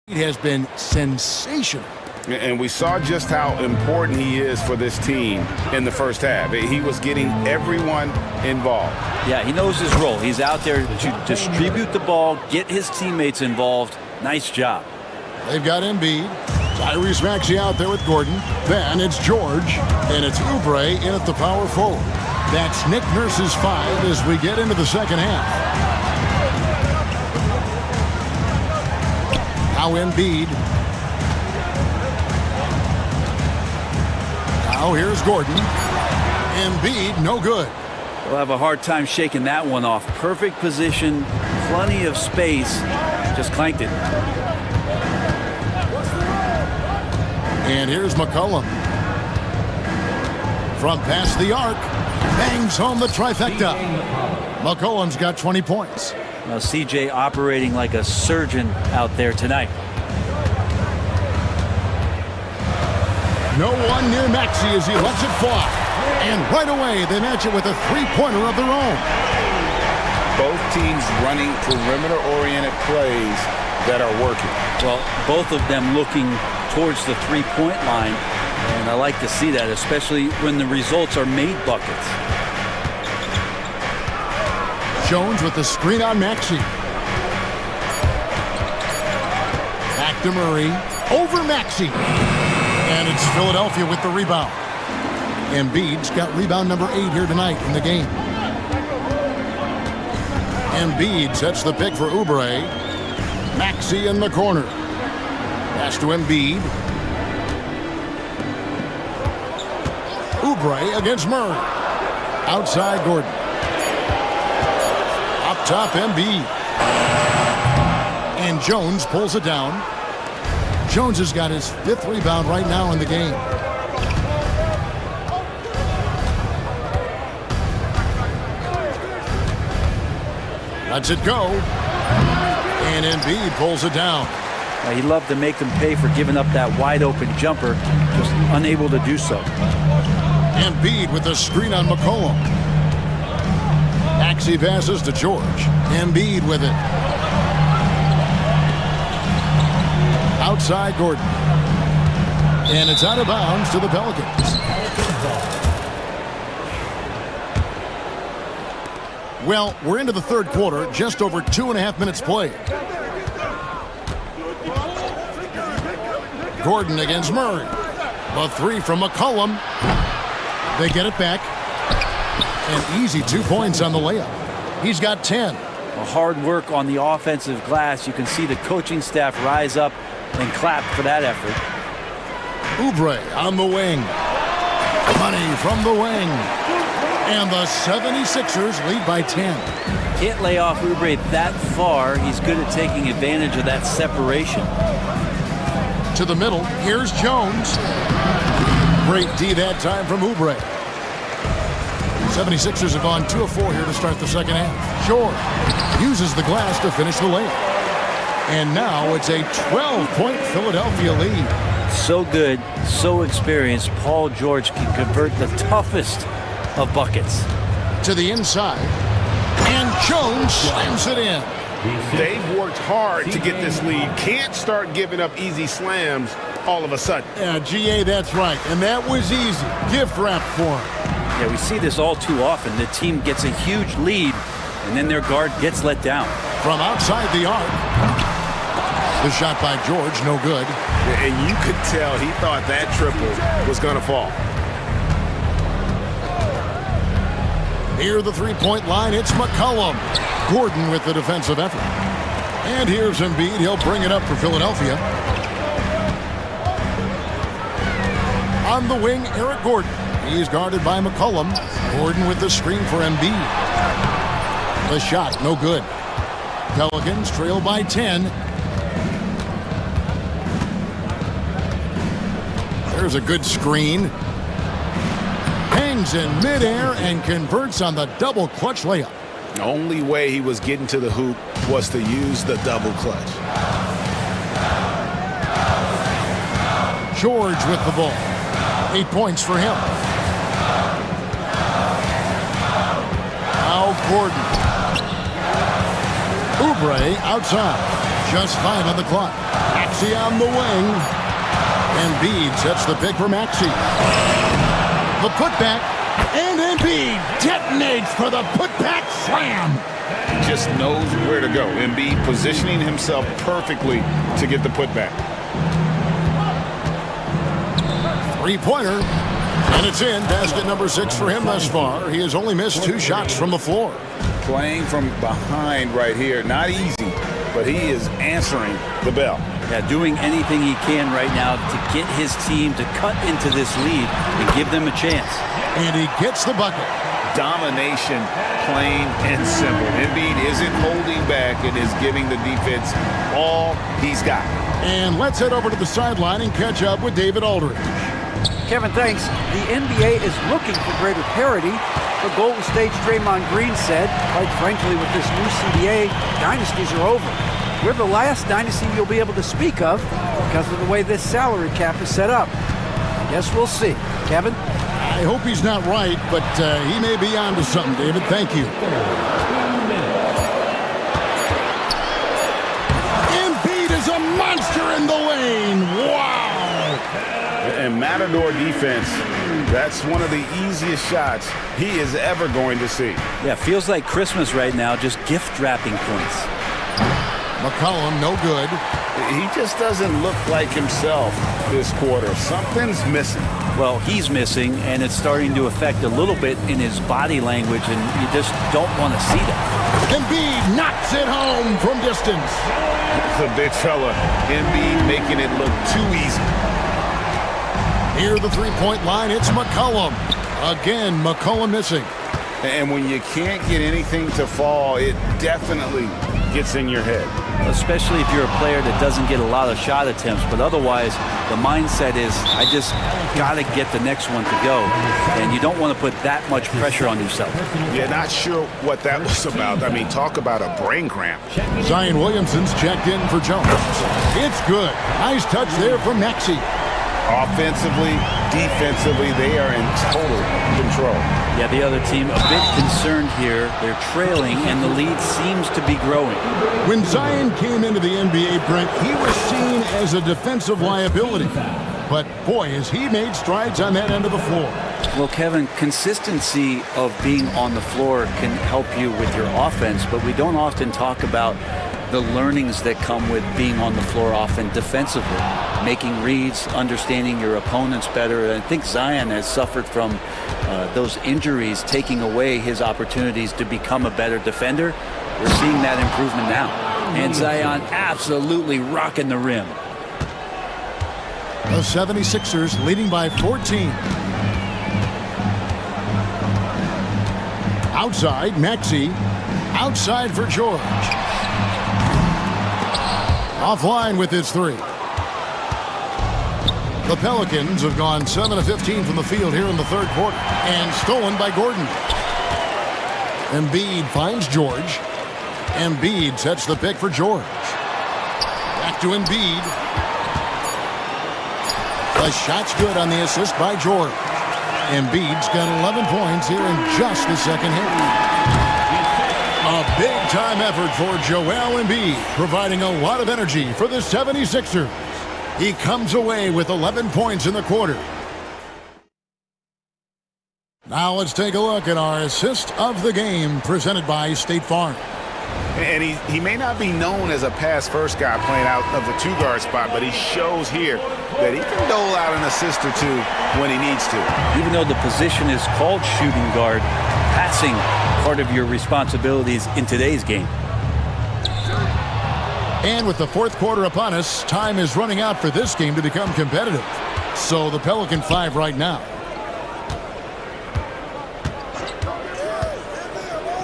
It has been sensational. And we saw just how important he is for this team in the first half. He was getting everyone involved. Yeah, he knows his role. He's out there to distribute the ball, get his teammates involved. Nice job. They've got Embiid. Tyrese Maxey out there with Gordon. Then it's George. And it's Oubre in at the power forward. That's Nick Nurse's 5 as we get into the second half. Now Embiid. Now here's Gordon. Embiid, no good. We'll have a hard time shaking that one off. Perfect position, plenty of space. Just clanked it. And here's McCollum. From past the arc. Bangs home the trifecta. McCollum's got 20 points. Now CJ operating like a surgeon out there tonight. No one near Maxey as he lets it fly. And right away, they match it with a three-pointer of their own. Both teams running perimeter-oriented plays that are working. Well, both of them looking towards the three-point line. And I like to see that, especially when the results are made buckets. Jones with the screen on Maxey. Back to Murray. Over Maxey. And it's Philadelphia with the rebound. Embiid's got rebound number 8 here tonight in the game. Embiid sets the pick for Oubre. Maxey in the corner. Pass to Embiid. Oubre against Murray. Outside Gordon. Up top Embiid. And Jones pulls it down. Jones has got his 5th rebound right now in the game. Lets it go. And Embiid pulls it down. He loved to make them pay for giving up that wide open jumper, just unable to do so. Embiid with the screen on McCollum. Maxey passes to George. Embiid with it. Outside Gordon. And it's out of bounds to the Pelicans. Well, we're into the third quarter, just over 2.5 minutes played. Gordon against Murray. A 3 from McCollum. They get it back. An easy 2 points on the layup. He's got 10. Hard work on the offensive glass. You can see the coaching staff rise up and clap for that effort. Oubre on the wing. Money from the wing. And the 76ers lead by 10. Can't lay off Oubre that far. He's good at taking advantage of that separation. To the middle, here's Jones. Great D that time from Oubre. 76ers have gone 2 of 4 here to start the second half. George uses the glass to finish the layup. And now it's a 12-point Philadelphia lead. So good, so experienced. Paul George can convert the toughest of buckets. To the inside. And Jones slams it in. They've worked hard to get this lead. Can't start giving up easy slams all of a sudden. Yeah, GA, that's right. And that was easy. Gift wrap for him. Yeah, we see this all too often. The team gets a huge lead, and then their guard gets let down. From outside the arc. The shot by George, no good. And you could tell he thought that triple was going to fall. Near the three-point line, it's McCollum. Gordon with the defensive effort. And here's Embiid. He'll bring it up for Philadelphia. On the wing, Eric Gordon. He's guarded by McCollum. Gordon with the screen for Embiid. The shot, no good. Pelicans trail by 10. There's a good screen. Hangs in midair and converts on the double clutch layup. The only way he was getting to the hoop was to use the double clutch. George with the ball. 8 points for him. Now Gordon. Oubre outside. Just 5 on the clock. Maxey on the wing. Embiid sets the pick for Maxey. The putback, and Embiid detonates for the putback slam. He just knows where to go. Embiid positioning himself perfectly to get the putback. Three-pointer, and it's in. Basket number 6 for him thus far. He has only missed 2 shots from the floor. Playing from behind right here, not easy, but he is answering the bell. Yeah, doing anything he can right now to get his team to cut into this lead and give them a chance. And he gets the bucket. Domination, plain and simple. Embiid isn't holding back and is giving the defense all he's got. And let's head over to the sideline and catch up with David Aldridge. Kevin, thanks. The NBA is looking for greater parity. The Golden State's Draymond Green said, quite frankly, with this new CBA, dynasties are over. We're the last dynasty you'll be able to speak of because of the way this salary cap is set up. I guess we'll see. Kevin? I hope he's not right, but he may be onto something, David. Thank you. Embiid is a monster in the lane. Wow! And Matador defense, that's one of the easiest shots he is ever going to see. Yeah, feels like Christmas right now, just gift wrapping points. McCollum, no good. He just doesn't look like himself this quarter. Something's missing. Well, he's missing, and it's starting to affect a little bit in his body language, and you just don't want to see that. Embiid knocks it home from distance. The big fella, Embiid making it look too easy. Near the three-point line, it's McCollum. Again, McCollum missing. And when you can't get anything to fall, it definitely gets in your head. Especially if you're a player that doesn't get a lot of shot attempts, but otherwise the mindset is, I just got to get the next one to go, and you don't want to put that much pressure on yourself. Yeah, not sure what that was about. I mean, talk about a brain cramp. Zion Williamson's checked in for Jones. It's good. Nice touch there from Maxey. Offensively, defensively, they are in total control. Yeah, the other team a bit concerned here. They're trailing, and the lead seems to be growing. When Zion came into the NBA, Brent, he was seen as a defensive liability. But, boy, has he made strides on that end of the floor. Well, Kevin, consistency of being on the floor can help you with your offense, but we don't often talk about the learnings that come with being on the floor often defensively, making reads, understanding your opponents better. And I think Zion has suffered from those injuries taking away his opportunities to become a better defender. We're seeing that improvement now. And Zion absolutely rocking the rim. The 76ers leading by 14. Outside, Maxey. Outside for George. Offline with his three. The Pelicans have gone 7 of 15 from the field here in the third quarter. And stolen by Gordon. Embiid finds George. Embiid sets the pick for George. Back to Embiid. The shot's good on the assist by George. Embiid's got 11 points here in just the second half. A big-time effort for Joel Embiid, providing a lot of energy for the 76ers. He comes away with 11 points in the quarter. Now let's take a look at our assist of the game presented by State Farm. And he may not be known as a pass-first guy playing out of the two-guard spot, but he shows here that he can dole out an assist or two when he needs to. Even though the position is called shooting guard, passing part of your responsibilities in today's game. And with the fourth quarter upon us, time is running out for this game to become competitive. So the Pelican 5 right now.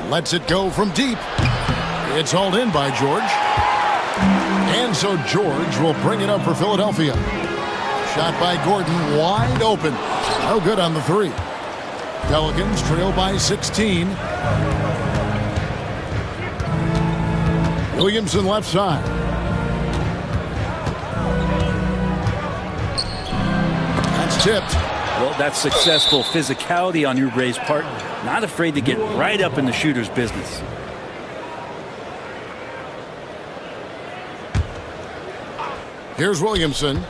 Lets it go from deep. It's hauled in by George. And so George will bring it up for Philadelphia. Shot by Gordon, wide open. No good on the three. Pelicans trail by 16. Williamson left side. That's tipped. Well, that's successful physicality on Oubre's part. Not afraid to get right up in the shooter's business. Here's Williamson.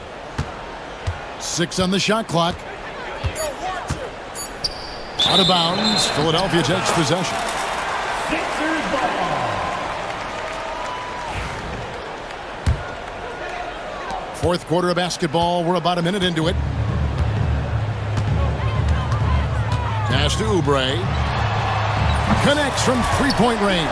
6 on the shot clock. Out of bounds. Philadelphia takes possession. Fourth quarter of basketball. We're about a minute into it. Pass to Oubre. Connects from three-point range.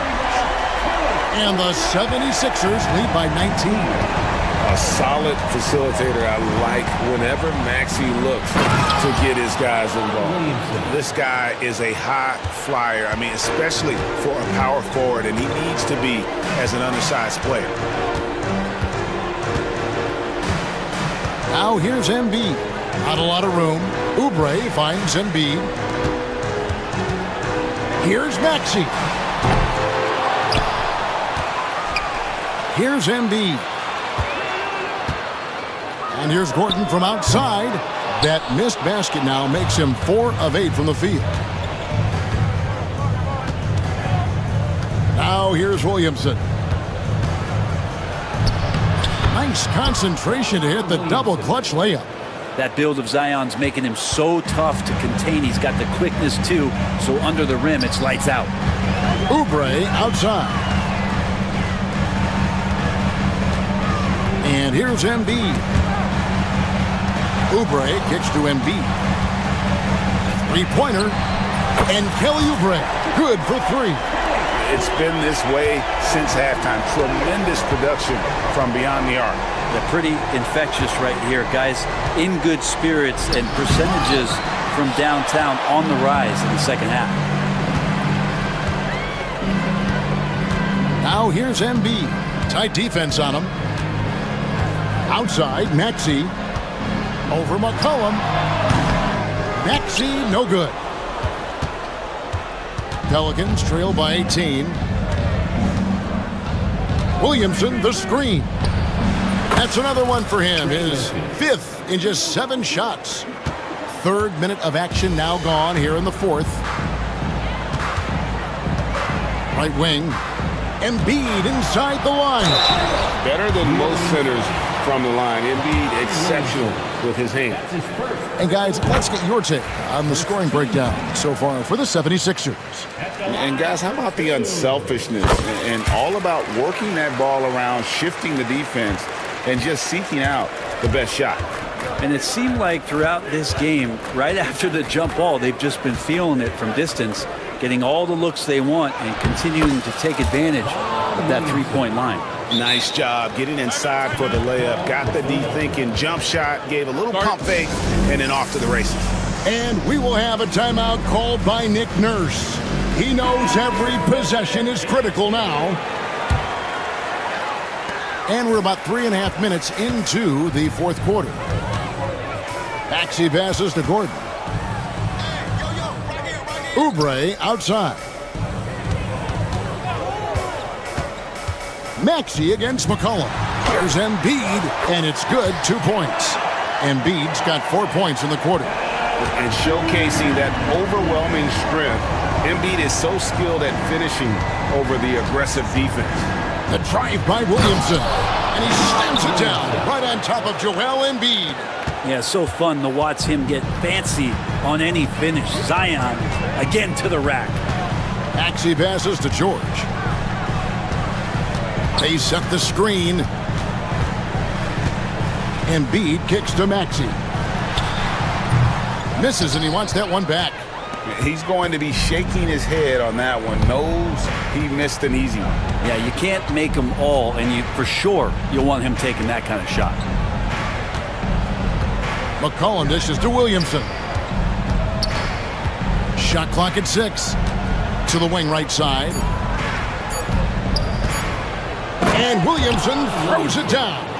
And the 76ers lead by 19. A solid facilitator. I like whenever Maxey looks to get his guys involved. This guy is a high flyer. I mean, especially for a power forward, and he needs to be as an undersized player. Now here's Embiid. Not a lot of room. Oubre finds Embiid. Here's Maxey. Here's Embiid. And here's Gordon from outside. That missed basket now makes him 4 of 8 from the field. Now here's Williamson. Nice concentration to hit the double clutch layup. That build of Zion's making him so tough to contain. He's got the quickness too, so under the rim it's lights out. Oubre outside. And here's Embiid. Oubre kicks to Embiid. Three-pointer. And Kelly Oubre. Good for 3. It's been this way since halftime. Tremendous production from beyond the arc. They're pretty infectious right here. Guys in good spirits and percentages from downtown on the rise in the second half. Now here's Embiid. Tight defense on him. Outside, Maxey. Over McCollum. Maxey, no good. Pelicans trail by 18. Williamson, the screen. That's another one for him. His 5th in just 7 shots. 3rd minute of action now gone here in the 4th. Right wing. Embiid inside the line. Better than most centers from the line. Embiid exceptional with his hands. And guys, let's get your take on the scoring breakdown so far for the 76ers. And guys, how about the unselfishness and all about working that ball around, shifting the defense, and just seeking out the best shot. And it seemed like throughout this game, right after the jump ball, they've just been feeling it from distance, getting all the looks they want and continuing to take advantage of that three-point line. Nice job getting inside for the layup. Got the D thinking, jump shot, gave a little pump fake, and then off to the races. And we will have a timeout called by Nick Nurse. He knows every possession is critical now. And we're about 3.5 minutes into the 4th quarter. Maxey passes to Gordon. Oubre outside. Maxey against McCollum. Here's Embiid, and it's good. 2 points. Embiid's got 4 points in the quarter. And showcasing that overwhelming strength. Embiid is so skilled at finishing over the aggressive defense. The drive by Williamson, and he stamps it down right on top of Joel Embiid. Yeah, so fun to watch him get fancy on any finish. Zion again to the rack. Maxey passes to George. They set the screen. Embiid kicks to Maxey. Misses, and he wants that one back. He's going to be shaking his head on that one. Knows he missed an easy one. Yeah, you can't make them all, and you for sure you'll want him taking that kind of shot. McCollum dishes to Williamson. Shot clock at 6. To the wing right side. And Williamson throws it down.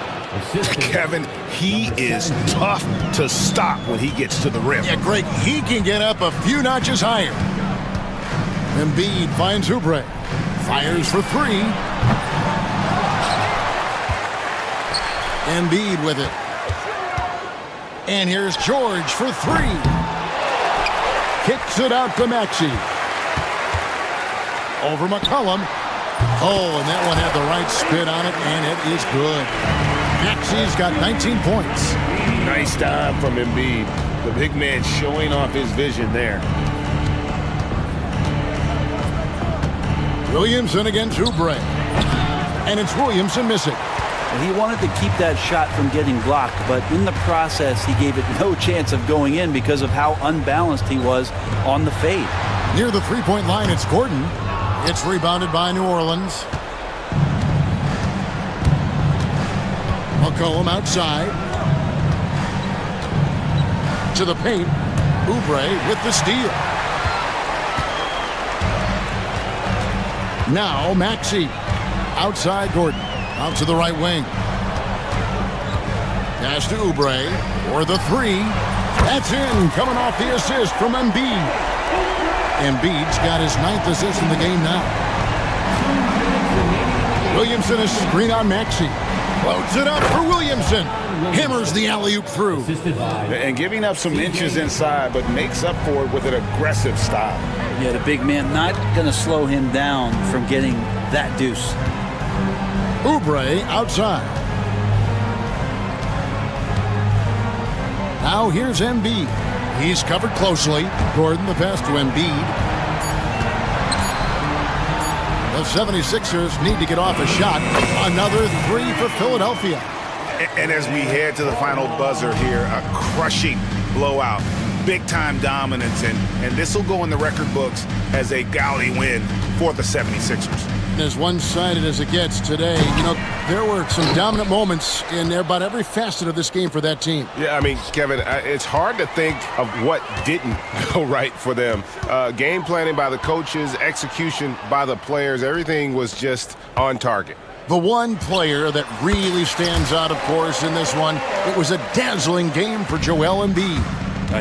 Kevin, he is tough to stop when he gets to the rim. Yeah, Greg, he can get up a few notches higher. Embiid finds Oubre. Fires for 3. Embiid with it. And here's George for 3. Kicks it out to Maxey. Over McCollum. Oh, and that one had the right spin on it, and it is good. Maxi's got 19 points. Nice time from Embiid. The big man showing off his vision there. Williamson against Oubre. And it's Williamson missing. He wanted to keep that shot from getting blocked, but in the process, he gave it no chance of going in because of how unbalanced he was on the fade. Near the three-point line, it's Gordon. It's rebounded by New Orleans. McCollum outside. To the paint. Oubre with the steal. Now Maxey. Outside Gordon. Out to the right wing. Pass to Oubre for the three. That's in. Coming off the assist from Embiid. Embiid's got his 9th assist in the game now. Williamson is screen on Maxey. Loads it up for Williamson. Hammers the alley-oop through. And giving up some inches inside, but makes up for it with an aggressive style. Yeah, the big man not going to slow him down from getting that deuce. Oubre outside. Now here's Embiid. He's covered closely. Gordon the pass to Embiid. The 76ers need to get off a shot. Another three for Philadelphia. And as we head to the final buzzer here, a crushing blowout. Big-time dominance, and this will go in the record books as a gaudy win for the 76ers. As one-sided as it gets today, you know, there were some dominant moments in about every facet of this game for that team. Yeah, I mean, Kevin, it's hard to think of what didn't go right for them. Game planning by the coaches, execution by the players, everything was just on target. The one player that really stands out, of course, in this one, it was a dazzling game for Joel Embiid.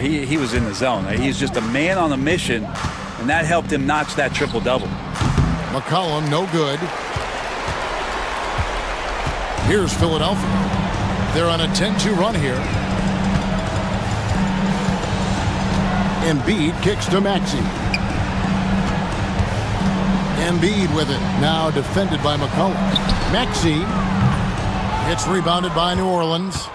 He was in the zone. He's just a man on a mission, and that helped him notch that triple-double. McCollum, no good. Here's Philadelphia. They're on a 10-2 run here. Embiid kicks to Maxey. Embiid with it. Now defended by McCollum. Maxey. It's rebounded by New Orleans.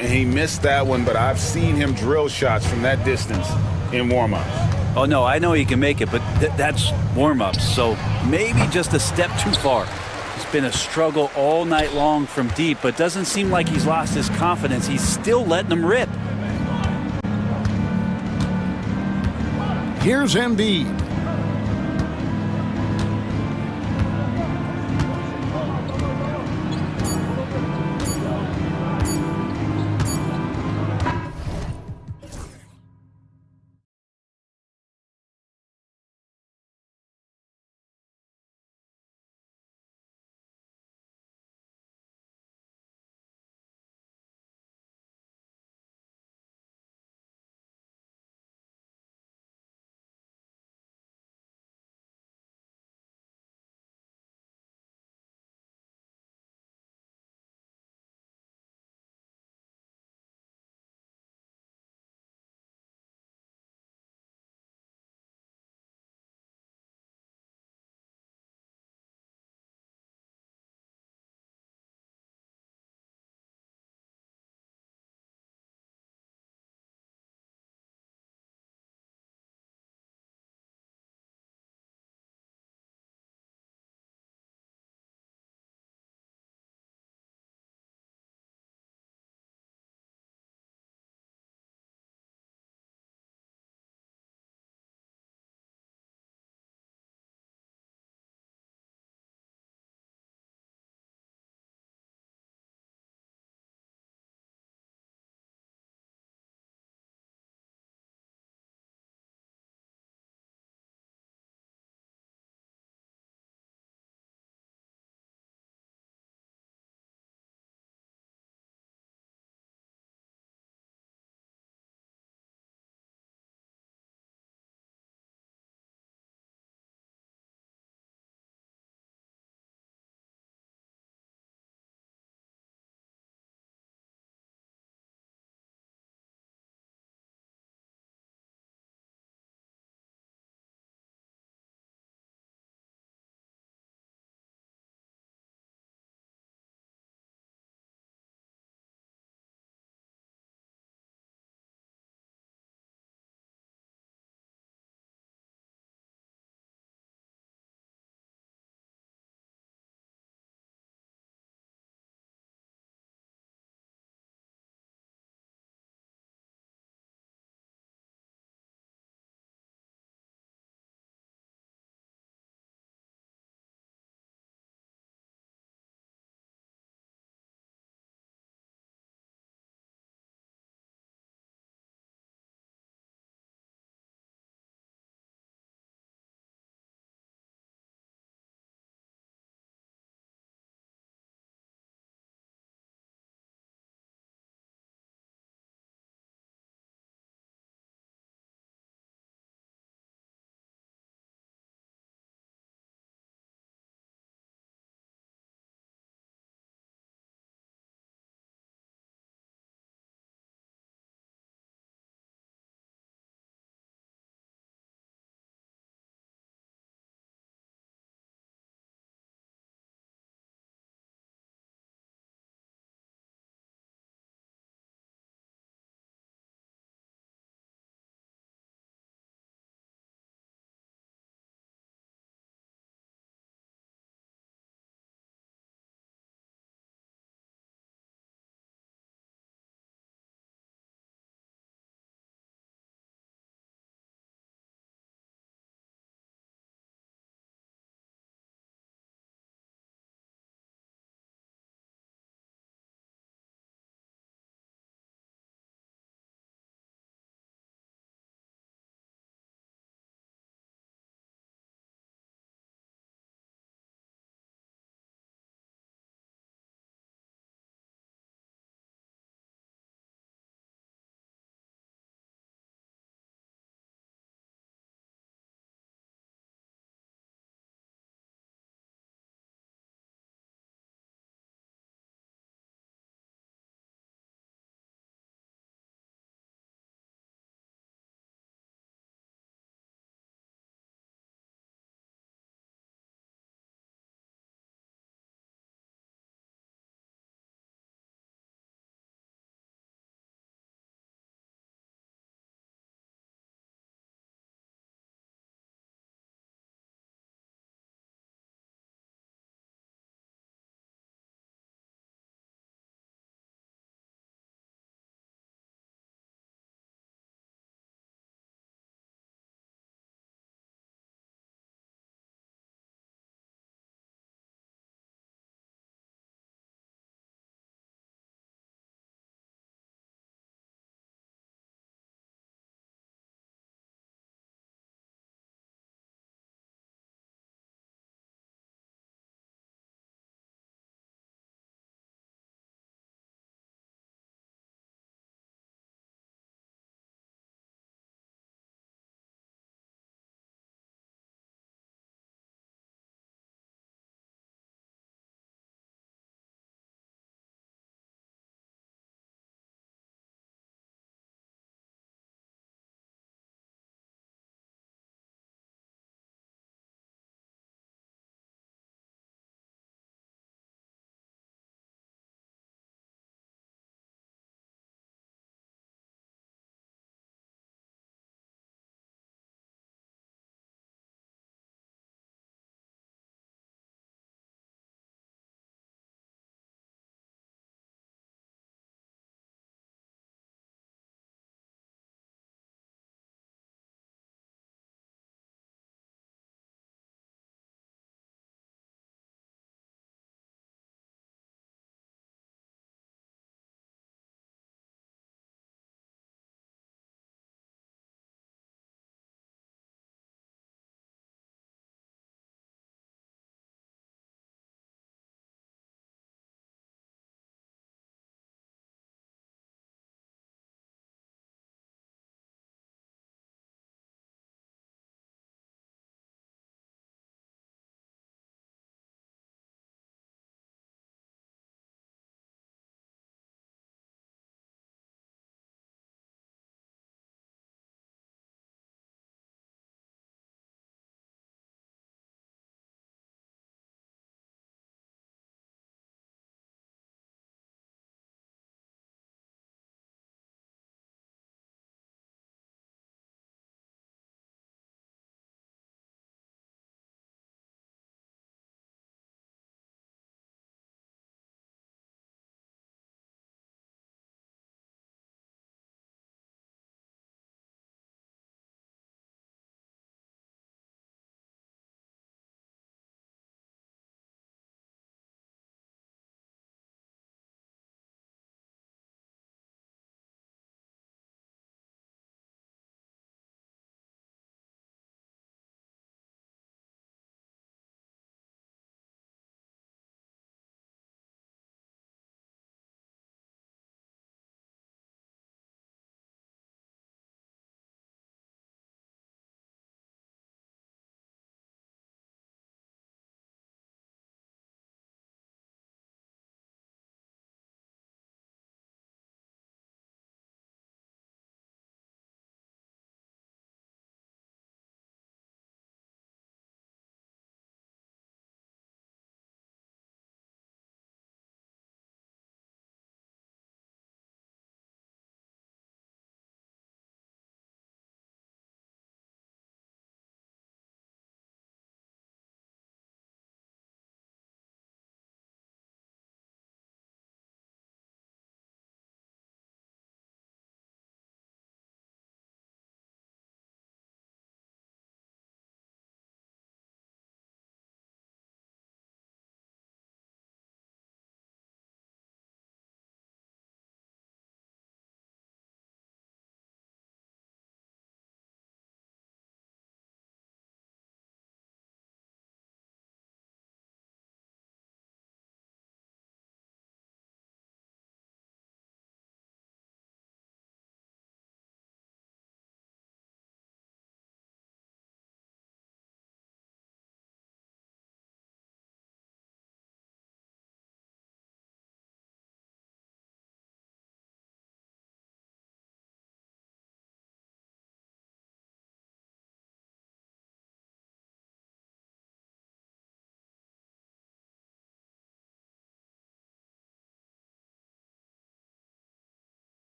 He missed that one, but I've seen him drill shots from that distance in warm-ups. Oh, no, I know he can make it, but that's warm-ups, so maybe just a step too far. It's been a struggle all night long from deep, but doesn't seem like he's lost his confidence. He's still letting them rip. Here's Embiid.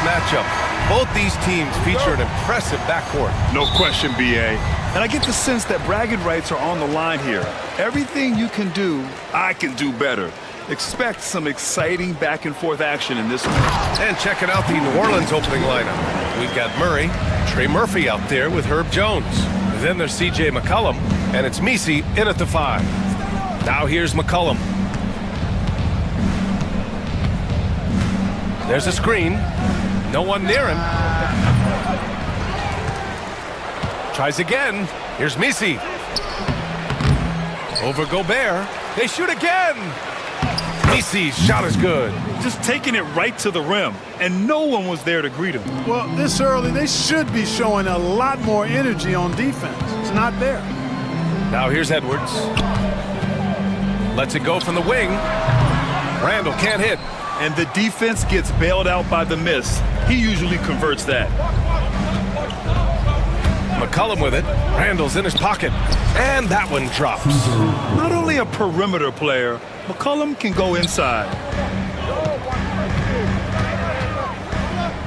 matchup. Both these teams feature an impressive backcourt. No question, B.A. And I get the sense that bragging rights are on the line here. Everything you can do, I can do better. Expect some exciting back-and-forth action in this one. And checking out the New Orleans opening lineup. We've got Murray, Trey Murphy out there with Herb Jones. Then there's C.J. McCollum, and it's Misi in at the 5. Now here's McCollum. There's a screen. No one near him. Tries again. Here's Misi. Over Gobert. They shoot again. Misi's shot is good. Just taking it right to the rim, and no one was there to greet him. Well, this early, they should be showing a lot more energy on defense. It's not there. Now here's Edwards. Lets it go from the wing. Randall can't hit. And the defense gets bailed out by the miss. He usually converts that. McCollum with it. Randall's in his pocket. And that one drops. Not only a perimeter player, McCollum can go inside.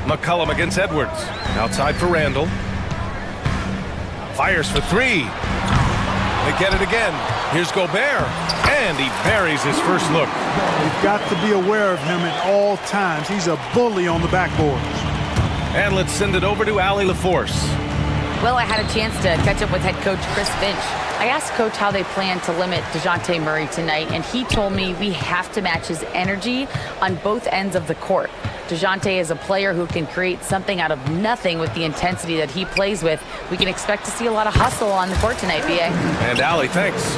McCollum against Edwards. Outside for Randall. Fires for 3. They get it again. Here's Gobert. And he buries his first look. You've got to be aware of him at all times. He's a bully on the backboards. And let's send it over to Allie LaForce. Well, I had a chance to catch up with head coach Chris Finch. I asked Coach how they plan to limit DeJounte Murray tonight, and he told me we have to match his energy on both ends of the court. DeJounte is a player who can create something out of nothing with the intensity that he plays with. We can expect to see a lot of hustle on the court tonight, B.A. And Allie, thanks.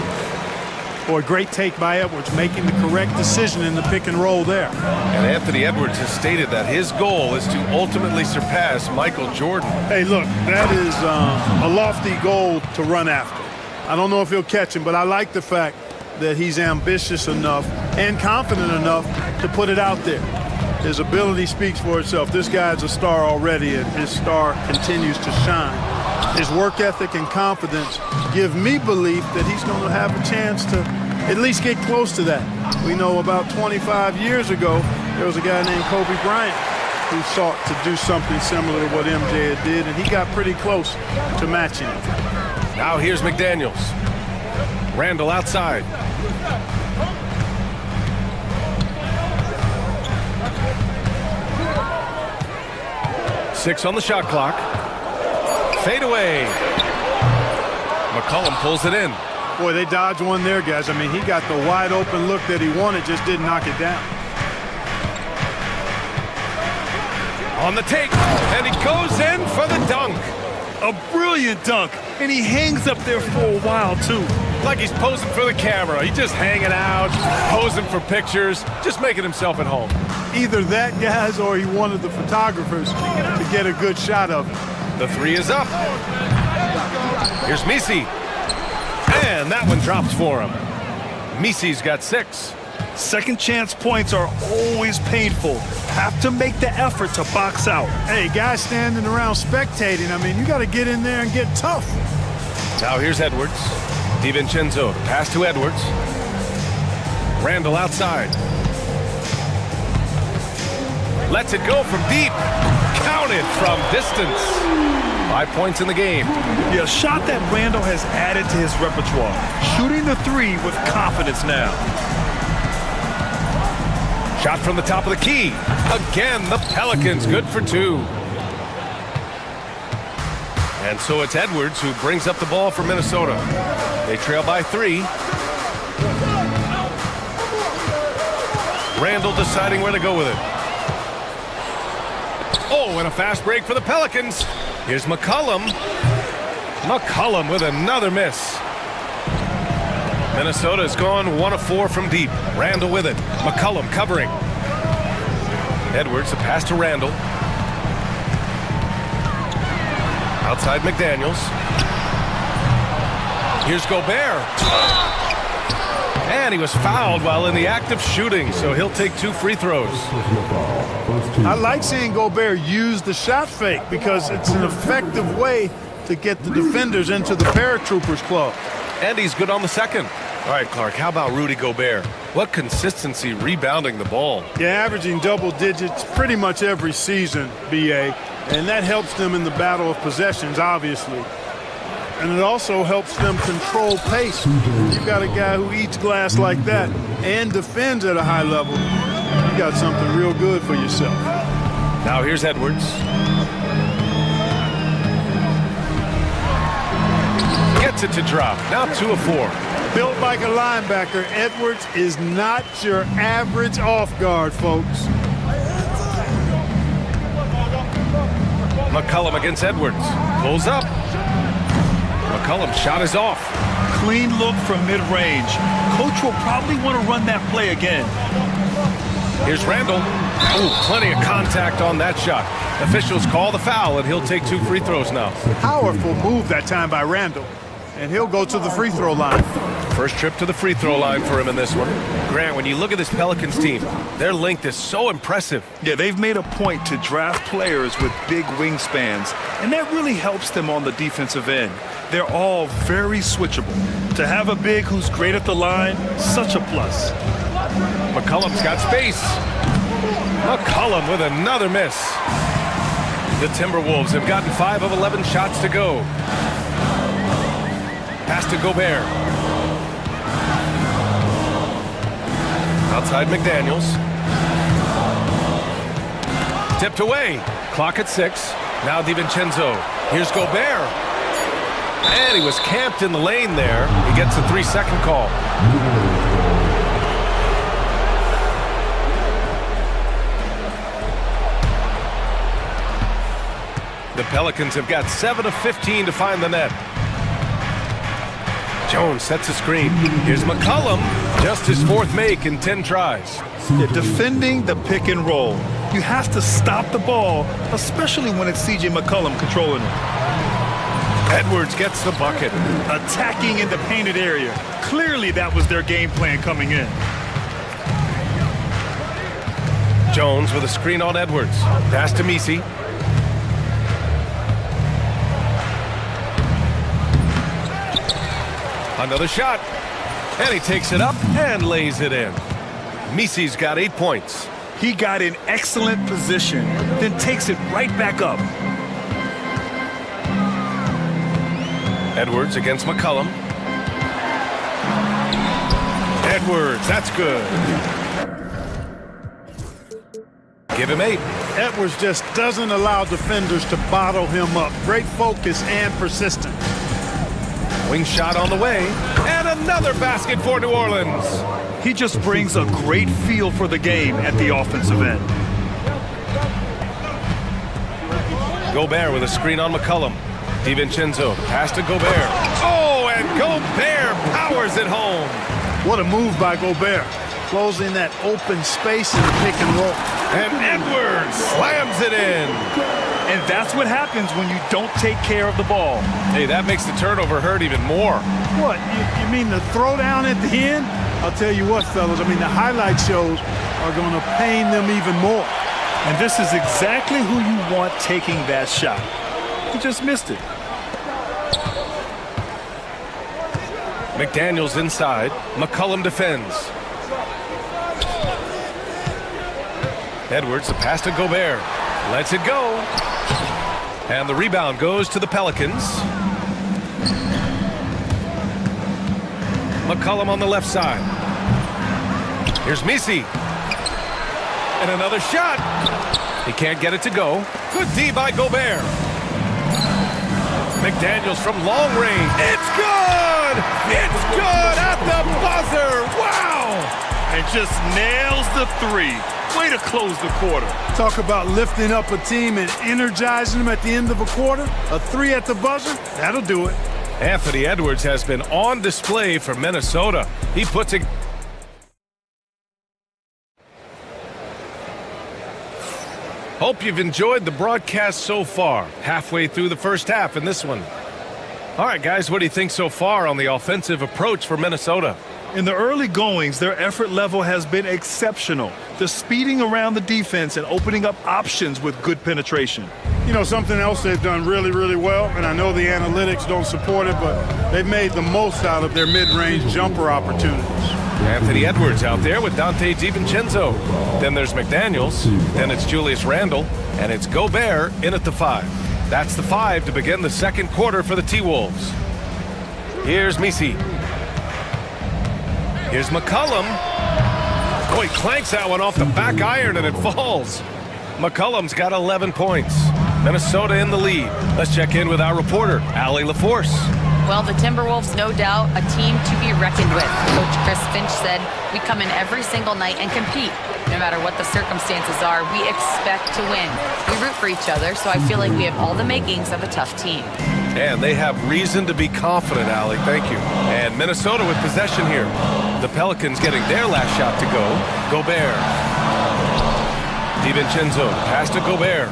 Boy, great take by Edwards, making the correct decision in the pick and roll there. And Anthony Edwards has stated that his goal is to ultimately surpass Michael Jordan. Hey, look, that is a lofty goal to run after. I don't know if he'll catch him, but I like the fact that he's ambitious enough and confident enough to put it out there. His ability speaks for itself. This guy's a star already, and his star continues to shine. His work ethic and confidence give me belief that he's going to have a chance to at least get close to that. We know about 25 years ago, there was a guy named Kobe Bryant who sought to do something similar to what MJ did, and he got pretty close to matching it. Now here's McDaniels. Randall outside. Six on the shot clock. Fade away. McCollum pulls it in. Boy, they dodged one there, guys. I mean, he got the wide open look that he wanted, just didn't knock it down. On the take, and he goes in for the dunk. A brilliant dunk, and he hangs up there for a while, too. Like he's posing for the camera. He's just hanging out, posing for pictures, just making himself at home. Either that, guys, or he wanted the photographers to get a good shot of it. The 3 is up. Here's Misi. And that one drops for him. Misi's got 6. Second chance points are always painful. Have to make the effort to box out. Hey, guys standing around spectating, I mean, you got to get in there and get tough. Now here's Edwards. DiVincenzo, pass to Edwards. Randall outside. Lets it go from deep. Counted from distance. 5 points in the game. Yeah, a shot that Randall has added to his repertoire. Shooting the 3 with confidence now. Shot from the top of the key. Again, the Pelicans good for 2. And so it's Edwards who brings up the ball for Minnesota. They trail by 3. Randall deciding where to go with it. Oh, and a fast break for the Pelicans. Here's McCollum. McCollum with another miss. Minnesota's gone 1 of 4 from deep. Randall with it. McCollum covering. Edwards, a pass to Randall. Outside McDaniels. Here's Gobert. And he was fouled while in the act of shooting, so he'll take 2 free throws. I like seeing Gobert use the shot fake because it's an effective way to get the defenders into the paratroopers club. And he's good on the second. All right, Clark, how about Rudy Gobert? What consistency rebounding the ball. Yeah, averaging double digits pretty much every season, BA, and that helps them in the battle of possessions, obviously. And it also helps them control pace. You've got a guy who eats glass like that and defends at a high level. You got something real good for yourself. Now here's Edwards. Gets it to drop. Now 2 of 4. Built like a linebacker, Edwards is not your average off guard, folks. McCollum against Edwards. Pulls up. McCollum's shot is off. Clean look from mid-range. Coach will probably want to run that play again. Here's Randall. Oh, plenty of contact on that shot. Officials call the foul, and he'll take 2 free throws now. Powerful move that time by Randall. And he'll go to the free throw line. First trip to the free throw line for him in this one. Grant, when you look at this Pelicans team, their length is so impressive. Yeah, they've made a point to draft players with big wingspans, and that really helps them on the defensive end. They're all very switchable. To have a big who's great at the line, such a plus. McCollum's got space. McCollum with another miss. The Timberwolves have gotten 5 of 11 shots to go. Pass to Gobert. Outside McDaniels. Tipped away. Clock at 6. Now DiVincenzo. Here's Gobert. And he was camped in the lane there. He gets a 3-second call. The Pelicans have got 7 of 15 to find the net. Jones sets a screen. Here's McCollum. Just his 4th make in 10 tries. Yeah, defending the pick and roll. You have to stop the ball, especially when it's C.J. McCollum controlling it. Edwards gets the bucket. Attacking in the painted area. Clearly that was their game plan coming in. Jones with a screen on Edwards. Pass to Misi. Another shot. And he takes it up and lays it in. Misi's got 8 points. He got in excellent position, then takes it right back up. Edwards against McCollum. Edwards, that's good. Give him 8. Edwards just doesn't allow defenders to bottle him up. Great focus and persistence. Wing shot on the way, and another basket for New Orleans. He just brings a great feel for the game at the offensive end. Gobert with a screen on McCollum. DiVincenzo, pass to Gobert. Oh, and Gobert powers it home. What a move by Gobert. Closing that open space in the pick and roll. And Edwards slams it in. And that's what happens when you don't take care of the ball. Hey, that makes the turnover hurt even more. What, you mean the throwdown at the end? I'll tell you what, fellas, I mean, the highlight shows are going to pain them even more. And this is exactly who you want taking that shot. He just missed it. McDaniels inside. McCollum defends. Edwards, the pass to Gobert. Lets it go. And the rebound goes to the Pelicans. McCollum on the left side. Here's Misi. And another shot. He can't get it to go. Good D by Gobert. McDaniels from long range. It's good! It's good at the buzzer! Wow! And just nails the 3. Way to close the quarter. Talk about lifting up a team and energizing them at the end of a quarter. A 3 at the buzzer, that'll do it. Anthony Edwards has been on display for Minnesota. He puts it. Hope you've enjoyed the broadcast so far. Halfway through the first half in this one. All right, guys, what do you think so far on the offensive approach for Minnesota? In the early goings, their effort level has been exceptional. They're speeding around the defense and opening up options with good penetration. You know, something else they've done really, really well, and I know the analytics don't support it, but they've made the most out of their mid-range jumper opportunities. Anthony Edwards out there with Dante DiVincenzo. Then there's McDaniels. Then it's Julius Randle. And it's Gobert in at the 5. That's the 5 to begin the second quarter for the T-Wolves. Here's Misi. Here's McCollum. Oh, he clanks that one off the back iron and it falls. McCollum's got 11 points. Minnesota in the lead. Let's check in with our reporter, Allie LaForce. Well, the Timberwolves, no doubt, a team to be reckoned with. Coach Chris Finch said, we come in every single night and compete. No matter what the circumstances are, we expect to win. We root for each other, so I feel like we have all the makings of a tough team. And they have reason to be confident, Allie. Thank you. And Minnesota with possession here. The Pelicans getting their last shot to go. Gobert. DiVincenzo, pass to Gobert.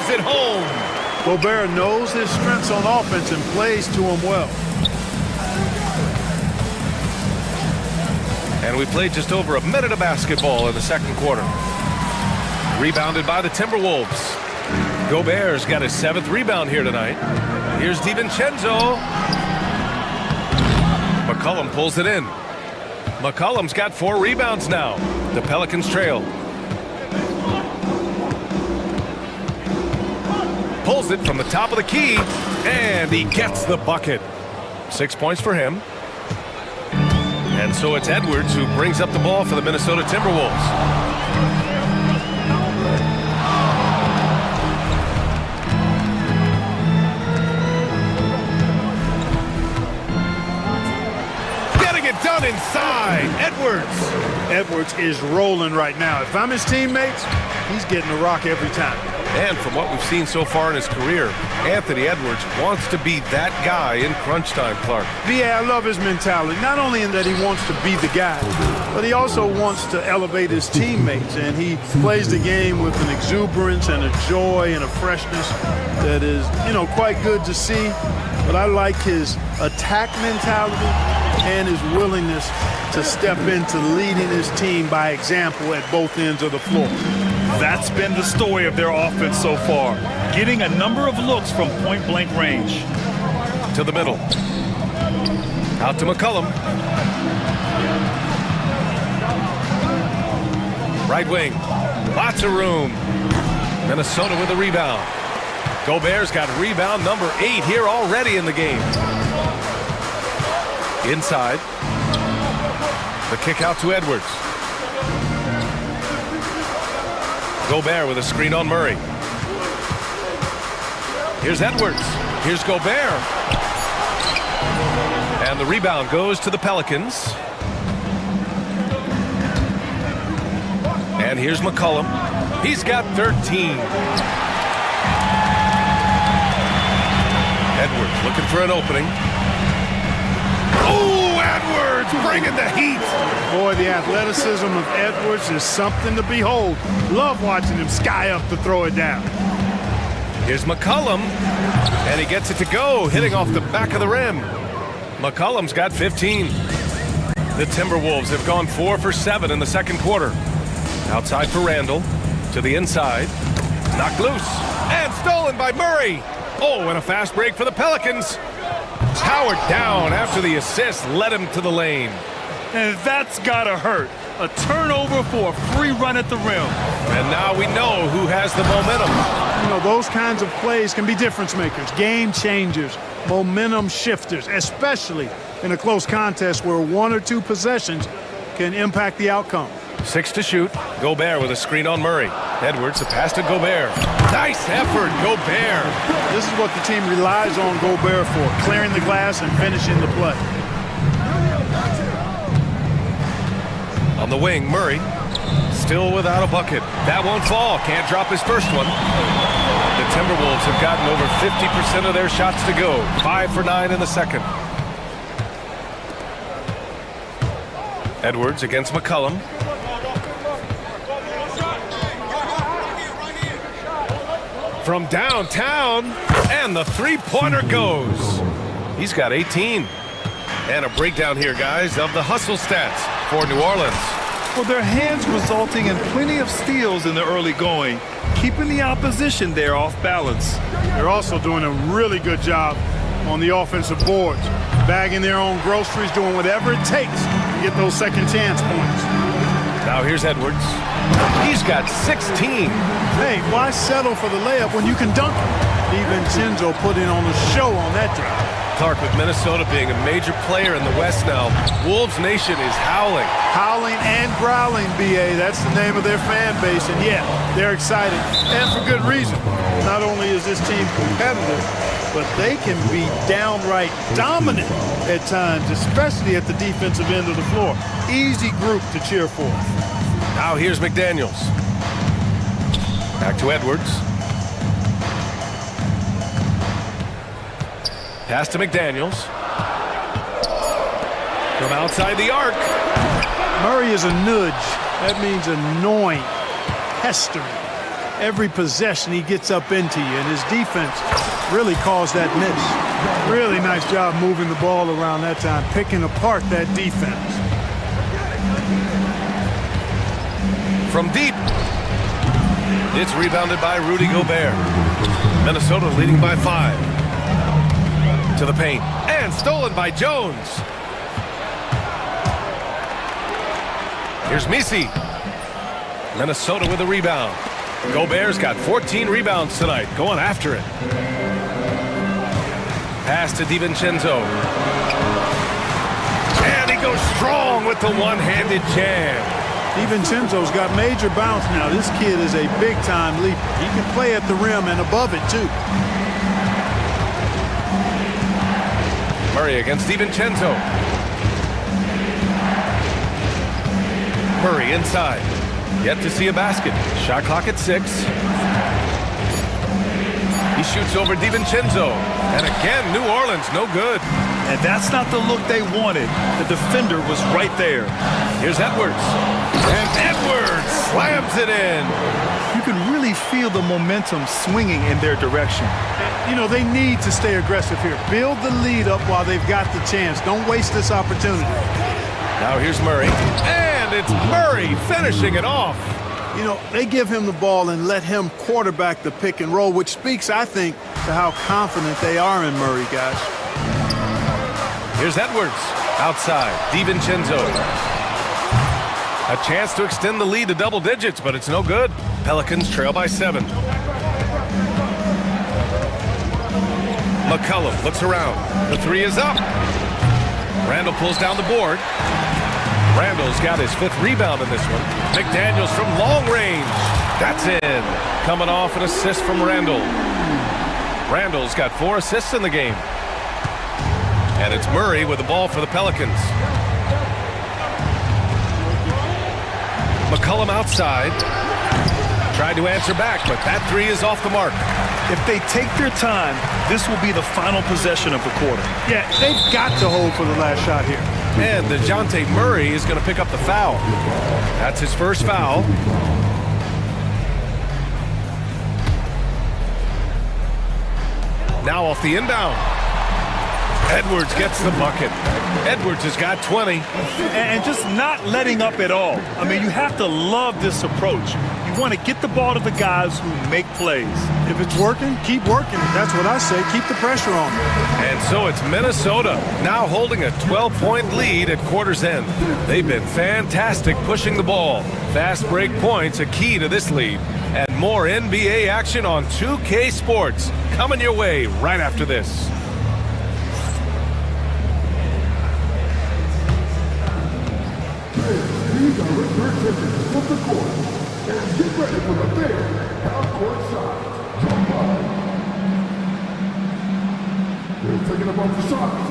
It home. Gobert knows his strengths on offense and plays to him well. And we played just over a minute of basketball in the second quarter. Rebounded by the Timberwolves. Gobert's got his 7th rebound here tonight. Here's DiVincenzo. McCollum pulls it in. McCollum's got 4 rebounds now. The Pelicans trail. Pulls it from the top of the key, and he gets the bucket. 6 points for him. And so it's Edwards who brings up the ball for the Minnesota Timberwolves. Getting it done inside, Edwards. Edwards is rolling right now. If I'm his teammates, he's getting the rock every time. And from what we've seen so far in his career, Anthony Edwards wants to be that guy in crunch time, Clark. Yeah, I love his mentality. Not only in that he wants to be the guy, but he also wants to elevate his teammates. And he plays the game with an exuberance and a joy and a freshness that is, you know, quite good to see. But I like his attack mentality and his willingness to step into leading his team by example at both ends of the floor. That's been the story of their offense so far, getting a number of looks from point-blank range. To the middle. Out to McCollum. Right wing. Lots of room. Minnesota with a rebound. Gobert's got rebound number 8 here already in the game. Inside. The kick out to Edwards. Gobert with a screen on Murray. Here's Edwards. Here's Gobert. And the rebound goes to the Pelicans. And here's McCollum. He's got 13. Edwards looking for an opening. Oh, Edwards bringing the heat. Boy, the athleticism of Edwards is something to behold. Love watching him sky up to throw it down. Here's McCollum, and he gets it to go, hitting off the back of the rim. McCollum's got 15. The Timberwolves have gone 4 for 7 in the second quarter. Outside for Randle, to the inside, knocked loose, and stolen by Murray. Oh, and a fast break for the Pelicans. Powered down after the assist led him to the lane. And that's gotta hurt. A turnover for a free run at the rim. And now we know who has the momentum. You know, those kinds of plays can be difference makers, game changers, momentum shifters, especially in a close contest where 1 or 2 possessions can impact the outcome. 6 to shoot. Gobert with a screen on Murray. Edwards, a pass to Gobert. Nice effort, Gobert. This is what the team relies on Gobert for, clearing the glass and finishing the play. On the wing, Murray, still without a bucket. That won't fall. Can't drop his first one. The Timberwolves have gotten over 50% of their shots to go. 5 for 9 in the second. Edwards against McCollum. From downtown, and the three-pointer goes. He's got 18. And a breakdown here, guys, of the hustle stats for New Orleans. Well, their hands resulting in plenty of steals in the early going, keeping the opposition there off balance. They're also doing a really good job on the offensive boards, bagging their own groceries, doing whatever it takes to get those second chance points. Now here's Edwards. He's got 16. Hey, why settle for the layup when you can dunk it? DiVincenzo putting on a show on that drive. Clark, with Minnesota being a major player in the West now, Wolves Nation is howling. Howling and growling, B.A. That's the name of their fan base, and yeah, they're excited, and for good reason. Not only is this team competitive, but they can be downright dominant at times, especially at the defensive end of the floor. Easy group to cheer for. Now here's McDaniels. Back to Edwards. Pass to McDaniels. From outside the arc. Murray is a nudge. That means annoying, pestering. Every possession he gets up into you, and his defense really caused that miss. Really nice job moving the ball around that time, picking apart that defense. From deep. It's rebounded by Rudy Gobert. Minnesota leading by 5. To the paint, and stolen by Jones. Here's Misi. Minnesota with a rebound. Gobert's got 14 rebounds tonight, going after it. Pass to DiVincenzo. And he goes strong with the one-handed jam. DiVincenzo's got major bounce now. This kid is a big-time leaper. He can play at the rim and above it, too. Murray against DiVincenzo. Murray inside. Yet to see a basket. Shot clock at 6. He shoots over DiVincenzo. And again, New Orleans, no good. And that's not the look they wanted. The defender was right there. Here's Edwards. And Edwards slams it in. You can really feel the momentum swinging in their direction. You know, they need to stay aggressive here. Build the lead up while they've got the chance. Don't waste this opportunity. Now here's Murray. And it's Murray finishing it off. You know, they give him the ball and let him quarterback the pick and roll, which speaks, I think, to how confident they are in Murray, guys. Here's Edwards. Outside. DiVincenzo. A chance to extend the lead to double digits, but it's no good. Pelicans trail by 7. McCollum looks around. The 3 is up. Randall pulls down the board. Randall's got his 5th rebound in this one. McDaniels from long range. That's in. Coming off an assist from Randall. Randall's got 4 assists in the game. And it's Murray with the ball for the Pelicans. McCollum outside. Tried to answer back, but that 3 is off the mark. If they take their time, this will be the final possession of the quarter. Yeah, they've got to hold for the last shot here. And DeJounte Murray is going to pick up the foul. That's his first foul. Now off the inbound. Edwards gets the bucket. Edwards has got 20. And just not letting up at all. I mean, you have to love this approach. You want to get the ball to the guys who make plays. If it's working, keep working. That's what I say. Keep the pressure on. And so it's Minnesota now holding a 12-point lead at quarter's end. They've been fantastic pushing the ball. Fast break points a key to this lead. And more NBA action on 2K Sports coming your way right after this. These are return from the court. And get ready for the big half-court shot. Jump line. They're taking a bunch of shots.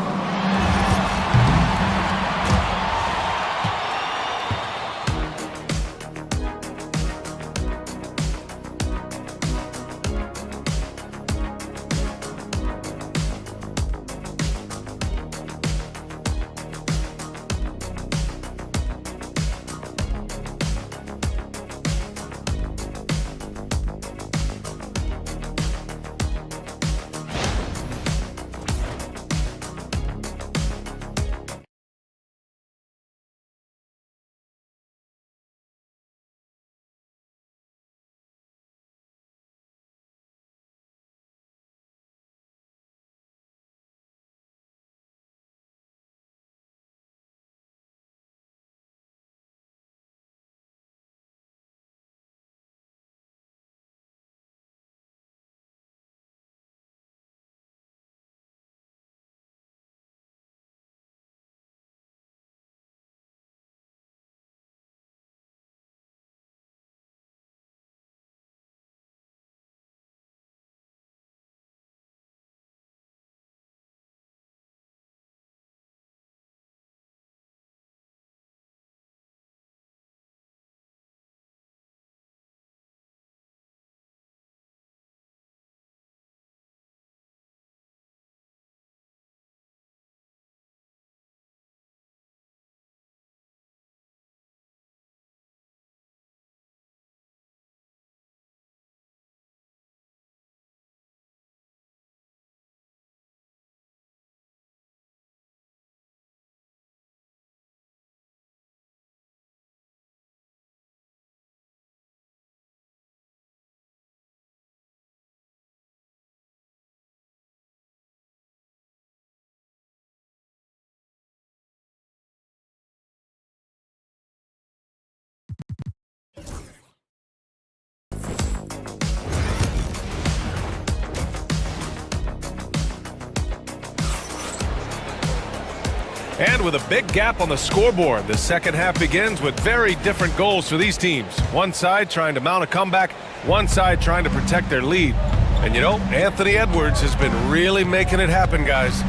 And with a big gap on the scoreboard, the second half begins with very different goals for these teams. One side trying to mount a comeback, one side trying to protect their lead. And you know, Anthony Edwards has been really making it happen, guys.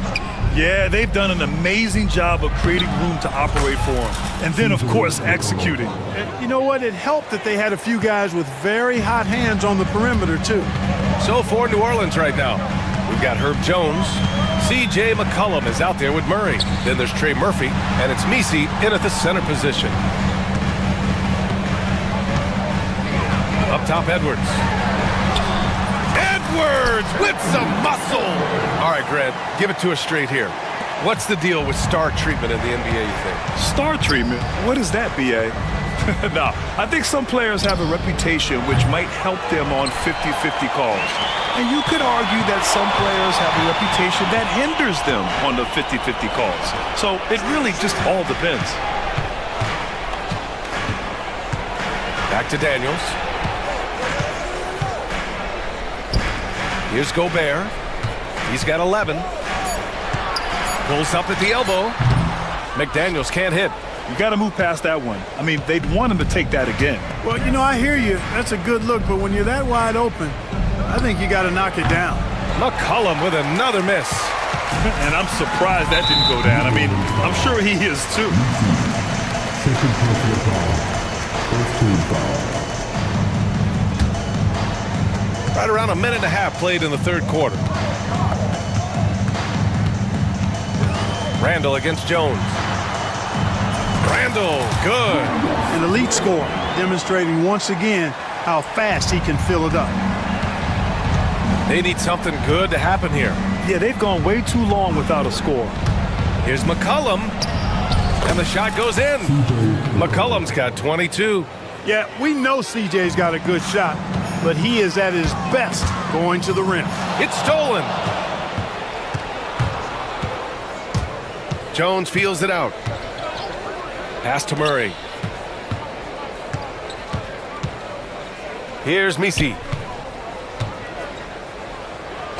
Yeah, they've done an amazing job of creating room to operate for him. And then, of course, executing. And you know what? It helped that they had a few guys with very hot hands on the perimeter, too. So for New Orleans right now, we've got Herb Jones. C.J. McCollum is out there with Murray. Then there's Trey Murphy, and it's Misi in at the center position. Up top, Edwards. Edwards with some muscle! All right, Grant, give it to us straight here. What's the deal with star treatment in the NBA, you think? Star treatment? What is that, B.A.? No, I think some players have a reputation which might help them on 50-50 calls. And you could argue that some players have a reputation that hinders them on the 50-50 calls. So it really just all depends. Back to Daniels. Here's Gobert. He's got 11. Pulls up at the elbow. McDaniels can't hit. You got to move past that one. I mean, they'd want him to take that again. Well, you know, I hear you. That's a good look, but when you're that wide open, I think you got to knock it down. McCollum with another miss. And I'm surprised that didn't go down. I mean, I'm sure he is too. Second personal foul. First team foul. Right around a minute and a half played in the third quarter. Randall against Jones. Randall, good. An elite scorer, demonstrating once again how fast he can fill it up. They need something good to happen here. Yeah, they've gone way too long without a score. Here's McCollum, and the shot goes in. McCollum's got 22. Yeah, we know CJ's got a good shot, but he is at his best going to the rim. It's stolen. Jones feels it out. Pass to Murray. Here's Misi.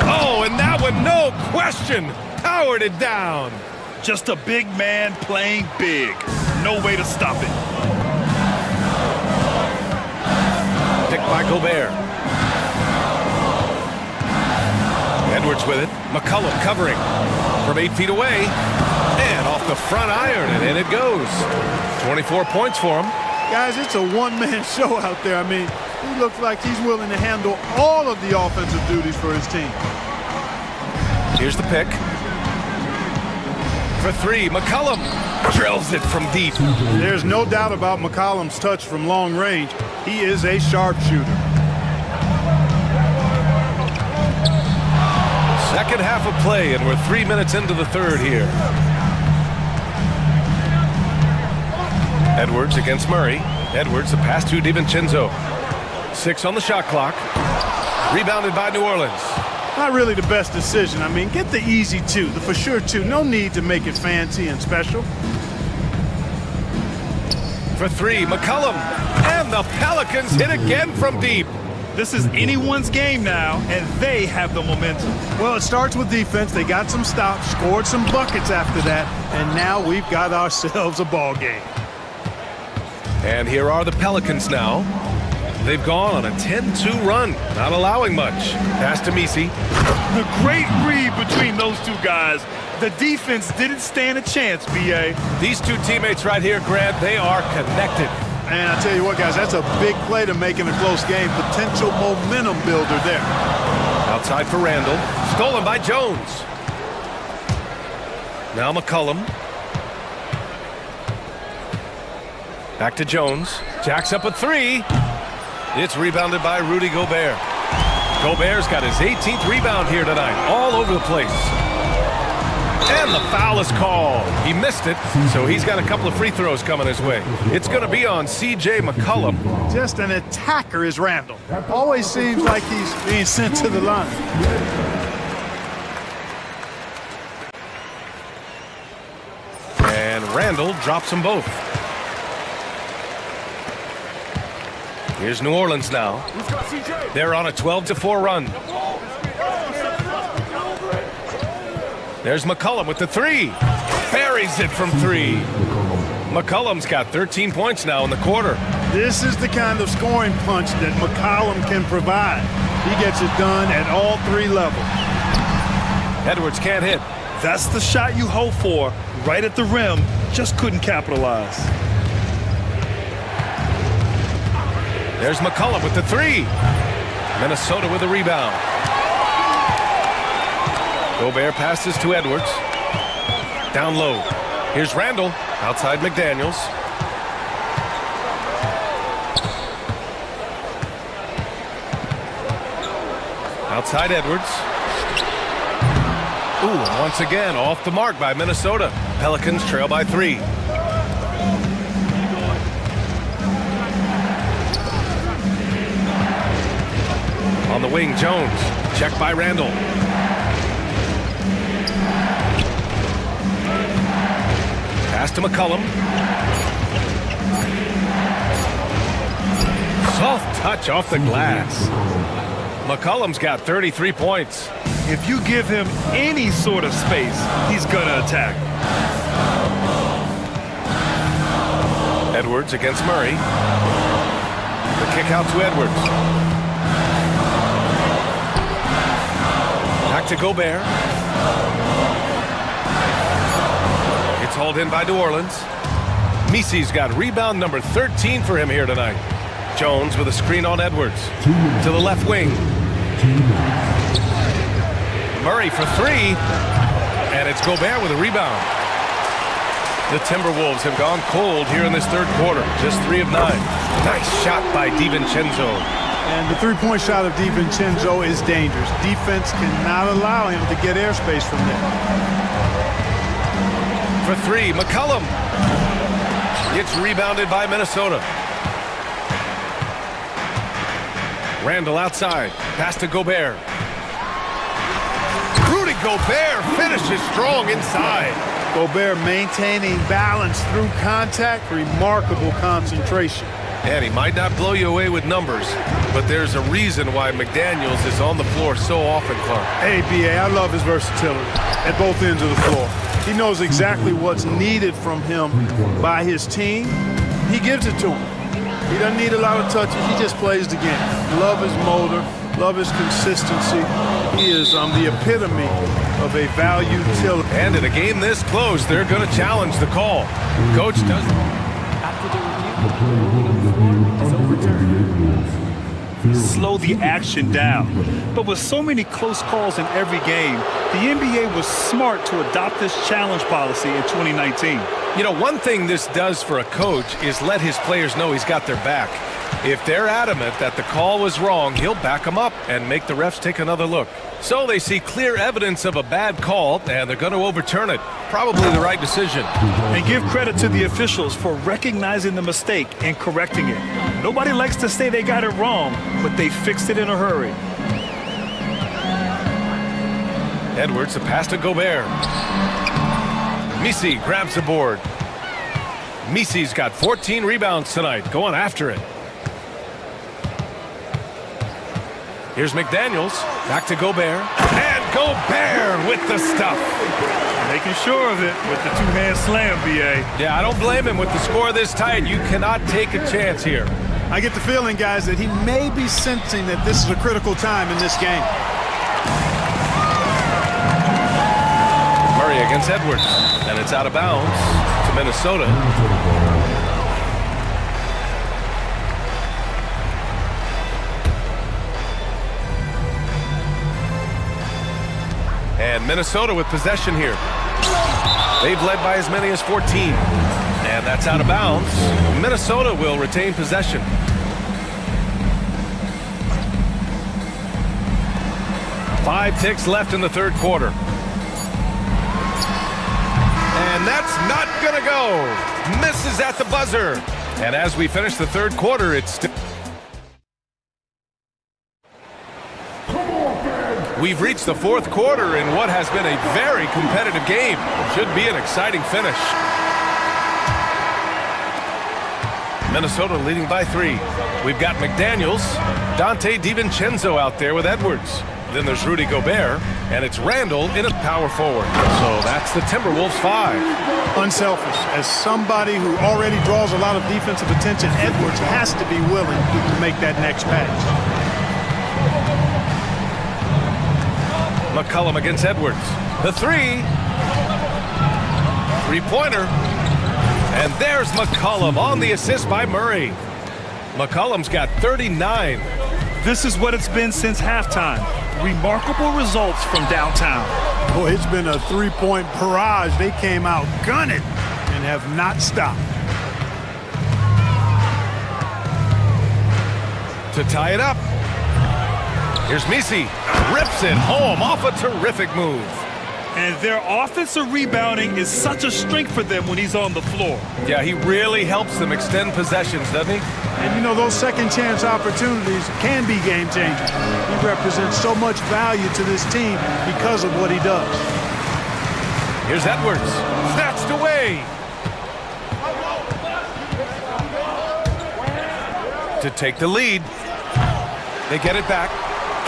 Oh, and that one, no question, powered it down. Just a big man playing big. No way to stop it. Dick by Gobert. Edwards with it. McCollum covering from 8 feet away. And off the front iron, and in it goes. 24 points for him. Guys, it's a one-man show out there. I mean, he looks like he's willing to handle all of the offensive duties for his team. Here's the pick. For three, McCollum drills it from deep. There's no doubt about McCollum's touch from long range. He is a sharpshooter. Second half of play, and we're 3 minutes into the third here. Edwards against Murray. Edwards, the pass to DiVincenzo. 6 on the shot clock. Rebounded by New Orleans. Not really the best decision. I mean, get the easy two, the for sure two. No need to make it fancy and special. For three, McCollum. And the Pelicans hit again from deep. This is anyone's game now, and they have the momentum. Well, it starts with defense. They got some stops, scored some buckets after that, and now we've got ourselves a ball game. And here are the Pelicans now. They've gone on a 10-2 run, not allowing much. Pass to Misi. The great read between those two guys. The defense didn't stand a chance, B.A. These two teammates right here, Grant, they are connected. And I tell you what, guys, that's a big play to make in a close game. Potential momentum builder there. Outside for Randall. Stolen by Jones. Now McCollum. Back to Jones. Jacks up a three. It's rebounded by Rudy Gobert. Gobert's got his 18th rebound here tonight. All over the place. And the foul is called. He missed it, so he's got a couple of free throws coming his way. It's going to be on C.J. McCollum. Just an attacker is Randall. Always seems like he's being sent to the line. And Randall drops them both. Here's New Orleans now. They're on a 12-4 run. There's McCollum with the three. Fair buries it from three. McCollum's got 13 points now in the quarter. This is the kind of scoring punch that McCollum can provide. He gets it done at all three levels. Edwards can't hit. That's the shot you hope for, right at the rim, just couldn't capitalize. There's McCollum with the three. Minnesota with a rebound. Gobert passes to Edwards. Down low. Here's Randall. Outside McDaniels. Outside Edwards. Ooh, and once again, off the mark by Minnesota. Pelicans trail by 3. On the wing, Jones. Checked by Randall. Pass to McCollum. Soft touch off the glass. McCollum's got 33 points. If you give him any sort of space, he's gonna attack. Edwards against Murray. The kick out to Edwards. Back to Gobert. It's hauled in by New Orleans. Misi's got rebound number 13 for him here tonight. Jones with a screen on Edwards. To the left wing. Murray for 3. And it's Gobert with a rebound. The Timberwolves have gone cold here in this third quarter. Just 3 of 9. Nice shot by DiVincenzo. And the three-point shot of DiVincenzo is dangerous. Defense cannot allow him to get airspace from there. For 3, McCollum. Gets rebounded by Minnesota. Randall outside. Pass to Gobert. Rudy Gobert finishes strong inside. Gobert maintaining balance through contact. Remarkable concentration. And he might not blow you away with numbers, but there's a reason why McDaniels is on the floor so often, Clark. Hey, B.A., I love his versatility at both ends of the floor. He knows exactly what's needed from him by his team. He gives it to him. He doesn't need a lot of touches. He just plays the game. Love his motor. Love his consistency. He is the epitome of a value tiller. And in a game this close, they're going to challenge the call. Coach does. Slow the action down. But with so many close calls in every game, the NBA was smart to adopt this challenge policy in 2019. You know, one thing this does for a coach is let his players know he's got their back. If they're adamant that the call was wrong, he'll back them up and make the refs take another look. So they see clear evidence of a bad call, and they're going to overturn it. Probably the right decision. And give credit to the officials for recognizing the mistake and correcting it. Nobody likes to say they got it wrong, but they fixed it in a hurry. Edwards, the pass to Gobert. Misi grabs the board. Misi's got 14 rebounds tonight, going after it. Here's McDaniels, back to Gobert. And Gobert with the stuff. Making sure of it with the two-hand slam, B.A. Yeah, I don't blame him with the score this tight. You cannot take a chance here. I get the feeling, guys, that he may be sensing that this is a critical time in this game. Murray against Edwards. And it's out of bounds to Minnesota. And Minnesota with possession here. They've led by as many as 14. And that's out of bounds. Minnesota will retain possession. Five ticks left in the third quarter. And that's not going to go. Misses at the buzzer. And as we finish the third quarter, it's still... We've reached the fourth quarter in what has been a very competitive game. Should be an exciting finish. Minnesota leading by 3. We've got McDaniels, Dante DiVincenzo out there with Edwards. Then there's Rudy Gobert, And it's Randall in at power forward. So that's the Timberwolves 5. Unselfish. As somebody who already draws a lot of defensive attention, Edwards has to be willing to make that next pass. McCollum against Edwards. The 3. Three-pointer. And there's McCollum on the assist by Murray. McCollum's got 39. This is what it's been since halftime. Remarkable results from downtown. Boy, it's been a three-point barrage. They came out gunning and have not stopped. To tie it up. Here's Misi. Rips it home off a terrific move. And their offensive rebounding is such a strength for them when he's on the floor. Yeah, he really helps them extend possessions, doesn't he? And you know, those second chance opportunities can be game changing. He represents so much value to this team because of what he does. Here's Edwards. Snatched away. To take the lead. They get it back.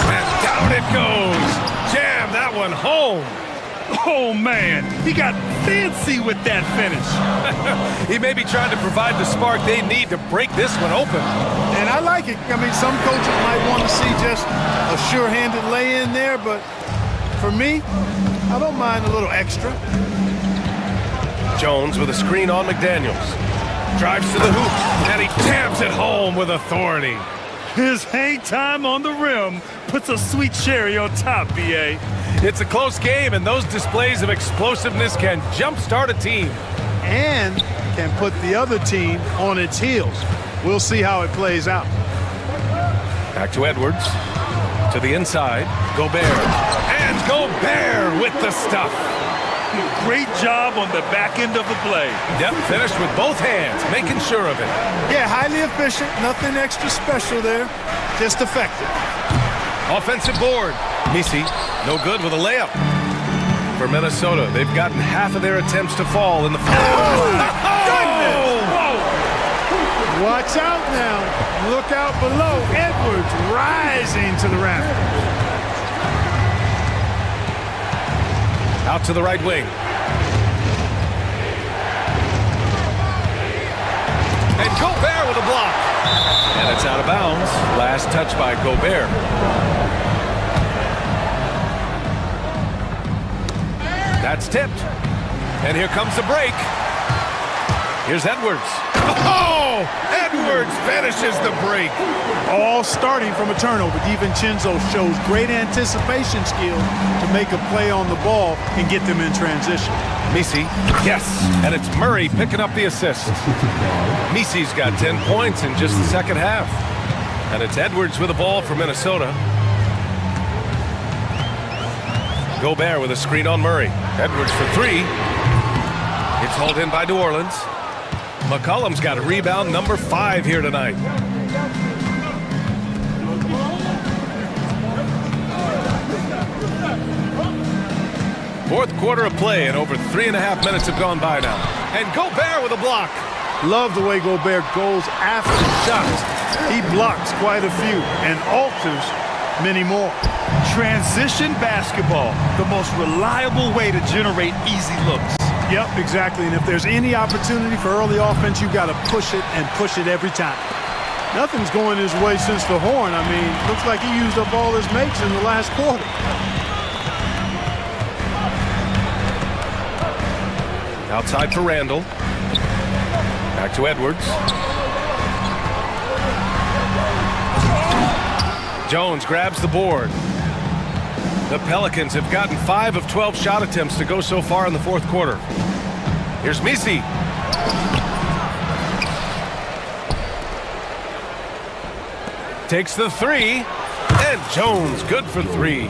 And down it goes. Jam that one home. Oh, man, he got fancy with that finish. He may be trying to provide the spark they need to break this one open. And I like it. I mean, some coaches might want to see just a sure-handed lay-in there, but for me, I don't mind a little extra. Jones with a screen on McDaniels. Drives to the hoop, and he jams it home with authority. His hang time on the rim puts a sweet cherry on top, B.A. It's a close game, and those displays of explosiveness can jumpstart a team. And can put the other team on its heels. We'll see how it plays out. Back to Edwards. To the inside. Gobert. And Gobert with the stuff. Great job on the back end of the play. Yep, finished with both hands, making sure of it. Yeah, highly efficient. Nothing extra special there. Just effective. Offensive board. Misi, no good with a layup. For Minnesota, they've gotten half of their attempts to fall in the fourth. Watch out now. Look out below. Edwards rising to the rafters. Out to the right wing. And Gobert with a block. And it's out of bounds. Last touch by Gobert. That's tipped. And here comes the break. Here's Edwards. Oh! Edwards finishes the break. All starting from a turnover. DiVincenzo shows great anticipation skill to make a play on the ball and get them in transition. Misi, yes. And it's Murray picking up the assist. Misi's got 10 points in just the second half. And it's Edwards with the ball for Minnesota. Gobert with a screen on Murray. Edwards for 3. It's hauled in by New Orleans. McCollum's got a rebound, number 5 here tonight. Fourth quarter of play, and over 3.5 minutes have gone by now. And Gobert with a block. Love the way Gobert goes after shots. He blocks quite a few and alters many more. Transition basketball, the most reliable way to generate easy looks. Yep, exactly. And if there's any opportunity for early offense, you've got to push it and push it every time. Nothing's going his way since the horn. I mean, looks like he used up all his makes in the last quarter. Outside for Randall. Back to Edwards. Jones grabs the board. The Pelicans have gotten 5 of 12 shot attempts to go so far in the fourth quarter. Here's Misi. Takes the 3. And Jones good for 3.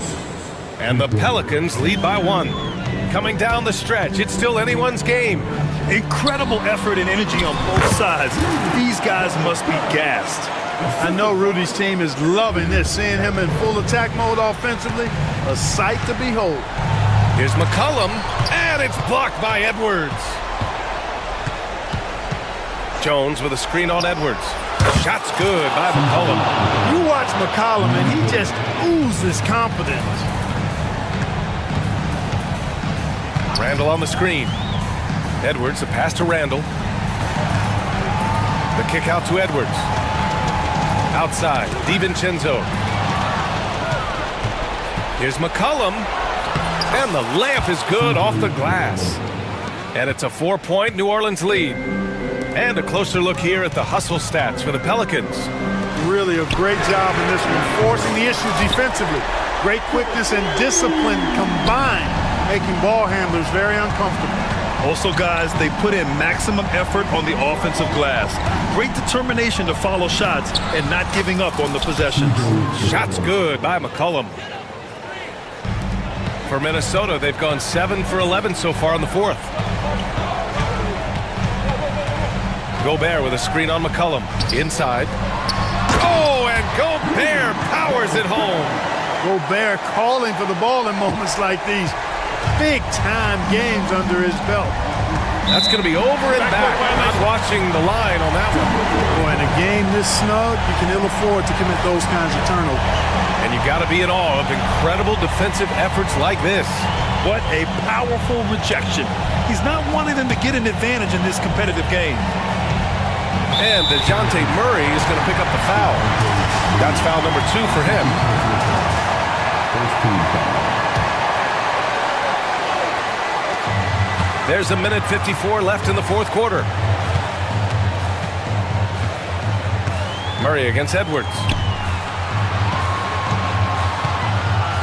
And the Pelicans lead by 1. Coming down the stretch, it's still anyone's game. Incredible effort and energy on both sides. These guys must be gassed. I know Rudy's team is loving this, seeing him in full attack mode offensively. A sight to behold. Here's McCollum, and it's blocked by Edwards. Jones with a screen on Edwards. Shot's good by McCollum. You watch McCollum, and he just oozes confidence. Randall on the screen. Edwards, a pass to Randall. The kick out to Edwards. Outside, DiVincenzo. Here's McCollum. And the layup is good off the glass. And it's a 4-point New Orleans lead. And a closer look here at the hustle stats for the Pelicans. Really a great job in this one, forcing the issue defensively. Great quickness and discipline combined, making ball handlers very uncomfortable. Also, guys, they put in maximum effort on the offensive glass. Great determination to follow shots and not giving up on the possessions. Shots good by McCollum. For Minnesota, they've gone 7 for 11 so far in the fourth. Gobert with a screen on McCollum. Inside. Oh, and Gobert powers it home. Gobert calling for the ball in moments like these. Big-time games under his belt. That's going to be over and back. Not watching the line on that one. Boy, in a game this snug, you can ill afford to commit those kinds of turnovers. And you got to be in awe of incredible defensive efforts like this. What a powerful rejection. He's not wanting them to get an advantage in this competitive game. And DeJounte Murray is going to pick up the foul. That's foul number 2 for him. First team foul. There's a minute 54 left in the fourth quarter. Murray against Edwards.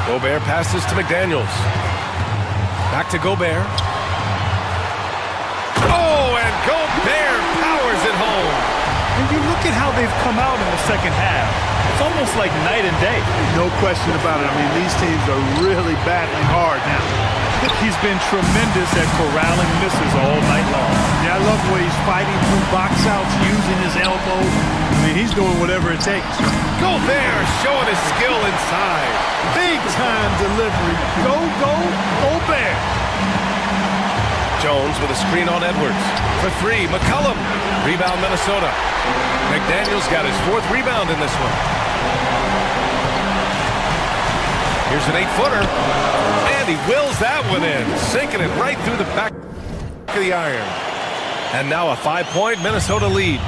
Gobert passes to McDaniels. Back to Gobert. Oh, and Gobert powers it home. And you look at how they've come out in the second half. It's almost like night and day. No question about it. I mean, these teams are really battling hard now. He's been tremendous at corralling misses all night long. Yeah, I love the way he's fighting through box outs, using his elbows. I mean, he's doing whatever it takes. Gobert showing his skill inside. Big time delivery. Go, Gobert. Jones with a screen on Edwards. For 3, McCollum. Rebound Minnesota. McDaniels got his 4th rebound in this one. Here's an 8-footer. And he wills that one in, sinking it right through the back of the iron. And now a 5-point Minnesota lead.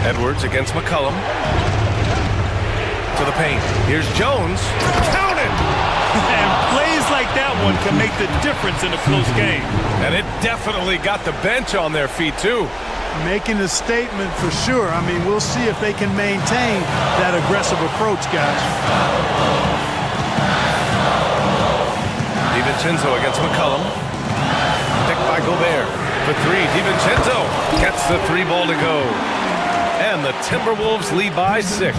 Edwards against McCollum. To the paint. Here's Jones. Count it! And plays like that one can make the difference in a close game. And it definitely got the bench on their feet, too. Making a statement for sure. I mean, we'll see if they can maintain that aggressive approach, guys. DiVincenzo against McCollum. Picked by Gobert. For 3, DiVincenzo gets the 3 ball to go. And the Timberwolves lead by 6.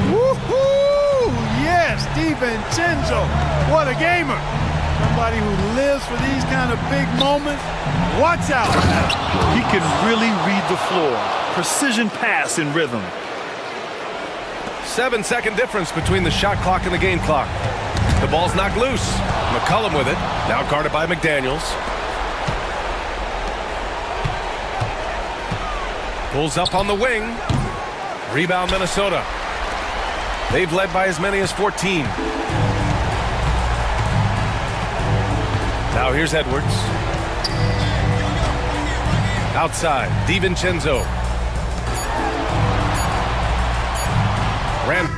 Woohoo! Yes, DiVincenzo. What a gamer. Somebody who lives for these kind of big moments. Watch out now. He can really read the floor. Precision pass in rhythm. 7-second difference between the shot clock and the game clock. The ball's knocked loose. McCollum with it. Now guarded by McDaniels. Pulls up on the wing. Rebound Minnesota. They've led by as many as 14. Now here's Edwards. Outside, DiVincenzo. Ran.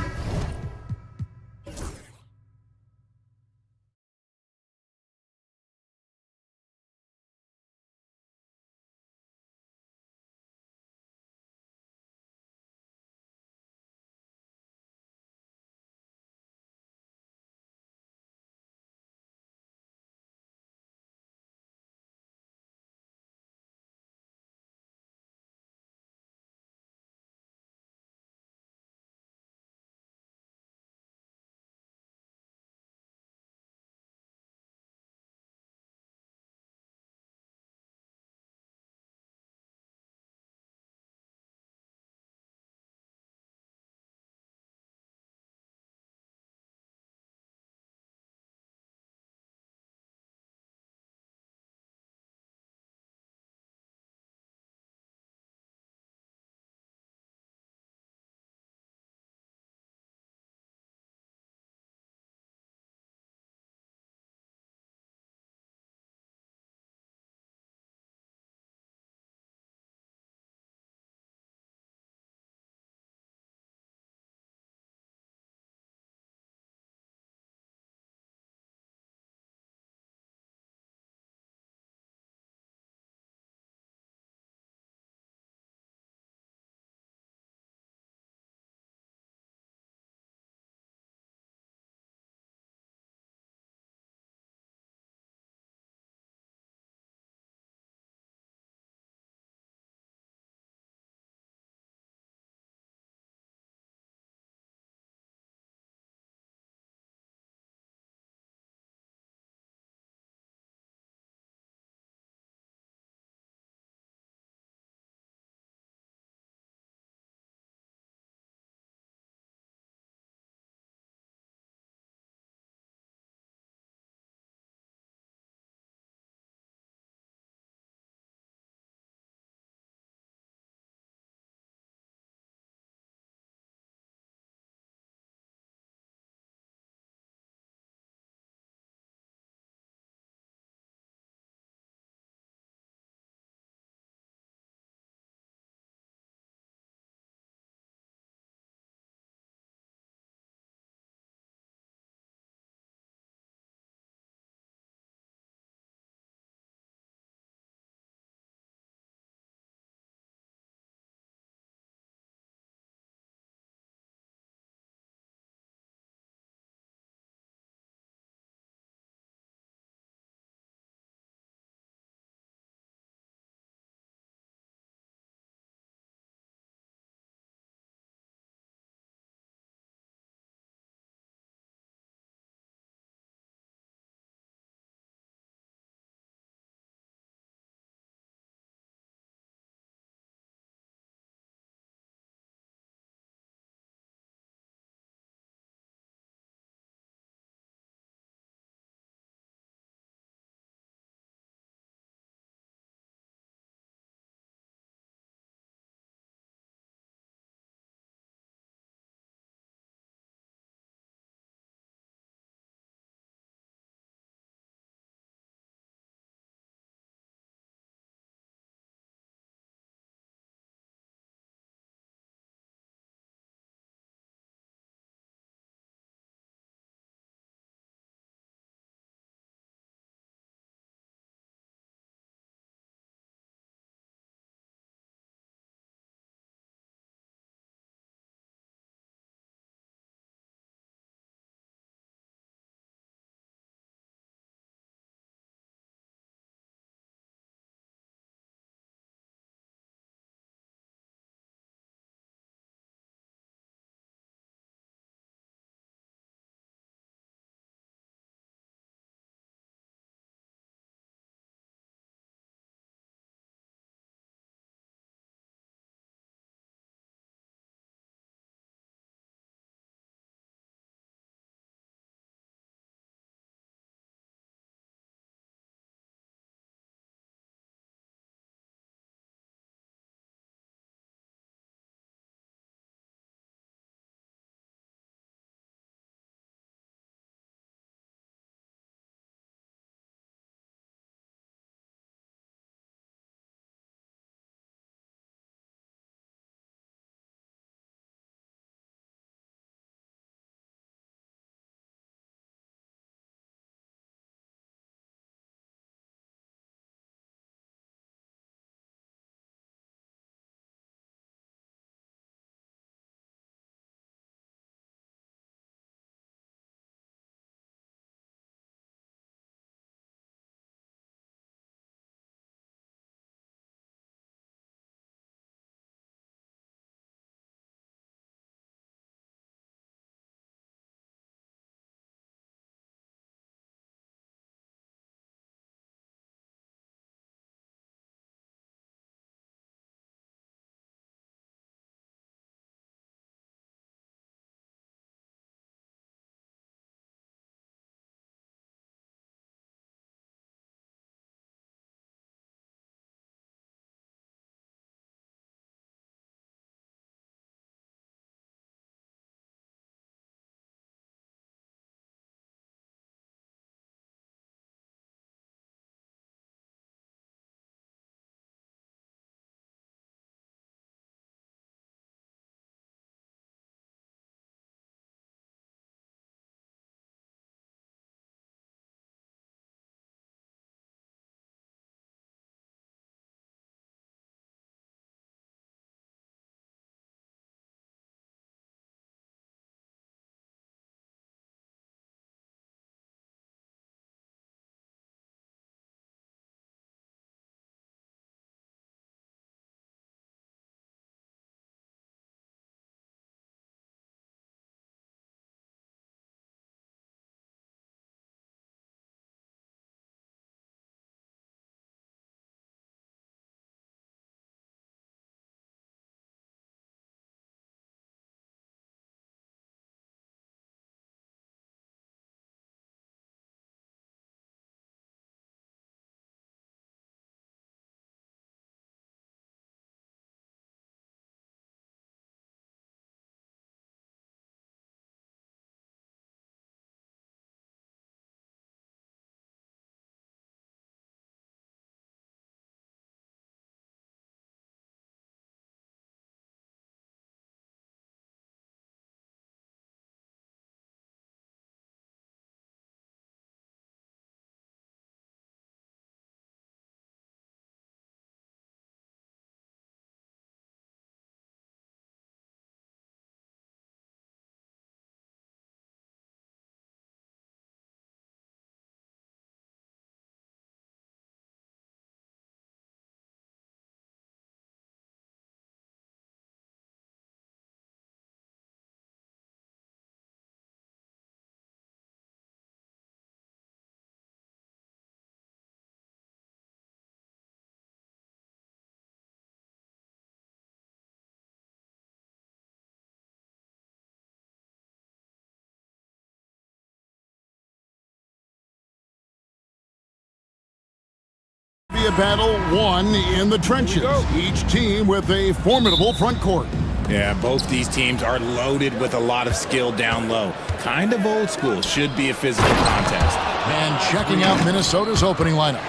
battle won in the trenches, each team with a formidable front court. Yeah, both these teams are loaded with a lot of skill down low. Kind of old school, should be a physical contest. And checking out Minnesota's opening lineup.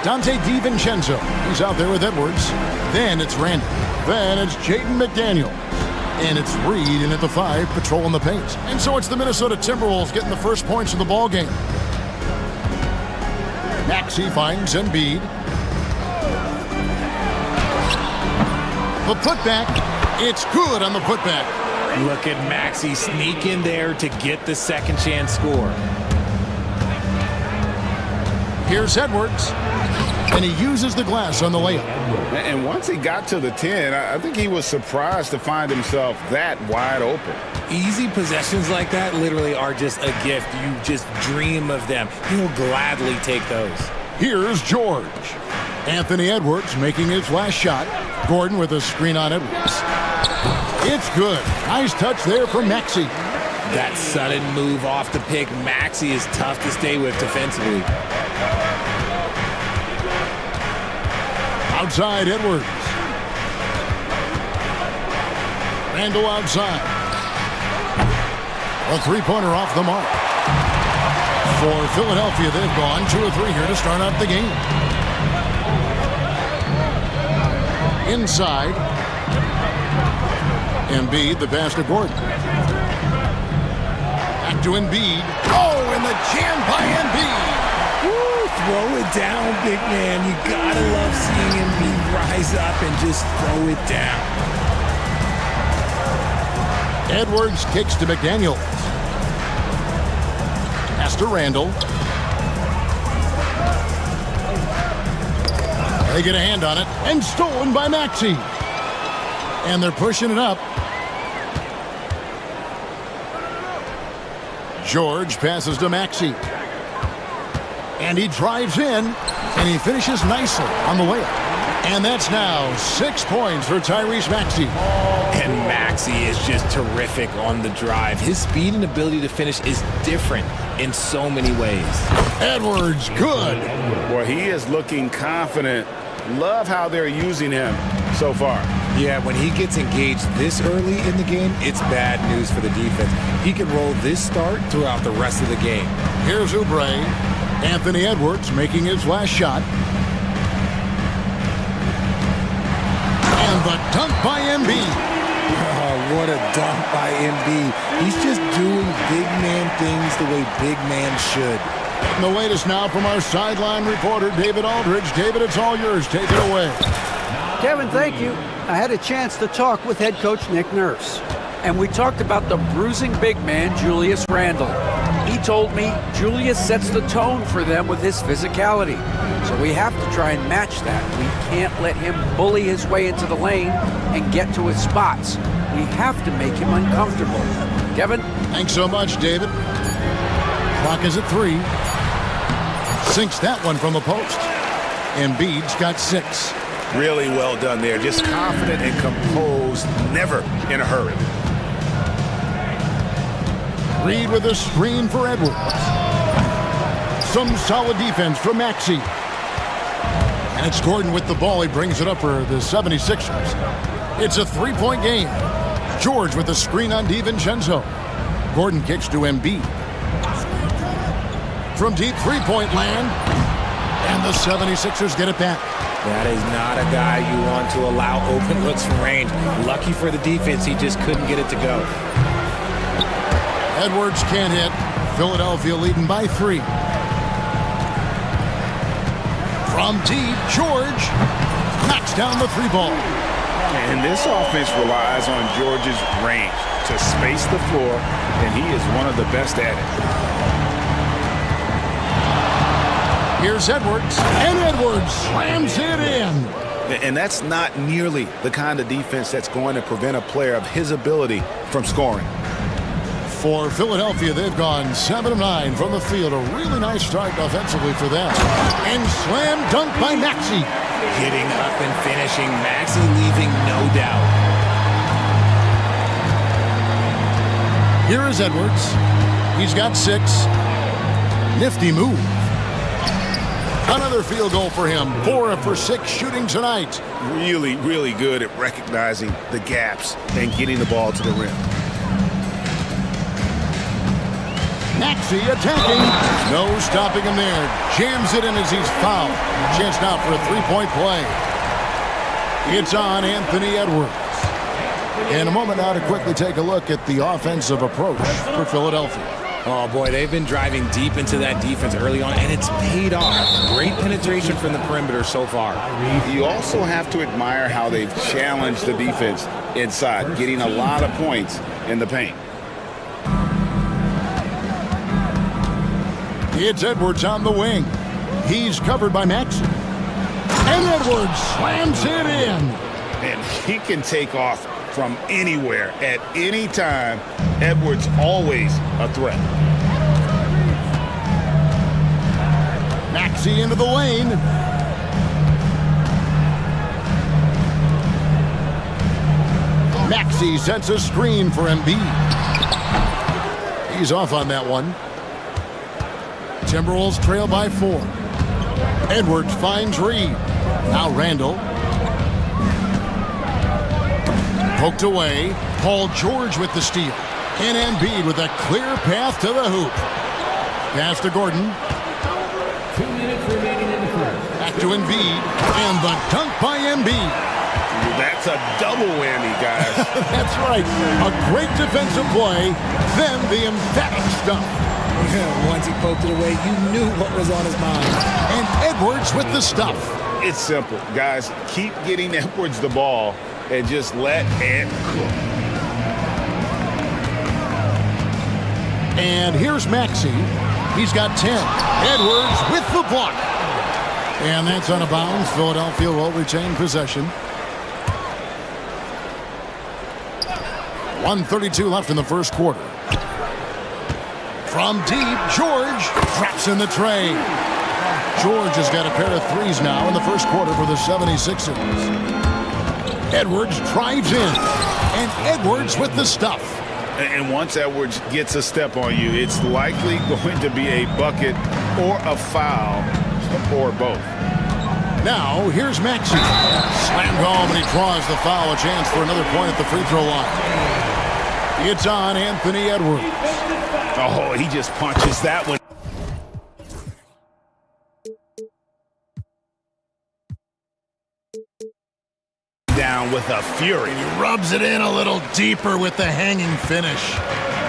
Dante DiVincenzo, he's out there with Edwards. Then it's Randy. Then it's Jaden McDaniel. And it's Reed in at the 5, patrolling the paint. And so it's the Minnesota Timberwolves getting the first points of the ball game. Maxey finds Embiid. The putback, it's good on the putback. Look at Maxey sneak in there to get the second chance score. Here's Edwards, and he uses the glass on the layup. And once he got to the 10, I think he was surprised to find himself that wide open. Easy possessions like that literally are just a gift. You just dream of them. He'll gladly take those. Here's George. Anthony Edwards making his last shot. Gordon with a screen on Edwards. It's good. Nice touch there from Maxey. That sudden move off the pick, Maxey is tough to stay with defensively. Outside Edwards. Randall outside. A three-pointer off the mark. For Philadelphia, they've gone 2 of 3 here to start out the game. Inside. Embiid, the pass to Gordon. Back to Embiid. Oh, and the jam by Embiid. Woo, throw it down, big man. You gotta love seeing Embiid rise up and just throw it down. Edwards kicks to McDaniel. Pass to Randall. They get a hand on it, and stolen by Maxey. And they're pushing it up. George passes to Maxey. And he drives in, and he finishes nicely on the layup. And that's now 6 points for Tyrese Maxey. And Maxey is just terrific on the drive. His speed and ability to finish is different in so many ways. Edwards, good. Boy, he is looking confident. Love how they're using him so far. Yeah, when he gets engaged this early in the game, it's bad news for the defense. He can roll this start throughout the rest of the game. Here's Oubre. Anthony Edwards making his last shot. And the dunk by Embiid. Oh, what a dunk by Embiid. He's just doing big man things the way big man should. And the latest now from our sideline reporter, David Aldridge. David, it's all yours. Take it away. Kevin, thank you. I had a chance to talk with head coach Nick Nurse, and we talked about the bruising big man, Julius Randle. He told me Julius sets the tone for them with his physicality, so we have to try and match that. We can't let him bully his way into the lane and get to his spots. We have to make him uncomfortable. Kevin? Thanks so much, David. Clock is at 3. Sinks that one from the post. Embiid's got 6. Really well done there. Just confident and composed, never in a hurry. Reed with a screen for Edwards. Some solid defense from Maxey. And it's Gordon with the ball. He brings it up for the 76ers. It's a 3-point game. George with the screen on DiVincenzo. Gordon kicks to Embiid. From deep three-point land. And the 76ers get it back. That is not a guy you want to allow open looks from range. Lucky for the defense, he just couldn't get it to go. Edwards can't hit. Philadelphia leading by 3. From deep, George knocks down the 3-ball. And this offense relies on George's range to space the floor, and he is one of the best at it. Here's Edwards, and Edwards slams it in. And that's not nearly the kind of defense that's going to prevent a player of his ability from scoring. For Philadelphia, they've gone 7 of 9 from the field. A really nice start offensively for them. And slam dunk by Maxey. Getting up and finishing. Maxey leaving no doubt. Here is Edwards. He's got 6. Nifty move. Another field goal for him. 4 for 6 shooting tonight. Really, really good at recognizing the gaps and getting the ball to the rim. Maxey attacking. No stopping him there. Jams it in as he's fouled. Chance now for a three-point play. It's on Anthony Edwards. In a moment now to quickly take a look at the offensive approach for Philadelphia. Oh, boy, they've been driving deep into that defense early on, and it's paid off. Great penetration from the perimeter so far. You also have to admire how they've challenged the defense inside, getting a lot of points in the paint. It's Edwards on the wing. He's covered by Maxey. And Edwards slams it in. And he can take off from anywhere at any time. Edwards always a threat. Maxey into the lane. Maxey sets a screen for Embiid. He's off on that one. Timberwolves trail by 4. Edwards finds Reed. Now Randall. Poked away. Paul George with the steal. And Embiid with a clear path to the hoop. Pass to Gordon. 2 minutes remaining in the first. Back to Embiid. And the dunk by Embiid. That's a double whammy, guys. That's right. A great defensive play. Then the emphatic stuff. Once he poked it away, you knew what was on his mind. And Edwards with the stuff. It's simple. Guys, keep getting Edwards the ball and just let it cook. And here's Maxey. He's got 10. Edwards with the block. And that's out of bounds. Philadelphia will retain possession. 1:32 left in the first quarter. From deep, George drops in the tray. George has got a pair of threes now in the first quarter for the 76ers. Edwards drives in. And Edwards with the stuff. And once Edwards gets a step on you, it's likely going to be a bucket or a foul or both. Now, here's Maxey. Slammed home, and he draws the foul. A chance for another point at the free throw line. It's on Anthony Edwards. Oh, he just punches that one down with a fury. He rubs it in a little deeper with the hanging finish.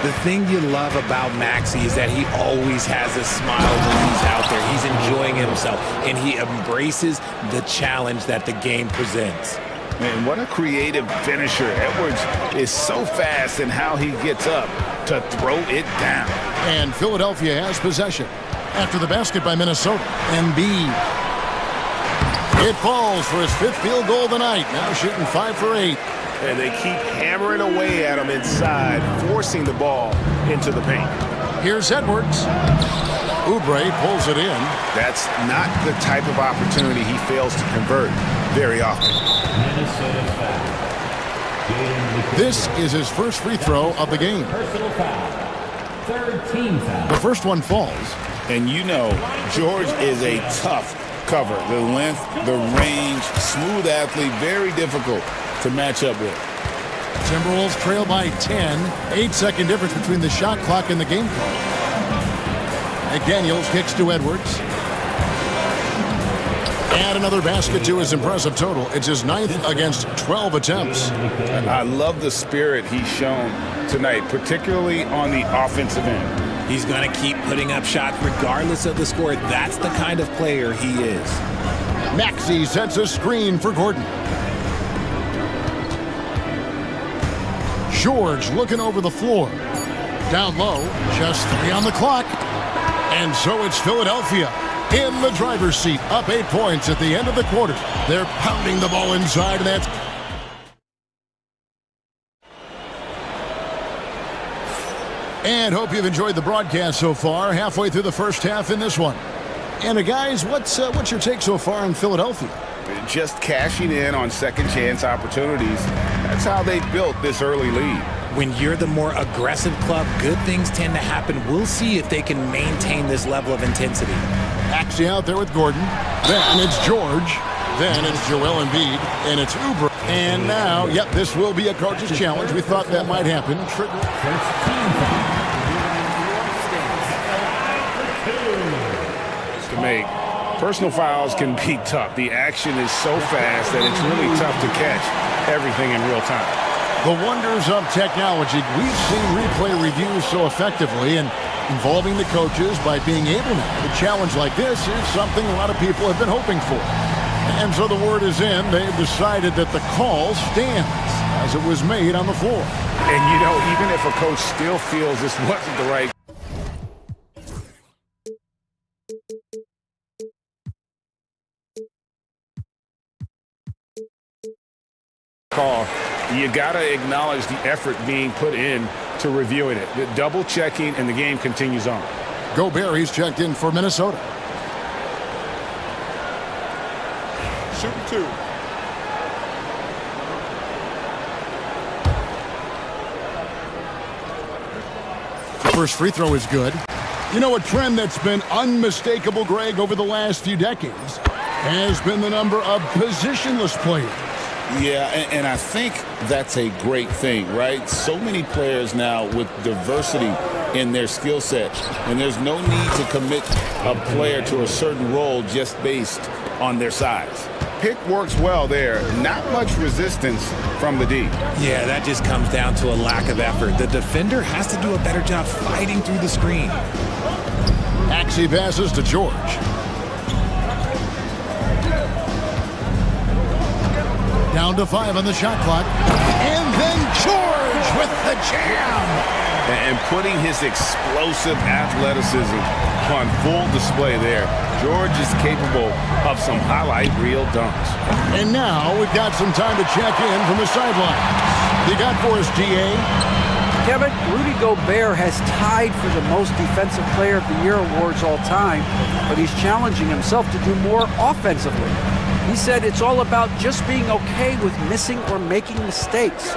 The thing you love about Maxey is that he always has a smile when he's out there. He's enjoying himself, and he embraces the challenge that the game presents. Man, what a creative finisher. Edwards is so fast in how he gets up to throw it down. And Philadelphia has possession. After the basket by Minnesota. Embiid. It falls for his 5th field goal of the night. Now shooting 5 for 8. And they keep hammering away at him inside, forcing the ball into the paint. Here's Edwards. Oubre pulls it in. That's not the type of opportunity he fails to convert very often. This is his first free throw of the game. Personal foul. 3rd team foul. The first one falls. And you know, George is a tough cover. The length, the range, smooth athlete, very difficult to match up with. Timberwolves trail by 10. 8-second difference between the shot clock and the game clock. McDaniels kicks to Edwards. Add another basket to his impressive total. It's his 9th against 12 attempts. I love the spirit he's shown tonight, particularly on the offensive end. He's going to keep putting up shots regardless of the score. That's the kind of player he is. Maxey sets a screen for Gordon. George looking over the floor. Down low, just 3 on the clock. And so it's Philadelphia in the driver's seat, up 8 points at the end of the quarter. They're pounding the ball inside, and that's... And hope you've enjoyed the broadcast so far, halfway through the first half in this one. And guys, what's your take so far in Philadelphia? Just cashing in on second chance opportunities. That's how they built this early lead. When you're the more aggressive club, good things tend to happen. We'll see if they can maintain this level of intensity. Maxey out there with Gordon. Then it's George. Then it's Joel Embiid. And it's Oubre. And now, yep, this will be a coach's challenge. We thought that might happen. To make personal fouls can be tough. The action is so fast that it's really tough to catch everything in real time. The wonders of technology. We've seen replay reviews so effectively and involving the coaches by being able to. A challenge like this is something a lot of people have been hoping for. And so the word is in. They've decided that the call stands as it was made on the floor. And, you know, even if a coach still feels this wasn't the right call, you got to acknowledge the effort being put in to reviewing it. The double checking, and the game continues on. Gobert, he's checked in for Minnesota. Shooting 2. The first free throw is good. You know, a trend that's been unmistakable, Greg, over the last few decades has been the number of positionless players. Yeah, and I think that's a great thing, right? So many players now with diversity in their skill set, and there's no need to commit a player to a certain role just based on their size. Pick works well there. Not much resistance from the D. Yeah, that just comes down to a lack of effort. The defender has to do a better job fighting through the screen. Maxey passes to George. Down to 5 on the shot clock. And then George with the jam. And putting his explosive athleticism on full display there. George is capable of some highlight reel dunks. And now we've got some time to check in from the sideline. You got for us, DA? Kevin, Rudy Gobert has tied for the most Defensive Player of the Year awards all time, but he's challenging himself to do more offensively. He said it's all about just being okay with missing or making mistakes,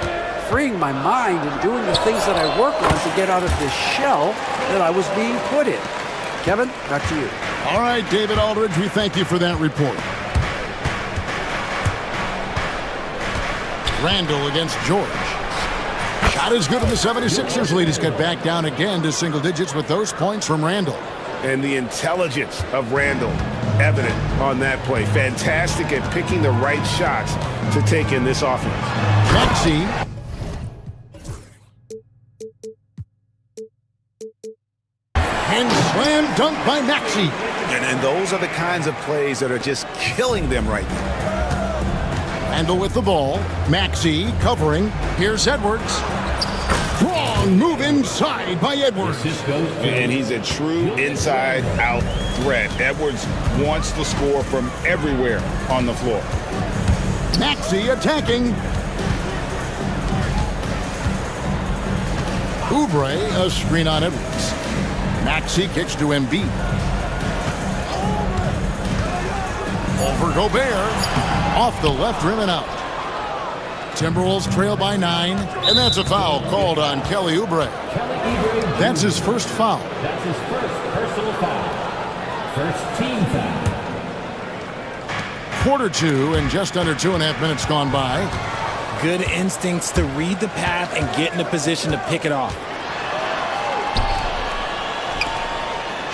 freeing my mind and doing the things that I work on to get out of this shell that I was being put in. Kevin, back to you. All right, David Aldridge, we thank you for that report. Randall against George. Shot is good, and the 76ers lead has got back down again to single digits with those points from Randall. And the intelligence of Randall evident on that play. Fantastic at picking the right shots to take in this offense. Maxey. And slam dunk by Maxey. And those are the kinds of plays that are just killing them right now. Randall with the ball. Maxey covering. Here's Edwards. Strong move inside by Edwards. And he's a true inside-out threat. Edwards wants to score from everywhere on the floor. Maxey attacking. Oubre, a screen on Edwards. Maxey kicks to Embiid. Over Gobert. Off the left rim and out. Timberwolves trail by 9, and that's a foul called on Kelly Oubre. That's his first foul. That's his first personal foul. First team foul. Quarter 2 and just under 2.5 minutes gone by. Good instincts to read the path and get in a position to pick it off.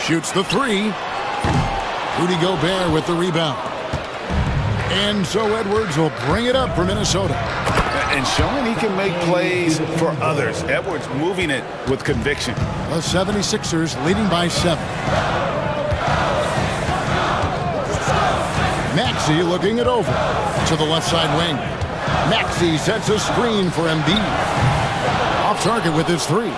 Shoots the 3. Rudy Gobert with the rebound. And so Edwards will bring it up for Minnesota. And showing he can make plays for others. Edwards moving it with conviction. The 76ers leading by 7. Maxey looking it over to the left side wing. Maxey sets a screen for Embiid. Off target with his 3.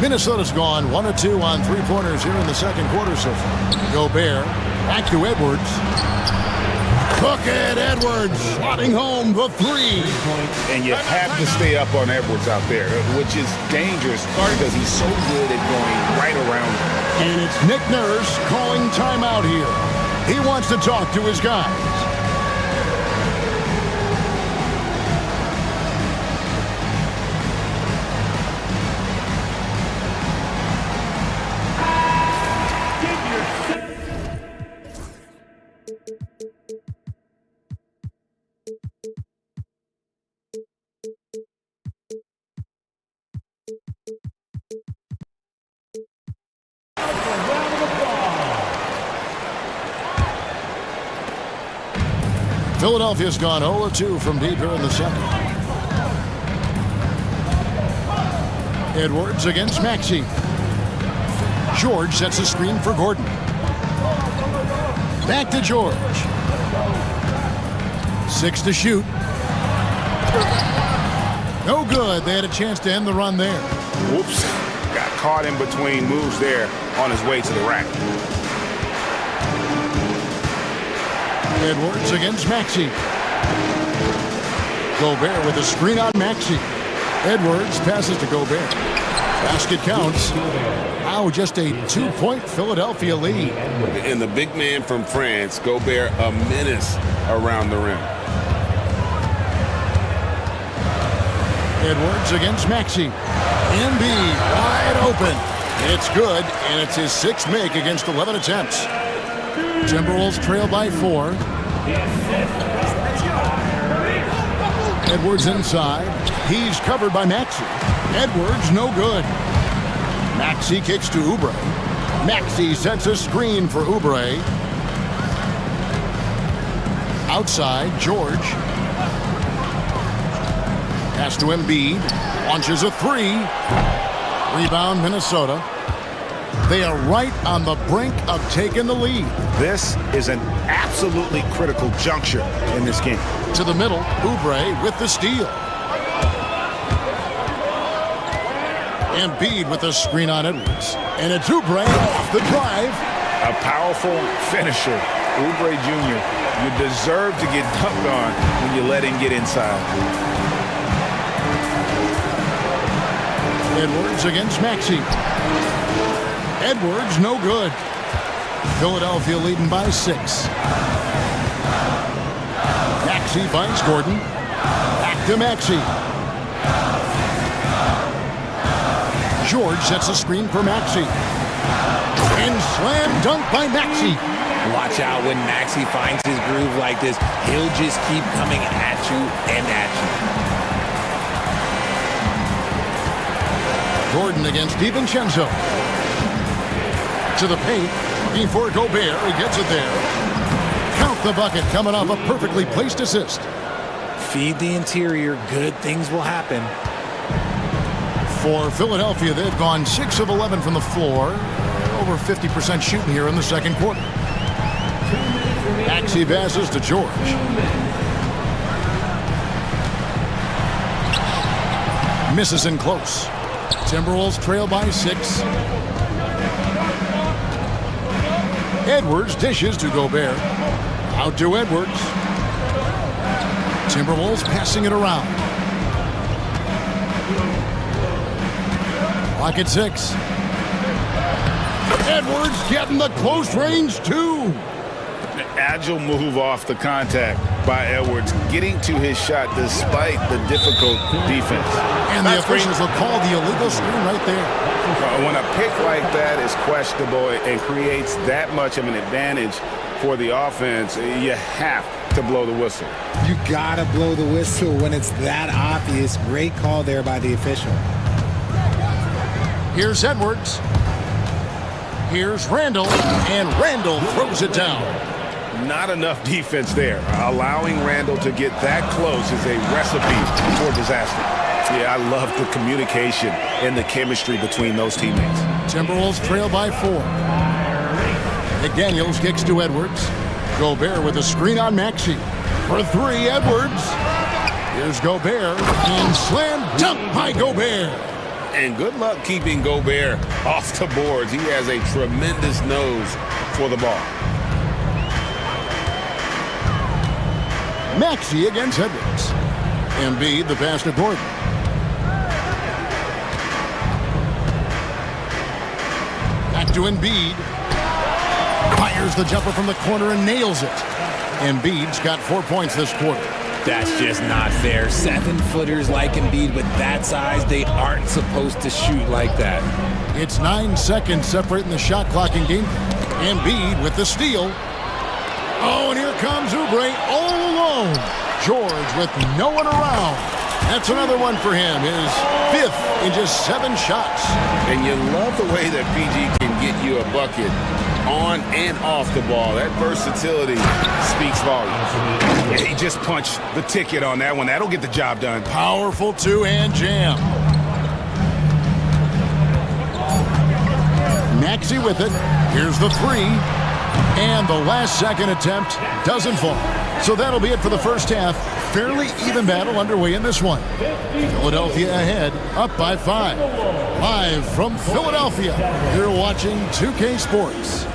Minnesota's gone 1 of 2 on three-pointers here in the second quarter so far. Gobert back to Edwards. Bucket Edwards slotting home the 3. And you have to stay up on Edwards out there, which is dangerous because he's so good at going right around him. And it's Nick Nurse calling timeout here. He wants to talk to his guys. Give yourself Philadelphia's gone 0-2 from deep here in the second. Edwards against Maxey. George sets a screen for Gordon. Back to George. 6 to shoot. No good. They had a chance to end the run there. Whoops. Got caught in between moves there on his way to the rack. Edwards against Maxey. Gobert with a screen on Maxey. Edwards passes to Gobert. Basket counts. Now just a 2-point Philadelphia lead. And the big man from France, Gobert, a menace around the rim. Edwards against Maxey. Embiid wide open. It's good, and it's his 6th make against 11 attempts. Timberwolves trail by 4. Edwards inside. He's covered by Maxey. Edwards no good. Maxey kicks to Oubre. Maxey sets a screen for Oubre. Outside, George. Pass to Embiid. Launches a 3. Rebound, Minnesota. They are right on the brink of taking the lead. This is an absolutely critical juncture in this game. To the middle, Oubre with the steal. Embiid with a screen on Edwards. And it's Oubre off the drive. A powerful finisher. Oubre Jr., you deserve to get dunked on when you let him get inside. Edwards against Maxey. Edwards no good. Philadelphia leading by 6. Maxey finds Gordon. Back to Maxey. George sets a screen for Maxey. And slam dunk by Maxey. Watch out when Maxey finds his groove like this. He'll just keep coming at you and at you. Gordon against DiVincenzo. To the paint. Looking for Gobert. He gets it there. Count the bucket coming off a perfectly placed assist. Feed the interior. Good things will happen. For Philadelphia, they've gone 6 of 11 from the floor. Over 50% shooting here in the second quarter. Maxey passes to George. Misses in close. Timberwolves trail by 6. Edwards dishes to Gobert. Out to Edwards. Timberwolves passing it around. Clock at 6. Edwards getting the close range too. Agile move off the contact by Edwards, getting to his shot despite the difficult defense. And the officials will call the illegal screen right there. When a pick like that is questionable and creates that much of an advantage for the offense, you have to blow the whistle. You gotta blow the whistle when it's that obvious. Great call there by the official. Here's Edwards. Here's Randall, and Randall throws it down. Not enough defense there. Allowing Randall to get that close is a recipe for disaster. Yeah, I love the communication and the chemistry between those teammates. Timberwolves trail by 4. McDaniels kicks to Edwards. Gobert with a screen on Maxey. For 3, Edwards. Here's Gobert, and slam dunk by Gobert. And good luck keeping Gobert off the boards. He has a tremendous nose for the ball. Maxey against Edwards. Embiid the pass to Gordon. Back to Embiid. Fires the jumper from the corner and nails it. Embiid's got 4 points this quarter. That's just not fair. 7-footers like Embiid with that size, they aren't supposed to shoot like that. It's 9 seconds separating the shot clock in game. Embiid with the steal. Oh, and here comes Oubre all alone. George with no one around. That's another one for him. His 5th in just 7 shots. And you love the way that PG can get you a bucket on and off the ball. That versatility speaks volumes. Yeah, he just punched the ticket on that one. That'll get the job done. Powerful two-hand jam. Maxey with it. Here's the three. And the last second attempt doesn't fall. So that'll be it for the first half. Fairly even battle underway in this one. Philadelphia ahead, up by 5. Live from Philadelphia, you're watching 2K Sports.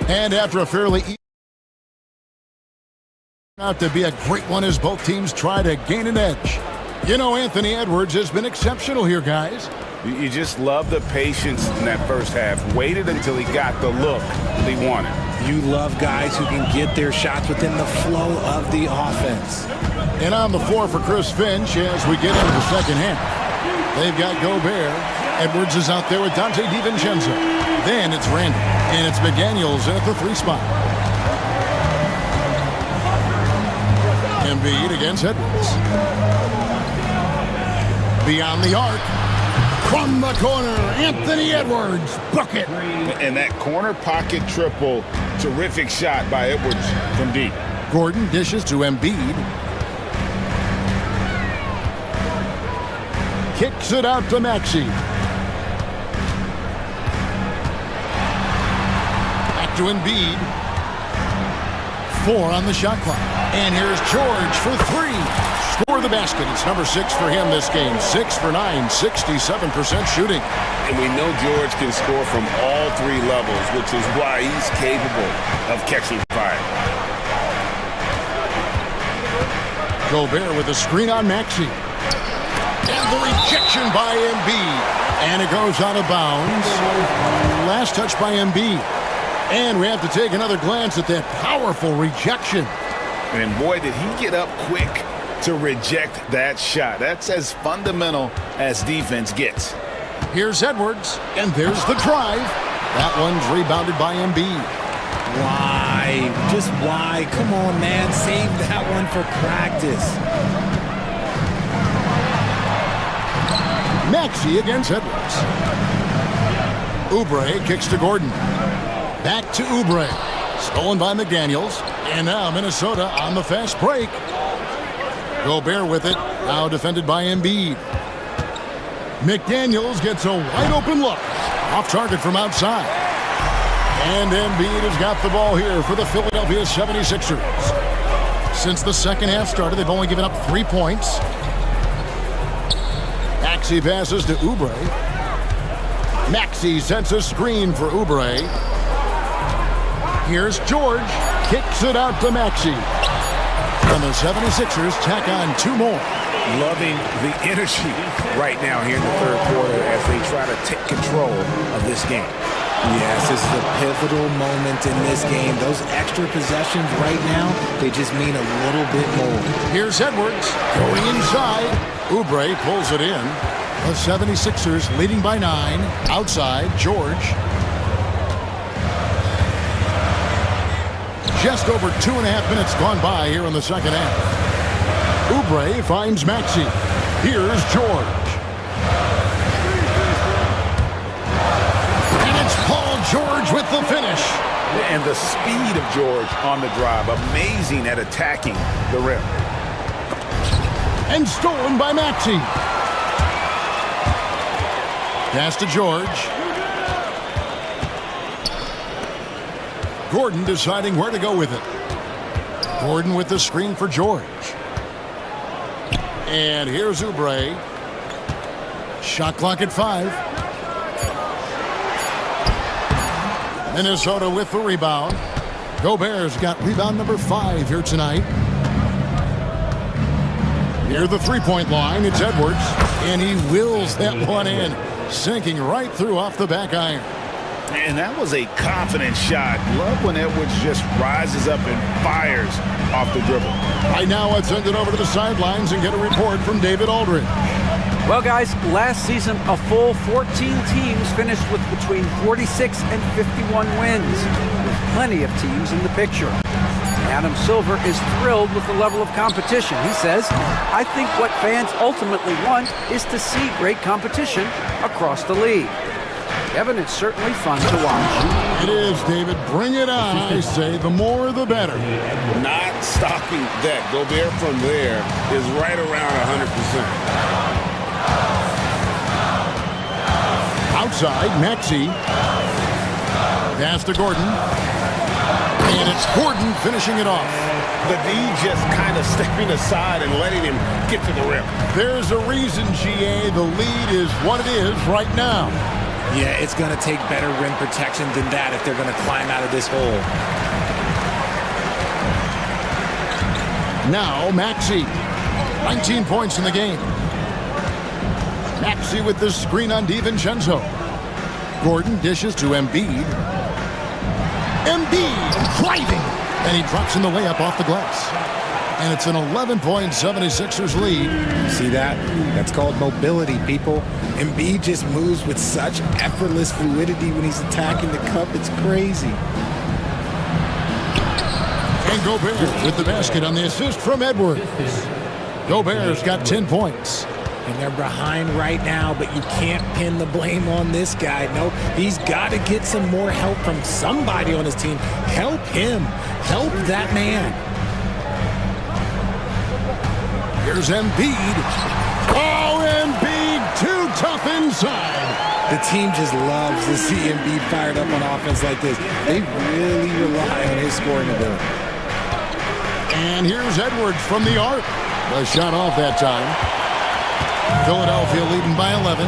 And after a fairly out to be a great one as both teams try to gain an edge. You know, Anthony Edwards has been exceptional here, guys. You just love the patience in that first half. Waited until he got the look that he wanted. You love guys who can get their shots within the flow of the offense. And on the floor for Chris Finch as we get into the second half. They've got Gobert. Edwards is out there with Dante DiVincenzo. Then it's Randall. And it's McDaniels in at the 3 spot. Embiid against Edwards. Beyond the arc. From the corner, Anthony Edwards. Bucket. And that corner pocket triple. Terrific shot by Edwards from deep. Gordon dishes to Embiid. Kicks it out to Maxey. Back to Embiid. 4 on the shot clock. And here's George for 3. Score the basket. It's number 6 for him this game. 6 for 9, 67% shooting. And we know George can score from all 3 levels, which is why he's capable of catching fire. Gobert with a screen on Maxey. And the rejection by Embiid. And it goes out of bounds. Last touch by Embiid. And we have to take another glance at that powerful rejection. And boy, did he get up quick to reject that shot. That's as fundamental as defense gets. Here's Edwards, and there's the drive. That one's rebounded by Embiid. Why? Just why? Come on, man. Save that one for practice. Maxey against Edwards. Oubre kicks to Gordon. Back to Oubre. Stolen by McDaniels. And now Minnesota on the fast break. Gobert with it. Now defended by Embiid. McDaniels gets a wide open look. Off target from outside. And Embiid has got the ball here for the Philadelphia 76ers. Since the second half started, they've only given up 3 points. Maxey passes to Oubre. Maxey sets a screen for Oubre. Here's George. Kicks it out to Maxey. And the 76ers tack on 2 more. Loving the energy right now here in the third quarter as they try to take control of this game. Yes, this is a pivotal moment in this game. Those extra possessions right now, they just mean a little bit more. Here's Edwards going inside. Oubre pulls it in. The 76ers leading by 9. Outside, George. Just over 2.5 minutes gone by here in the second half. Oubre finds Maxey. Here's George. And it's Paul George with the finish. And the speed of George on the drive, amazing at attacking the rim. And stolen by Maxey. Pass to George. Gordon deciding where to go with it. Gordon with the screen for George. And here's Oubre. Shot clock at 5. Minnesota with the rebound. Gobert's got rebound number 5 here tonight. Near the three-point line, it's Edwards. And he wills that one in, sinking right through off the back iron. And that was a confident shot. Love when Edwards just rises up and fires off the dribble. Right now, let's send it over to the sidelines and get a report from David Aldridge. Well, guys, last season, a full 14 teams finished with between 46 and 51 wins, with plenty of teams in the picture. Adam Silver is thrilled with the level of competition. He says, I think what fans ultimately want is to see great competition across the league. Kevin, it's certainly fun to watch. It is, David. Bring it on, I say. The more, the better. Not stopping that. Gobert from there is right around 100%. Outside, Maxey. Pass to Gordon. And it's Gordon finishing it off. The D just kind of stepping aside and letting him get to the rim. There's a reason, GA. The lead is what it is right now. Yeah, it's going to take better rim protection than that if they're going to climb out of this hole. Now, Maxey. 19 points in the game. Maxey with the screen on DiVincenzo. Gordon dishes to Embiid. Embiid driving. And he drops in the layup off the glass. And it's an 11-point 76ers lead. See that? That's called mobility, people. Embiid just moves with such effortless fluidity when he's attacking the cup. It's crazy. And Gobert with the basket on the assist from Edwards. Gobert's got 10 points. And they're behind right now, but you can't pin the blame on this guy. No, he's got to get some more help from somebody on his team. Help him. Help that man. Here's Embiid. Oh, Embiid, too tough inside. The team just loves to see Embiid fired up on offense like this. They really rely on his scoring ability. And here's Edwards from the arc. A shot off that time. Philadelphia leading by 11.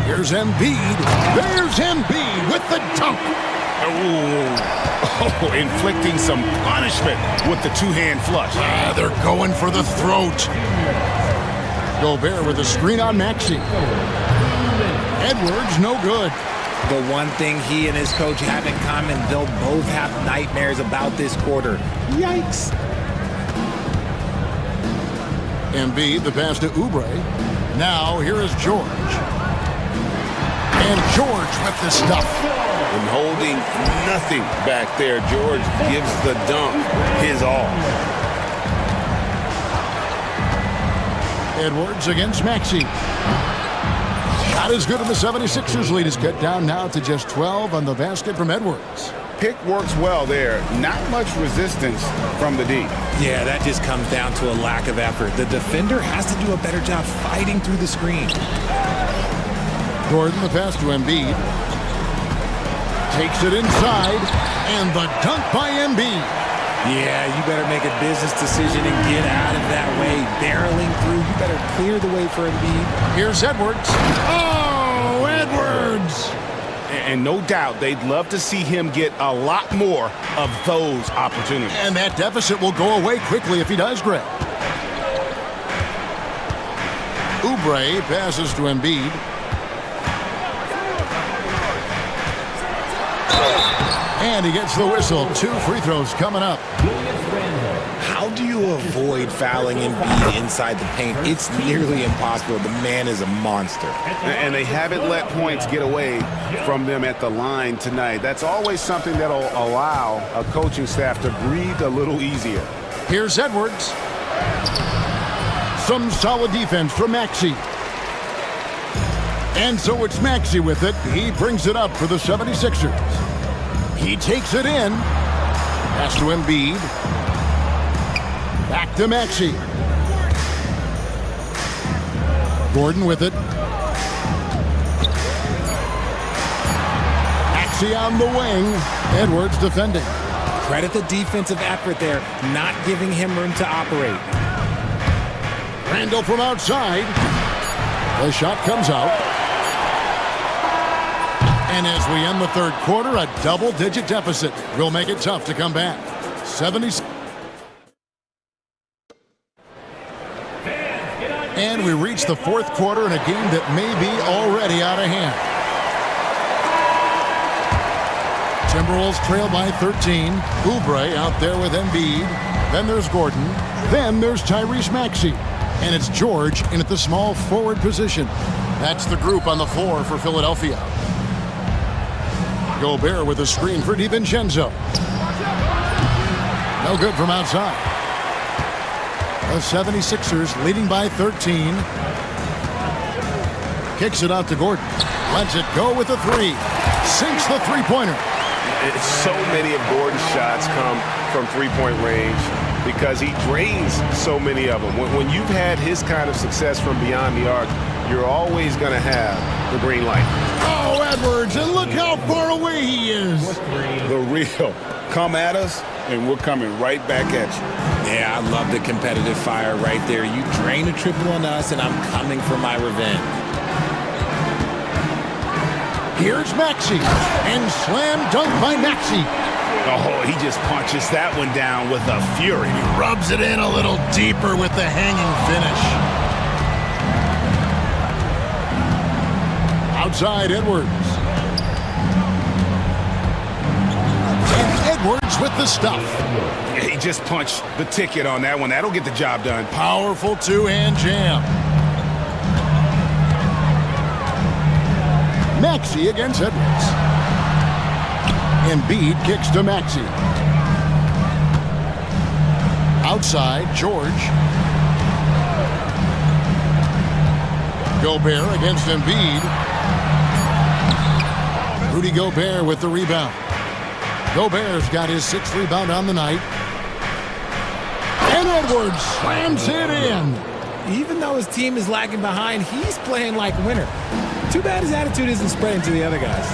Here's Embiid. There's Embiid with the dunk. Oh, inflicting some punishment with the two-hand flush. They're going for the throat. Gobert with a screen on Maxey. Edwards, no good. The one thing he and his coach have in common, they'll both have nightmares about this quarter. Yikes. Embiid, the pass to Oubre. Now, here is George. And George with the stuff. And holding nothing back there, George gives the dunk his all. Edwards against Maxey. Shot is good, and the 76ers lead is cut down now to just 12 on the basket from Edwards. Pick works well there. Not much resistance from the D. Yeah, that just comes down to a lack of effort. The defender has to do a better job fighting through the screen. Gordon, the pass to Embiid. Takes it inside, and the dunk by Embiid. Yeah, you better make a business decision and get out of that way. Barreling through, you better clear the way for Embiid. Here's Edwards. Oh, Edwards! And no doubt they'd love to see him get a lot more of those opportunities. And that deficit will go away quickly if he does, Greg. Oubre passes to Embiid. And he gets the whistle. 2 free throws coming up. How do you avoid fouling Embiid inside the paint? It's nearly impossible. The man is a monster. And they haven't let points get away from them at the line tonight. That's always something that'll allow a coaching staff to breathe a little easier. Here's Edwards. Some solid defense from Maxey. And so it's Maxey with it. He brings it up for the 76ers. He takes it in. Pass to Embiid. Back to Maxey. Gordon with it. Maxey on the wing. Edwards defending. Credit the defensive effort there, not giving him room to operate. Randall from outside. The shot comes out. And as we end the third quarter, a double-digit deficit will make it tough to come back. 70. And we reach the fourth quarter in a game that may be already out of hand. Timberwolves trail by 13. Oubre out there with Embiid. Then there's Gordon. Then there's Tyrese Maxey. And it's George in at the small forward position. That's the group on the floor for Philadelphia. Gobert with a screen for DiVincenzo. No good from outside. The 76ers leading by 13. Kicks it out to Gordon. Lets it go with a three. Sinks the three-pointer. So many of Gordon's shots come from three-point range because he drains so many of them. When you've had his kind of success from beyond the arc, you're always going to have the green light. Oh, Edwards, and look how far away he is. The real. Come at us, and we're coming right back at you. Yeah, I love the competitive fire right there. You drain a triple on us, and I'm coming for my revenge. Here's Maxey, and slam dunk by Maxey. Oh, he just punches that one down with a fury. He rubs it in a little deeper with the hanging finish. Outside Edwards. And Edwards with the stuff. He just punched the ticket on that one. That'll get the job done. Powerful two-hand jam. Maxey against Edwards. Embiid kicks to Maxey. Outside, George. Gobert against Embiid. Rudy Gobert with the rebound. Gobert's got his sixth rebound on the night. And Edwards slams it in. Even though his team is lagging behind, he's playing like a winner. Too bad his attitude isn't spreading to the other guys.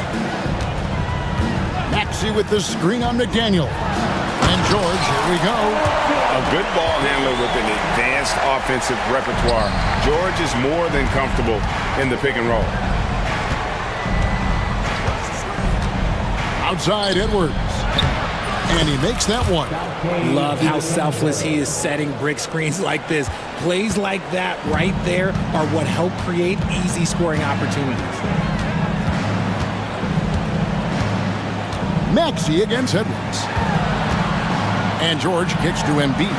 Maxey with the screen on McDaniel. And George, here we go. A good ball handler with an advanced offensive repertoire. George is more than comfortable in the pick and roll. Outside Edwards. And he makes that one. Love how selfless he is setting brick screens like this. Plays like that right there are what help create easy scoring opportunities. Maxey against Edwards. And George kicks to Embiid.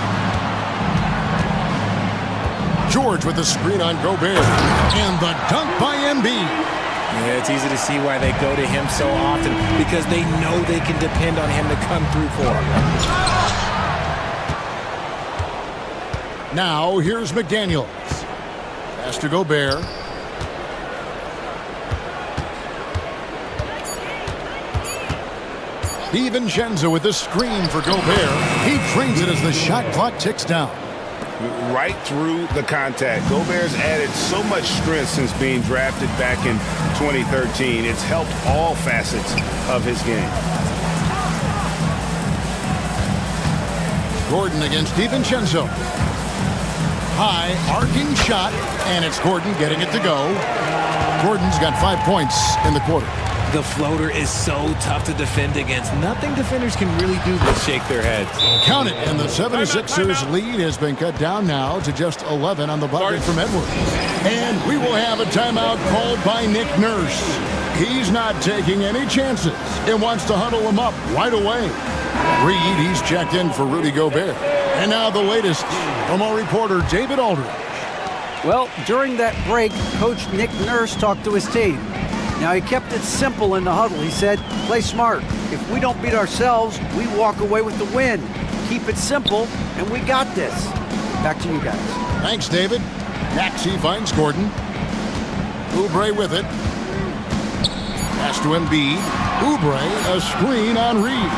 George with the screen on Gobert. And the dunk by Embiid. Yeah, it's easy to see why they go to him so often, because they know they can depend on him to come through for them. Now, here's McDaniels. Pass to Gobert. DiVincenzo with the screen for Gobert. He trains it as the shot clock ticks down. Right through the contact. Gobert's added so much strength since being drafted back in 2013. It's helped all facets of his game. Gordon against DiVincenzo. High, arcing shot, and it's Gordon getting it to go. Gordon's got 5 points in the quarter. The floater is so tough to defend against. Nothing defenders can really do but shake their heads. Count it, and the 76ers lead has been cut down now to just 11 on the bucket from Edwards. And we will have a timeout called by Nick Nurse. He's not taking any chances and wants to huddle him up right away. Reed, he's checked in for Rudy Gobert. And now the latest from our reporter, David Aldridge. Well, during that break, Coach Nick Nurse talked to his team. Now, he kept it simple in the huddle. He said, play smart. If we don't beat ourselves, we walk away with the win. Keep it simple, and we got this. Back to you guys. Thanks, David. Maxey finds Gordon. Oubre with it. Pass to Embiid. Oubre, a screen on Reed.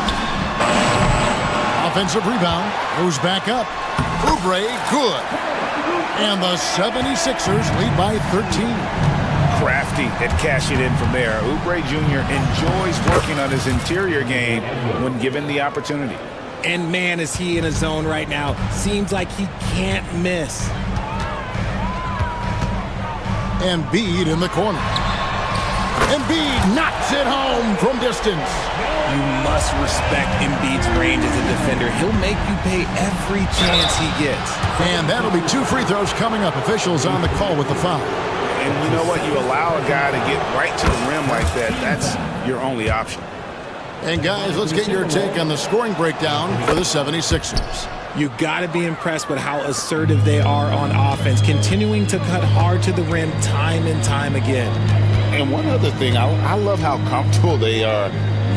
Offensive rebound. Goes back up. Oubre, good. And the 76ers lead by 13. Crafty at cashing in from there. Oubre Jr. enjoys working on his interior game when given the opportunity. And man, is he in a zone right now. Seems like he can't miss. Embiid in the corner. Embiid knocks it home from distance. You must respect Embiid's range as a defender. He'll make you pay every chance he gets. And that'll be 2 free throws coming up. Officials on the call with the foul. And you know what? You allow a guy to get right to the rim like that. That's your only option. And guys, let's get your take on the scoring breakdown for the 76ers. You got to be impressed with how assertive they are on offense, continuing to cut hard to the rim time and time again. And one other thing, I love how comfortable they are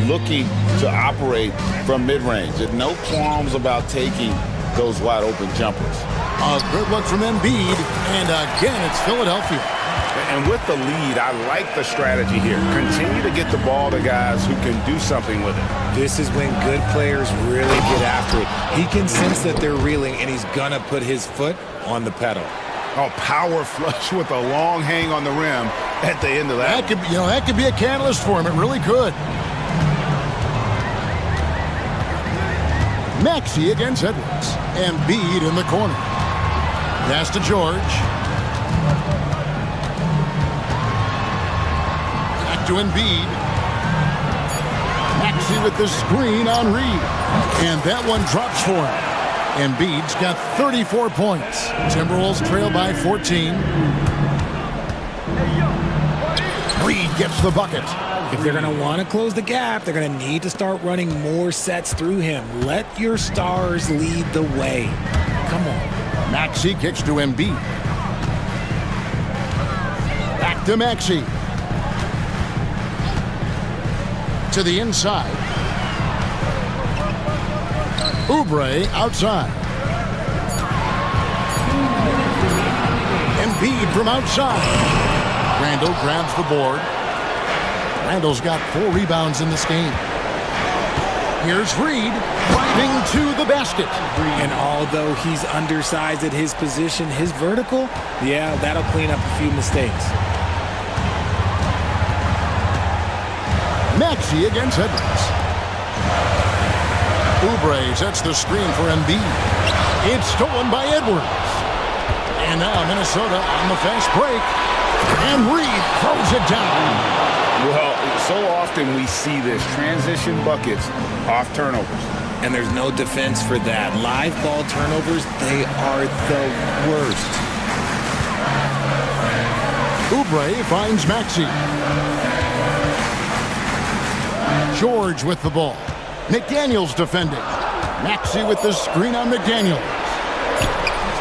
looking to operate from mid-range. And no qualms about taking those wide-open jumpers. A good look from Embiid, and again, it's Philadelphia. And with the lead, I like the strategy here. Continue to get the ball to guys who can do something with it. This is when good players really get after it. He can sense that they're reeling, and he's going to put his foot on the pedal. Oh, power flush with a long hang on the rim at the end of that. That could be a catalyst for him. It really could. Maxey against Edwards. Embiid in the corner. Pass to George. Back to Embiid. Maxey with the screen on Reed. And that one drops for him. Embiid's got 34 points. Timberwolves trail by 14. Reed gets the bucket. If they're going to want to close the gap, they're going to need to start running more sets through him. Let your stars lead the way. Come on. Maxey kicks to Embiid. Back to Maxey. To the inside. Oubre outside. Embiid from outside. Randall grabs the board. Randall's got 4 rebounds in this game. Here's Reed driving to the basket. And although he's undersized at his position, his vertical, yeah, that'll clean up a few mistakes. Maxey against Edwards. Oubre sets the screen for Embiid. It's stolen by Edwards. And now Minnesota on the fast break. And Reed throws it down. Well, so often we see this. Transition buckets off turnovers. And there's no defense for that. Live ball turnovers, they are the worst. Oubre finds Maxey. George with the ball. McDaniels defending. Maxey with the screen on McDaniels.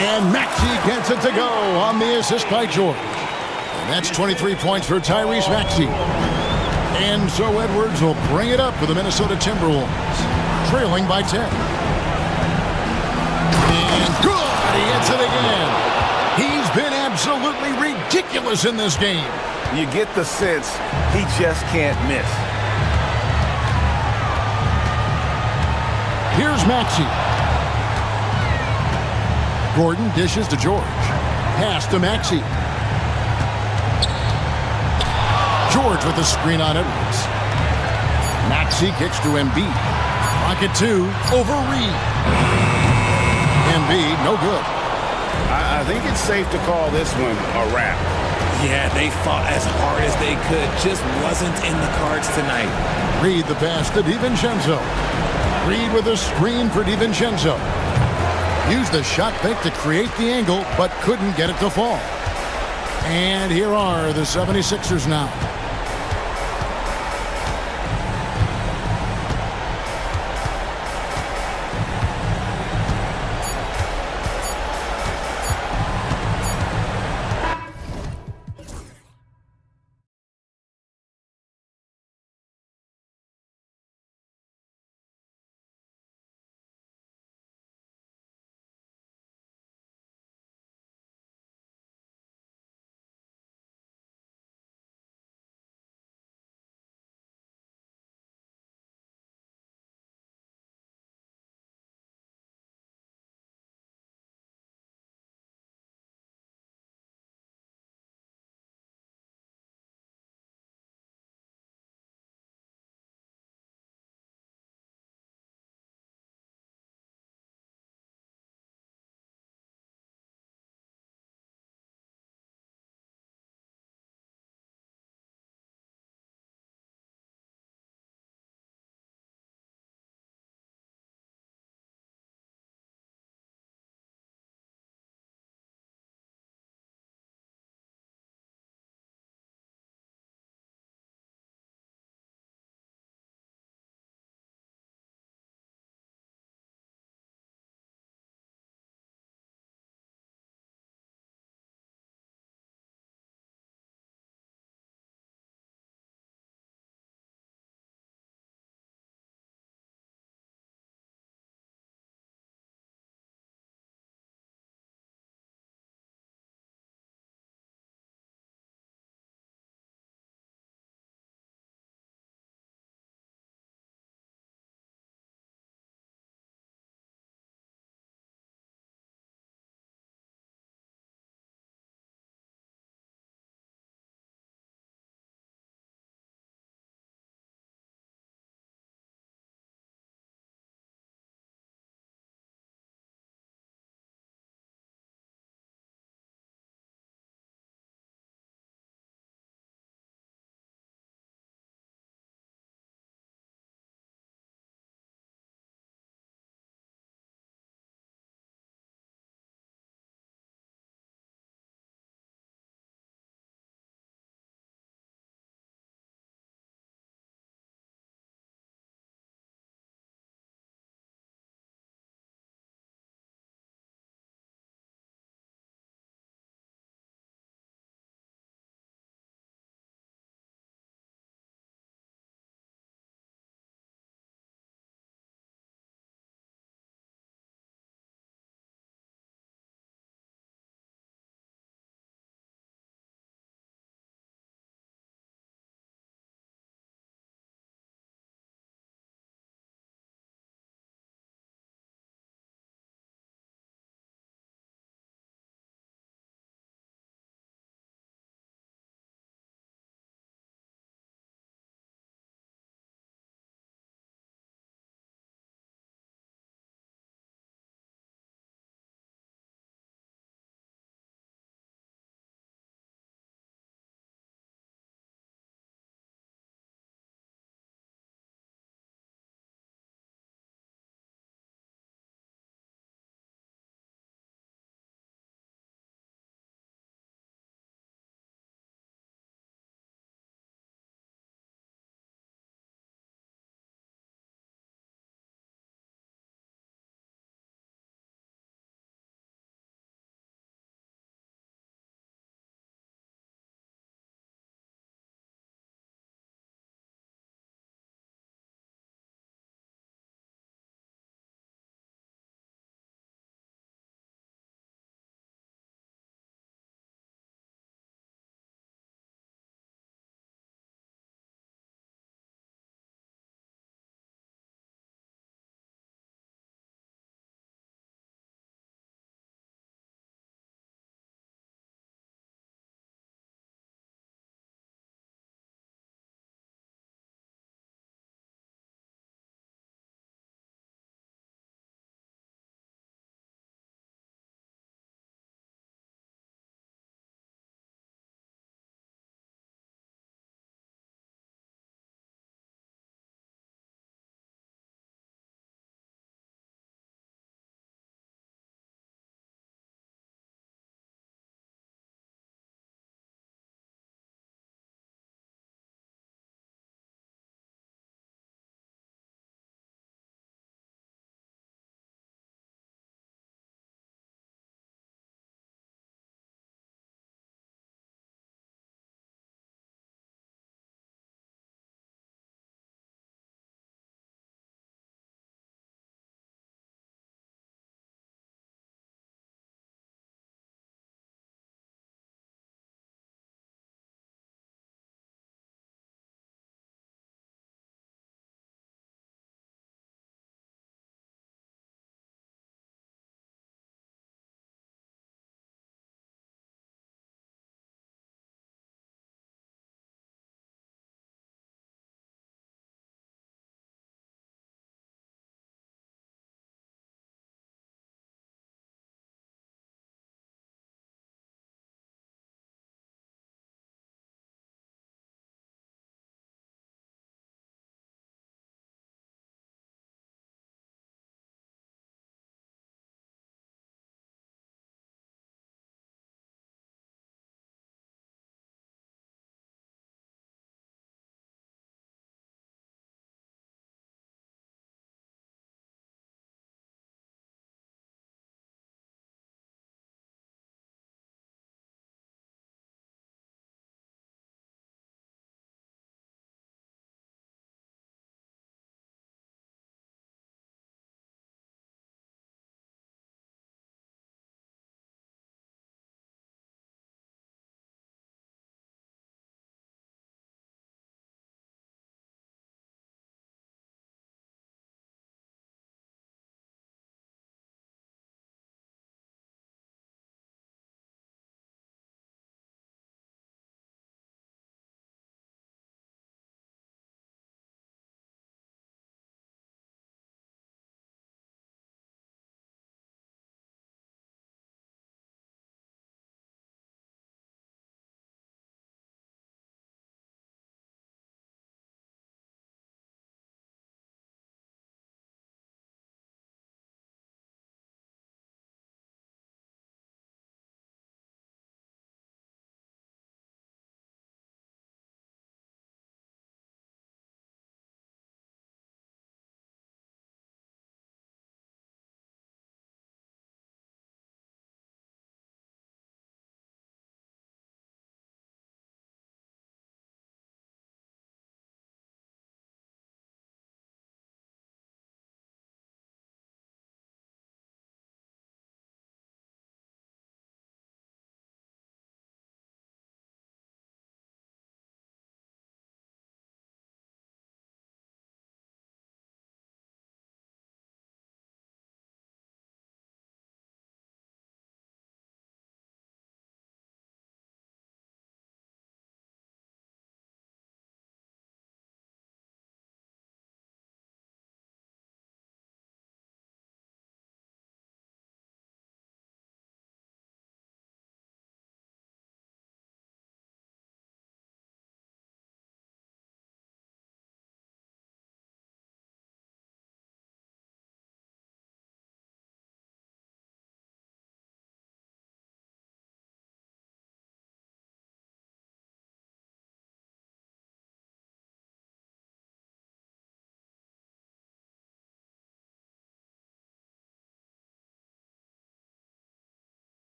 And Maxey gets it to go on the assist by George. And that's 23 points for Tyrese Maxey. And so Edwards will bring it up for the Minnesota Timberwolves, trailing by 10. And good! He hits it again. He's been absolutely ridiculous in this game. You get the sense he just can't miss. Here's Maxey. Gordon dishes to George. Pass to Maxey. George with the screen on Edwards. Maxey kicks to Embiid. Pocket 2 over Reed. Embiid, no good. I think it's safe to call this one a wrap. Yeah, they fought as hard as they could. Just wasn't in the cards tonight. Reed the pass to DiVincenzo. Reed with a screen for DiVincenzo. Used the shot fake to create the angle, but couldn't get it to fall. And here are the 76ers now.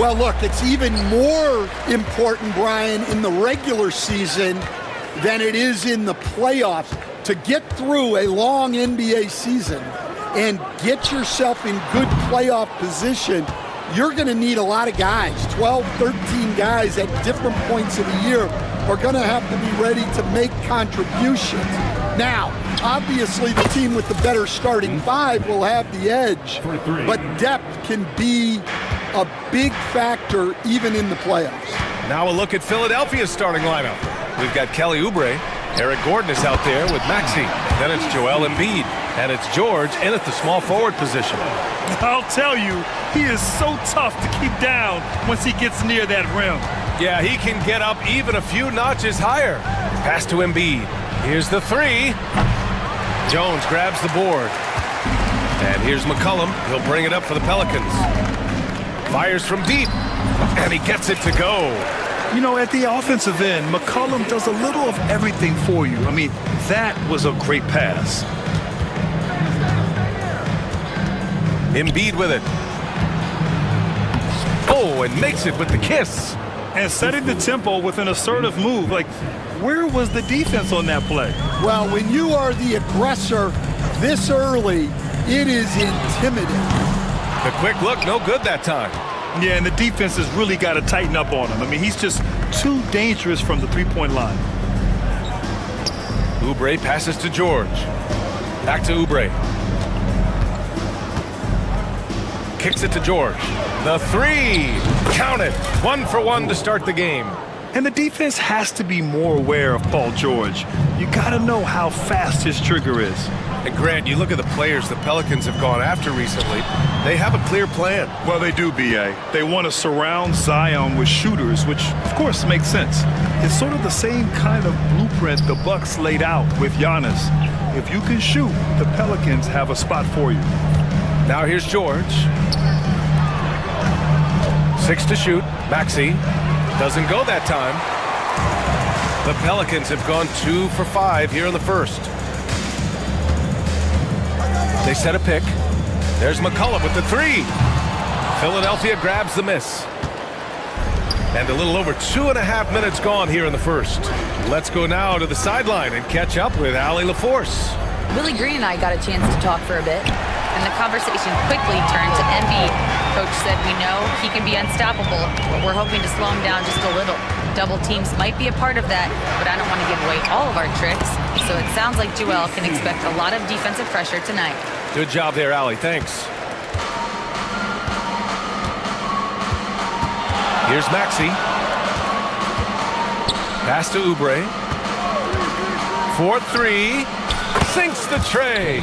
Well, look, it's even more important, Brian, in the regular season than it is in the playoffs. To get through a long NBA season and get yourself in good playoff position, you're going to need a lot of guys. 12, 13 guys at different points of the year are going to have to be ready to make contributions. Now, obviously, the team with the better starting five will have the edge, but depth can be a big factor even in the playoffs. Now a look at Philadelphia's starting lineup. We've got Kelly Oubre. Eric Gordon is out there with Maxey. Then it's Joel Embiid. And it's George in at the small forward position. I'll tell you, he is so tough to keep down once he gets near that rim. Yeah, he can get up even a few notches higher. Pass to Embiid. Here's the three. Jones grabs the board. And here's McCollum. He'll bring it up for the Pelicans. Fires from deep. And he gets it to go. You know, at the offensive end, McCollum does a little of everything for you. I mean, that was a great pass. Embiid with it. Oh, and makes it with the kiss. And setting the tempo with an assertive move. Like, where was the defense on that play? Well, when you are the aggressor this early, it is intimidating. The quick look, no good that time. Yeah, and the defense has really got to tighten up on him. I mean, he's just too dangerous from the three-point line. Oubre passes to George. Back to Oubre. Kicks it to George. The three. Count it. 1 for 1 to start the game. And the defense has to be more aware of Paul George. You got to know how fast his trigger is. And Grant, you look at the players the Pelicans have gone after recently. They have a clear plan. Well, they do, B.A. They want to surround Zion with shooters, which, of course, makes sense. It's sort of the same kind of blueprint the Bucks laid out with Giannis. If you can shoot, the Pelicans have a spot for you. Now here's George. 6 to shoot. Maxey doesn't go that time. The Pelicans have gone 2 for 5 here in the first. They set a pick. There's McCollum with the three. Philadelphia grabs the miss. And a little over 2.5 minutes gone here in the first. Let's go now to the sideline and catch up with Allie LaForce. Willie Green and I got a chance to talk for a bit, and the conversation quickly turned to Embiid. Coach said we know he can be unstoppable, but we're hoping to slow him down just a little. Double teams might be a part of that, but I don't want to give away all of our tricks. So it sounds like Joel can expect a lot of defensive pressure tonight. Good job there, Allie. Thanks. Here's Maxey. Pass to Oubre. 4-3. Sinks the tray.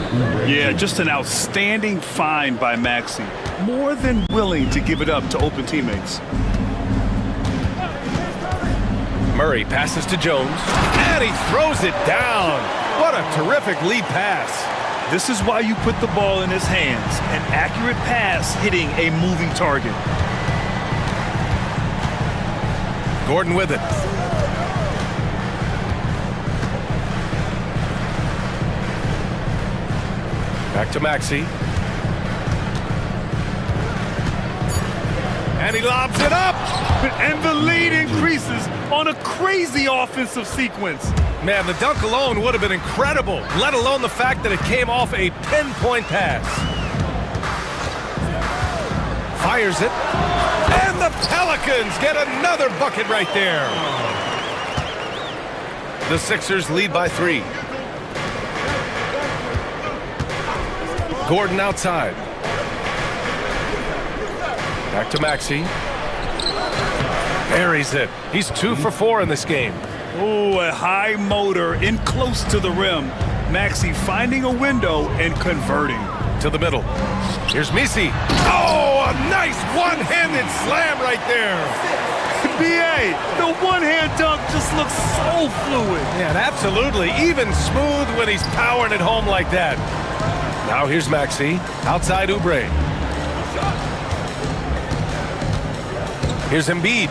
Yeah, just an outstanding find by Maxey. More than willing to give it up to open teammates. Murray passes to Jones, and he throws it down. What a terrific lead pass. This is why you put the ball in his hands. An accurate pass hitting a moving target. Gordon with it. Back to Maxey. And he lobs it up. And the lead increases on a crazy offensive sequence. Man, the dunk alone would have been incredible, let alone the fact that it came off a pinpoint pass. Fires it. And the Pelicans get another bucket right there. The Sixers lead by 3. Gordon outside. Back to Maxey. Buries it. He's 2 for 4 in this game. Oh, a high motor in close to the rim. Maxey finding a window and converting. To the middle. Here's Misi. Oh, a nice one-handed slam right there. B.A., the one-hand dunk just looks so fluid. Yeah, absolutely. Even smooth when he's powering it home like that. Now here's Maxey. Outside Oubre. Here's Embiid.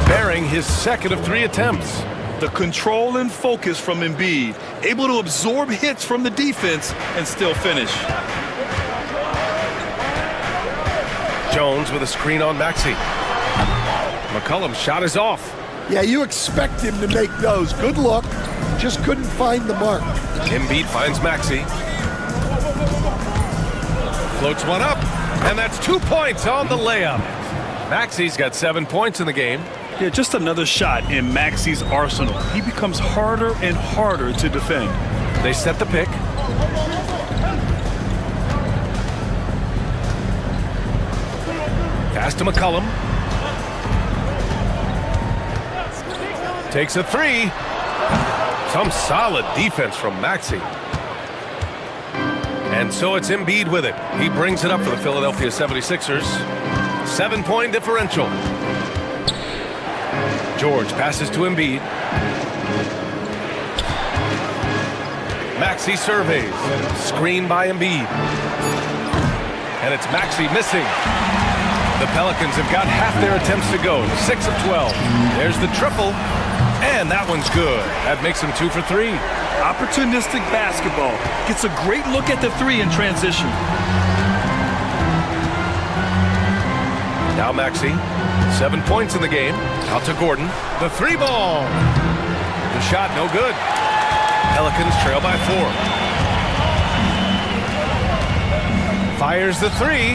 Bearing his second of 3 attempts. The control and focus from Embiid, able to absorb hits from the defense and still finish. Jones with a screen on Maxey. McCollum's shot is off. Yeah, you expect him to make those. Good look. Just couldn't find the mark. Embiid finds Maxey. Floats one up, and that's 2 points on the layup. Maxey's got 7 points in the game. Yeah, just another shot in Maxey's arsenal. He becomes harder and harder to defend. They set the pick. Pass to McCollum. Takes a three. Some solid defense from Maxey. And so it's Embiid with it. He brings it up for the Philadelphia 76ers. 7-point differential. George passes to Embiid. Maxey surveys. Screen by Embiid. And it's Maxey missing. The Pelicans have got half their attempts to go. 6 of 12. There's the triple. And that one's good. That makes him 2 for 3. Opportunistic basketball. Gets a great look at the three in transition. Now Maxey. 7 points in the game. Out to Gordon. The three ball. The shot no good. Pelicans trail by 4. Fires the three.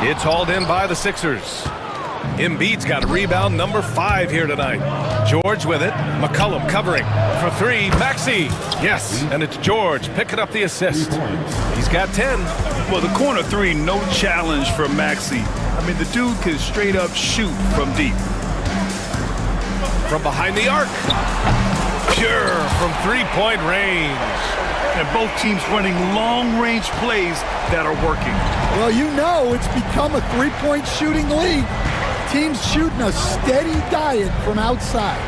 It's hauled in by the Sixers. Embiid's got a rebound number 5 here tonight. George with it. McCollum covering for 3. Maxey. Yes, and it's George picking up the assist. He's got 10. Well, the corner three, no challenge for Maxey. I mean, the dude can straight up shoot from deep. From behind the arc. Pure from three-point range. And both teams running long-range plays that are working. Well, you know it's become a three-point shooting league. Teams shooting a steady diet from outside.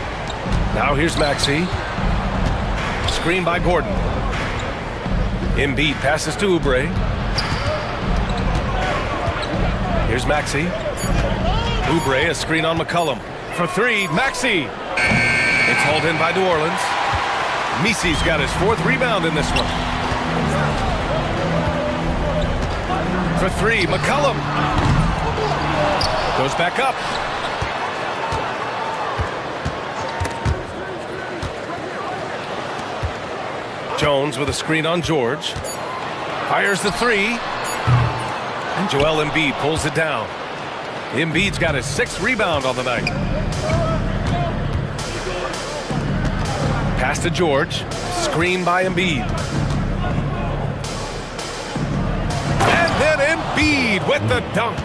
Now here's Maxey. Screen by Gordon. Embiid passes to Oubre. Here's Maxey. Oubre, a screen on McCollum. For 3, Maxey. It's hauled in by New Orleans. Mesey's got his 4th rebound in this one. For 3, McCollum. Goes back up. Jones with a screen on George. Fires the 3. And Joel Embiid pulls it down. Embiid's got his 6th rebound on the night. Pass to George. Screen by Embiid. And then Embiid with the dunk.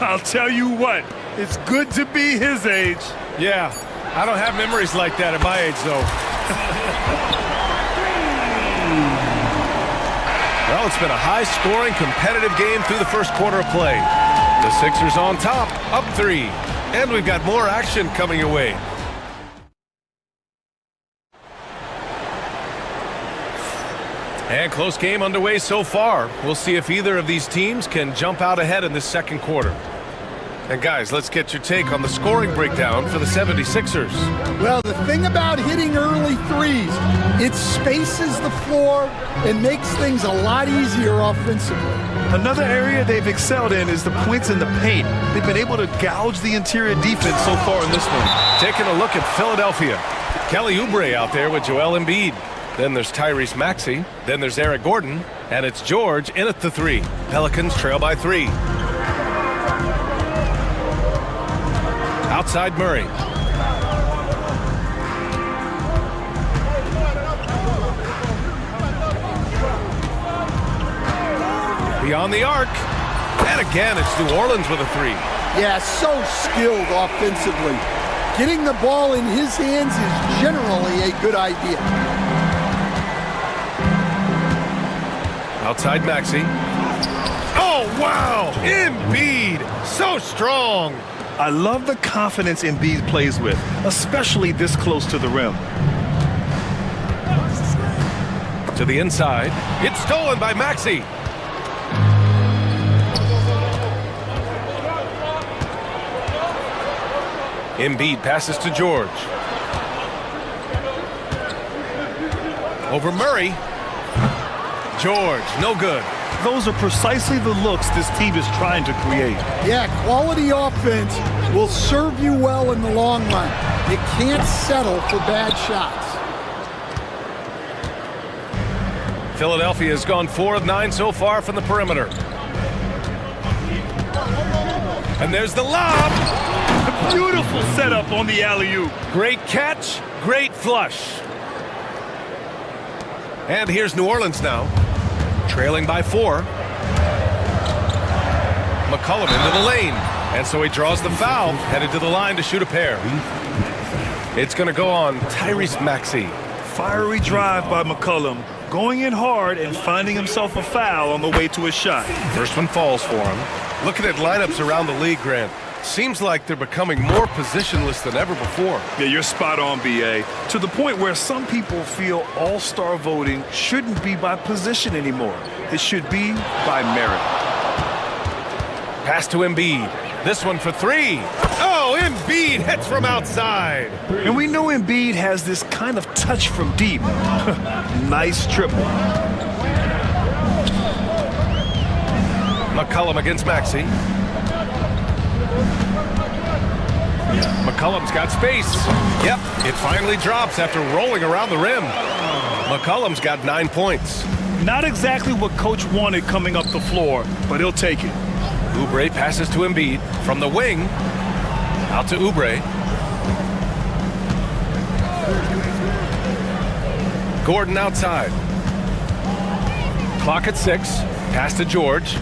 I'll tell you what, it's good to be his age. Yeah, I don't have memories like that at my age, though. Well, it's been a high-scoring, competitive game through the first quarter of play. The Sixers on top, up 3. And we've got more action coming your way. And close game underway so far. We'll see if either of these teams can jump out ahead in this second quarter. And guys, let's get your take on the scoring breakdown for the 76ers. Well, the thing about hitting early threes, it spaces the floor and makes things a lot easier offensively. Another area they've excelled in is the points in the paint. They've been able to gouge the interior defense so far in this one. Taking a look at Philadelphia. Kelly Oubre out there with Joel Embiid. Then there's Tyrese Maxey. Then there's Eric Gordon. And it's George in at the 3. Pelicans trail by 3. Outside Murray. Beyond the arc. And again, it's New Orleans with a 3. Yeah, so skilled offensively. Getting the ball in his hands is generally a good idea. Outside Maxey. Oh, wow! Embiid! So strong! I love the confidence Embiid plays with, especially this close to the rim. To the inside. It's stolen by Maxey. Embiid passes to George. Over Murray. George, no good. those are precisely the looks this team is trying to create. Yeah, quality offense will serve you well in the long run. You can't settle for bad shots. Philadelphia has gone 4 of 9 so far from the perimeter. And there's the lob. Beautiful setup on the alley-oop. Great catch, great flush. And here's New Orleans now, trailing by 4. McCollum into the lane. And so he draws the foul, headed to the line to shoot a pair. It's going to go on Tyrese Maxey. Fiery drive by McCollum, going in hard and finding himself a foul on the way to his shot. First one falls for him. Looking at lineups around the league, Grant, seems like they're becoming more positionless than ever before. Yeah, you're spot on, B.A. To the point where some people feel all-star voting shouldn't be by position anymore. It should be by merit. Pass to Embiid. This one for 3. Oh, Embiid hits from outside. And we know Embiid has this kind of touch from deep. Nice triple. McCollum against Maxey. McCollum's got space. Yep, it finally drops after rolling around the rim. McCollum's got 9 points. Not exactly what coach wanted coming up the floor, but he'll take it. Oubre passes to Embiid from the wing. Out to Oubre. Gordon outside. Clock at 6. Pass to George.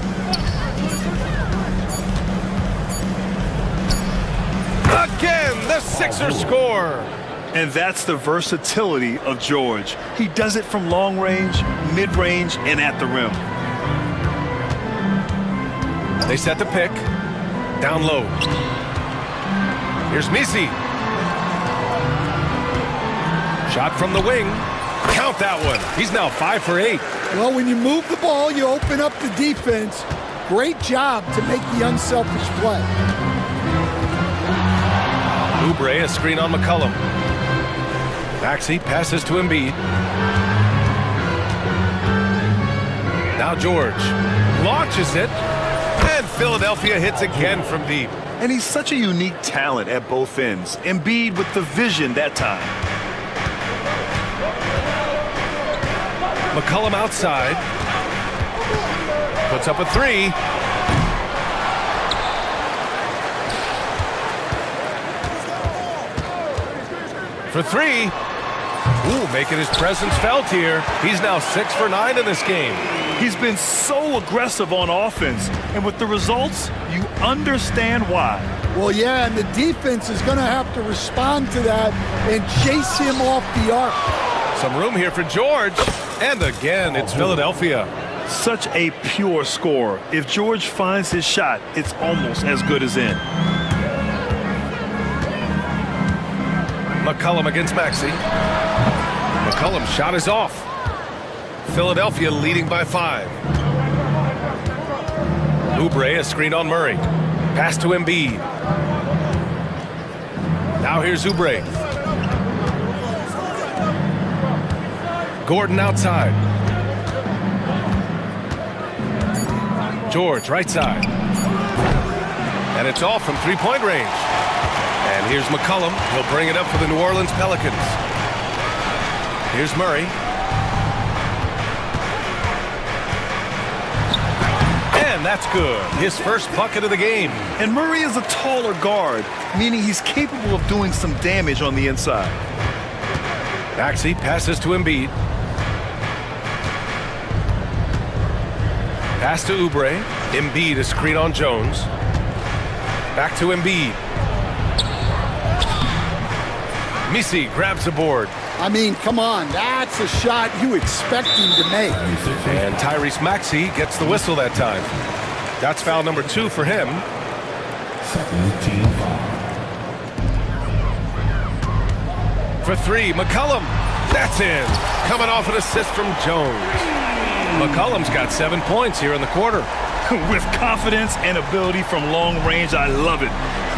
Again, the Sixers score. And that's the versatility of George. He does it from long range, mid-range, and at the rim. They set the pick. Down low. Here's Misi. Shot from the wing. Count that one. He's now 5 for 8. Well, when you move the ball, you open up the defense. Great job to make the unselfish play. Oubre, a screen on McCollum. Maxey passes to Embiid. Now George launches it. And Philadelphia hits again from deep. And he's such a unique talent at both ends. Embiid with the vision that time. McCollum outside. Puts up a 3. For 3. Ooh, making his presence felt here. He's now 6 for 9 in this game. He's been so aggressive on offense, and with the results, you understand why. Well, yeah, and the defense is going to have to respond to that and chase him off the arc. Some room here for George. And again, it's Philadelphia. Such a pure scorer. If George finds his shot, it's almost as good as in. McCollum against Maxey. McCollum's shot is off. Philadelphia leading by 5. Oubre, a screen on Murray. Pass to Embiid. Now here's Oubre. Gordon outside. George right side. And it's off from three-point range. And here's McCollum. He'll bring it up for the New Orleans Pelicans. Here's Murray. And that's good. His first bucket of the game. And Murray is a taller guard, meaning he's capable of doing some damage on the inside. Maxey passes to Embiid. Pass to Oubre. Embiid, a screen on Jones. Back to Embiid. Misi grabs the board. I mean, come on, that's a shot you expect him to make. And Tyrese Maxey gets the whistle that time. That's foul number 2 for him. Second team foul. For 3, McCollum. That's in. Coming off an assist from Jones. McCollum's got 7 points here in the quarter. With confidence and ability from long range, I love it.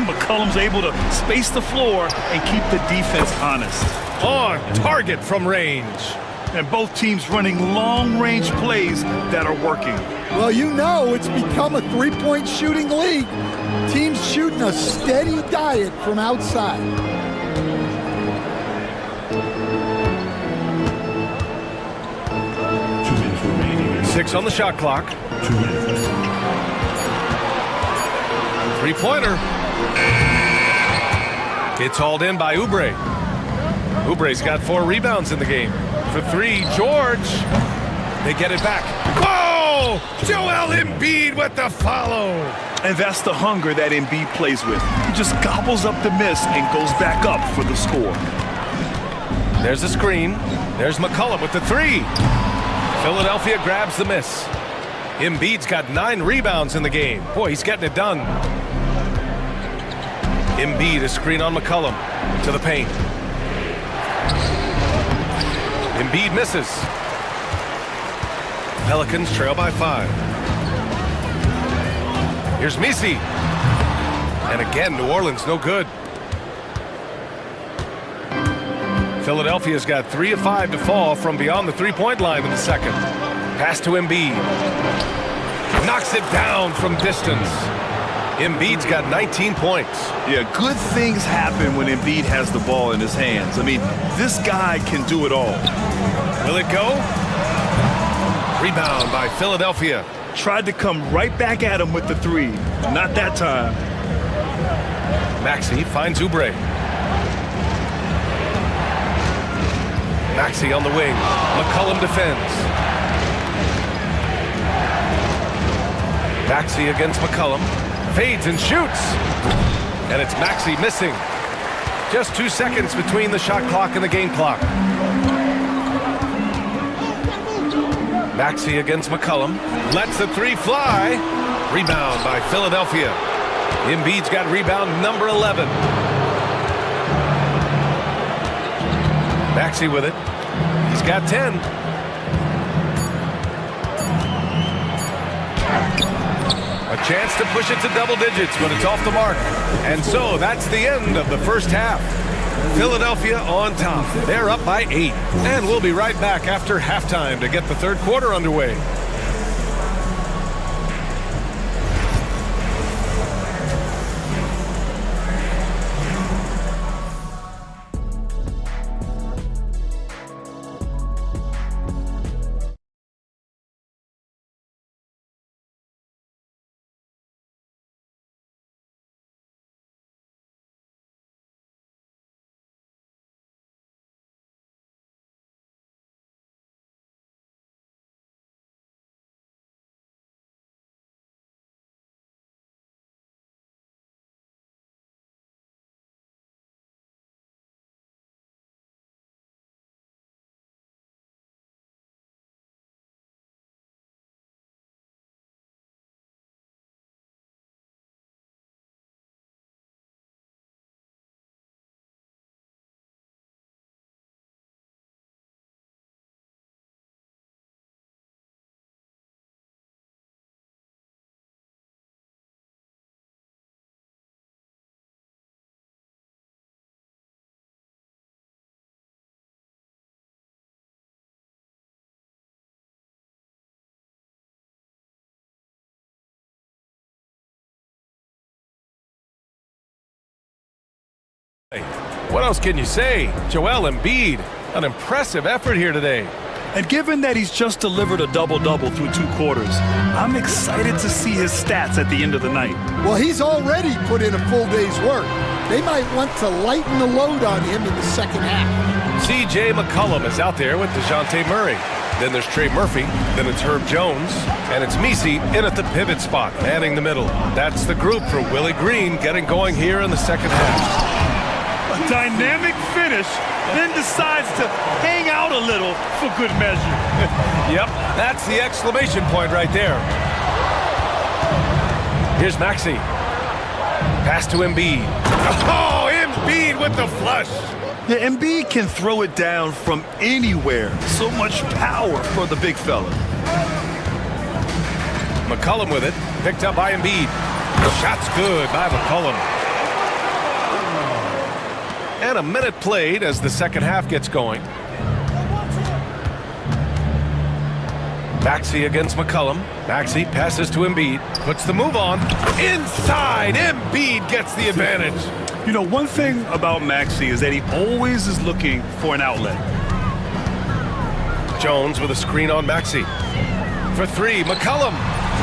McCollum's able to space the floor and keep the defense honest. On target from range. And both teams running long-range plays that are working. Well, you know it's become a three-point shooting league. Teams shooting a steady diet from outside. Six on the shot clock. Three-pointer. It's hauled in by Oubre. Oubre's got 4 rebounds in the game. For 3, George. They get it back. Oh! Joel Embiid with the follow. And that's the hunger that Embiid plays with. He just gobbles up the miss and goes back up for the score. There's a screen. There's McCollum with the 3. Philadelphia grabs the miss. Embiid's got 9 rebounds in the game. Boy, he's getting it done. Embiid, a screen on McCollum to the paint. Embiid misses. Pelicans trail by 5. Here's Messi. And again, New Orleans no good. Philadelphia's got 3 of 5 to fall from beyond the three-point line in the second. Pass to Embiid. Knocks it down from distance. Embiid's got 19 points. Yeah, good things happen when Embiid has the ball in his hands. I mean, this guy can do it all. Will it go? Rebound by Philadelphia. Tried to come right back at him with the 3. Not that time. Maxey finds Oubre. Maxey on the wing. McCollum defends. Maxey against McCollum. Fades and shoots. And it's Maxey missing. Just 2 seconds between the shot clock and the game clock. Maxey against McCollum. Lets the 3 fly. Rebound by Philadelphia. Embiid's got rebound number 11. Maxey with it. He's got 10. A chance to push it to double digits, but it's off the mark. And so that's the end of the first half. Philadelphia on top. They're up by 8. And we'll be right back after halftime to get the third quarter underway. What else can you say? Joel Embiid, an impressive effort here today. And given that he's just delivered a double-double through 2 quarters, I'm excited to see his stats at the end of the night. Well, he's already put in a full day's work. They might want to lighten the load on him in the second half. C.J. McCollum is out there with DeJounte Murray. Then there's Trey Murphy. Then it's Herb Jones. And it's Messi in at the pivot spot, manning the middle. That's the group for Willie Green getting going here in the second half. A dynamic finish, then decides to hang out a little for good measure. Yep, that's the exclamation point right there. Here's Maxey. Pass to Embiid. Oh, Embiid with the flush. Yeah, Embiid can throw it down from anywhere. So much power for the big fella. McCollum with it. Picked up by Embiid. Shot's good by McCollum. And a minute played as the second half gets going. Maxey against McCollum. Maxey passes to Embiid. Puts the move on. Inside. Embiid gets the advantage. You know, one thing about Maxey is that he always is looking for an outlet. Jones with a screen on Maxey. For three, McCollum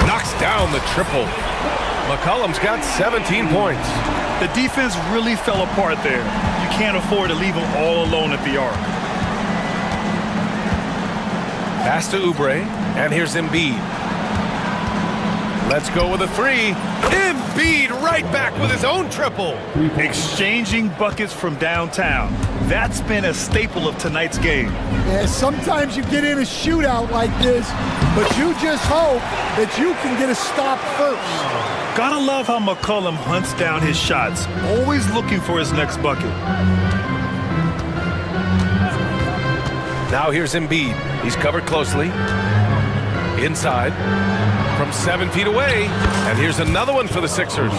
knocks down the triple. McCollum's got 17 points. The defense really fell apart there. You can't afford to leave him all alone at the arc. Pass to Oubre, and here's Embiid. Let's go with a three. Embiid right back with his own triple. Exchanging buckets from downtown. That's been a staple of tonight's game. Yeah, sometimes you get in a shootout like this, but you just hope that you can get a stop first. Gotta love how McCollum hunts down his shots, always looking for his next bucket. Now here's Embiid. He's covered closely. Inside. From 7 feet away. And here's another one for the Sixers.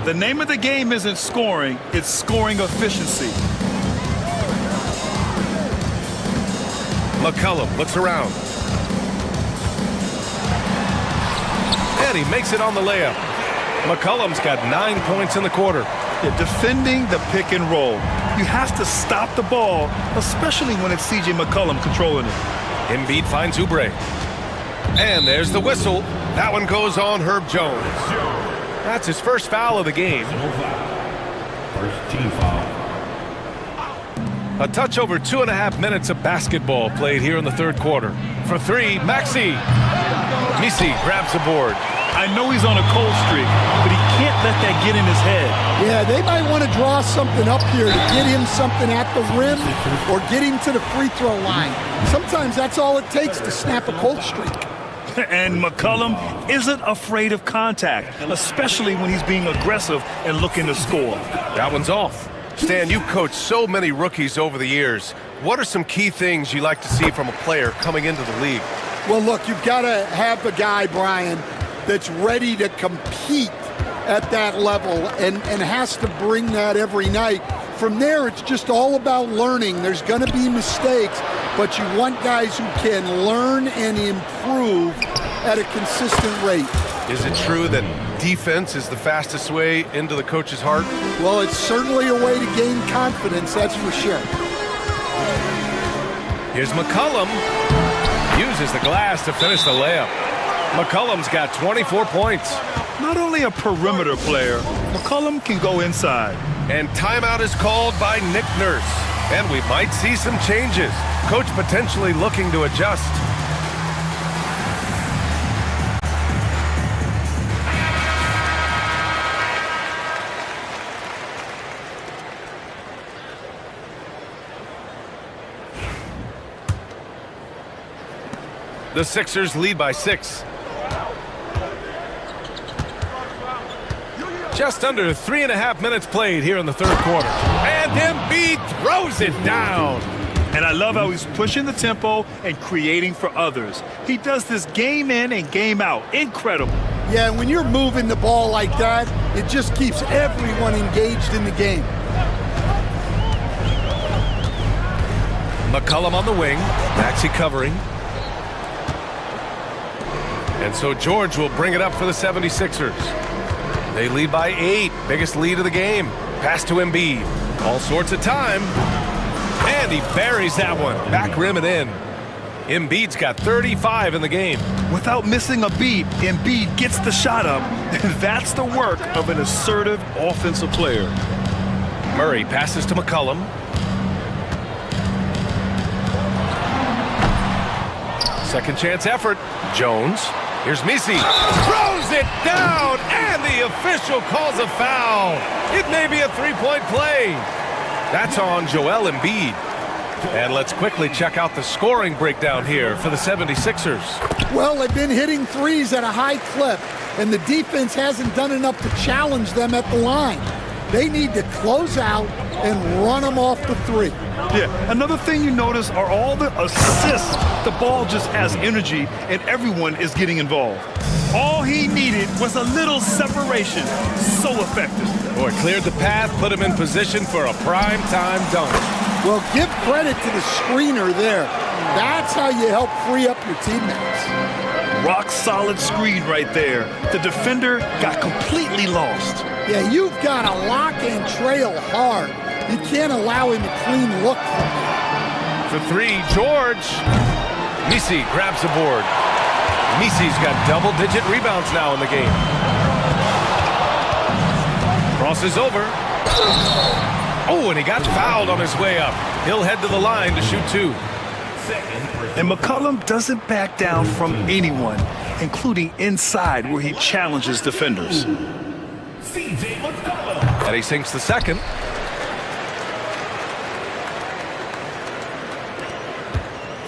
The name of the game isn't scoring, it's scoring efficiency. McCollum looks around. And he makes it on the layup. McCollum's got 9 points in the quarter. Yeah, defending the pick and roll. You have to stop the ball, especially when it's C.J. McCollum controlling it. Embiid finds Oubre. And there's the whistle. That one goes on Herb Jones. That's his first foul of the game. First team foul. A touch over 2.5 minutes of basketball played here in the third quarter. For three, Maxey. Misi grabs the board. I know he's on a cold streak, but he can't let that get in his head. Yeah, they might want to draw something up here to get him something at the rim or get him to the free throw line. Sometimes that's all it takes to snap a cold streak. And McCollum isn't afraid of contact, especially when he's being aggressive and looking to score. That one's off. Stan, you've coached so many rookies over the years. What are some key things you like to see from a player coming into the league? Well, look, you've got to have a guy, Brian, that's ready to compete at that level and has to bring that every night. From there, it's just all about learning. There's going to be mistakes, but you want guys who can learn and improve at a consistent rate. Is it true that defense is the fastest way into the coach's heart? Well, it's certainly a way to gain confidence, that's for sure. Here's McCollum. Uses the glass to finish the layup. McCollum's got 24 points. Not only a perimeter player, McCollum can go inside. And timeout is called by Nick Nurse. And we might see some changes. Coach potentially looking to adjust. The Sixers lead by 6. Just under 3.5 minutes played here in the third quarter. And Embiid throws it down. And I love how he's pushing the tempo and creating for others. He does this game in and game out. Incredible. Yeah, when you're moving the ball like that, it just keeps everyone engaged in the game. McCollum on the wing. Maxey covering. And so George will bring it up for the 76ers. They lead by 8. Biggest lead of the game. Pass to Embiid. All sorts of time. And he buries that one. Back rim and in. Embiid's got 35 in the game. Without missing a beat, Embiid gets the shot up. And that's the work of an assertive offensive player. Murray passes to McCollum. Second chance effort. Jones. Here's Misi. Throws it down, and the official calls a foul. It may be a three-point play. That's on Joel Embiid. And let's quickly check out the scoring breakdown here for the 76ers. Well, they've been hitting threes at a high clip, and the defense hasn't done enough to challenge them at the line. They need to close out and run them off the three. Yeah, another thing you notice are all the assists. The ball just has energy, and everyone is getting involved. All he needed was a little separation. So effective. Boy, cleared the path, put him in position for a prime-time dunk. Well, give credit to the screener there. That's how you help free up your teammates. Rock solid screen right there. The defender got completely lost. Yeah, you've got to lock and trail hard. You can't allow him a clean look from there. For three, George. Misi grabs the board. Misi's got double-digit rebounds now in the game. Crosses over. Oh, and he got fouled on his way up. He'll head to the line to shoot two. And McCollum doesn't back down from anyone, including inside where he challenges defenders. And he sinks the second.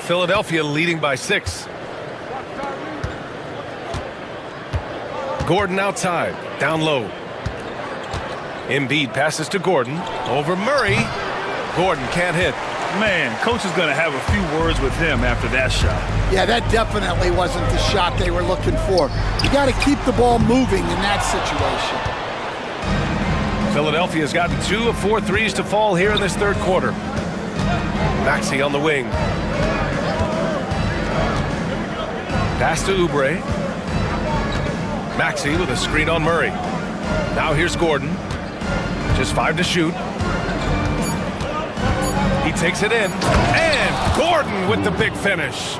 Philadelphia leading by 6. Gordon outside, down low. Embiid passes to Gordon, over Murray. Gordon can't hit. Man, coach is going to have a few words with him after that shot. Yeah, that definitely wasn't the shot they were looking for. You got to keep the ball moving in that situation. Philadelphia's gotten 2 of 4 threes to fall here in this third quarter. Maxey on the wing. Pass to Oubre. Maxey with a screen on Murray. Now here's Gordon. Just 5 to shoot. He takes it in. And Gordon with the big finish.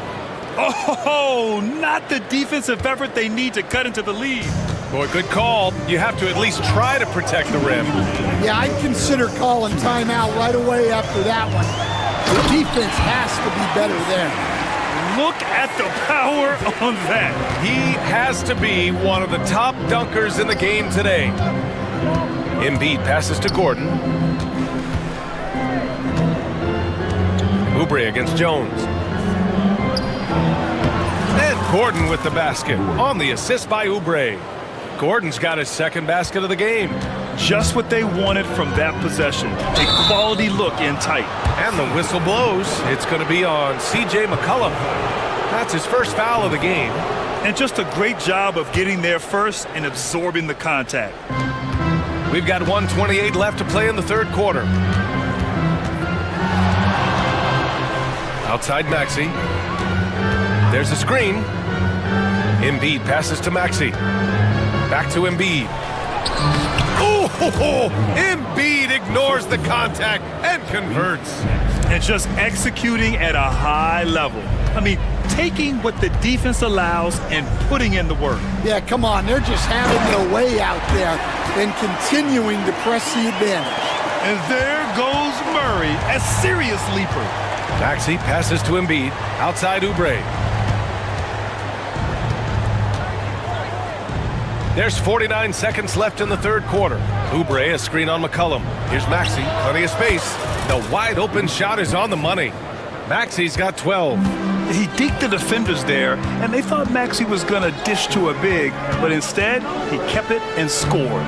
Oh, not the defensive effort they need to cut into the lead. Boy, good call. You have to at least try to protect the rim. Yeah, I'd consider calling timeout right away after that one. The defense has to be better there. Look at the power on that. He has to be one of the top dunkers in the game today. Embiid passes to Gordon. Oubre against Jones. And Gordon with the basket on the assist by Oubre. Gordon's got his second basket of the game. Just what they wanted from that possession. A quality look in tight. And the whistle blows. It's going to be on C.J. McCollum. That's his first foul of the game. And just a great job of getting there first and absorbing the contact. We've got 1:28 left to play in the third quarter. Outside Maxey. There's a screen. Embiid passes to Maxey. Back to Embiid. Oh, Embiid ignores the contact and converts. And just executing at a high level. I mean, taking what the defense allows and putting in the work. Yeah, come on. They're just having their way out there and continuing to press the advantage. And there goes Murray, a serious leaper. Maxey passes to Embiid. Outside Oubre. There's 49 seconds left in the third quarter. Oubre, a screen on McCollum. Here's Maxey, plenty of space. The wide open shot is on the money. Maxey's got 12. He deked the defenders there, and they thought Maxey was going to dish to a big, but instead, he kept it and scored.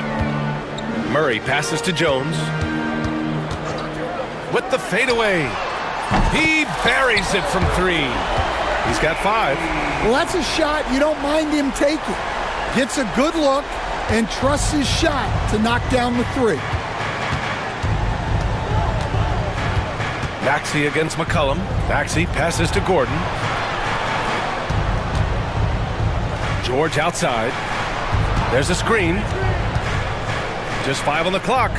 Murray passes to Jones. With the fadeaway. He buries it from 3. He's got 5. Well, that's a shot you don't mind him taking. Gets a good look and trusts his shot to knock down the 3. Maxey against McCollum. Maxey passes to Gordon. George outside. There's a screen. Just 5 on the clock.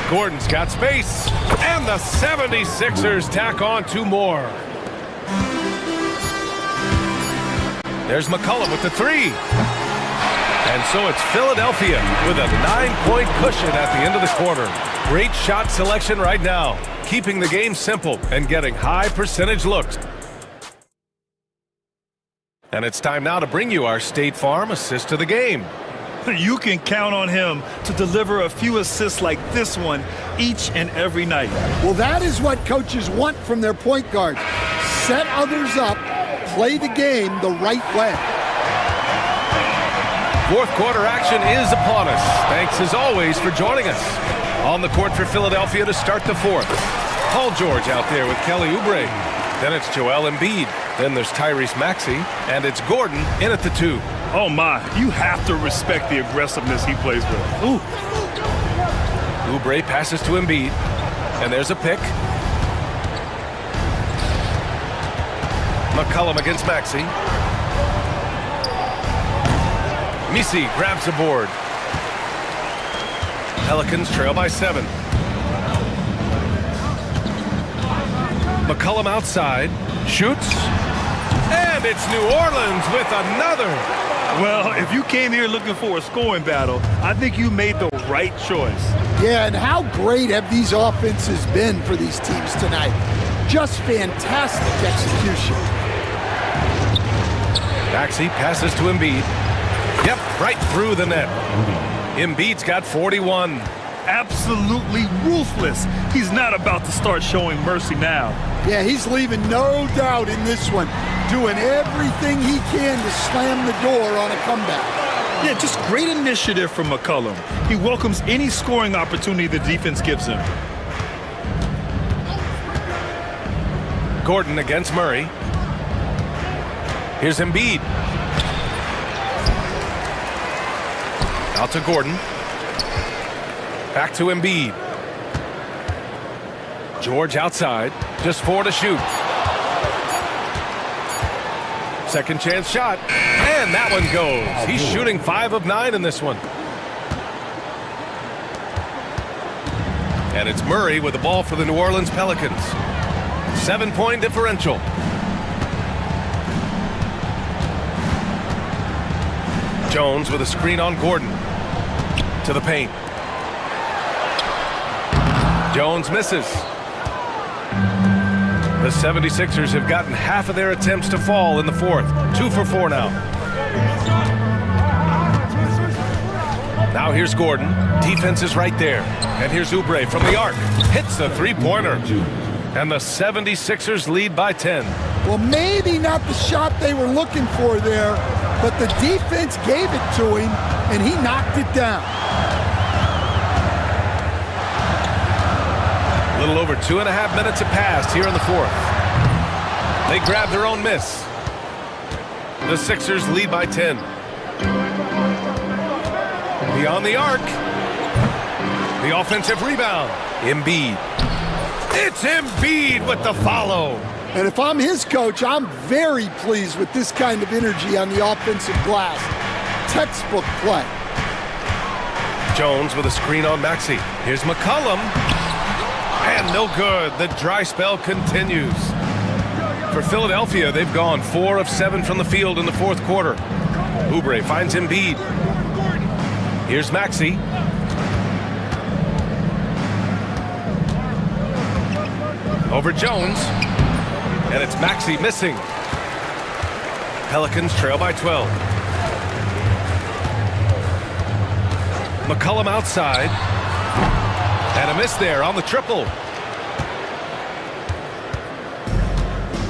Gordon's got space. And the 76ers tack on 2 more. There's McCollum with the 3. And so it's Philadelphia with a 9-point cushion at the end of the quarter. Great shot selection right now, keeping the game simple and getting high percentage looks. And it's time now to bring you our State Farm assist of the game. You can count on him to deliver a few assists like this one each and every night. Well, that is what coaches want from their point guard. Set others up, play the game the right way. Fourth quarter action is upon us. Thanks as always for joining us. On the court for Philadelphia to start the fourth. Paul George out there with Kelly Oubre. Then it's Joel Embiid. Then there's Tyrese Maxey. And it's Gordon in at the 2. Oh my, you have to respect the aggressiveness he plays with. Ooh. Oubre passes to Embiid. And there's a pick. McCollum against Maxey. Misi grabs the board. Pelicans trail by 7. McCollum outside, shoots, and it's New Orleans with another. Well, if you came here looking for a scoring battle, I think you made the right choice. Yeah, and how great have these offenses been for these teams tonight? Just fantastic execution. Maxey passes to Embiid. Yep, right through the net. Embiid's got 41. Absolutely ruthless. He's not about to start showing mercy now. Yeah, he's leaving no doubt in this one, doing everything he can to slam the door on a comeback. Yeah, just great initiative from McCollum. He welcomes any scoring opportunity the defense gives him. Gordon against Murray. Here's Embiid. Out to Gordon. Back to Embiid. George outside. Just 4 to shoot. Second chance shot. And that one goes. He's shooting 5 of 9 in this one. And it's Murray with the ball for the New Orleans Pelicans. 7-point differential. Jones with a screen on Gordon. To the paint. Jones misses. The 76ers have gotten half of their attempts to fall in the fourth. 2 for 4 now. Now here's Gordon. Defense is right there. And here's Oubre from the arc. Hits the three-pointer. And the 76ers lead by 10. Well, maybe not the shot they were looking for there, but the defense gave it to him, and he knocked it down. A little over 2.5 minutes have passed here in the fourth. They grab their own miss. The Sixers lead by 10. Beyond the arc. The offensive rebound. Embiid. It's Embiid with the follow. And if I'm his coach, I'm very pleased with this kind of energy on the offensive glass. Textbook play. Jones with a screen on Maxey. Here's McCollum. And no good. The dry spell continues. For Philadelphia, they've gone 4 of 7 from the field in the fourth quarter. Oubre finds Embiid. Here's Maxey. Over Jones. And it's Maxey missing. Pelicans trail by 12. McCollum outside. And a miss there on the triple.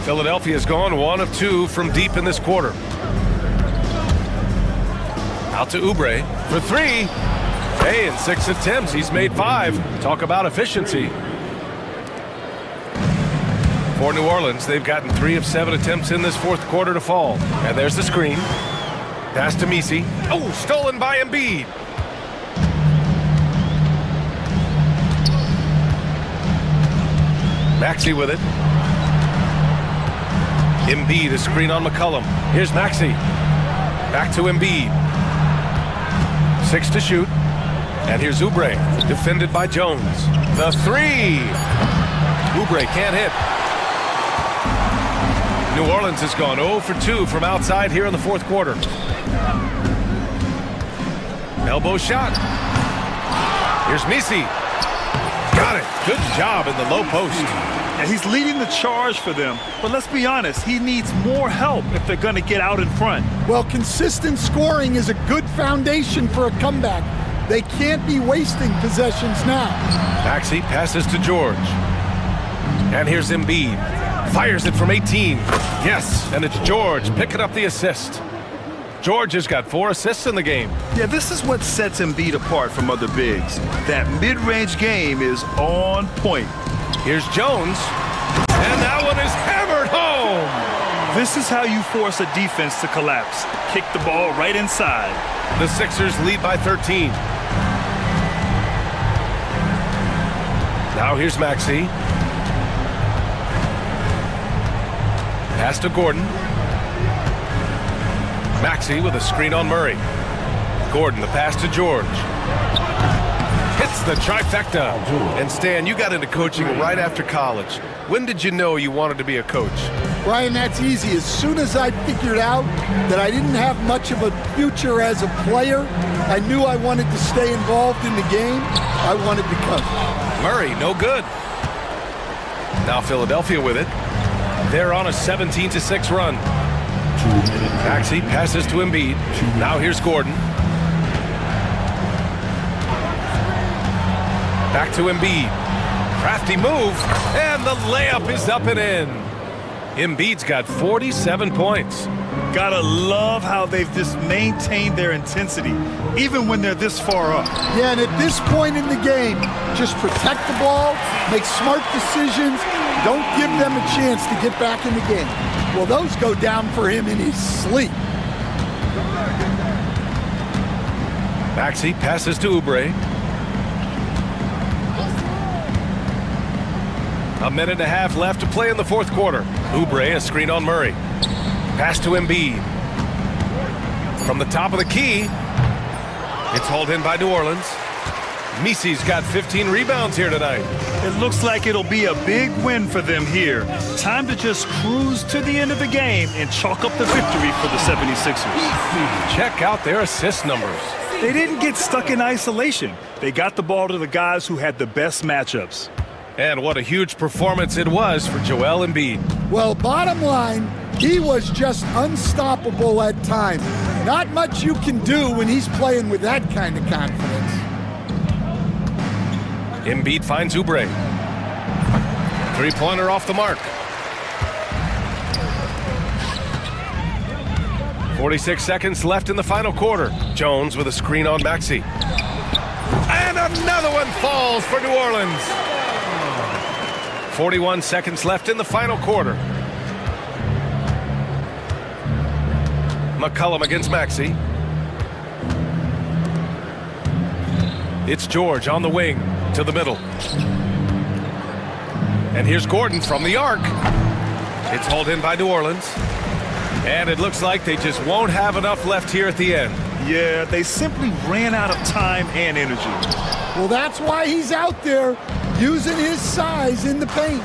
Philadelphia's gone 1 of 2 from deep in this quarter. Out to Oubre for 3. Hey, in 6 attempts, he's made 5. Talk about efficiency. For New Orleans, they've gotten 3 of 7 attempts in this fourth quarter to fall. And there's the screen. Pass to Misi. Oh, stolen by Embiid. Maxey with it. Embiid, a screen on McCollum. Here's Maxey. Back to Embiid. 6 to shoot. And here's Oubre, defended by Jones. The 3. Oubre can't hit. New Orleans has gone 0 for 2 from outside here in the fourth quarter. Elbow shot. Here's Misi. Got it. Good job in the low post. And he's leading the charge for them. But let's be honest, he needs more help if they're going to get out in front. Well, consistent scoring is a good foundation for a comeback. They can't be wasting possessions now. Maxey passes to George. And here's Embiid. Fires it from 18. Yes, and it's George picking up the assist. George has got 4 assists in the game. Yeah, this is what sets Embiid apart from other bigs. That mid-range game is on point. Here's Jones. And that one is hammered home. This is how you force a defense to collapse. Kick the ball right inside. The Sixers lead by 13. Now here's Maxey. Pass to Gordon. Maxey with a screen on Murray. Gordon, the pass to George. Hits the trifecta. And Stan, you got into coaching right after college. When did you know you wanted to be a coach? Brian, that's easy. As soon as I figured out that I didn't have much of a future as a player, I knew I wanted to stay involved in the game. I wanted to coach. Murray, no good. Now Philadelphia with it. They're on a 17-6 run. Maxey passes to Embiid. Now here's Gordon. Back to Embiid. Crafty move, and the layup is up and in. Embiid's got 47 points. Gotta love how they've just maintained their intensity, even when they're this far up. Yeah, and at this point in the game, just protect the ball, make smart decisions, don't give them a chance to get back in the game. Well, those go down for him in his sleep. Maxey passes to Oubre. A minute and a half left to play in the fourth quarter. Oubre, a screen on Murray. Pass to Embiid. From the top of the key, it's hauled in by New Orleans. Misi's got 15 rebounds here tonight. It looks like it'll be a big win for them here. Time to just cruise to the end of the game and chalk up the victory for the 76ers. Check out their assist numbers. They didn't get stuck in isolation. They got the ball to the guys who had the best matchups. And what a huge performance it was for Joel Embiid. Well, bottom line, he was just unstoppable at times. Not much you can do when he's playing with that kind of confidence. Embiid finds Oubre. Three-pointer off the mark. 46 seconds left in the final quarter. Jones with a screen on Maxey. And another one falls for New Orleans. 41 seconds left in the final quarter. McCollum against Maxey. It's George on the wing to the middle. And here's Gordon from the arc. It's hauled in by New Orleans. And it looks like they just won't have enough left here at the end. Yeah, they simply ran out of time and energy. Well, that's why he's out there using his size in the paint.